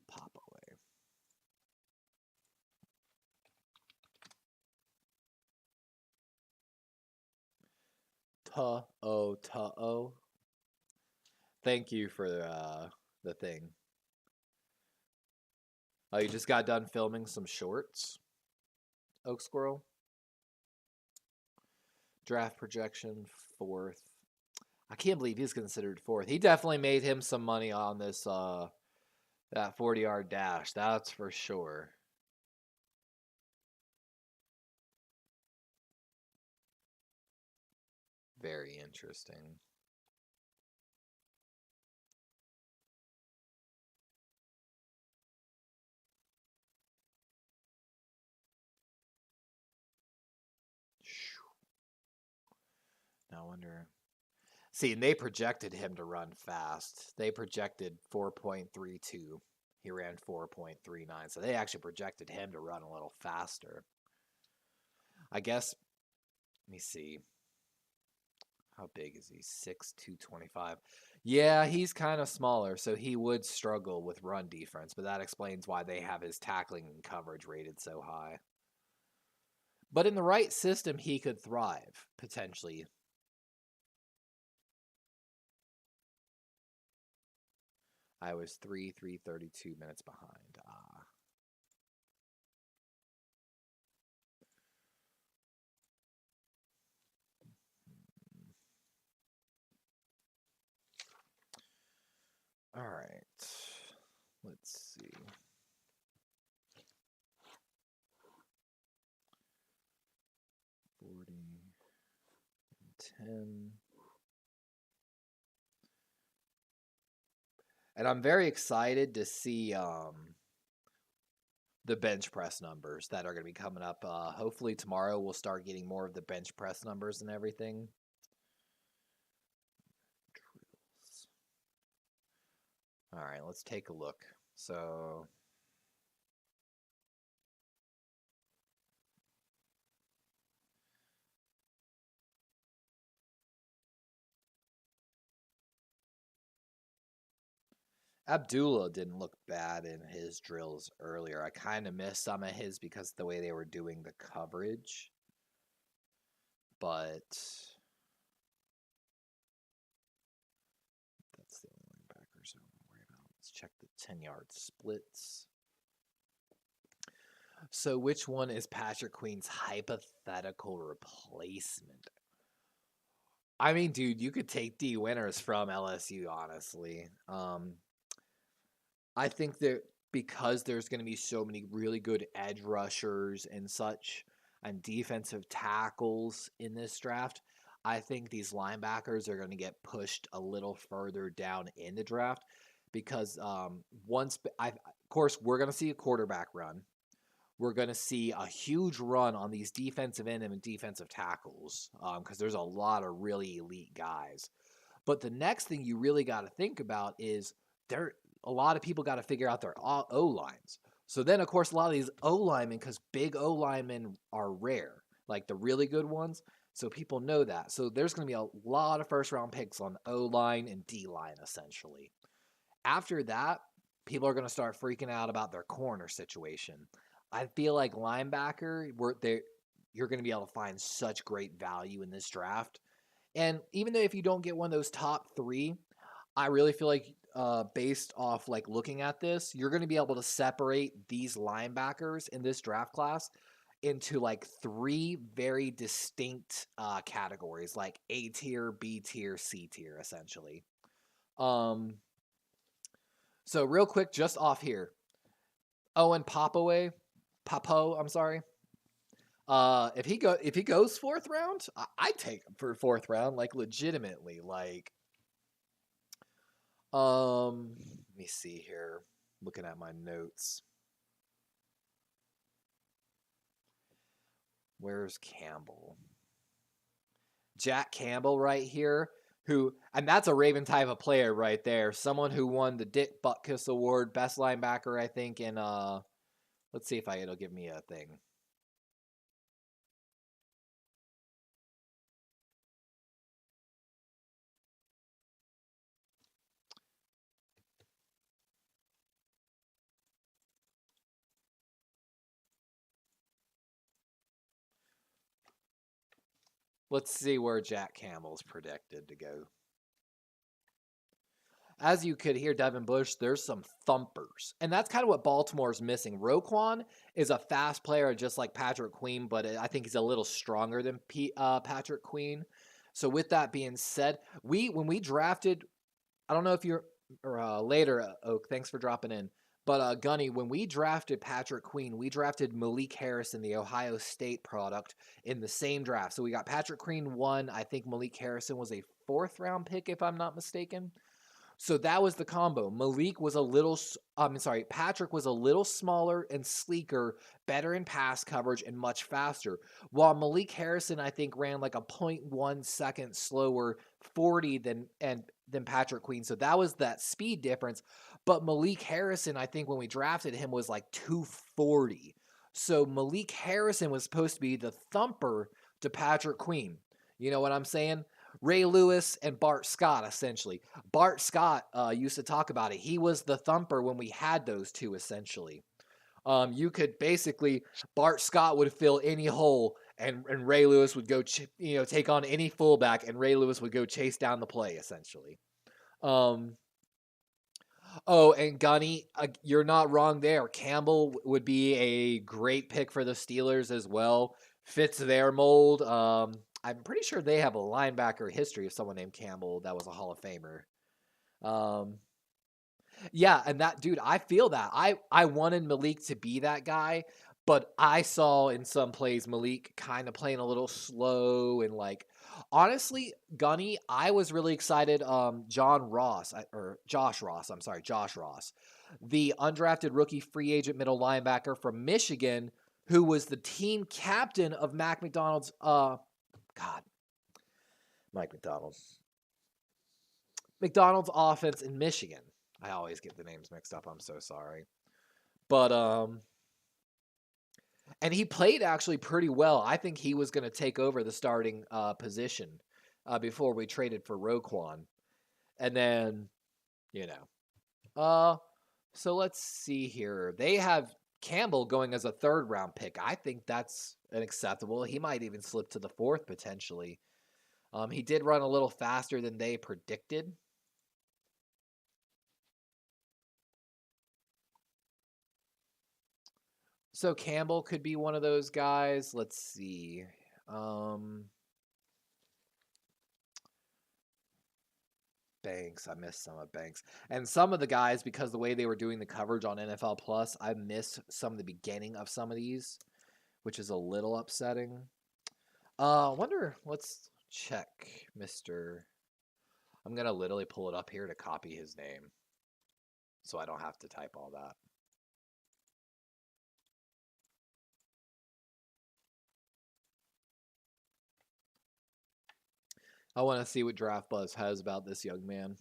Pop away. Ta-o. Thank you for the thing. Oh, you just got done filming some shorts, Oak Squirrel. Draft projection, fourth. I can't believe he's considered fourth. He definitely made him some money on this that 40-yard dash. That's for sure. Very interesting. Now I wonder. See, and they projected him to run fast. They projected 4.32. He ran 4.39. So they actually projected him to run a little faster. I guess, let me see. How big is he? 6'2", 225. Yeah, he's kind of smaller, so he would struggle with run defense, but that explains why they have his tackling and coverage rated so high. But in the right system, he could thrive, potentially. I was 3:32 minutes behind. All right. Let's see. $40.10. And I'm very excited to see the bench press numbers that are going to be coming up. Hopefully tomorrow we'll start getting more of the bench press numbers and everything. All right, let's take a look. So Abdullah didn't look bad in his drills earlier. I kind of missed some of his because of the way they were doing the coverage. But that's the only linebackers I don't worry about. Let's check the 10-yard splits. So which one is Patrick Queen's hypothetical replacement? I mean, dude, you could take D Winters from LSU, honestly. I think that because there's going to be so many really good edge rushers and such and defensive tackles in this draft, I think these linebackers are going to get pushed a little further down in the draft because of course, we're going to see a quarterback run. We're going to see a huge run on these defensive end and defensive tackles because there's a lot of really elite guys. But the next thing you really got to think about is a lot of people got to figure out their O-lines. So then, of course, a lot of these O-linemen, because big O-linemen are rare, like the really good ones. So people know that. So there's going to be a lot of first-round picks on O-line and D-line, essentially. After that, people are going to start freaking out about their corner situation. I feel like linebacker, you're going to be able to find such great value in this draft. And even though if you don't get one of those top three, I really feel like based off like looking at this, you're going to be able to separate these linebackers in this draft class into like three very distinct categories, like A tier, B tier, C tier, essentially. So real quick, just off here, Owen Popo, I'm sorry. If he goes fourth round, I take him for fourth round, like legitimately. Like, let me see here. Looking at my notes. Where's Campbell? Jack Campbell right here, and that's a Raven type of player right there. Someone who won the Dick Butkus Award, best linebacker, I think, in let's see if it'll give me a thing. Let's see where Jack Campbell's predicted to go. As you could hear, Devin Bush, there's some thumpers. And that's kind of what Baltimore's missing. Roquan is a fast player just like Patrick Queen, but I think he's a little stronger than Patrick Queen. So with that being said, when we drafted, I don't know if you're later, Oak, thanks for dropping in. But Gunny, when we drafted Patrick Queen, we drafted Malik Harrison, the Ohio State product, in the same draft. So we got Patrick Queen 1. I think Malik Harrison was a 4th round pick, if I'm not mistaken. So that was the combo. Patrick was a little smaller and sleeker, better in pass coverage and much faster. While Malik Harrison, I think, ran like a 0.1 second slower 40 than Patrick Queen. So that was that speed difference. But Malik Harrison, I think when we drafted him, was like 240. So Malik Harrison was supposed to be the thumper to Patrick Queen. You know what I'm saying? Ray Lewis and Bart Scott, essentially. Bart Scott used to talk about it. He was the thumper when we had those two, essentially. You could basically, Bart Scott would fill any hole, and Ray Lewis would go, take on any fullback, and Ray Lewis would go chase down the play, essentially. Oh, and Gunny, you're not wrong there. Campbell would be a great pick for the Steelers as well. Fits their mold. I'm pretty sure they have a linebacker history of someone named Campbell that was a Hall of Famer. Yeah, and that dude, I feel that. I wanted Malik to be that guy, but I saw in some plays Malik kind of playing a little slow and like honestly, Gunny, I was really excited. Josh Ross, I'm sorry, Josh Ross, the undrafted rookie free agent middle linebacker from Michigan, who was the team captain of Mike McDonald's McDonald's offense in Michigan. I always get the names mixed up. I'm so sorry. But and he played actually pretty well. I think he was going to take over the starting position before we traded for Roquan. And then, you know. So let's see here. They have Campbell going as a 3rd round pick. I think that's unacceptable. He might even slip to the 4th potentially. He did run a little faster than they predicted. So Campbell could be one of those guys. Let's see. Banks. I missed some of Banks. And some of the guys, because the way they were doing the coverage on NFL Plus, I missed some of the beginning of some of these, which is a little upsetting. I wonder, let's check Mr. I'm going to literally pull it up here to copy his name so I don't have to type all that. I want to see what Draft Buzz has about this young man.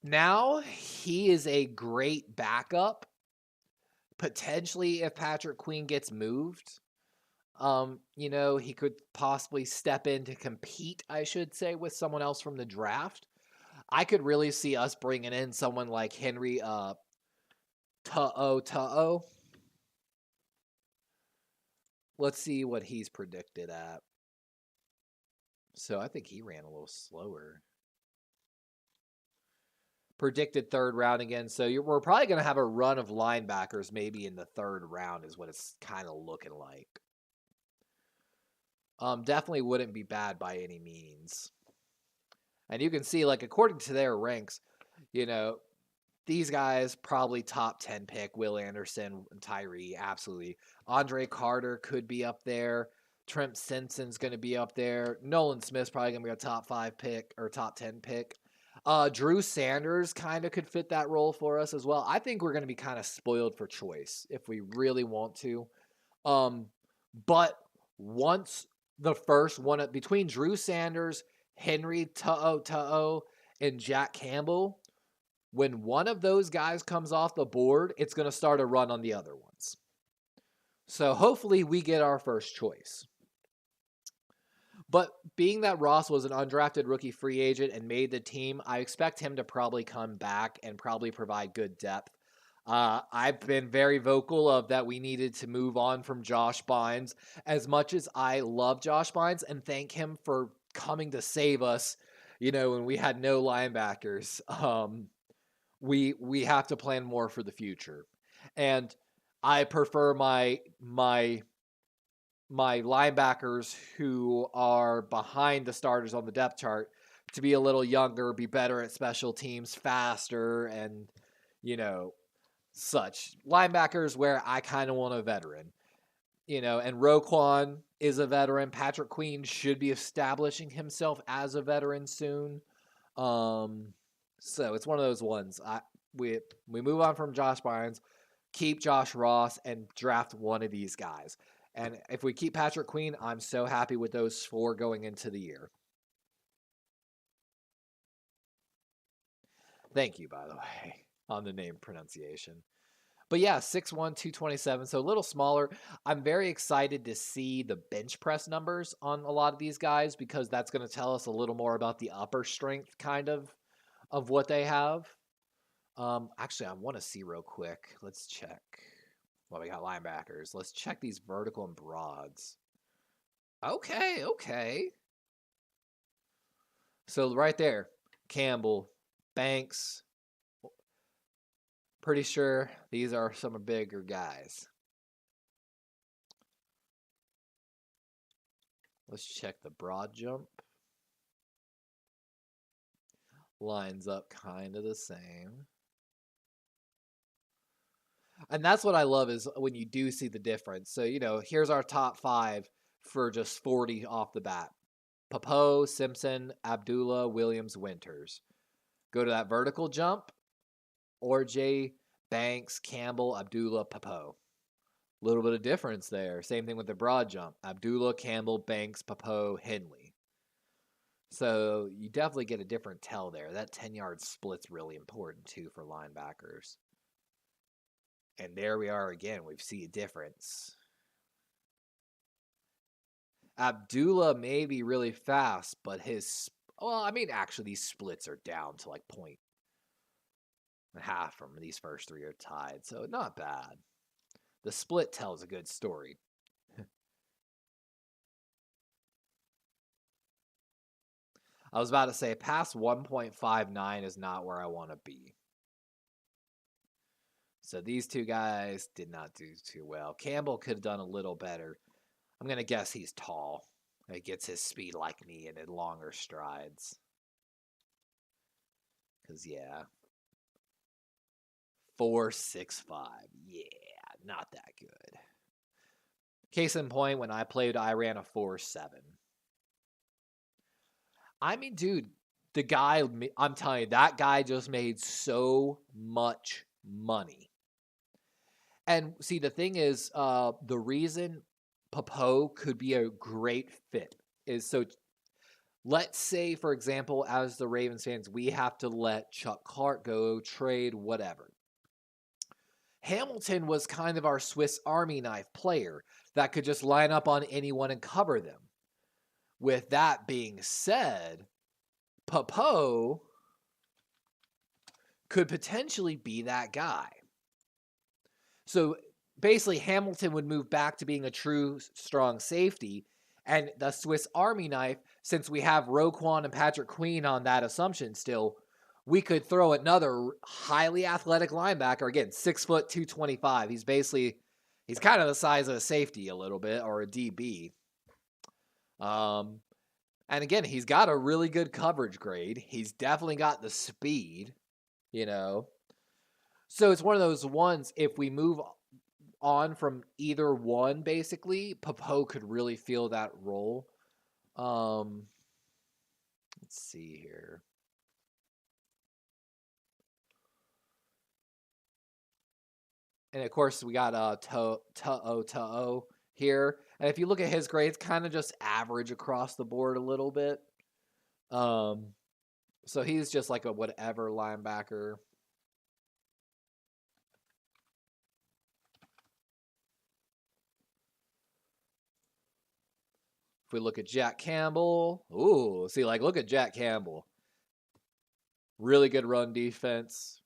Now, he is a great backup. Potentially, if Patrick Queen gets moved, he could possibly step in to compete, I should say, with someone else from the draft. I could really see us bringing in someone like Henry Tu'o. Let's see what he's predicted at. So I think he ran a little slower. Predicted 3rd round again. So we're probably going to have a run of linebackers maybe in the 3rd round is what it's kind of looking like. Definitely wouldn't be bad by any means. And you can see, like, according to their ranks, these guys probably top 10 pick. Will Anderson, Tyree, absolutely. Andre Carter could be up there. Trent Simpson's going to be up there. Nolan Smith's probably going to be a top 5 pick or top 10 pick. Drew Sanders kind of could fit that role for us as well. I think we're going to be kind of spoiled for choice if we really want to. But once the first one between Drew Sanders, Henry Tu'o, and Jack Campbell, when one of those guys comes off the board, it's going to start a run on the other ones. So hopefully we get our first choice. But being that Ross was an undrafted rookie free agent and made the team, I expect him to probably come back and probably provide good depth. I've been very vocal of that we needed to move on from Josh Bynes. As much as I love Josh Bynes and thank him for coming to save us, when we had no linebackers, we have to plan more for the future. And I prefer my linebackers who are behind the starters on the depth chart to be a little younger, be better at special teams, faster, and, such. Linebackers where I kind of want a veteran, and Roquan is a veteran. Patrick Queen should be establishing himself as a veteran soon. So it's one of those ones. We move on from Josh Bynes, keep Josh Ross, and draft one of these guys. And if we keep Patrick Queen, I'm so happy with those 4 going into the year. Thank you, by the way, on the name pronunciation. But yeah, 6'1", 227, so a little smaller. I'm very excited to see the bench press numbers on a lot of these guys because that's going to tell us a little more about the upper strength kind of what they have. Actually, I want to see real quick. Let's check. Well, we got linebackers. Let's check these vertical and broads. Okay, okay. So right there, Campbell, Banks. Pretty sure these are some bigger guys. Let's check the broad jump. Lines up kind of the same. And that's what I love is when you do see the difference. So, here's our top 5 for just 40 off the bat. Papo, Simpson, Abdullah, Williams, Winters. Go to that vertical jump. Orj, Banks, Campbell, Abdullah, Papo. A little bit of difference there. Same thing with the broad jump. Abdullah, Campbell, Banks, Papo, Henley. So you definitely get a different tell there. That 10-yard split's really important too for linebackers. And there we are again. We see a difference. Abdullah may be really fast, but actually these splits are down to like point and a half from these first 3 are tied. So not bad. The split tells a good story. I was about to say past 1.59 is not where I want to be. So these two guys did not do too well. Campbell could have done a little better. I'm going to guess he's tall. He gets his speed like me and in longer strides. Because, yeah. 4.65. Yeah, not that good. Case in point, when I played, I ran a 4.7. I mean, dude, the guy, I'm telling you, that guy just made so much money. And see, the thing is, the reason Papo could be a great fit is so let's say, for example, as the Ravens fans, we have to let Chuck Clark go, trade, whatever. Hamilton was kind of our Swiss Army knife player that could just line up on anyone and cover them. With that being said, Papo could potentially be that guy. So basically, Hamilton would move back to being a true strong safety. And the Swiss Army knife, since we have Roquan and Patrick Queen on that assumption still, we could throw another highly athletic linebacker. Again, 6 foot, 225. He's kind of the size of a safety a little bit, or a DB. And again, he's got a really good coverage grade. He's definitely got the speed, So it's one of those ones, if we move on from either one, basically, Papo could really fill that role. Let's see here. And of course, we got To'o here. And if you look at his grades, kind of just average across the board a little bit. So he's just like a whatever linebacker. If we look at Jack Campbell, look at Jack Campbell. Really good run defense.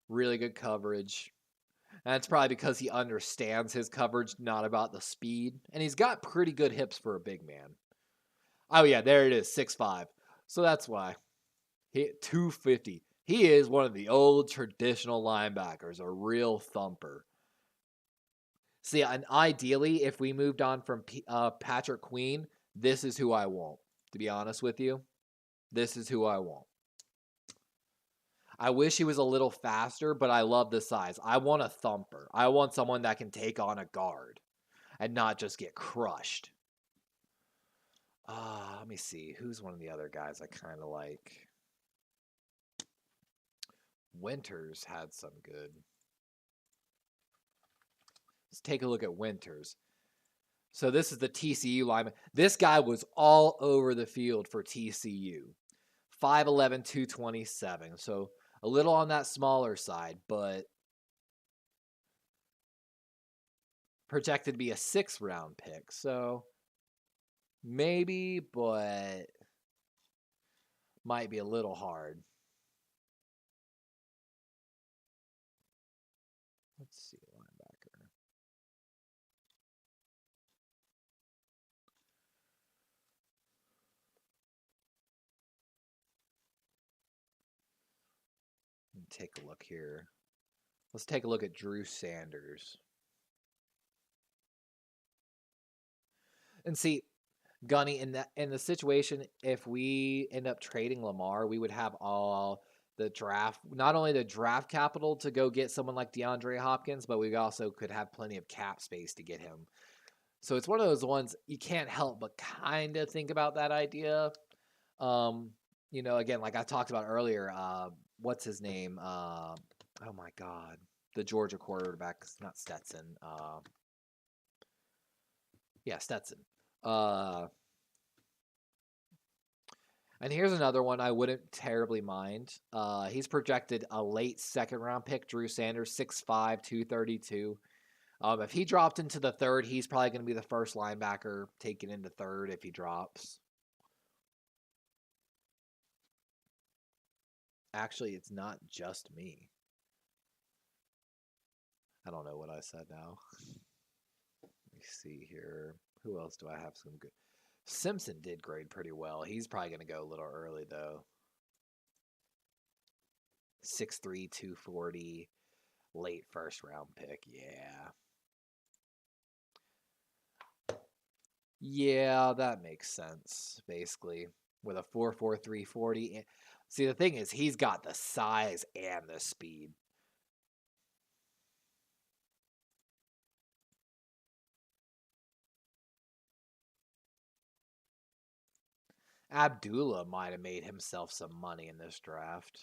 Really good coverage. And it's probably because he understands his coverage, not about the speed. And he's got pretty good hips for a big man. Oh, yeah, there it is, 6'5". So that's why. 250. He is one of the old traditional linebackers, a real thumper. See, and ideally, if we moved on from Patrick Queen, this is who I want, to be honest with you. This is who I want. I wish he was a little faster, but I love the size. I want a thumper. I want someone that can take on a guard and not just get crushed. Let me see. Who's one of the other guys I kind of like? Winters had some good. Let's take a look at Winters. So this is the TCU lineman. This guy was all over the field for TCU. 5'11", 227. So a little on that smaller side, but projected to be a 6th round pick. So maybe, but might be a little hard. Let's see, linebacker. Take a look here. Let's take a look at Drew Sanders. And see, Gunny, in the situation, if we end up trading Lamar, we would have all the draft, not only the draft capital to go get someone like DeAndre Hopkins, but we also could have plenty of cap space to get him. So it's one of those ones you can't help but kind of think about that idea. Again, like I talked about earlier, what's his name? Oh my God, the Georgia quarterback, not Stetson. Yeah, Stetson. And here's another one I wouldn't terribly mind. He's projected a late 2nd round pick, Drew Sanders, 6'5", 232. If he dropped into the 3rd, he's probably going to be the first linebacker taken into 3rd if he drops. Actually, it's not just me. I don't know what I said now. Let me see here. Who else do I have some good? Simpson did grade pretty well. He's probably going to go a little early, though. 6'3", 240, late 1st round pick. Yeah, that makes sense, basically. With a 4'4", 340. See, the thing is, he's got the size and the speed. Abdullah might have made himself some money in this draft.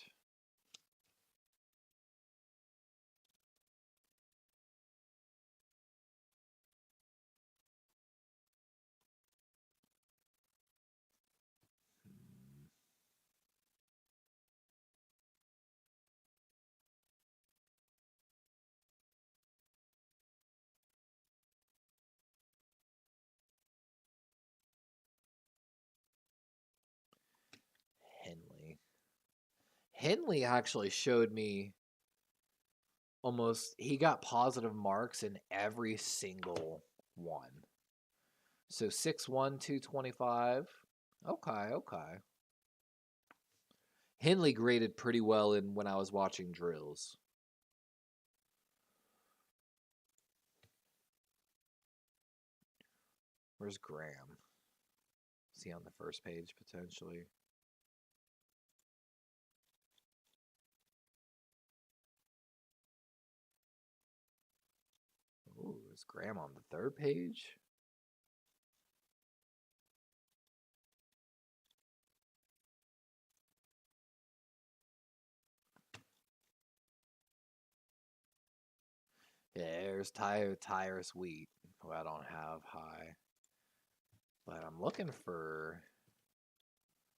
Henley actually showed me he got positive marks in every single one. So 6'1", 225. Okay. Henley graded pretty well when I was watching drills. Where's Graham? Is he on the first page potentially? Ooh, is Graham on the 3rd page? Yeah, there's Tyrus Wheat, who I don't have high. But I'm looking for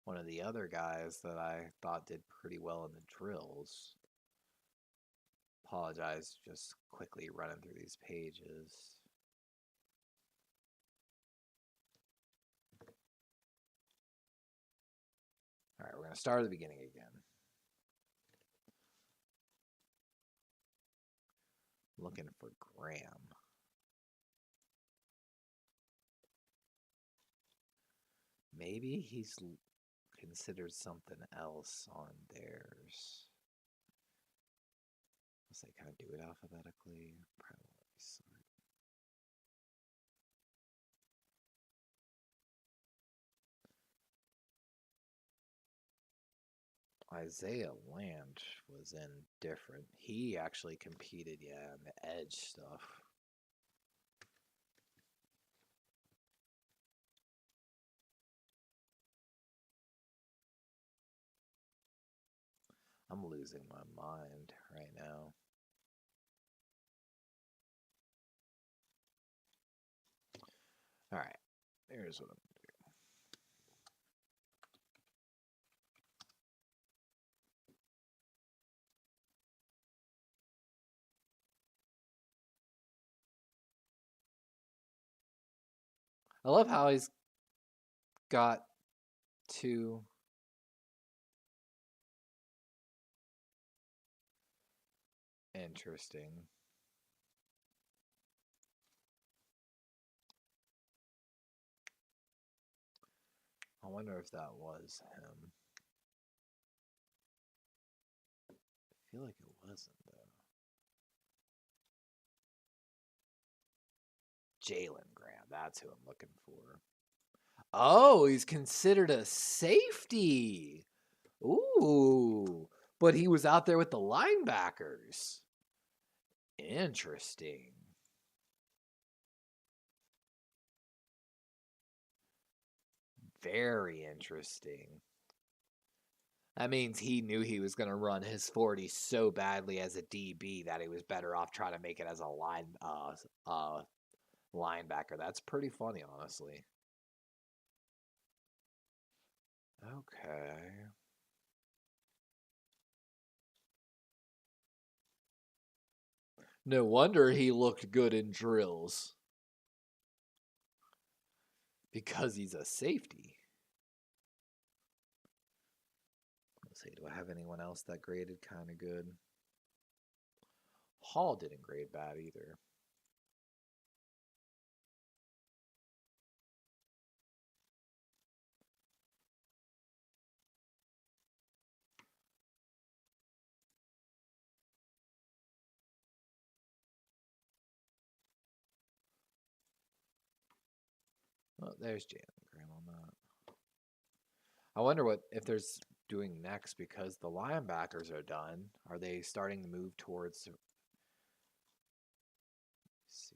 one of the other guys that I thought did pretty well in the drills. Apologize, just quickly running through these pages. All right, we're going to start at the beginning again. Looking for Graham. Maybe he's considered something else on theirs. Let's say, can I do it alphabetically? Probably. Isaiah Land was in different. He actually competed, in the edge stuff. I'm losing my mind right now. All right, here's what I'm I love how he's got two. Interesting. I wonder if that was him. I feel like it wasn't, though. Jalen Graham, that's who I'm looking for. Oh, he's considered a safety. Ooh, but he was out there with the linebackers. Interesting. Very interesting. That means he knew he was going to run his 40 so badly as a DB that he was better off trying to make it as a linebacker. That's pretty funny, honestly. Okay. No wonder he looked good in drills. Because he's a safety. Let's see, do I have anyone else that graded kind of good? Hall didn't grade bad either. Oh, there's Jalen Graham on that. I wonder what if there's doing next because the linebackers are done. Are they starting to move towards? Let's see.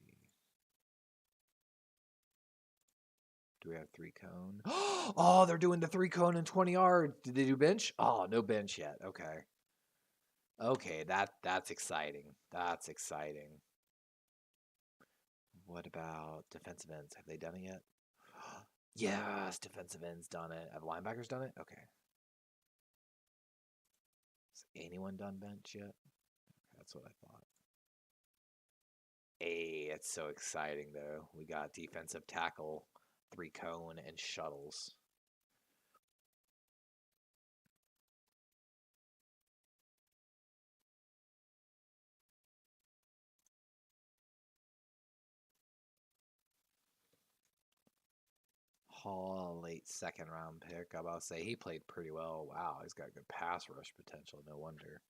Do we have 3-cone? Oh, they're doing the 3-cone and 20-yard. Did they do bench? Oh, no bench yet. Okay. Okay, that's exciting. That's exciting. What about defensive ends? Have they done it yet? Yes, defensive ends done it. Have linebackers done it? Okay. Has anyone done bench yet? That's what I thought. Hey, it's so exciting though. We got defensive tackle, 3-cone, and shuttles. Hall, late second round pick. I'm about to say he played pretty well. Wow, he's got good pass rush potential. No wonder.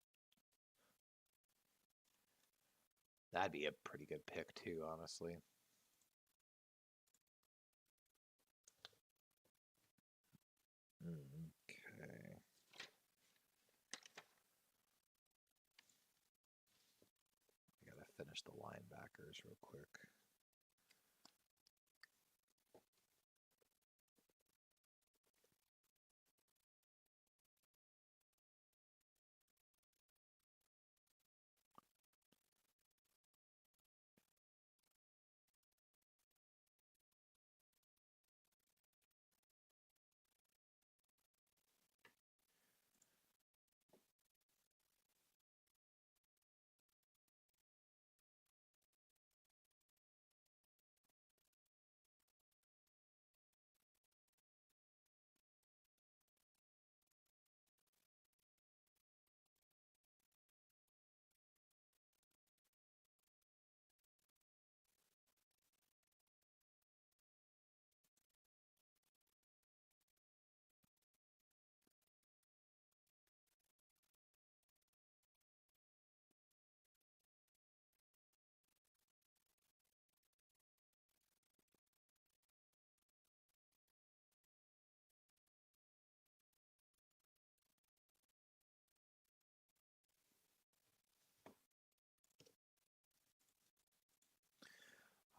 That'd be a pretty good pick too, honestly. Okay. I gotta finish the linebackers real quick.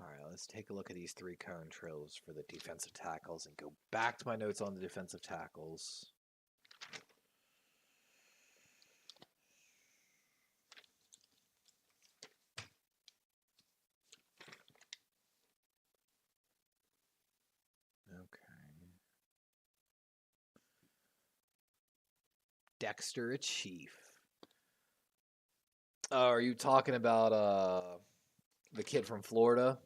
All right, let's take a look at these 3-cone drills for the defensive tackles and go back to my notes on the defensive tackles. Okay. Dexter Chief. Oh, are you talking about the kid from Florida?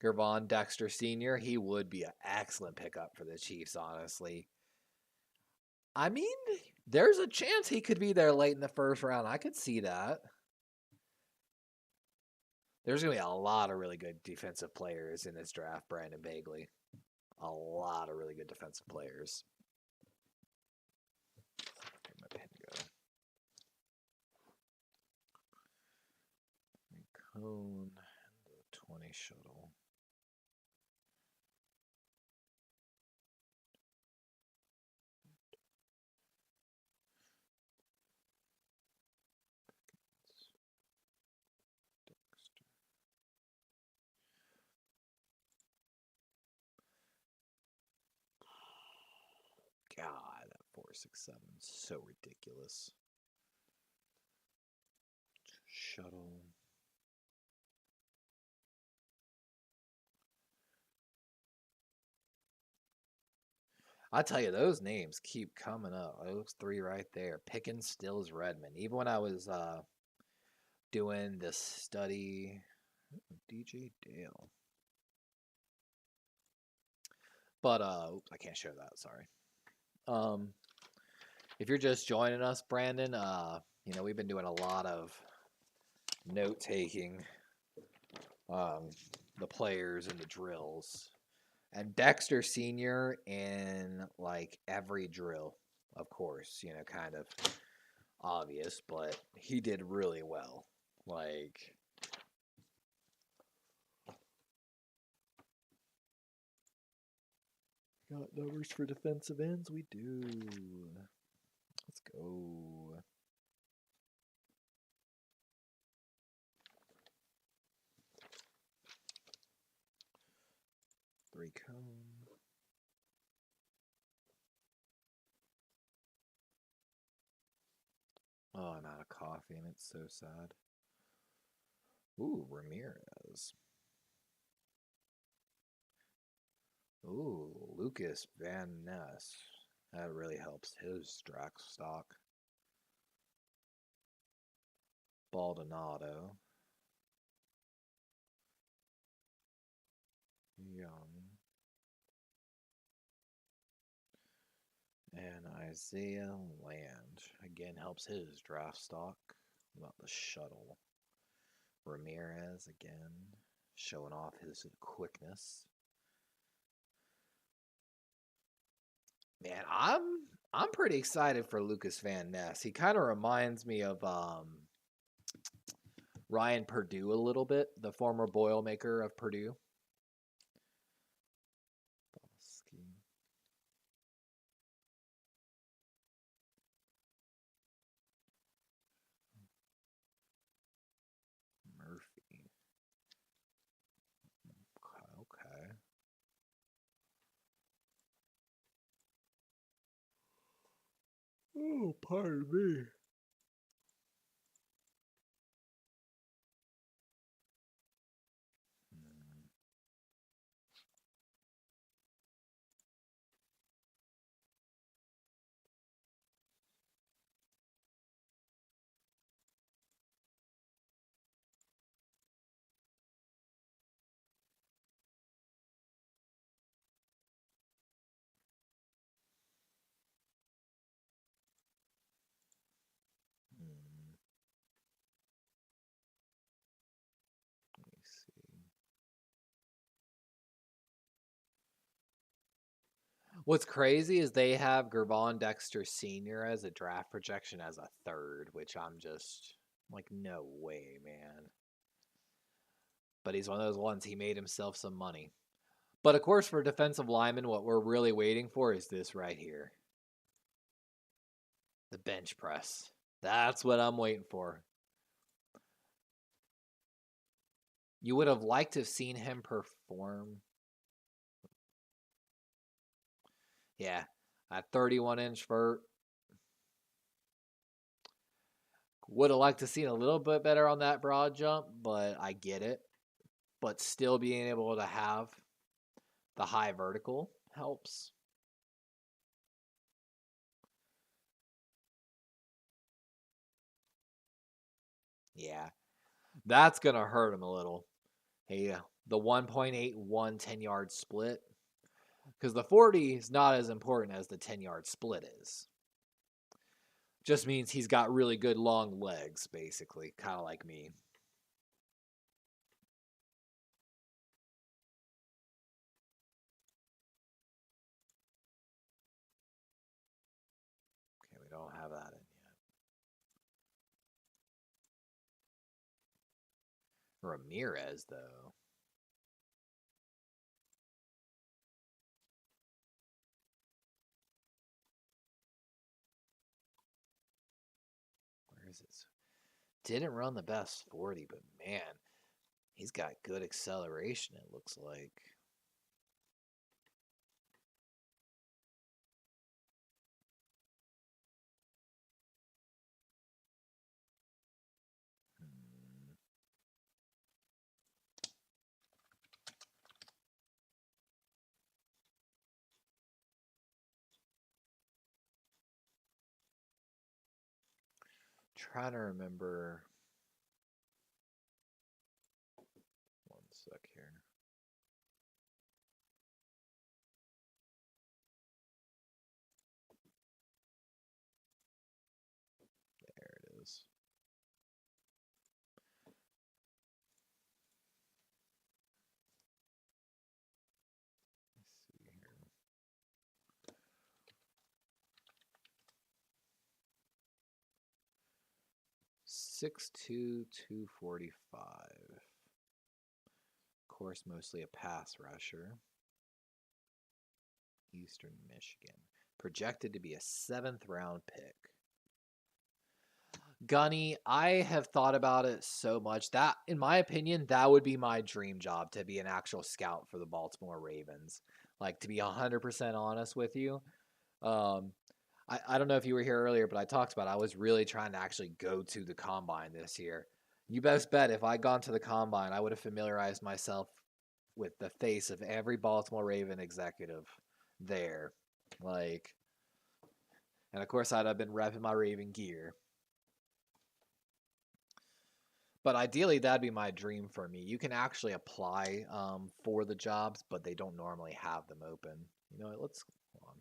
Gervon Dexter Sr., he would be an excellent pickup for the Chiefs, honestly. I mean, there's a chance he could be there late in the first round. I could see that. There's going to be a lot of really good defensive players in this draft, Brandon Bagley. A lot of really good defensive players. Where'd my pen go? Cone and the 20 shuttle. God, that 4.67 is so ridiculous. Shuttle. I tell you, those names keep coming up. Those three right there. Pickens, Stills, Redmond. Even when I was doing this study, DJ Dale. But oops, I can't show that. Sorry. If you're just joining us, Brandon, you know, we've been doing a lot of note taking, the players and the drills, and Dexter Sr. in like every drill, of course, you know, kind of obvious, but he did really well. Like, got numbers for defensive ends? We do. Let's go. Three cone. Oh, I'm out of coffee and it's so sad. Ooh, Ramirez. Ooh, Lucas Van Ness. That really helps his draft stock. Baldonado. Young. And Isaiah Land. Again, helps his draft stock. About the shuttle. Ramirez again. Showing off his quickness. Man, I'm pretty excited for Lucas Van Ness. He kind of reminds me of Ryan Purdue a little bit, the former Boilermaker of Purdue. Murphy. Okay. Oh, pardon me. Let me see. What's crazy is they have Gervon Dexter Sr. as a draft projection as a third, which I'm just like, no way, man. But he's one of those ones, he made himself some money. But of course, for defensive linemen, what we're really waiting for is this right here. The bench press. That's what I'm waiting for. You would have liked to have seen him perform. Yeah, at 31-inch vert. Would have liked to seen a little bit better on that broad jump, but I get it. But still being able to have the high vertical helps. Yeah, that's going to hurt him a little. Hey, the 1.81 10-yard split, because the 40 is not as important as the 10-yard split is. Just means he's got really good long legs, basically, kind of like me. Okay, we don't have that in yet. Ramirez, though. Where is it? Didn't run the best 40, but man, he's got good acceleration, it looks like. Trying to remember. One sec here. There it is. Let's see here. 6'2", 245. Of course, mostly a pass rusher. Eastern Michigan. Projected to be a 7th round pick. Gunny, I have thought about it so much. That, in my opinion, that would be my dream job, to be an actual scout for the Baltimore Ravens. Like, to be 100% honest with you. I don't know if you were here earlier, but I talked about I was really trying to actually go to the combine this year. You best bet if I'd gone to the combine, I would have familiarized myself with the face of every Baltimore Raven executive there. Like, and of course, I'd have been repping my Raven gear. But ideally, that'd be my dream for me. You can actually apply for the jobs, but they don't normally have them open. You know what? Let's hold on.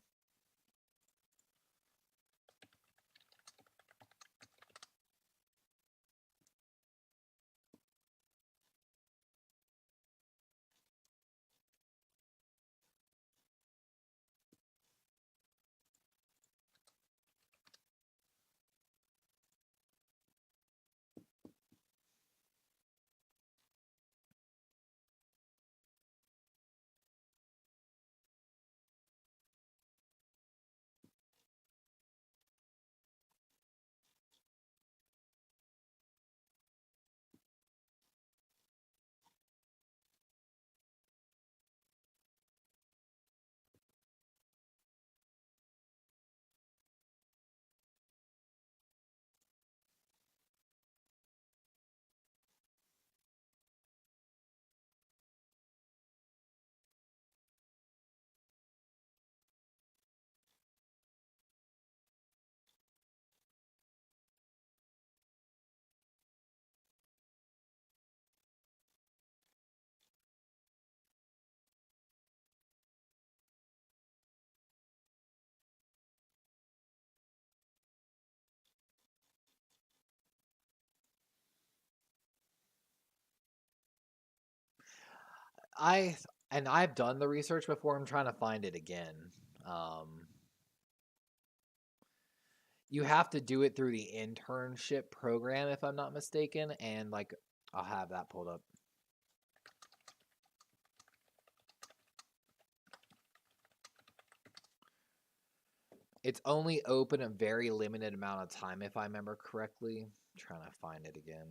I've done the research before. I'm trying to find it again. Um, you have to do it through the internship program, if I'm not mistaken, and like I'll have that pulled up. It's only open a very limited amount of time, if I remember correctly. I'm trying to find it again.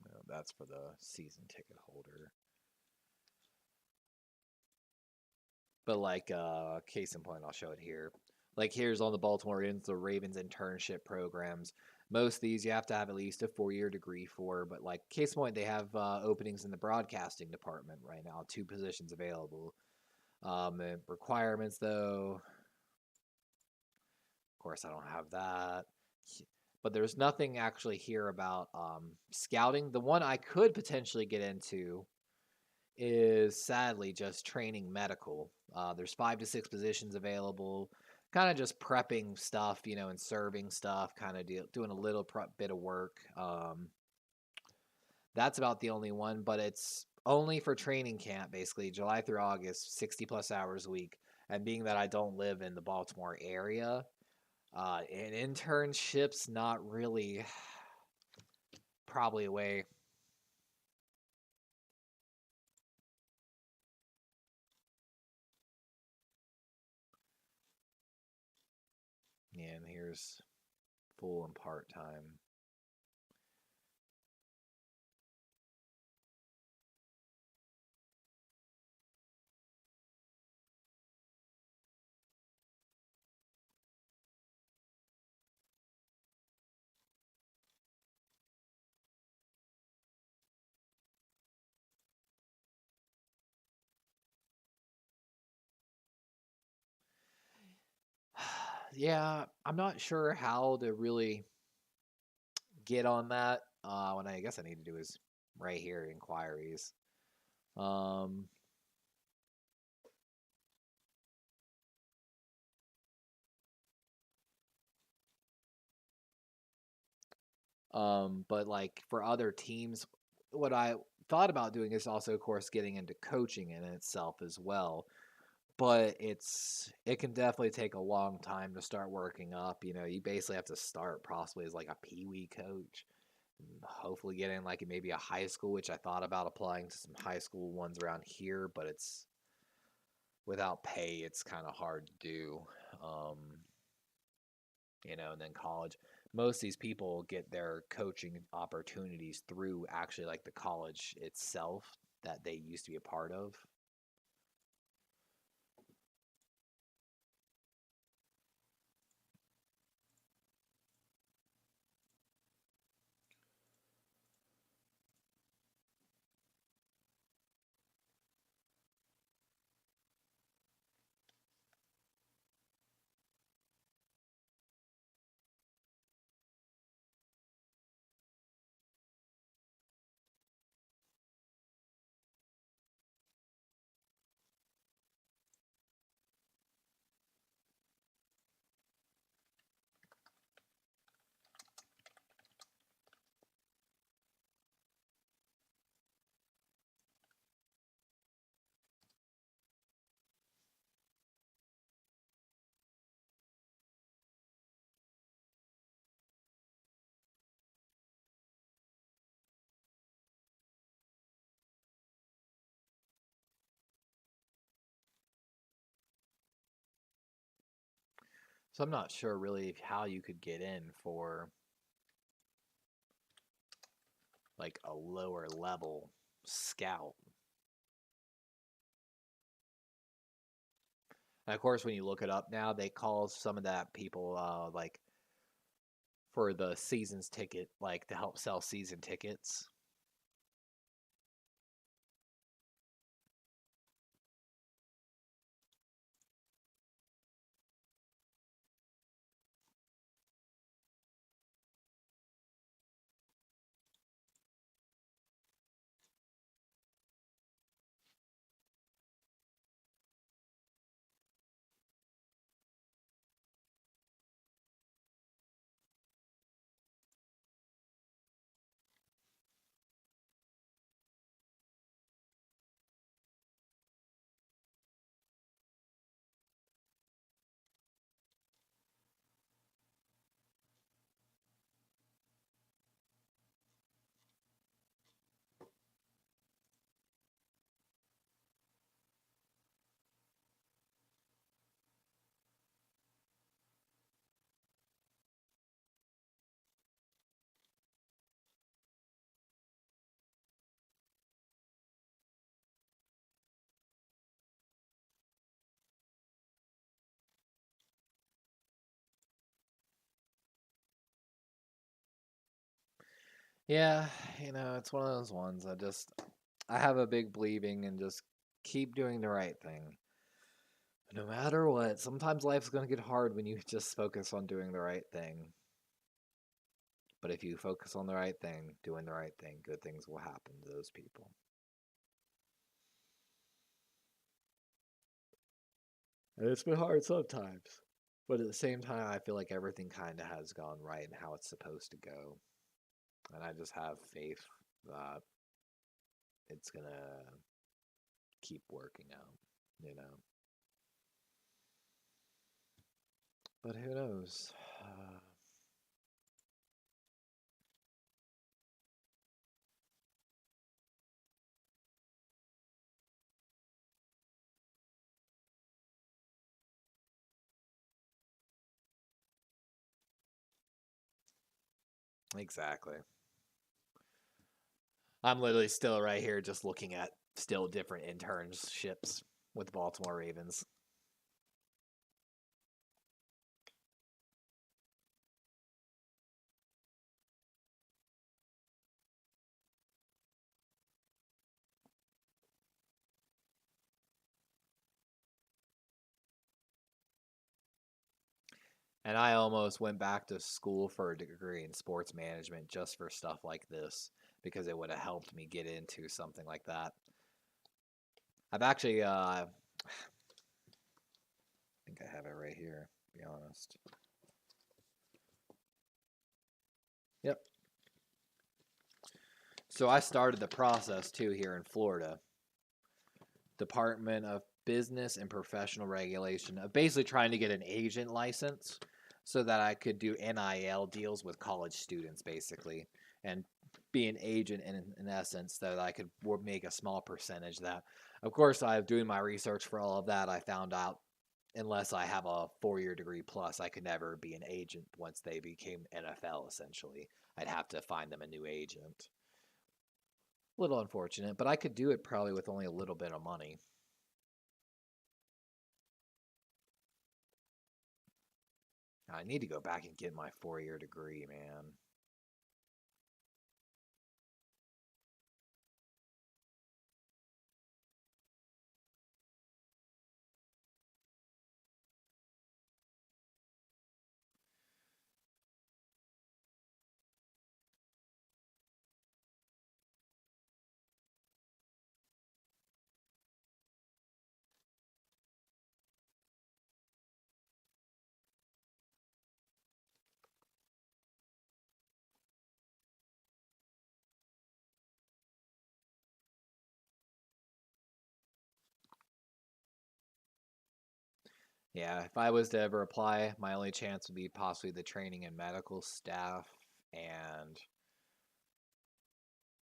No, that's for the season ticket holder. But like case in point, I'll show it here. Like here's on the Baltimore Ravens internship programs. Most of these you have to have at least a 4-year degree for, but like case point, they have openings in the broadcasting department right now, 2 positions available. Requirements though, of course, I don't have that. But there's nothing actually here about scouting. The one I could potentially get into is sadly just training medical. There's 5 to 6 positions available, kind of just prepping stuff, and serving stuff, kind of doing a little bit of work. That's about the only one, but it's only for training camp, basically, July through August, 60 plus hours a week. And being that I don't live in the Baltimore area, and internships not really probably a way. Yeah, and here's full and part time. Yeah, I'm not sure how to really get on that. What I guess I need to do is right here, inquiries. Um, but like for other teams, what I thought about doing is also, of course, getting into coaching in itself as well. But it can definitely take a long time to start working up. You basically have to start possibly as like a pee-wee coach, and hopefully get in like maybe a high school, which I thought about applying to some high school ones around here, but it's without pay, it's kind of hard to do. Um, and then college. Most of these people get their coaching opportunities through actually like the college itself that they used to be a part of. So I'm not sure really how you could get in for like a lower level scout. And of course, when you look it up now, they call some of that people like for the season's ticket, like to help sell season tickets. Yeah, it's one of those ones. I have a big believing in just keep doing the right thing. No matter what, sometimes life's going to get hard when you just focus on doing the right thing. But if you focus on the right thing, doing the right thing, good things will happen to those people. And it's been hard sometimes. But at the same time, I feel like everything kind of has gone right and how it's supposed to go. And I just have faith that it's going to keep working out. But who knows? Exactly. I'm literally still right here just looking at still different internships with Baltimore Ravens. And I almost went back to school for a degree in sports management just for stuff like this because it would have helped me get into something like that. I've actually, I think I have it right here, to be honest. Yep. So I started the process too here in Florida. Department of Business and Professional Regulation of basically trying to get an agent license so that I could do NIL deals with college students basically and be an agent in essence that I could make a small percentage of that. Of course, I was doing my research for all of that. I found out unless I have a 4-year degree plus, I could never be an agent once they became NFL essentially. I'd have to find them a new agent. A little unfortunate, but I could do it probably with only a little bit of money. I need to go back and get my 4-year degree, man. Yeah, if I was to ever apply, my only chance would be possibly the training and medical staff and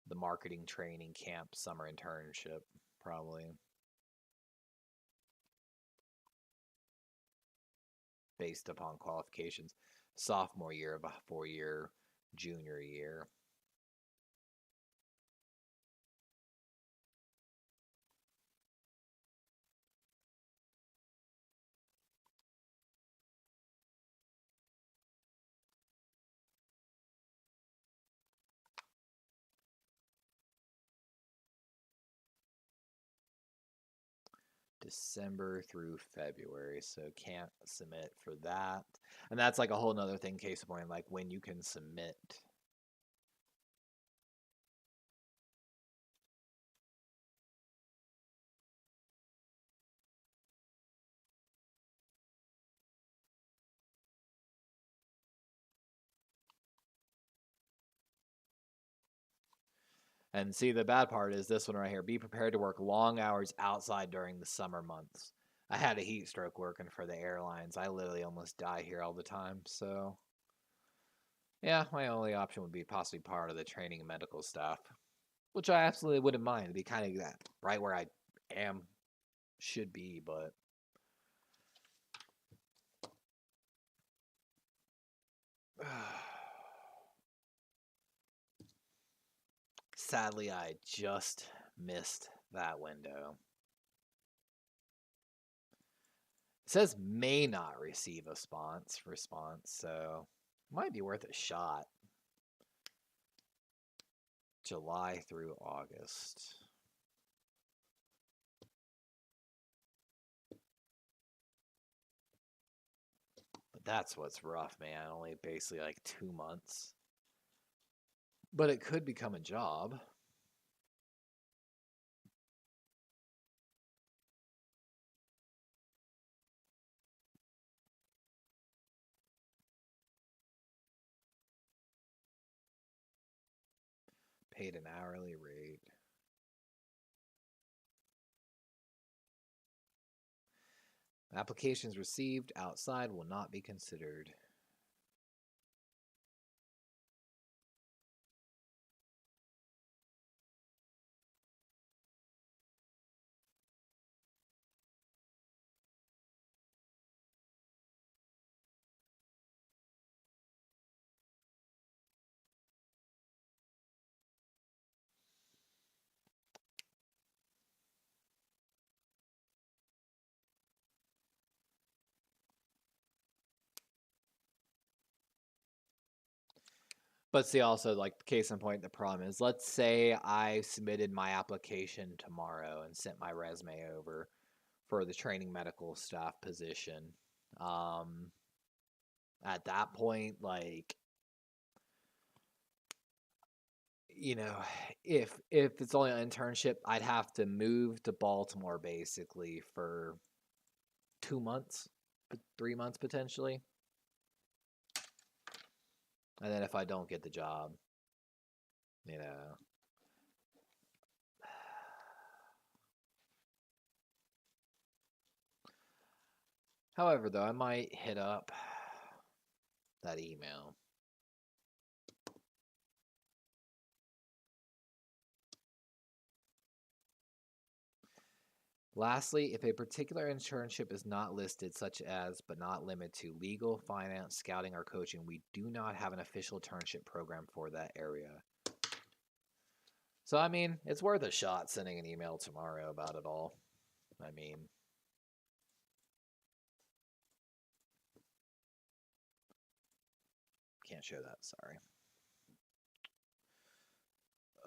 the marketing training camp summer internship, probably based upon qualifications. Sophomore year of a 4-year junior year. December through February, so can't submit for that. And that's like a whole nother thing, case in point, like when you can submit. And see, the bad part is this one right here. Be prepared to work long hours outside during the summer months. I had a heat stroke working for the airlines. I literally almost die here all the time. So, yeah, my only option would be possibly part of the training and medical staff, which I absolutely wouldn't mind. It'd be kind of that right where I am, should be, but sadly, I just missed that window. It says may not receive a response, so might be worth a shot. July through August. But that's what's rough, man. Only basically like 2 months. But it could become a job. Paid an hourly rate. Applications received outside will not be considered. But see, also, like, case in point, the problem is, let's say I submitted my application tomorrow and sent my resume over for the training medical staff position. Um, at that point, like, you know, if it's only an internship, I'd have to move to Baltimore basically for 2 months, 3 months potentially. And then if I don't get the job, you know. However, though, I might hit up that email. Lastly, if a particular internship is not listed, such as but not limited to legal, finance, scouting, or coaching, we do not have an official internship program for that area. So, I mean, it's worth a shot sending an email tomorrow about it all. I mean, can't show that, sorry.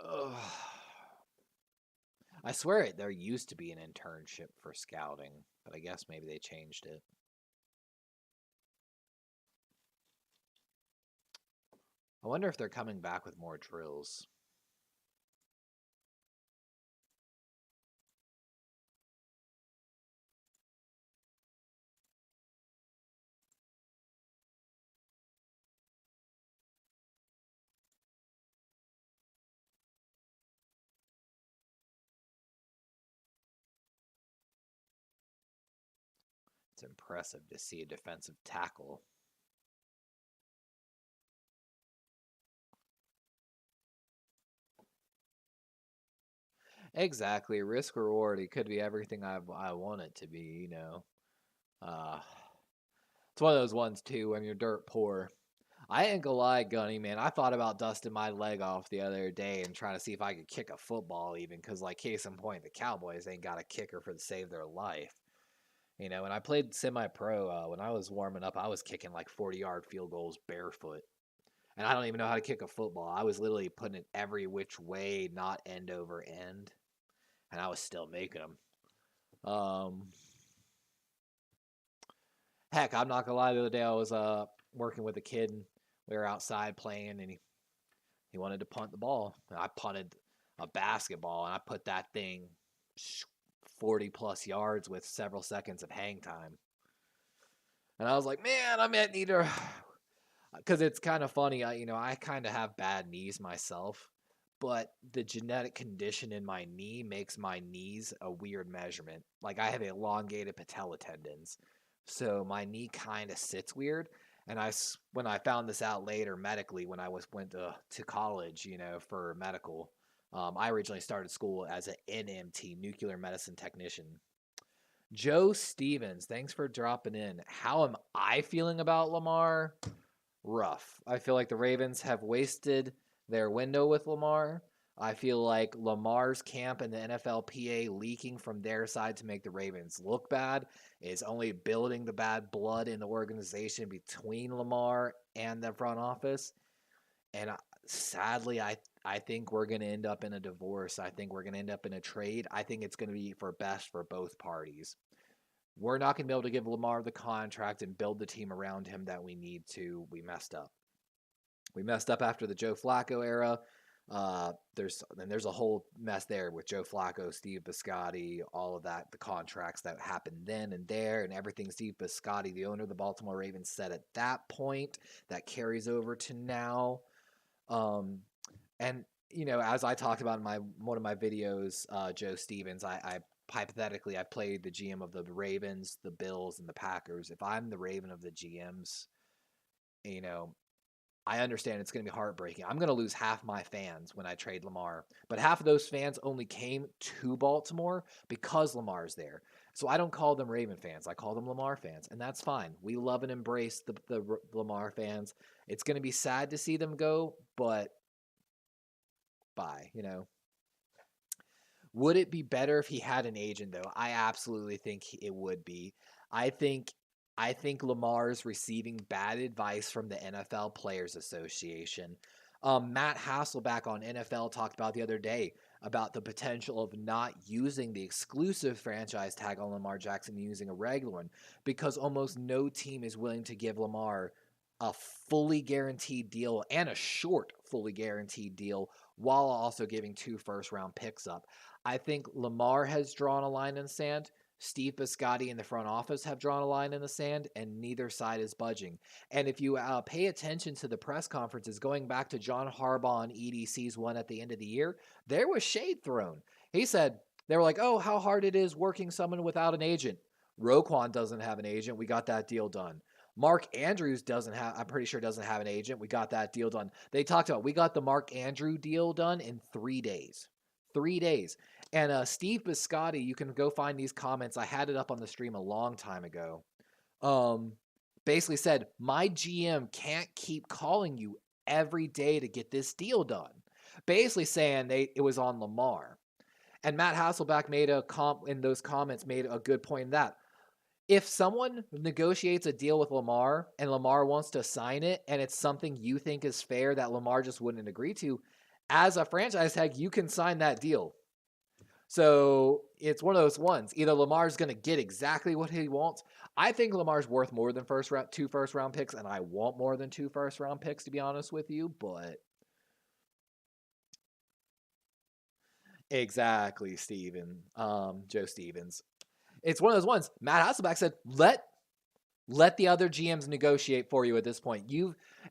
Ugh. I swear there used to be an internship for scouting, but I guess maybe they changed it. I wonder if they're coming back with more drills. It's impressive to see a defensive tackle. Exactly. Risk reward. It could be everything I want it to be, you know. Uh, it's one of those ones, too, when you're dirt poor. I ain't gonna lie, Gunny, man. I thought about dusting my leg off the other day and trying to see if I could kick a football even, because, like, case in point, the Cowboys ain't got a kicker for to save their life. You know, when I played semi-pro, when I was warming up, I was kicking like 40-yard field goals barefoot. And I don't even know how to kick a football. I was literally putting it every which way, not end over end. And I was still making them. Heck, I'm not gonna lie. The other day I was working with a kid. And we were outside playing, and he wanted to punt the ball. And I punted a basketball, and I put that thing 40 plus yards with several seconds of hang time. And I was like, man, I might need to, because it's kind of funny. I kind of have bad knees myself, but the genetic condition in my knee makes my knees a weird measurement. Like, I have elongated patella tendons, so my knee kind of sits weird. And when I found this out later medically, when I went to college, for medical, I originally started school as an NMT, nuclear medicine technician. Joe Stevens, thanks for dropping in. How am I feeling about Lamar? Rough. I feel like the Ravens have wasted their window with Lamar. I feel like Lamar's camp and the NFLPA leaking from their side to make the Ravens look bad is only building the bad blood in the organization between Lamar and the front office. And sadly, I think we're going to end up in a divorce. I think we're going to end up in a trade. I think it's going to be for best for both parties. We're not going to be able to give Lamar the contract and build the team around him that we need to. We messed up. We messed up after the Joe Flacco era. There's a whole mess there with Joe Flacco, Steve Biscotti, all of that, the contracts that happened then and there, and everything Steve Biscotti, the owner of the Baltimore Ravens, said at that point that carries over to now. Um, and as I talked about in one of my videos, Joe Stevens, I hypothetically I played the GM of the Ravens, the Bills, and the Packers. If I'm the Raven of the GMs, you know, I understand it's going to be heartbreaking. I'm going to lose half my fans when I trade Lamar, but half of those fans only came to Baltimore because Lamar's there. So I don't call them Raven fans. I call them Lamar fans, and that's fine. We love and embrace the Lamar fans. It's going to be sad to see them go, but bye. Would it be better if he had an agent though? I absolutely think it would be. I think I think Lamar's receiving bad advice from the NFL Players Association. Matt Hasselback on NFL talked about the other day about the potential of not using the exclusive franchise tag on Lamar Jackson and using a regular one because almost no team is willing to give Lamar a fully guaranteed deal and a short fully guaranteed deal while also giving 2 first-round picks up. I think Lamar has drawn a line in the sand. Steve Biscotti and the front office have drawn a line in the sand, and neither side is budging. And if you pay attention to the press conferences going back to John Harbaugh and EDC's one at the end of the year, there was shade thrown. He said, they were like, oh, how hard it is working someone without an agent. Roquan doesn't have an agent. We got that deal done. Mark Andrews I'm pretty sure doesn't have an agent. We got that deal done. They talked about, we got the Mark Andrew deal done in 3 days. 3 days. And Steve Biscotti, you can go find these comments. I had it up on the stream a long time ago. Basically said, my GM can't keep calling you every day to get this deal done. Basically saying it was on Lamar. And Matt Hasselback in those comments made a good point in that. If someone negotiates a deal with Lamar and Lamar wants to sign it and it's something you think is fair that Lamar just wouldn't agree to, as a franchise tag, you can sign that deal. So it's one of those ones. Either Lamar's going to get exactly what he wants. I think Lamar's worth more than 2 first-round picks, and I want more than 2 first-round picks, to be honest with you, but exactly, Joe Stevens. It's one of those ones. Matt Hasselback said, let the other GMs negotiate for you at this point.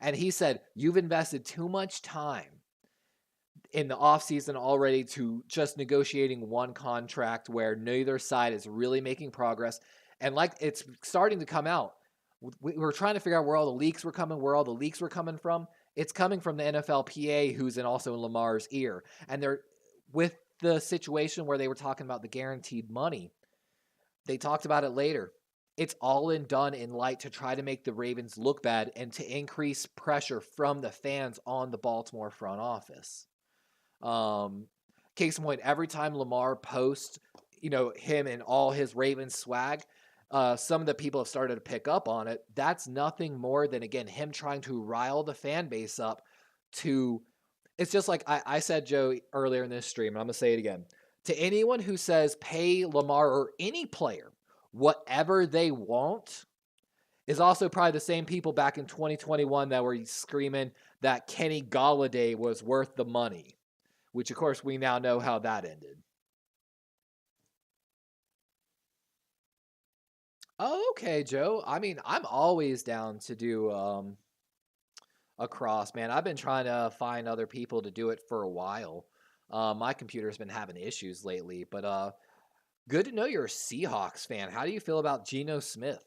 And he said, you've invested too much time in the offseason already to just negotiating one contract where neither side is really making progress. And like it's starting to come out. We're trying to figure out where all the leaks were coming from. It's coming from the NFLPA, who's also in Lamar's ear. And they're with the situation where they were talking about the guaranteed money. They talked about it later. It's all done in light to try to make the Ravens look bad and to increase pressure from the fans on the Baltimore front office. Case in point, every time Lamar posts, him and all his Ravens swag, some of the people have started to pick up on it. That's nothing more than, again, him trying to rile the fan base up to... It's just like I said, Joe, earlier in this stream, and I'm going to say it again. To anyone who says pay Lamar or any player whatever they want is also probably the same people back in 2021 that were screaming that Kenny Golladay was worth the money, which, of course, we now know how that ended. Oh, okay, Joe. I mean, I'm always down to do a cross, man. I've been trying to find other people to do it for a while. My computer's been having issues lately, but good to know you're a Seahawks fan. How do you feel about Geno Smith?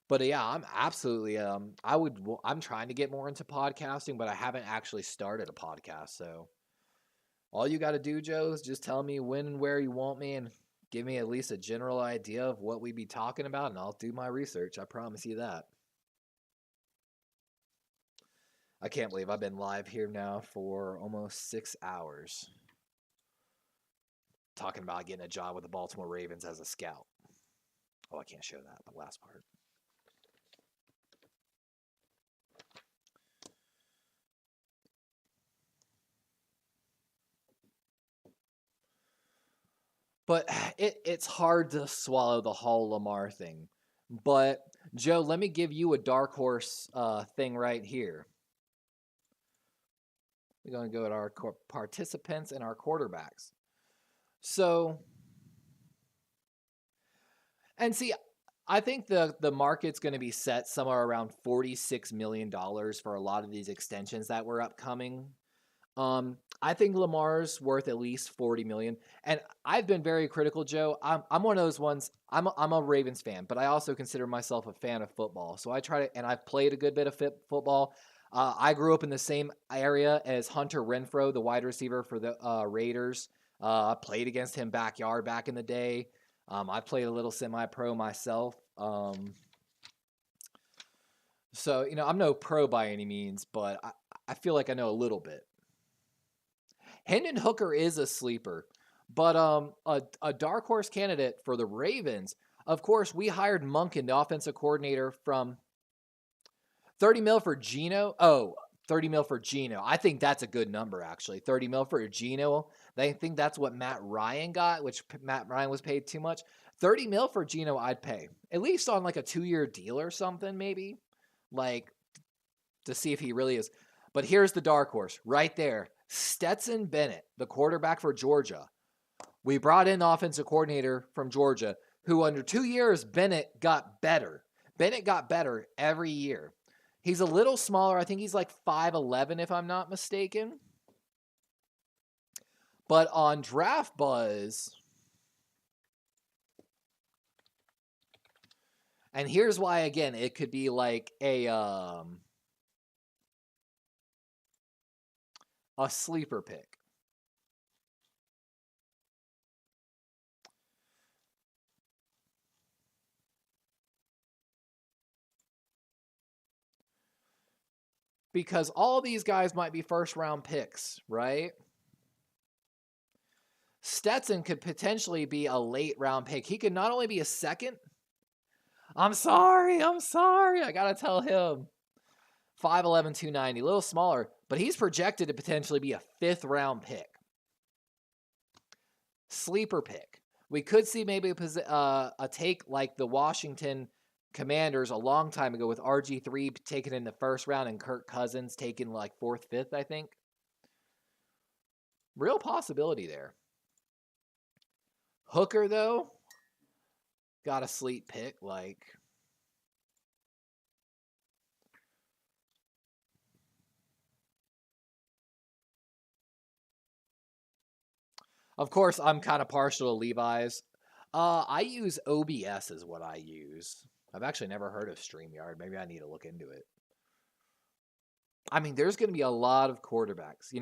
But yeah, I'm absolutely I'm trying to get more into podcasting, but I haven't actually started a podcast. So all you got to do, Joe, is just tell me when and where you want me and give me at least a general idea of what we'd be talking about, and I'll do my research. I promise you that. I can't believe I've been live here now for almost 6 hours talking about getting a job with the Baltimore Ravens as a scout. Oh, I can't show that, the last part. But it's hard to swallow the whole Lamar thing. But Joe, let me give you a dark horse thing right here. We're going to go at our participants and our quarterbacks. So, and see, I think the market's going to be set somewhere around $46 million for a lot of these extensions that were upcoming. I think Lamar's worth at least 40 million. And I've been very critical, Joe. I'm one of those ones. I'm a Ravens fan, but I also consider myself a fan of football. So I try to, and I've played a good bit of football. I grew up in the same area as Hunter Renfrow, the wide receiver for the Raiders. I played against him backyard back in the day. I played a little semi-pro myself. So, I'm no pro by any means, but I feel like I know a little bit. Hendon Hooker is a sleeper, but a dark horse candidate for the Ravens. Of course, we hired Monken, the offensive coordinator, from 30 mil for Geno. Oh, 30 mil for Geno. I think that's a good number, actually. 30 mil for Geno. I think that's what Matt Ryan got, which Matt Ryan was paid too much. 30 mil for Geno, I'd pay. At least on like a 2-year deal or something, maybe. Like, to see if he really is. But here's the dark horse right there. Stetson Bennett, the quarterback for Georgia. We brought in the offensive coordinator from Georgia, who under 2 years, Bennett got better. Bennett got better every year. He's a little smaller. I think he's like 5'11", if I'm not mistaken. But on Draft Buzz, and here's why, again, it could be like a sleeper pick. Because all these guys might be first-round picks, right? Stetson could potentially be a late-round pick. He could not only be a second. I'm sorry. I got to tell him. 5'11", 290, a little smaller, but he's projected to potentially be a 5th-round pick. Sleeper pick. We could see maybe a take like the Washington Commanders a long time ago with RG3 taken in the 1st round and Kirk Cousins taken like 4th, 5th, I think. Real possibility there. Hooker, though, got a sleep pick, like... Of course, I'm kind of partial to Levi's. I use OBS is what I use. I've actually never heard of StreamYard. Maybe I need to look into it. I mean, there's going to be a lot of quarterbacks.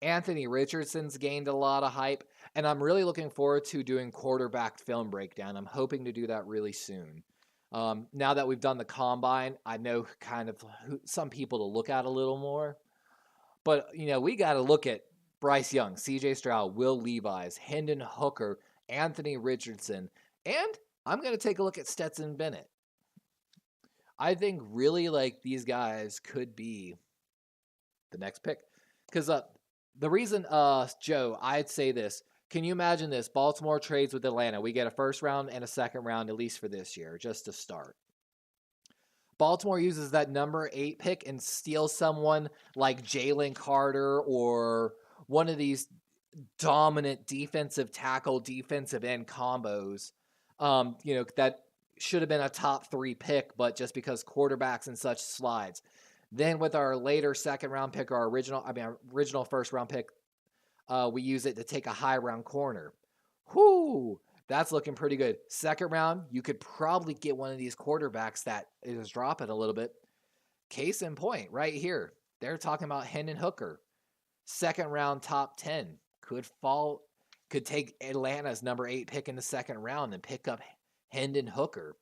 Anthony Richardson's gained a lot of hype, and I'm really looking forward to doing quarterback film breakdown. I'm hoping to do that really soon. Now that we've done the combine, I know kind of some people to look at a little more. But, we got to look at Bryce Young, C.J. Stroud, Will Levis, Hendon Hooker, Anthony Richardson, and I'm going to take a look at Stetson Bennett. I think really like these guys could be the next pick. Because the reason, Joe, I'd say this. Can you imagine this? Baltimore trades with Atlanta. We get a 1st round and a 2nd round, at least for this year, just to start. Baltimore uses that number 8 pick and steals someone like Jalen Carter or one of these dominant defensive tackle, defensive end combos, that should have been a top 3 pick, but just because quarterbacks and such slides. Then with our later 2nd round pick, our original 1st round pick, we use it to take a high round corner. Whoo! That's looking pretty good. 2nd round, you could probably get one of these quarterbacks that is dropping a little bit. Case in point, right here. They're talking about Hendon Hooker. 2nd round, top 10. Could take Atlanta's number 8 pick in the 2nd round and pick up Hendon Hooker,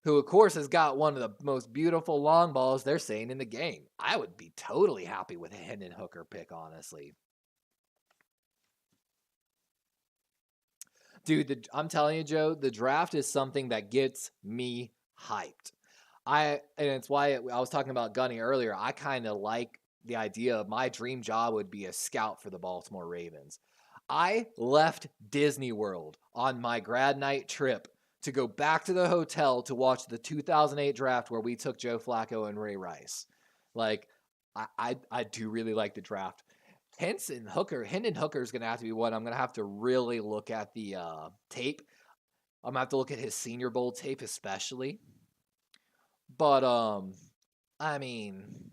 who, of course, has got one of the most beautiful long balls they're saying in the game. I would be totally happy with a Hendon Hooker pick, honestly. Dude, I'm telling you, Joe, the draft is something that gets me hyped. And it's why I was talking about Gunny earlier. I kind of like the idea of my dream job would be a scout for the Baltimore Ravens. I left Disney World on my grad night trip to go back to the hotel to watch the 2008 draft where we took Joe Flacco and Ray Rice. Like, I do really like the draft. Hendon Hooker is going to have to be one. I'm going to have to really look at the tape. I'm going to have to look at his Senior Bowl tape especially. But, I mean,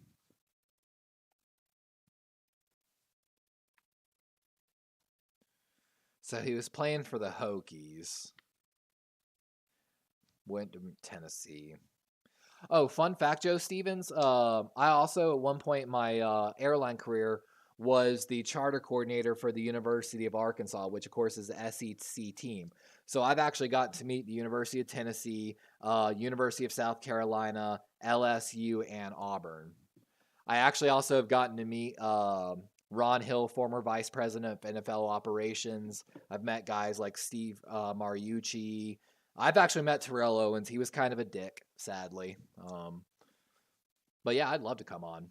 so he was playing for the Hokies. Went to Tennessee. Oh, fun fact, Joe Stevens. I also, at one point in my airline career, was the charter coordinator for the University of Arkansas, which, of course, is the SEC team. So I've actually got to meet the University of Tennessee, University of South Carolina, LSU, and Auburn. I actually also have gotten to meet Ron Hill, former vice president of NFL operations. I've met guys like Steve Mariucci. I've actually met Terrell Owens. He was kind of a dick, sadly. But yeah, I'd love to come on.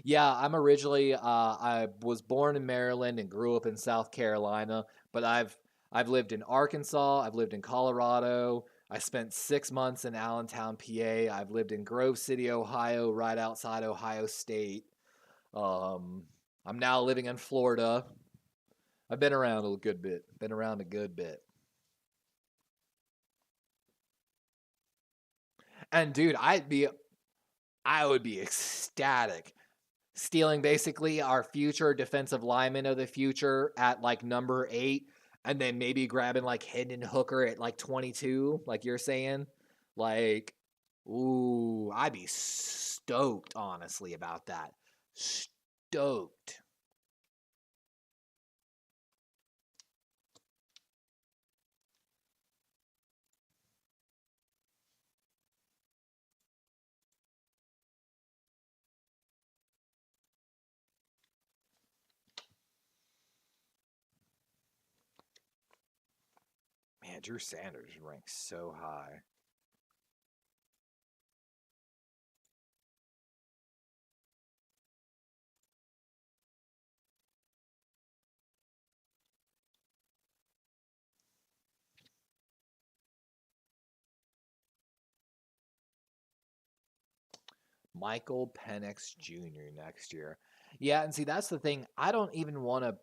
Yeah, I'm originally I was born in Maryland and grew up in South Carolina, but I've lived in Arkansas, I've lived in Colorado. I spent 6 months in Allentown, PA. I've lived in Grove City, Ohio, right outside Ohio State. Um, I'm now living in Florida. I've been around a good bit. Been around a good bit. And dude, I would be ecstatic stealing basically our future defensive lineman of the future at like number 8, and then maybe grabbing like Hendon Hooker at like 22, like you're saying. Like, ooh, I'd be stoked, honestly, about that. Stoked. Man, Drew Sanders ranks so high. Michael Penix Jr. next year. Yeah, and see, that's the thing. I don't even want to.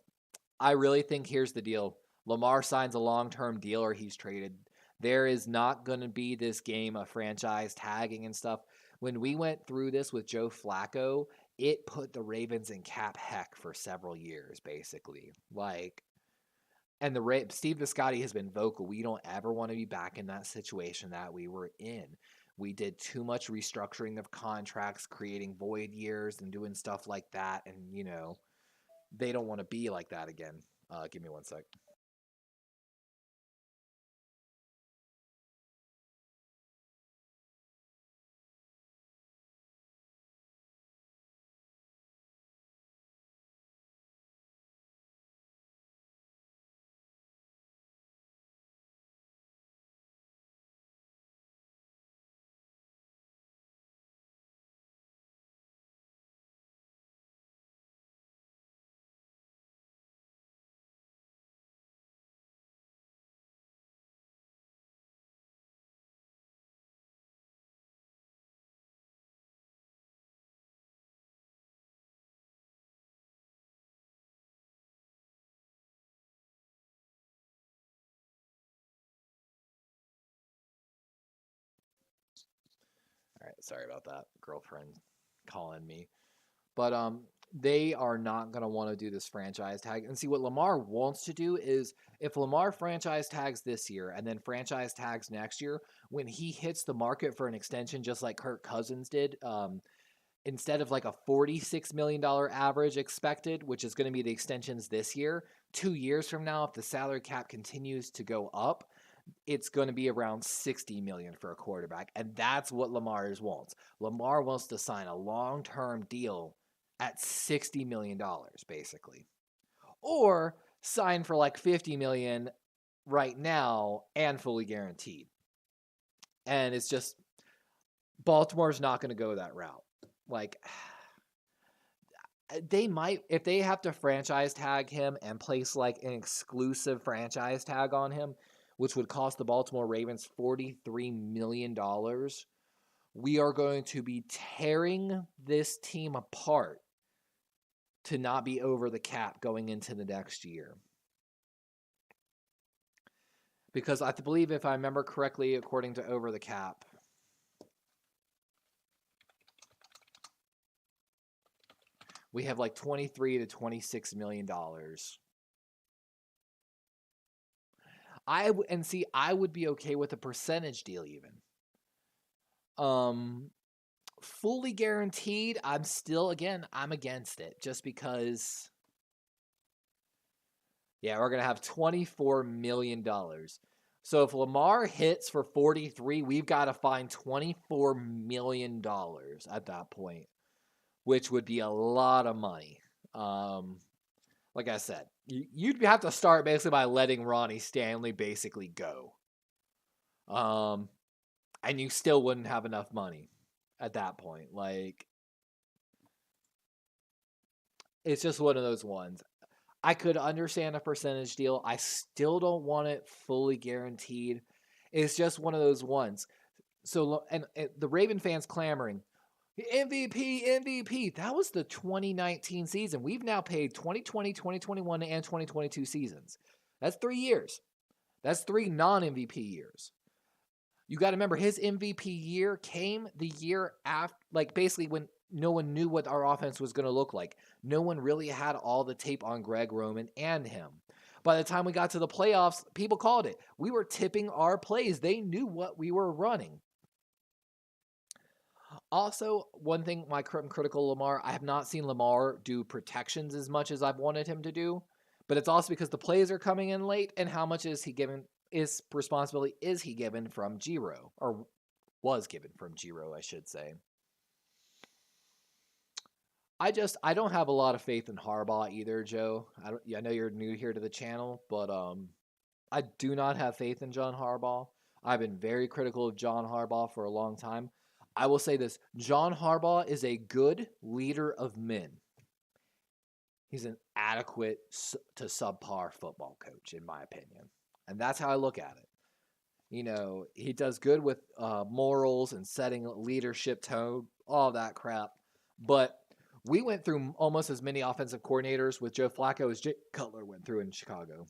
I really think here's the deal. Lamar signs a long-term deal or he's traded. There is not going to be this game of franchise tagging and stuff. When we went through this with Joe Flacco, it put the Ravens in cap heck for several years, basically. Like, and Steve Biscotti has been vocal. We don't ever want to be back in that situation that we were in. We did too much restructuring of contracts, creating void years and doing stuff like that. And, they don't want to be like that again. Give me one sec. All right, sorry about that. Girlfriend calling me. But they are not going to want to do this franchise tag. And see, what Lamar wants to do is if Lamar franchise tags this year and then franchise tags next year, when he hits the market for an extension, just like Kirk Cousins did, instead of like a $46 million average expected, which is going to be the extensions this year, 2 years from now, if the salary cap continues to go up, it's going to be around 60 million for a quarterback, and that's what Lamar wants. Lamar wants to sign a long-term deal at $60 million basically, or sign for like 50 million right now and fully guaranteed. And it's just Baltimore's not going to go that route. Like, They might, if they have to franchise tag him and place like an exclusive franchise tag on him, which would cost the Baltimore Ravens $43 million. We are going to be tearing this team apart to not be over the cap going into the next year. Because I believe, if I remember correctly, according to Over the Cap, we have like $23 to $26 million. I would be okay with a percentage deal even. Fully guaranteed, I'm against it, just because. Yeah, we're gonna have $24 million. So if Lamar hits for 43, we've got to find $24 million at that point, which would be a lot of money. Like I said, you'd have to start basically by letting Ronnie Stanley basically go. And you still wouldn't have enough money at that point. Like, it's just one of those ones. I could understand a percentage deal. I still don't want it fully guaranteed. It's just one of those ones. So, and the Raven fans clamoring, MVP, MVP. That was the 2019 season. We've now paid 2020, 2021, and 2022 seasons. That's 3 years. That's 3 non-MVP years. You got to remember, his MVP year came the year after, like basically when no one knew what our offense was going to look like. No one really had all the tape on Greg Roman and him. By the time we got to the playoffs, people called it. We were tipping our plays. They knew what we were running. Also, one thing, I'm critical of Lamar, I have not seen Lamar do protections as much as I've wanted him to do. But it's also because the plays are coming in late, and how much is he given? Responsibility is he given from Giro, or was given from Giro, I should say. I don't have a lot of faith in Harbaugh either, Joe. I know you're new here to the channel, but I do not have faith in John Harbaugh. I've been very critical of John Harbaugh for a long time. I will say this: John Harbaugh is a good leader of men. He's an adequate to subpar football coach, in my opinion. And that's how I look at it. You know, he does good with morals and setting leadership tone, all that crap. But we went through almost as many offensive coordinators with Joe Flacco as Jay Cutler went through in Chicago.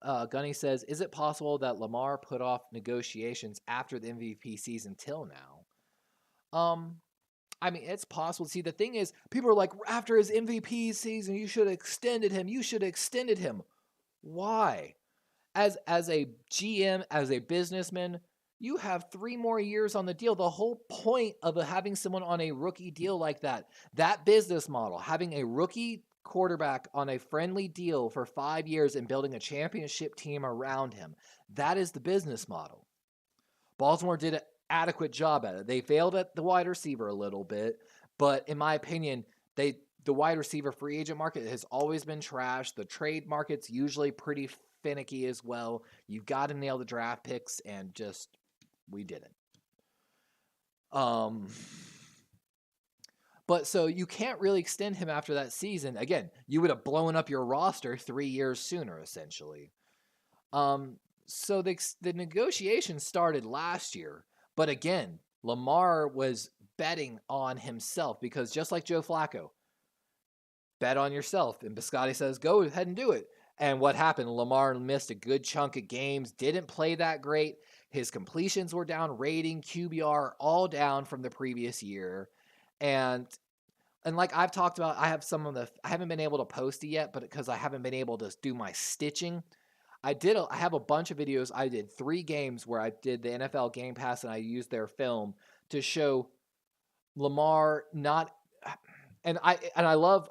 Gunny says, is it possible that Lamar put off negotiations after the MVP season till now? I mean, it's possible. See, the thing is, people are like, after his MVP season, you should have extended him. You should have extended him. Why? As a GM, as a businessman, you have 3 more years on the deal. The whole point of having someone on a rookie deal like that business model, having a rookie quarterback on a friendly deal for 5 years and building a championship team around him, that is the business model. Baltimore did an adequate job at it. They failed at the wide receiver a little bit, but in my opinion, the wide receiver free agent market has always been trash. The trade market's usually pretty finicky as well. You've got to nail the draft picks, and just we didn't. But so you can't really extend him after that season. Again, you would have blown up your roster 3 years sooner, essentially. So the negotiation started last year. But again, Lamar was betting on himself because just like Joe Flacco, bet on yourself. And Biscotti says, go ahead and do it. And what happened? Lamar missed a good chunk of games, didn't play that great. His completions were down, rating, QBR, all down from the previous year. And like I've talked about, I haven't been able to post it yet, but because I haven't been able to do my stitching. I have a bunch of videos. I did 3 games where I did the NFL Game Pass and I used their film to show Lamar not, and I love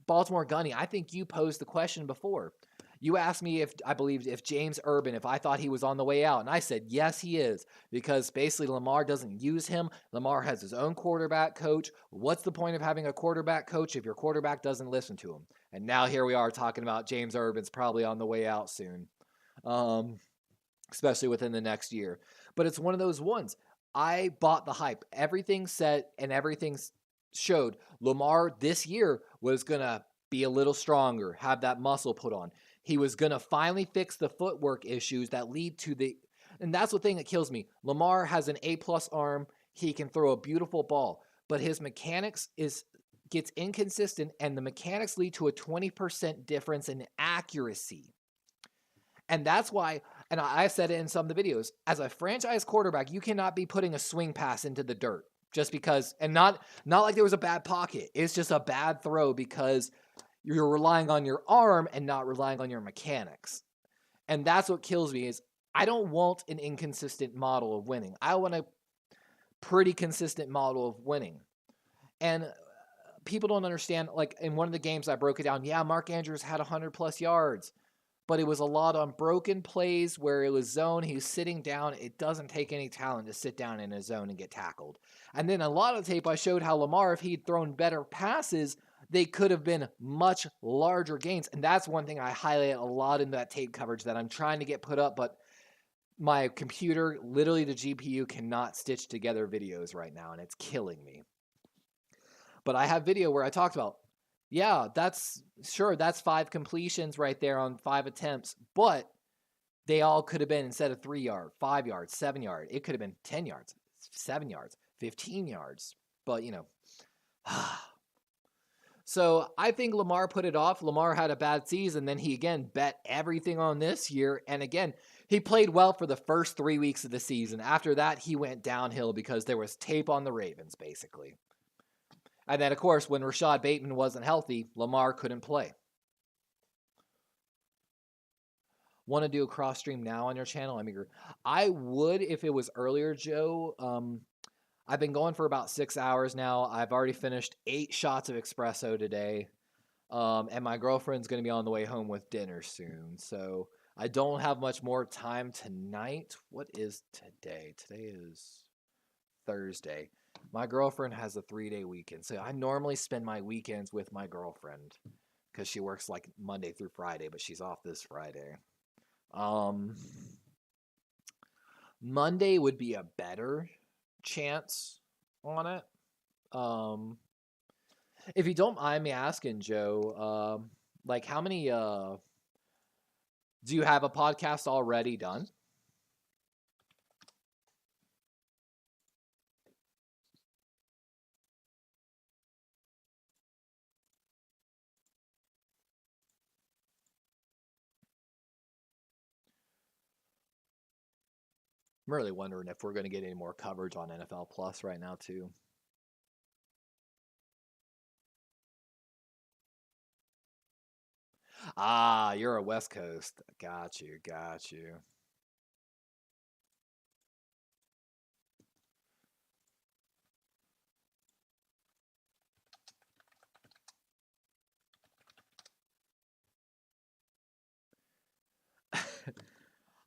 Baltimore Gunny. I think you posed the question before. You asked me if James Urban, if I thought he was on the way out. And I said, yes, he is. Because basically Lamar doesn't use him. Lamar has his own quarterback coach. What's the point of having a quarterback coach if your quarterback doesn't listen to him? And now here we are talking about James Urban's probably on the way out soon. Especially within the next year. But it's one of those ones. I bought the hype. Everything said and everything showed Lamar this year was going to be a little stronger, have that muscle put on. He was going to finally fix the footwork issues that lead to the, and that's the thing that kills me. Lamar has an A-plus arm. He can throw a beautiful ball, but his mechanics gets inconsistent, and the mechanics lead to a 20% difference in accuracy. And that's why, and I said it in some of the videos, as a franchise quarterback, you cannot be putting a swing pass into the dirt just because, and not like there was a bad pocket. It's just a bad throw because you're relying on your arm and not relying on your mechanics. And that's what kills me is I don't want an inconsistent model of winning. I want a pretty consistent model of winning. And people don't understand, like in one of the games I broke it down, yeah, Mark Andrews had 100+ yards, but it was a lot on broken plays where it was zone. He was sitting down. It doesn't take any talent to sit down in a zone and get tackled. And then a lot of tape, I showed how Lamar, if he'd thrown better passes, they could have been much larger gains. And that's one thing I highlight a lot in that tape coverage that I'm trying to get put up, but my computer, literally the GPU, cannot stitch together videos right now, and it's killing me. But I have video where I talked about, yeah, that's 5 completions right there on 5 attempts, but they all could have been, instead of 3 yards, 5 yards, 7 yards, it could have been 10 yards, 7 yards, 15 yards. But, so I think Lamar put it off. Lamar had a bad season. Then he again bet everything on this year. And again, he played well for the first 3 weeks of the season. After that, he went downhill because there was tape on the Ravens, basically. And then, of course, when Rashad Bateman wasn't healthy, Lamar couldn't play. Want to do a cross stream now on your channel? I would if it was earlier, Joe. I've been going for about 6 hours now. I've already finished 8 shots of espresso today. And my girlfriend's going to be on the way home with dinner soon. So I don't have much more time tonight. What is today? Today is Thursday. My girlfriend has a 3-day weekend. So I normally spend my weekends with my girlfriend because she works like Monday through Friday, but she's off this Friday. Monday would be a better chance on it. If you don't mind me asking, Joe, like how many do you have a podcast already done? I'm really wondering if we're going to get any more coverage on NFL Plus right now too. Ah, you're a West Coast. Got you.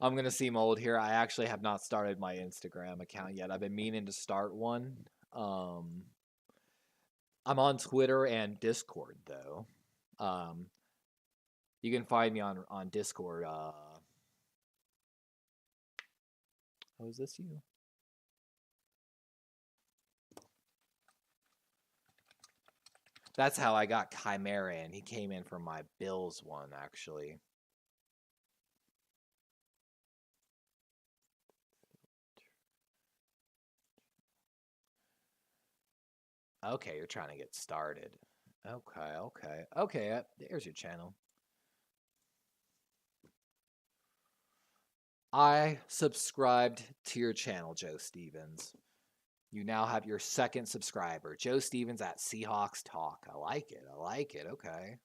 I'm going to seem old here. I actually have not started my Instagram account yet. I've been meaning to start one. I'm on Twitter and Discord, though. You can find me on Discord. Oh, is this you? That's how I got Chimera in. He came in from my Bills one, actually. Okay, you're trying to get started. Okay, there's your channel. I subscribed to your channel, Joe Stevens. You now have your second subscriber, Joe Stevens at Seahawks Talk. I like it. Okay.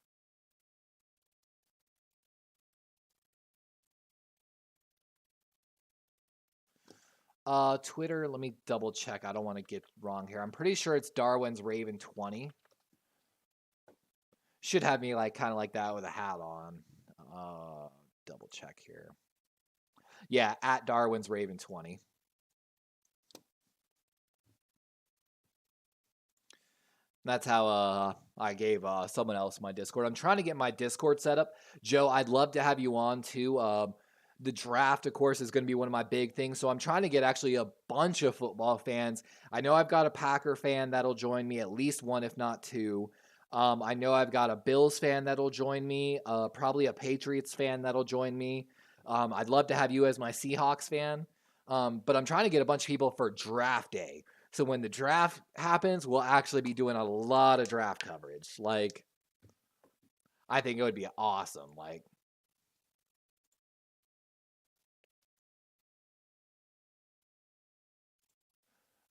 Twitter, let me double check. I don't want to get wrong here. I'm pretty sure it's Darwin's Raven 20. Should have me like kind of like that with a hat on. Double check here. Yeah, at Darwin's Raven 20. That's how I gave someone else my Discord. I'm trying to get my Discord set up. Joe, I'd love to have you on too. The draft, of course, is going to be one of my big things. So I'm trying to get actually a bunch of football fans. I know I've got a Packer fan that'll join me, at least one, if not two. I know I've got a Bills fan that'll join me, probably a Patriots fan that'll join me. I'd love to have you as my Seahawks fan. But I'm trying to get a bunch of people for draft day. So when the draft happens, we'll actually be doing a lot of draft coverage. Like, I think it would be awesome. Like,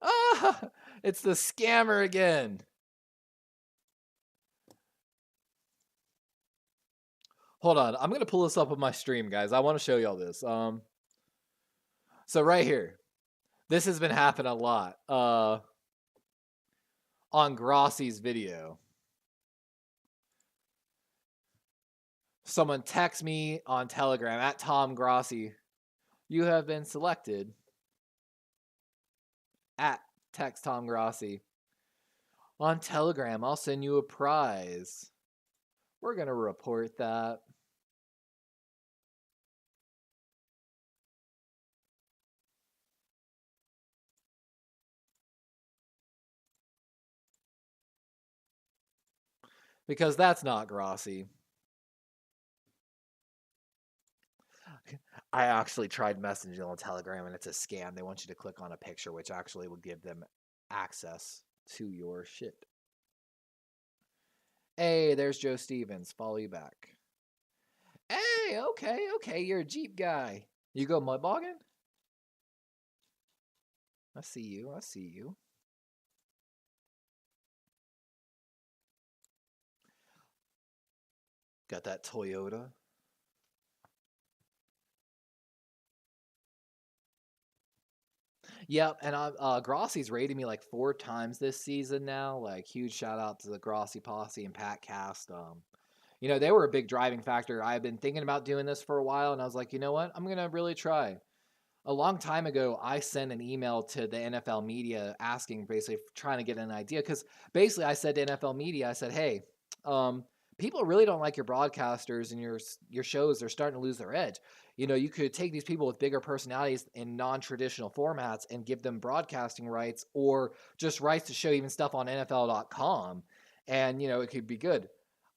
ah, it's the scammer again. Hold on, I'm gonna pull this up on my stream, guys. I want to show y'all this. So right here, this has been happening a lot. On Grossi's video, someone texts me on Telegram at Tom Grossi. You have been selected at text Tom Grossi on Telegram. I'll send you a prize. We're gonna report that. Because that's not Grossi. I actually tried messaging on Telegram and it's a scam. They want you to click on a picture, which actually will give them access to your shit. Hey, there's Joe Stevens. Follow you back. Hey, okay, you're a Jeep guy. You go mud bogging? I see you. Got that Toyota. Yep, and Grossi's rated me like 4 times this season now. Like, huge shout out to the Grossi Posse and Pat Cast. They were a big driving factor. I've been thinking about doing this for a while, and I was like, you know what? I'm gonna really try. A long time ago, I sent an email to the NFL media asking, basically trying to get an idea, because basically I said to NFL media, I said, hey, people really don't like your broadcasters and your shows. They're starting to lose their edge. You could take these people with bigger personalities in non-traditional formats and give them broadcasting rights or just rights to show even stuff on NFL.com, and it could be good.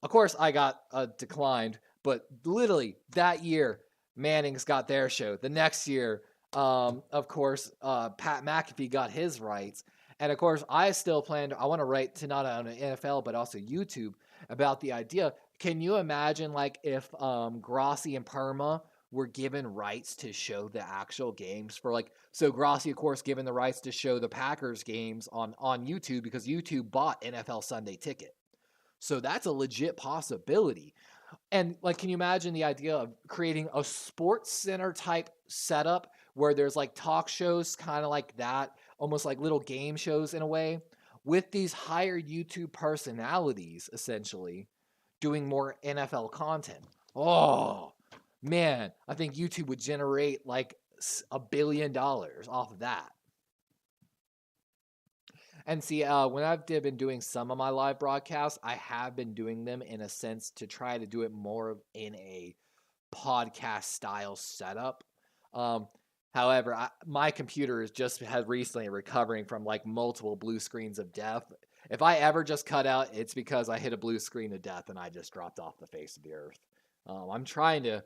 Of course, I got declined, but literally that year, Manning's got their show. The next year, of course, Pat McAfee got his rights. And of course, I still plan I want to write to not only NFL, but also YouTube about the idea. Can you imagine, like, if Grossi and Perma were given rights to show the actual games for, like, so Grossi, of course, given the rights to show the Packers games on YouTube because YouTube bought NFL Sunday Ticket. So that's a legit possibility. And, like, can you imagine the idea of creating a sports center type setup where there's like talk shows kind of like that, almost like little game shows in a way, with these hired YouTube personalities essentially doing more NFL content? Oh, man, I think YouTube would generate like $1 billion off of that. And see, when I've been doing some of my live broadcasts, I have been doing them in a sense to try to do it more in a podcast style setup. However, my computer has recently recovering from like multiple blue screens of death. If I ever just cut out, it's because I hit a blue screen of death and I just dropped off the face of the earth. I'm trying to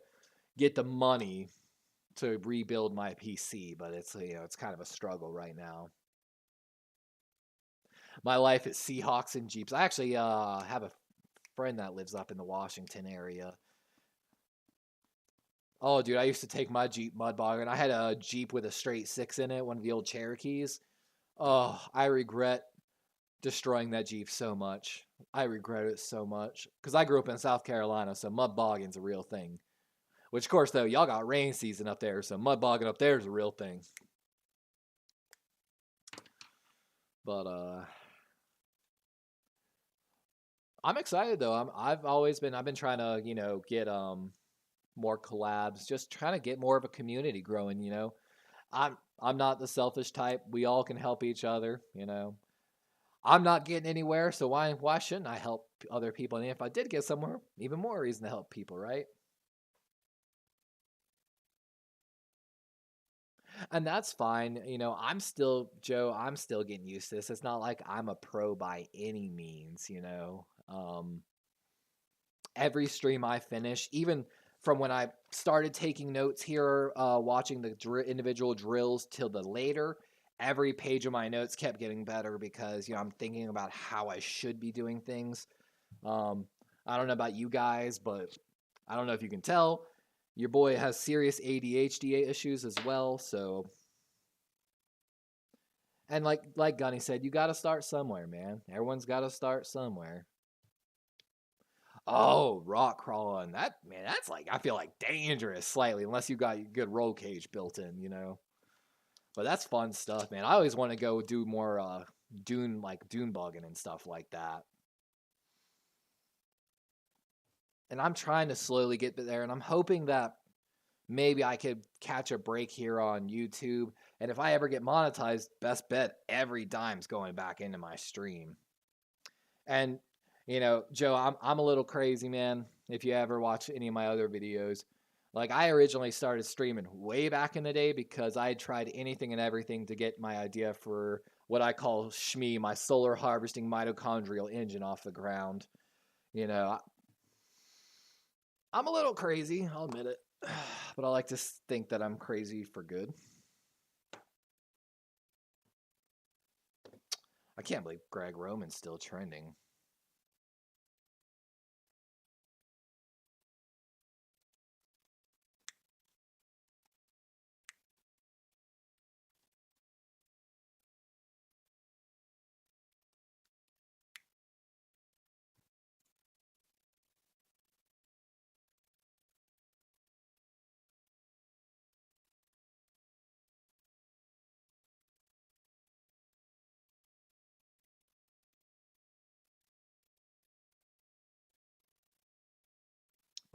get the money to rebuild my PC, but it's kind of a struggle right now. My life is Seahawks and Jeeps. I actually have a friend that lives up in the Washington area. Oh, dude, I used to take my Jeep mud bogging. I had a Jeep with a straight 6 in it, one of the old Cherokees. Oh, I regret destroying that Jeep so much. I regret it so much. Because I grew up in South Carolina, so mud bogging's a real thing. Which, of course, though, y'all got rain season up there, so mud bogging up there is a real thing. But, I'm excited, though. I've been trying to, get, more collabs, just trying to get more of a community growing. I'm not the selfish type. We all can help each other. I'm not getting anywhere, so why shouldn't I help other people? And if I did get somewhere, even more reason to help people, right? And that's fine. You know, I'm still Joe, I'm still getting used to this. It's not like I'm a pro by any means, you know. Every stream I finish, even from when I started taking notes here, watching the individual drills till the later, every page of my notes kept getting better because, you know, I'm thinking about how I should be doing things. Um, I don't know about you guys, but I don't know if you can tell, your boy has serious ADHD issues as well. So, and like Gunny said, you got to start somewhere, man. Everyone's got to start somewhere. Oh, rock crawling. That man, that's like I feel like dangerous slightly, unless you got a good roll cage built in, you know. But that's fun stuff, man. I always want to go do more dune bugging and stuff like that. And I'm trying to slowly get there, and I'm hoping that maybe I could catch a break here on YouTube. And if I ever get monetized, best bet every dime's going back into my stream. And you know, Joe, I'm a little crazy, man. If you ever watch any of my other videos, like I originally started streaming way back in the day because I had tried anything and everything to get my idea for what I call SHME, my solar harvesting mitochondrial engine, off the ground. You know, I'm a little crazy, I'll admit it, but I like to think that I'm crazy for good. I can't believe Greg Roman's still trending.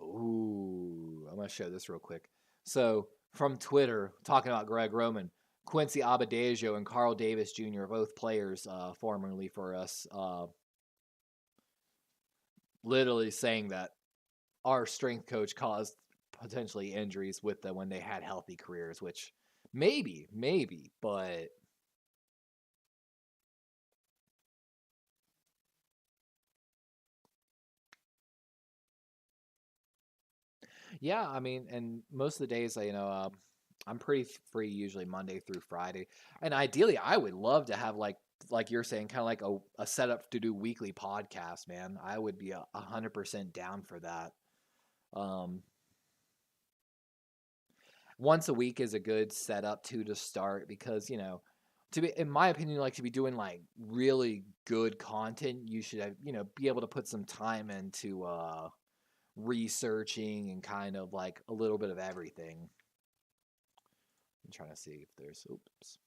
Ooh, I'm gonna show this real quick. So from Twitter, talking about Greg Roman, Quincy Abadejo and Carl Davis Jr. are both players formerly for us, literally saying that our strength coach caused potentially injuries with them when they had healthy careers, which maybe, but yeah, I mean, and most of the days, you know, I'm pretty free usually Monday through Friday, and ideally, I would love to have like you're saying, kind of like a setup to do weekly podcasts, man. I would be 100% down for that. Um, Once a week is a good setup to start because you know, to be in my opinion, like to be doing like really good content, you should have, you know, be able to put some time into researching and kind of like a little bit of everything. I'm trying to see if there's oops.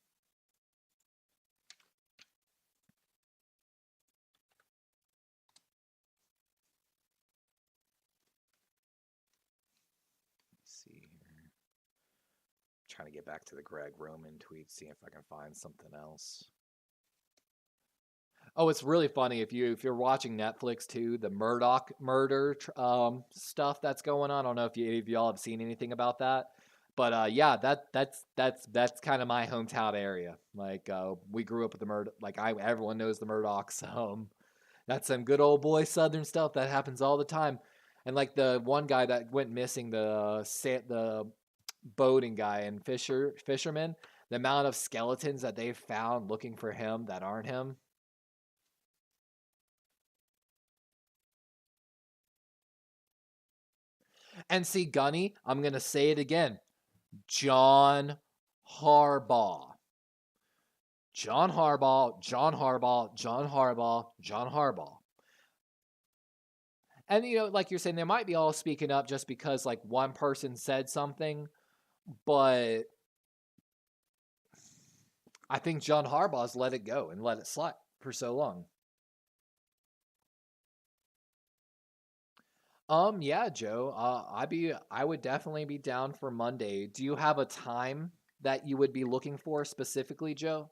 Let's see here. I'm trying to get back to the Greg Roman tweet, see if I can find something else. Oh, it's really funny if you're watching Netflix too, the Murdoch murder stuff that's going on. I don't know if any of y'all have seen anything about that, but yeah, that's kind of my hometown area. Like we grew up with the Murdoch. Like everyone knows the Murdochs. That's some good old boy Southern stuff that happens all the time. And like the one guy that went missing, the boating guy and fisherman, the amount of skeletons that they've found looking for him that aren't him. And see, Gunny, I'm going to say it again. John Harbaugh. John Harbaugh, John Harbaugh, John Harbaugh, John Harbaugh. And, you know, like you're saying, they might be all speaking up just because, like, one person said something. But I think John Harbaugh's let it go and let it slide for so long. Yeah, Joe. I would definitely be down for Monday. Do you have a time that you would be looking for specifically, Joe?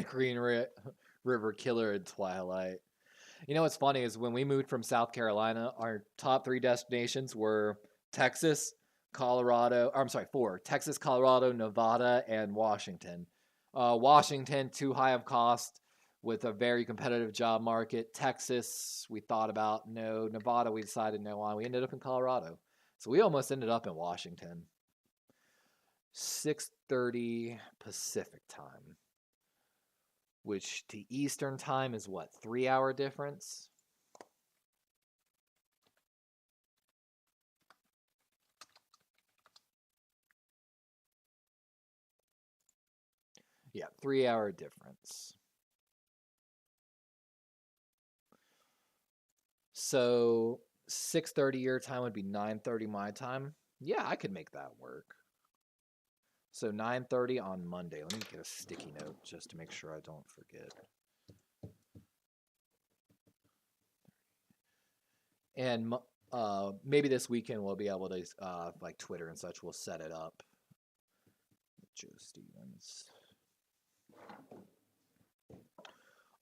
Green River Killer and Twilight. You know what's funny is when we moved from South Carolina, our top 3 destinations were Texas, Colorado. Or I'm sorry, 4: Texas, Colorado, Nevada, and Washington. Washington, too high of cost with a very competitive job market. Texas, we thought about no. Nevada, we decided no on. We ended up in Colorado, so we almost ended up in Washington. 6:30 Pacific time, which to Eastern time is what, 3-hour difference? Yeah, 3-hour difference. So 6:30 your time would be 9:30 my time. Yeah, I could make that work. So 9:30 on Monday. Let me get a sticky note just to make sure I don't forget. And maybe this weekend we'll be able to, like Twitter and such, we'll set it up. Joe Stevens.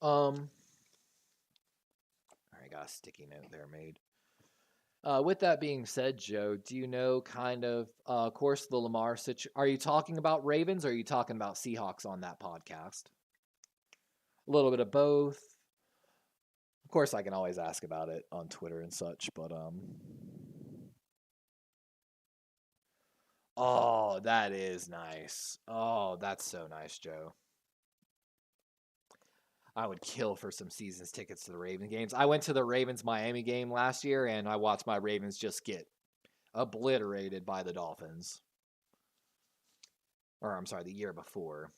I got a sticky note there made. With that being said, Joe, do you know kind of course the Lamar situation? Are you talking about Ravens or are you talking about Seahawks on that podcast? A little bit of both. Of course, I can always ask about it on Twitter and such, but oh, that is nice. Oh, that's so nice, Joe. I would kill for some seasons tickets to the Ravens games. I went to the Ravens Miami game last year and I watched my Ravens just get obliterated by the Dolphins. Or I'm sorry, the year before.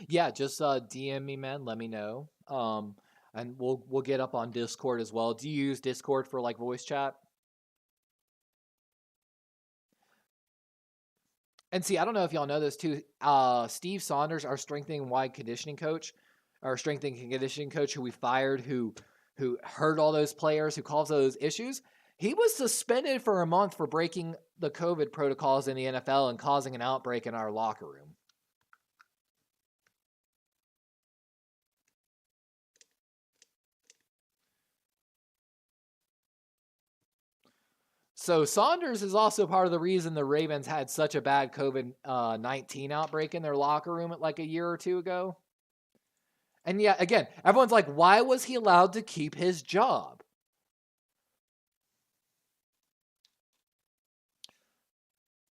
Yeah, just DM me, man. Let me know. And we'll get up on Discord as well. Do you use Discord for like voice chat? And see, I don't know if y'all know this too. Steve Saunders, our strengthening and wide conditioning coach, our strengthening and conditioning coach, who we fired, who hurt all those players, who caused those issues. He was suspended for a month for breaking the COVID protocols in the NFL and causing an outbreak in our locker room. So Saunders is also part of the reason the Ravens had such a bad COVID-19 outbreak in their locker room at like a year or two ago. And yeah, again, everyone's like, why was he allowed to keep his job?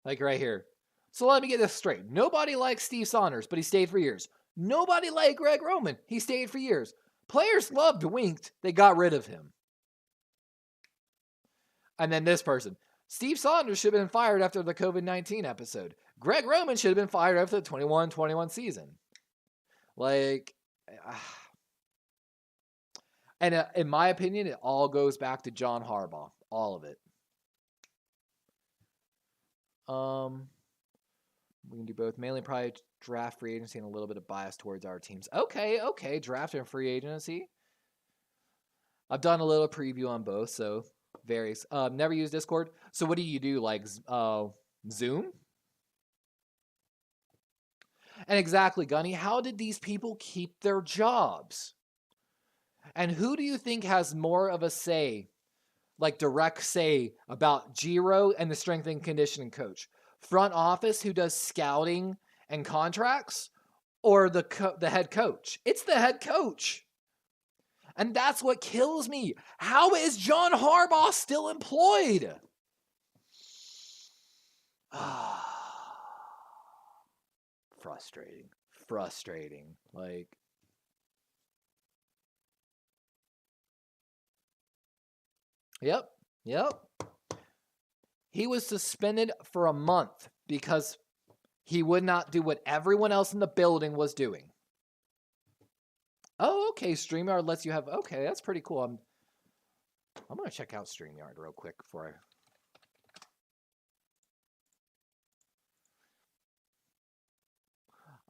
Like right here. So let me get this straight. Nobody likes Steve Saunders, but he stayed for years. Nobody liked Greg Roman. He stayed for years. Players loved Winked. They got rid of him. And then this person. Steve Saunders should have been fired after the COVID-19 episode. Greg Roman should have been fired after the 21-21 season. Like, and in my opinion, it all goes back to John Harbaugh. All of it. We can do both. Mainly probably draft, free agency, and a little bit of bias towards our teams. Okay. Draft and free agency. I've done a little preview on both, so varies. Never used Discord. So what do you do? Like Zoom? And exactly, Gunny, how did these people keep their jobs? And who do you think has more of a say, like direct say, about Giro and the strength and conditioning coach? Front office who does scouting and contracts, or the head coach? It's the head coach. And that's what kills me. How is John Harbaugh still employed? Frustrating. Like, yep. He was suspended for a month because he would not do what everyone else in the building was doing. Oh, okay. StreamYard lets you have. Okay, that's pretty cool. I'm gonna check out StreamYard real quick before I.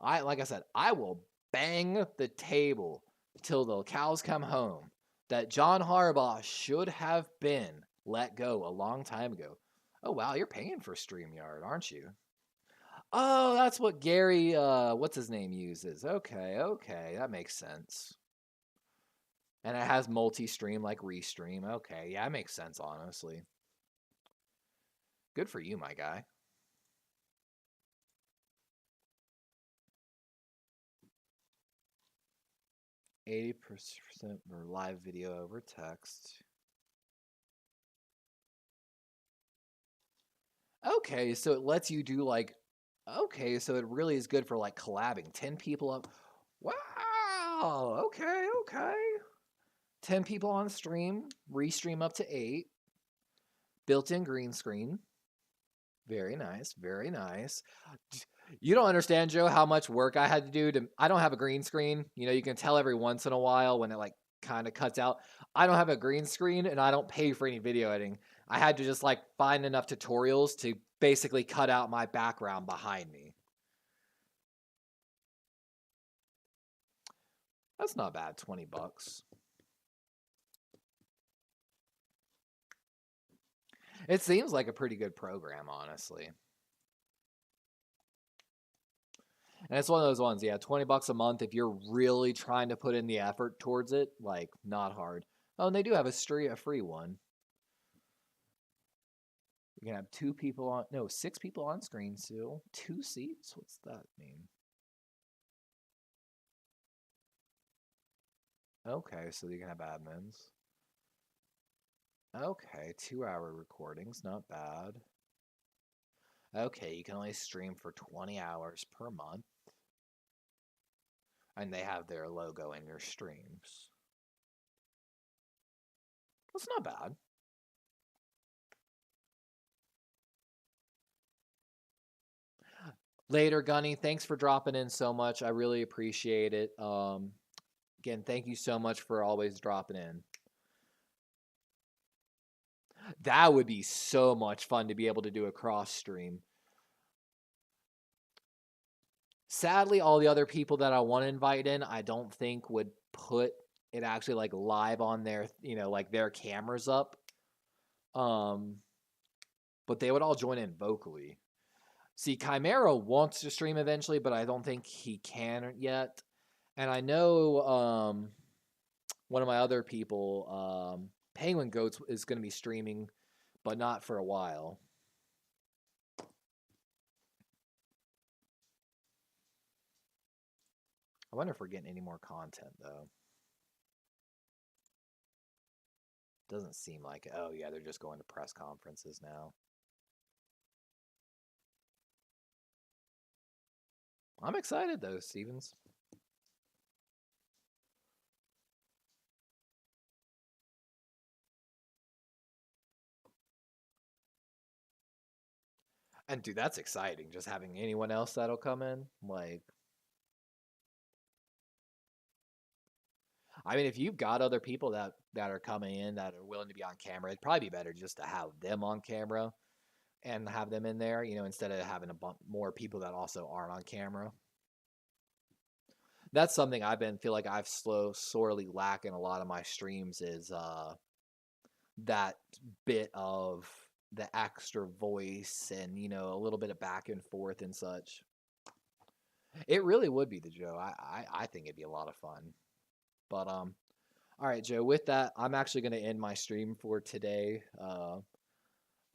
Like I said, I will bang the table till the cows come home that John Harbaugh should have been let go a long time ago. Oh wow, you're paying for StreamYard, aren't you? Oh, that's what Gary what's his name uses. Okay, okay, that makes sense. And it has multi-stream like Restream. Okay, yeah, it makes sense honestly. Good for you, my guy. 80% for live video over text. Okay, so it lets you do like, okay, so it really is good for like collabing. 10 people up. Wow. Okay, okay. 10 people on stream, restream up to 8. Built-in green screen. Very nice, very nice. You don't understand, Joe, how much work I had to do to. I don't have a green screen. You know, you can tell every once in a while when it like kind of cuts out. I don't have a green screen and I don't pay for any video editing. I had to just like find enough tutorials to basically cut out my background behind me. That's not bad, 20 bucks. It seems like a pretty good program, honestly. And it's one of those ones, yeah, 20 bucks a month if you're really trying to put in the effort towards it, like not hard. Oh, and they do have a free one. You can have 2 people on, no, 6 people on screen still. 2 seats? What's that mean? Okay, so you can have admins. Okay, 2-hour recordings, not bad. Okay, you can only stream for 20 hours per month. And they have their logo in your streams. That's not bad. Later, Gunny. Thanks for dropping in so much. I really appreciate it. Again, thank you so much for always dropping in. That would be so much fun to be able to do a cross stream. Sadly, all the other people that I want to invite in, I don't think would put it actually like live on their, like their cameras up. But they would all join in vocally. See, Chimera wants to stream eventually, but I don't think he can yet. And I know one of my other people, Penguin Goats, is going to be streaming, but not for a while. I wonder if we're getting any more content, though. Doesn't seem like it. Oh, yeah, they're just going to press conferences now. I'm excited, though, Stevens. And, dude, that's exciting, just having anyone else that'll come in. Like, I mean, if you've got other people that are coming in that are willing to be on camera, it'd probably be better just to have them on camera and have them in there, instead of having a bunch more people that also aren't on camera. That's something feel like I've sorely lacking a lot of my streams is that bit of the extra voice and a little bit of back and forth and such. It really would be the Joe. I think it'd be a lot of fun. But all right, Joe. With that, I'm actually going to end my stream for today.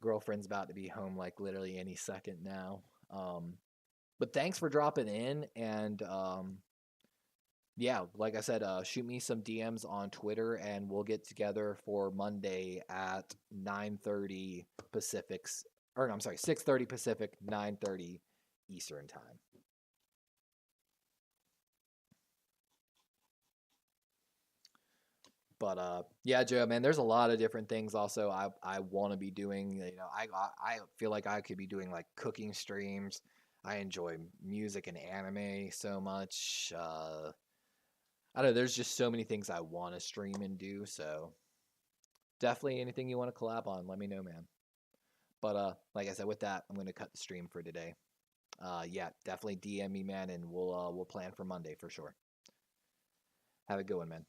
Girlfriend's about to be home like literally any second now. But thanks for dropping in, and yeah, like I said, shoot me some DMs on Twitter, and we'll get together for Monday at 9:30 Pacific's, or no, I'm sorry, 6:30 Pacific, 9:30 Eastern time. But yeah, Joe, man, there's a lot of different things. Also, I want to be doing. I feel like I could be doing like cooking streams. I enjoy music and anime so much. I don't know. There's just so many things I want to stream and do. So definitely anything you want to collab on, let me know, man. But like I said, with that, I'm going to cut the stream for today. yeah, definitely DM me, man, and we'll plan for Monday for sure. Have a good one, man.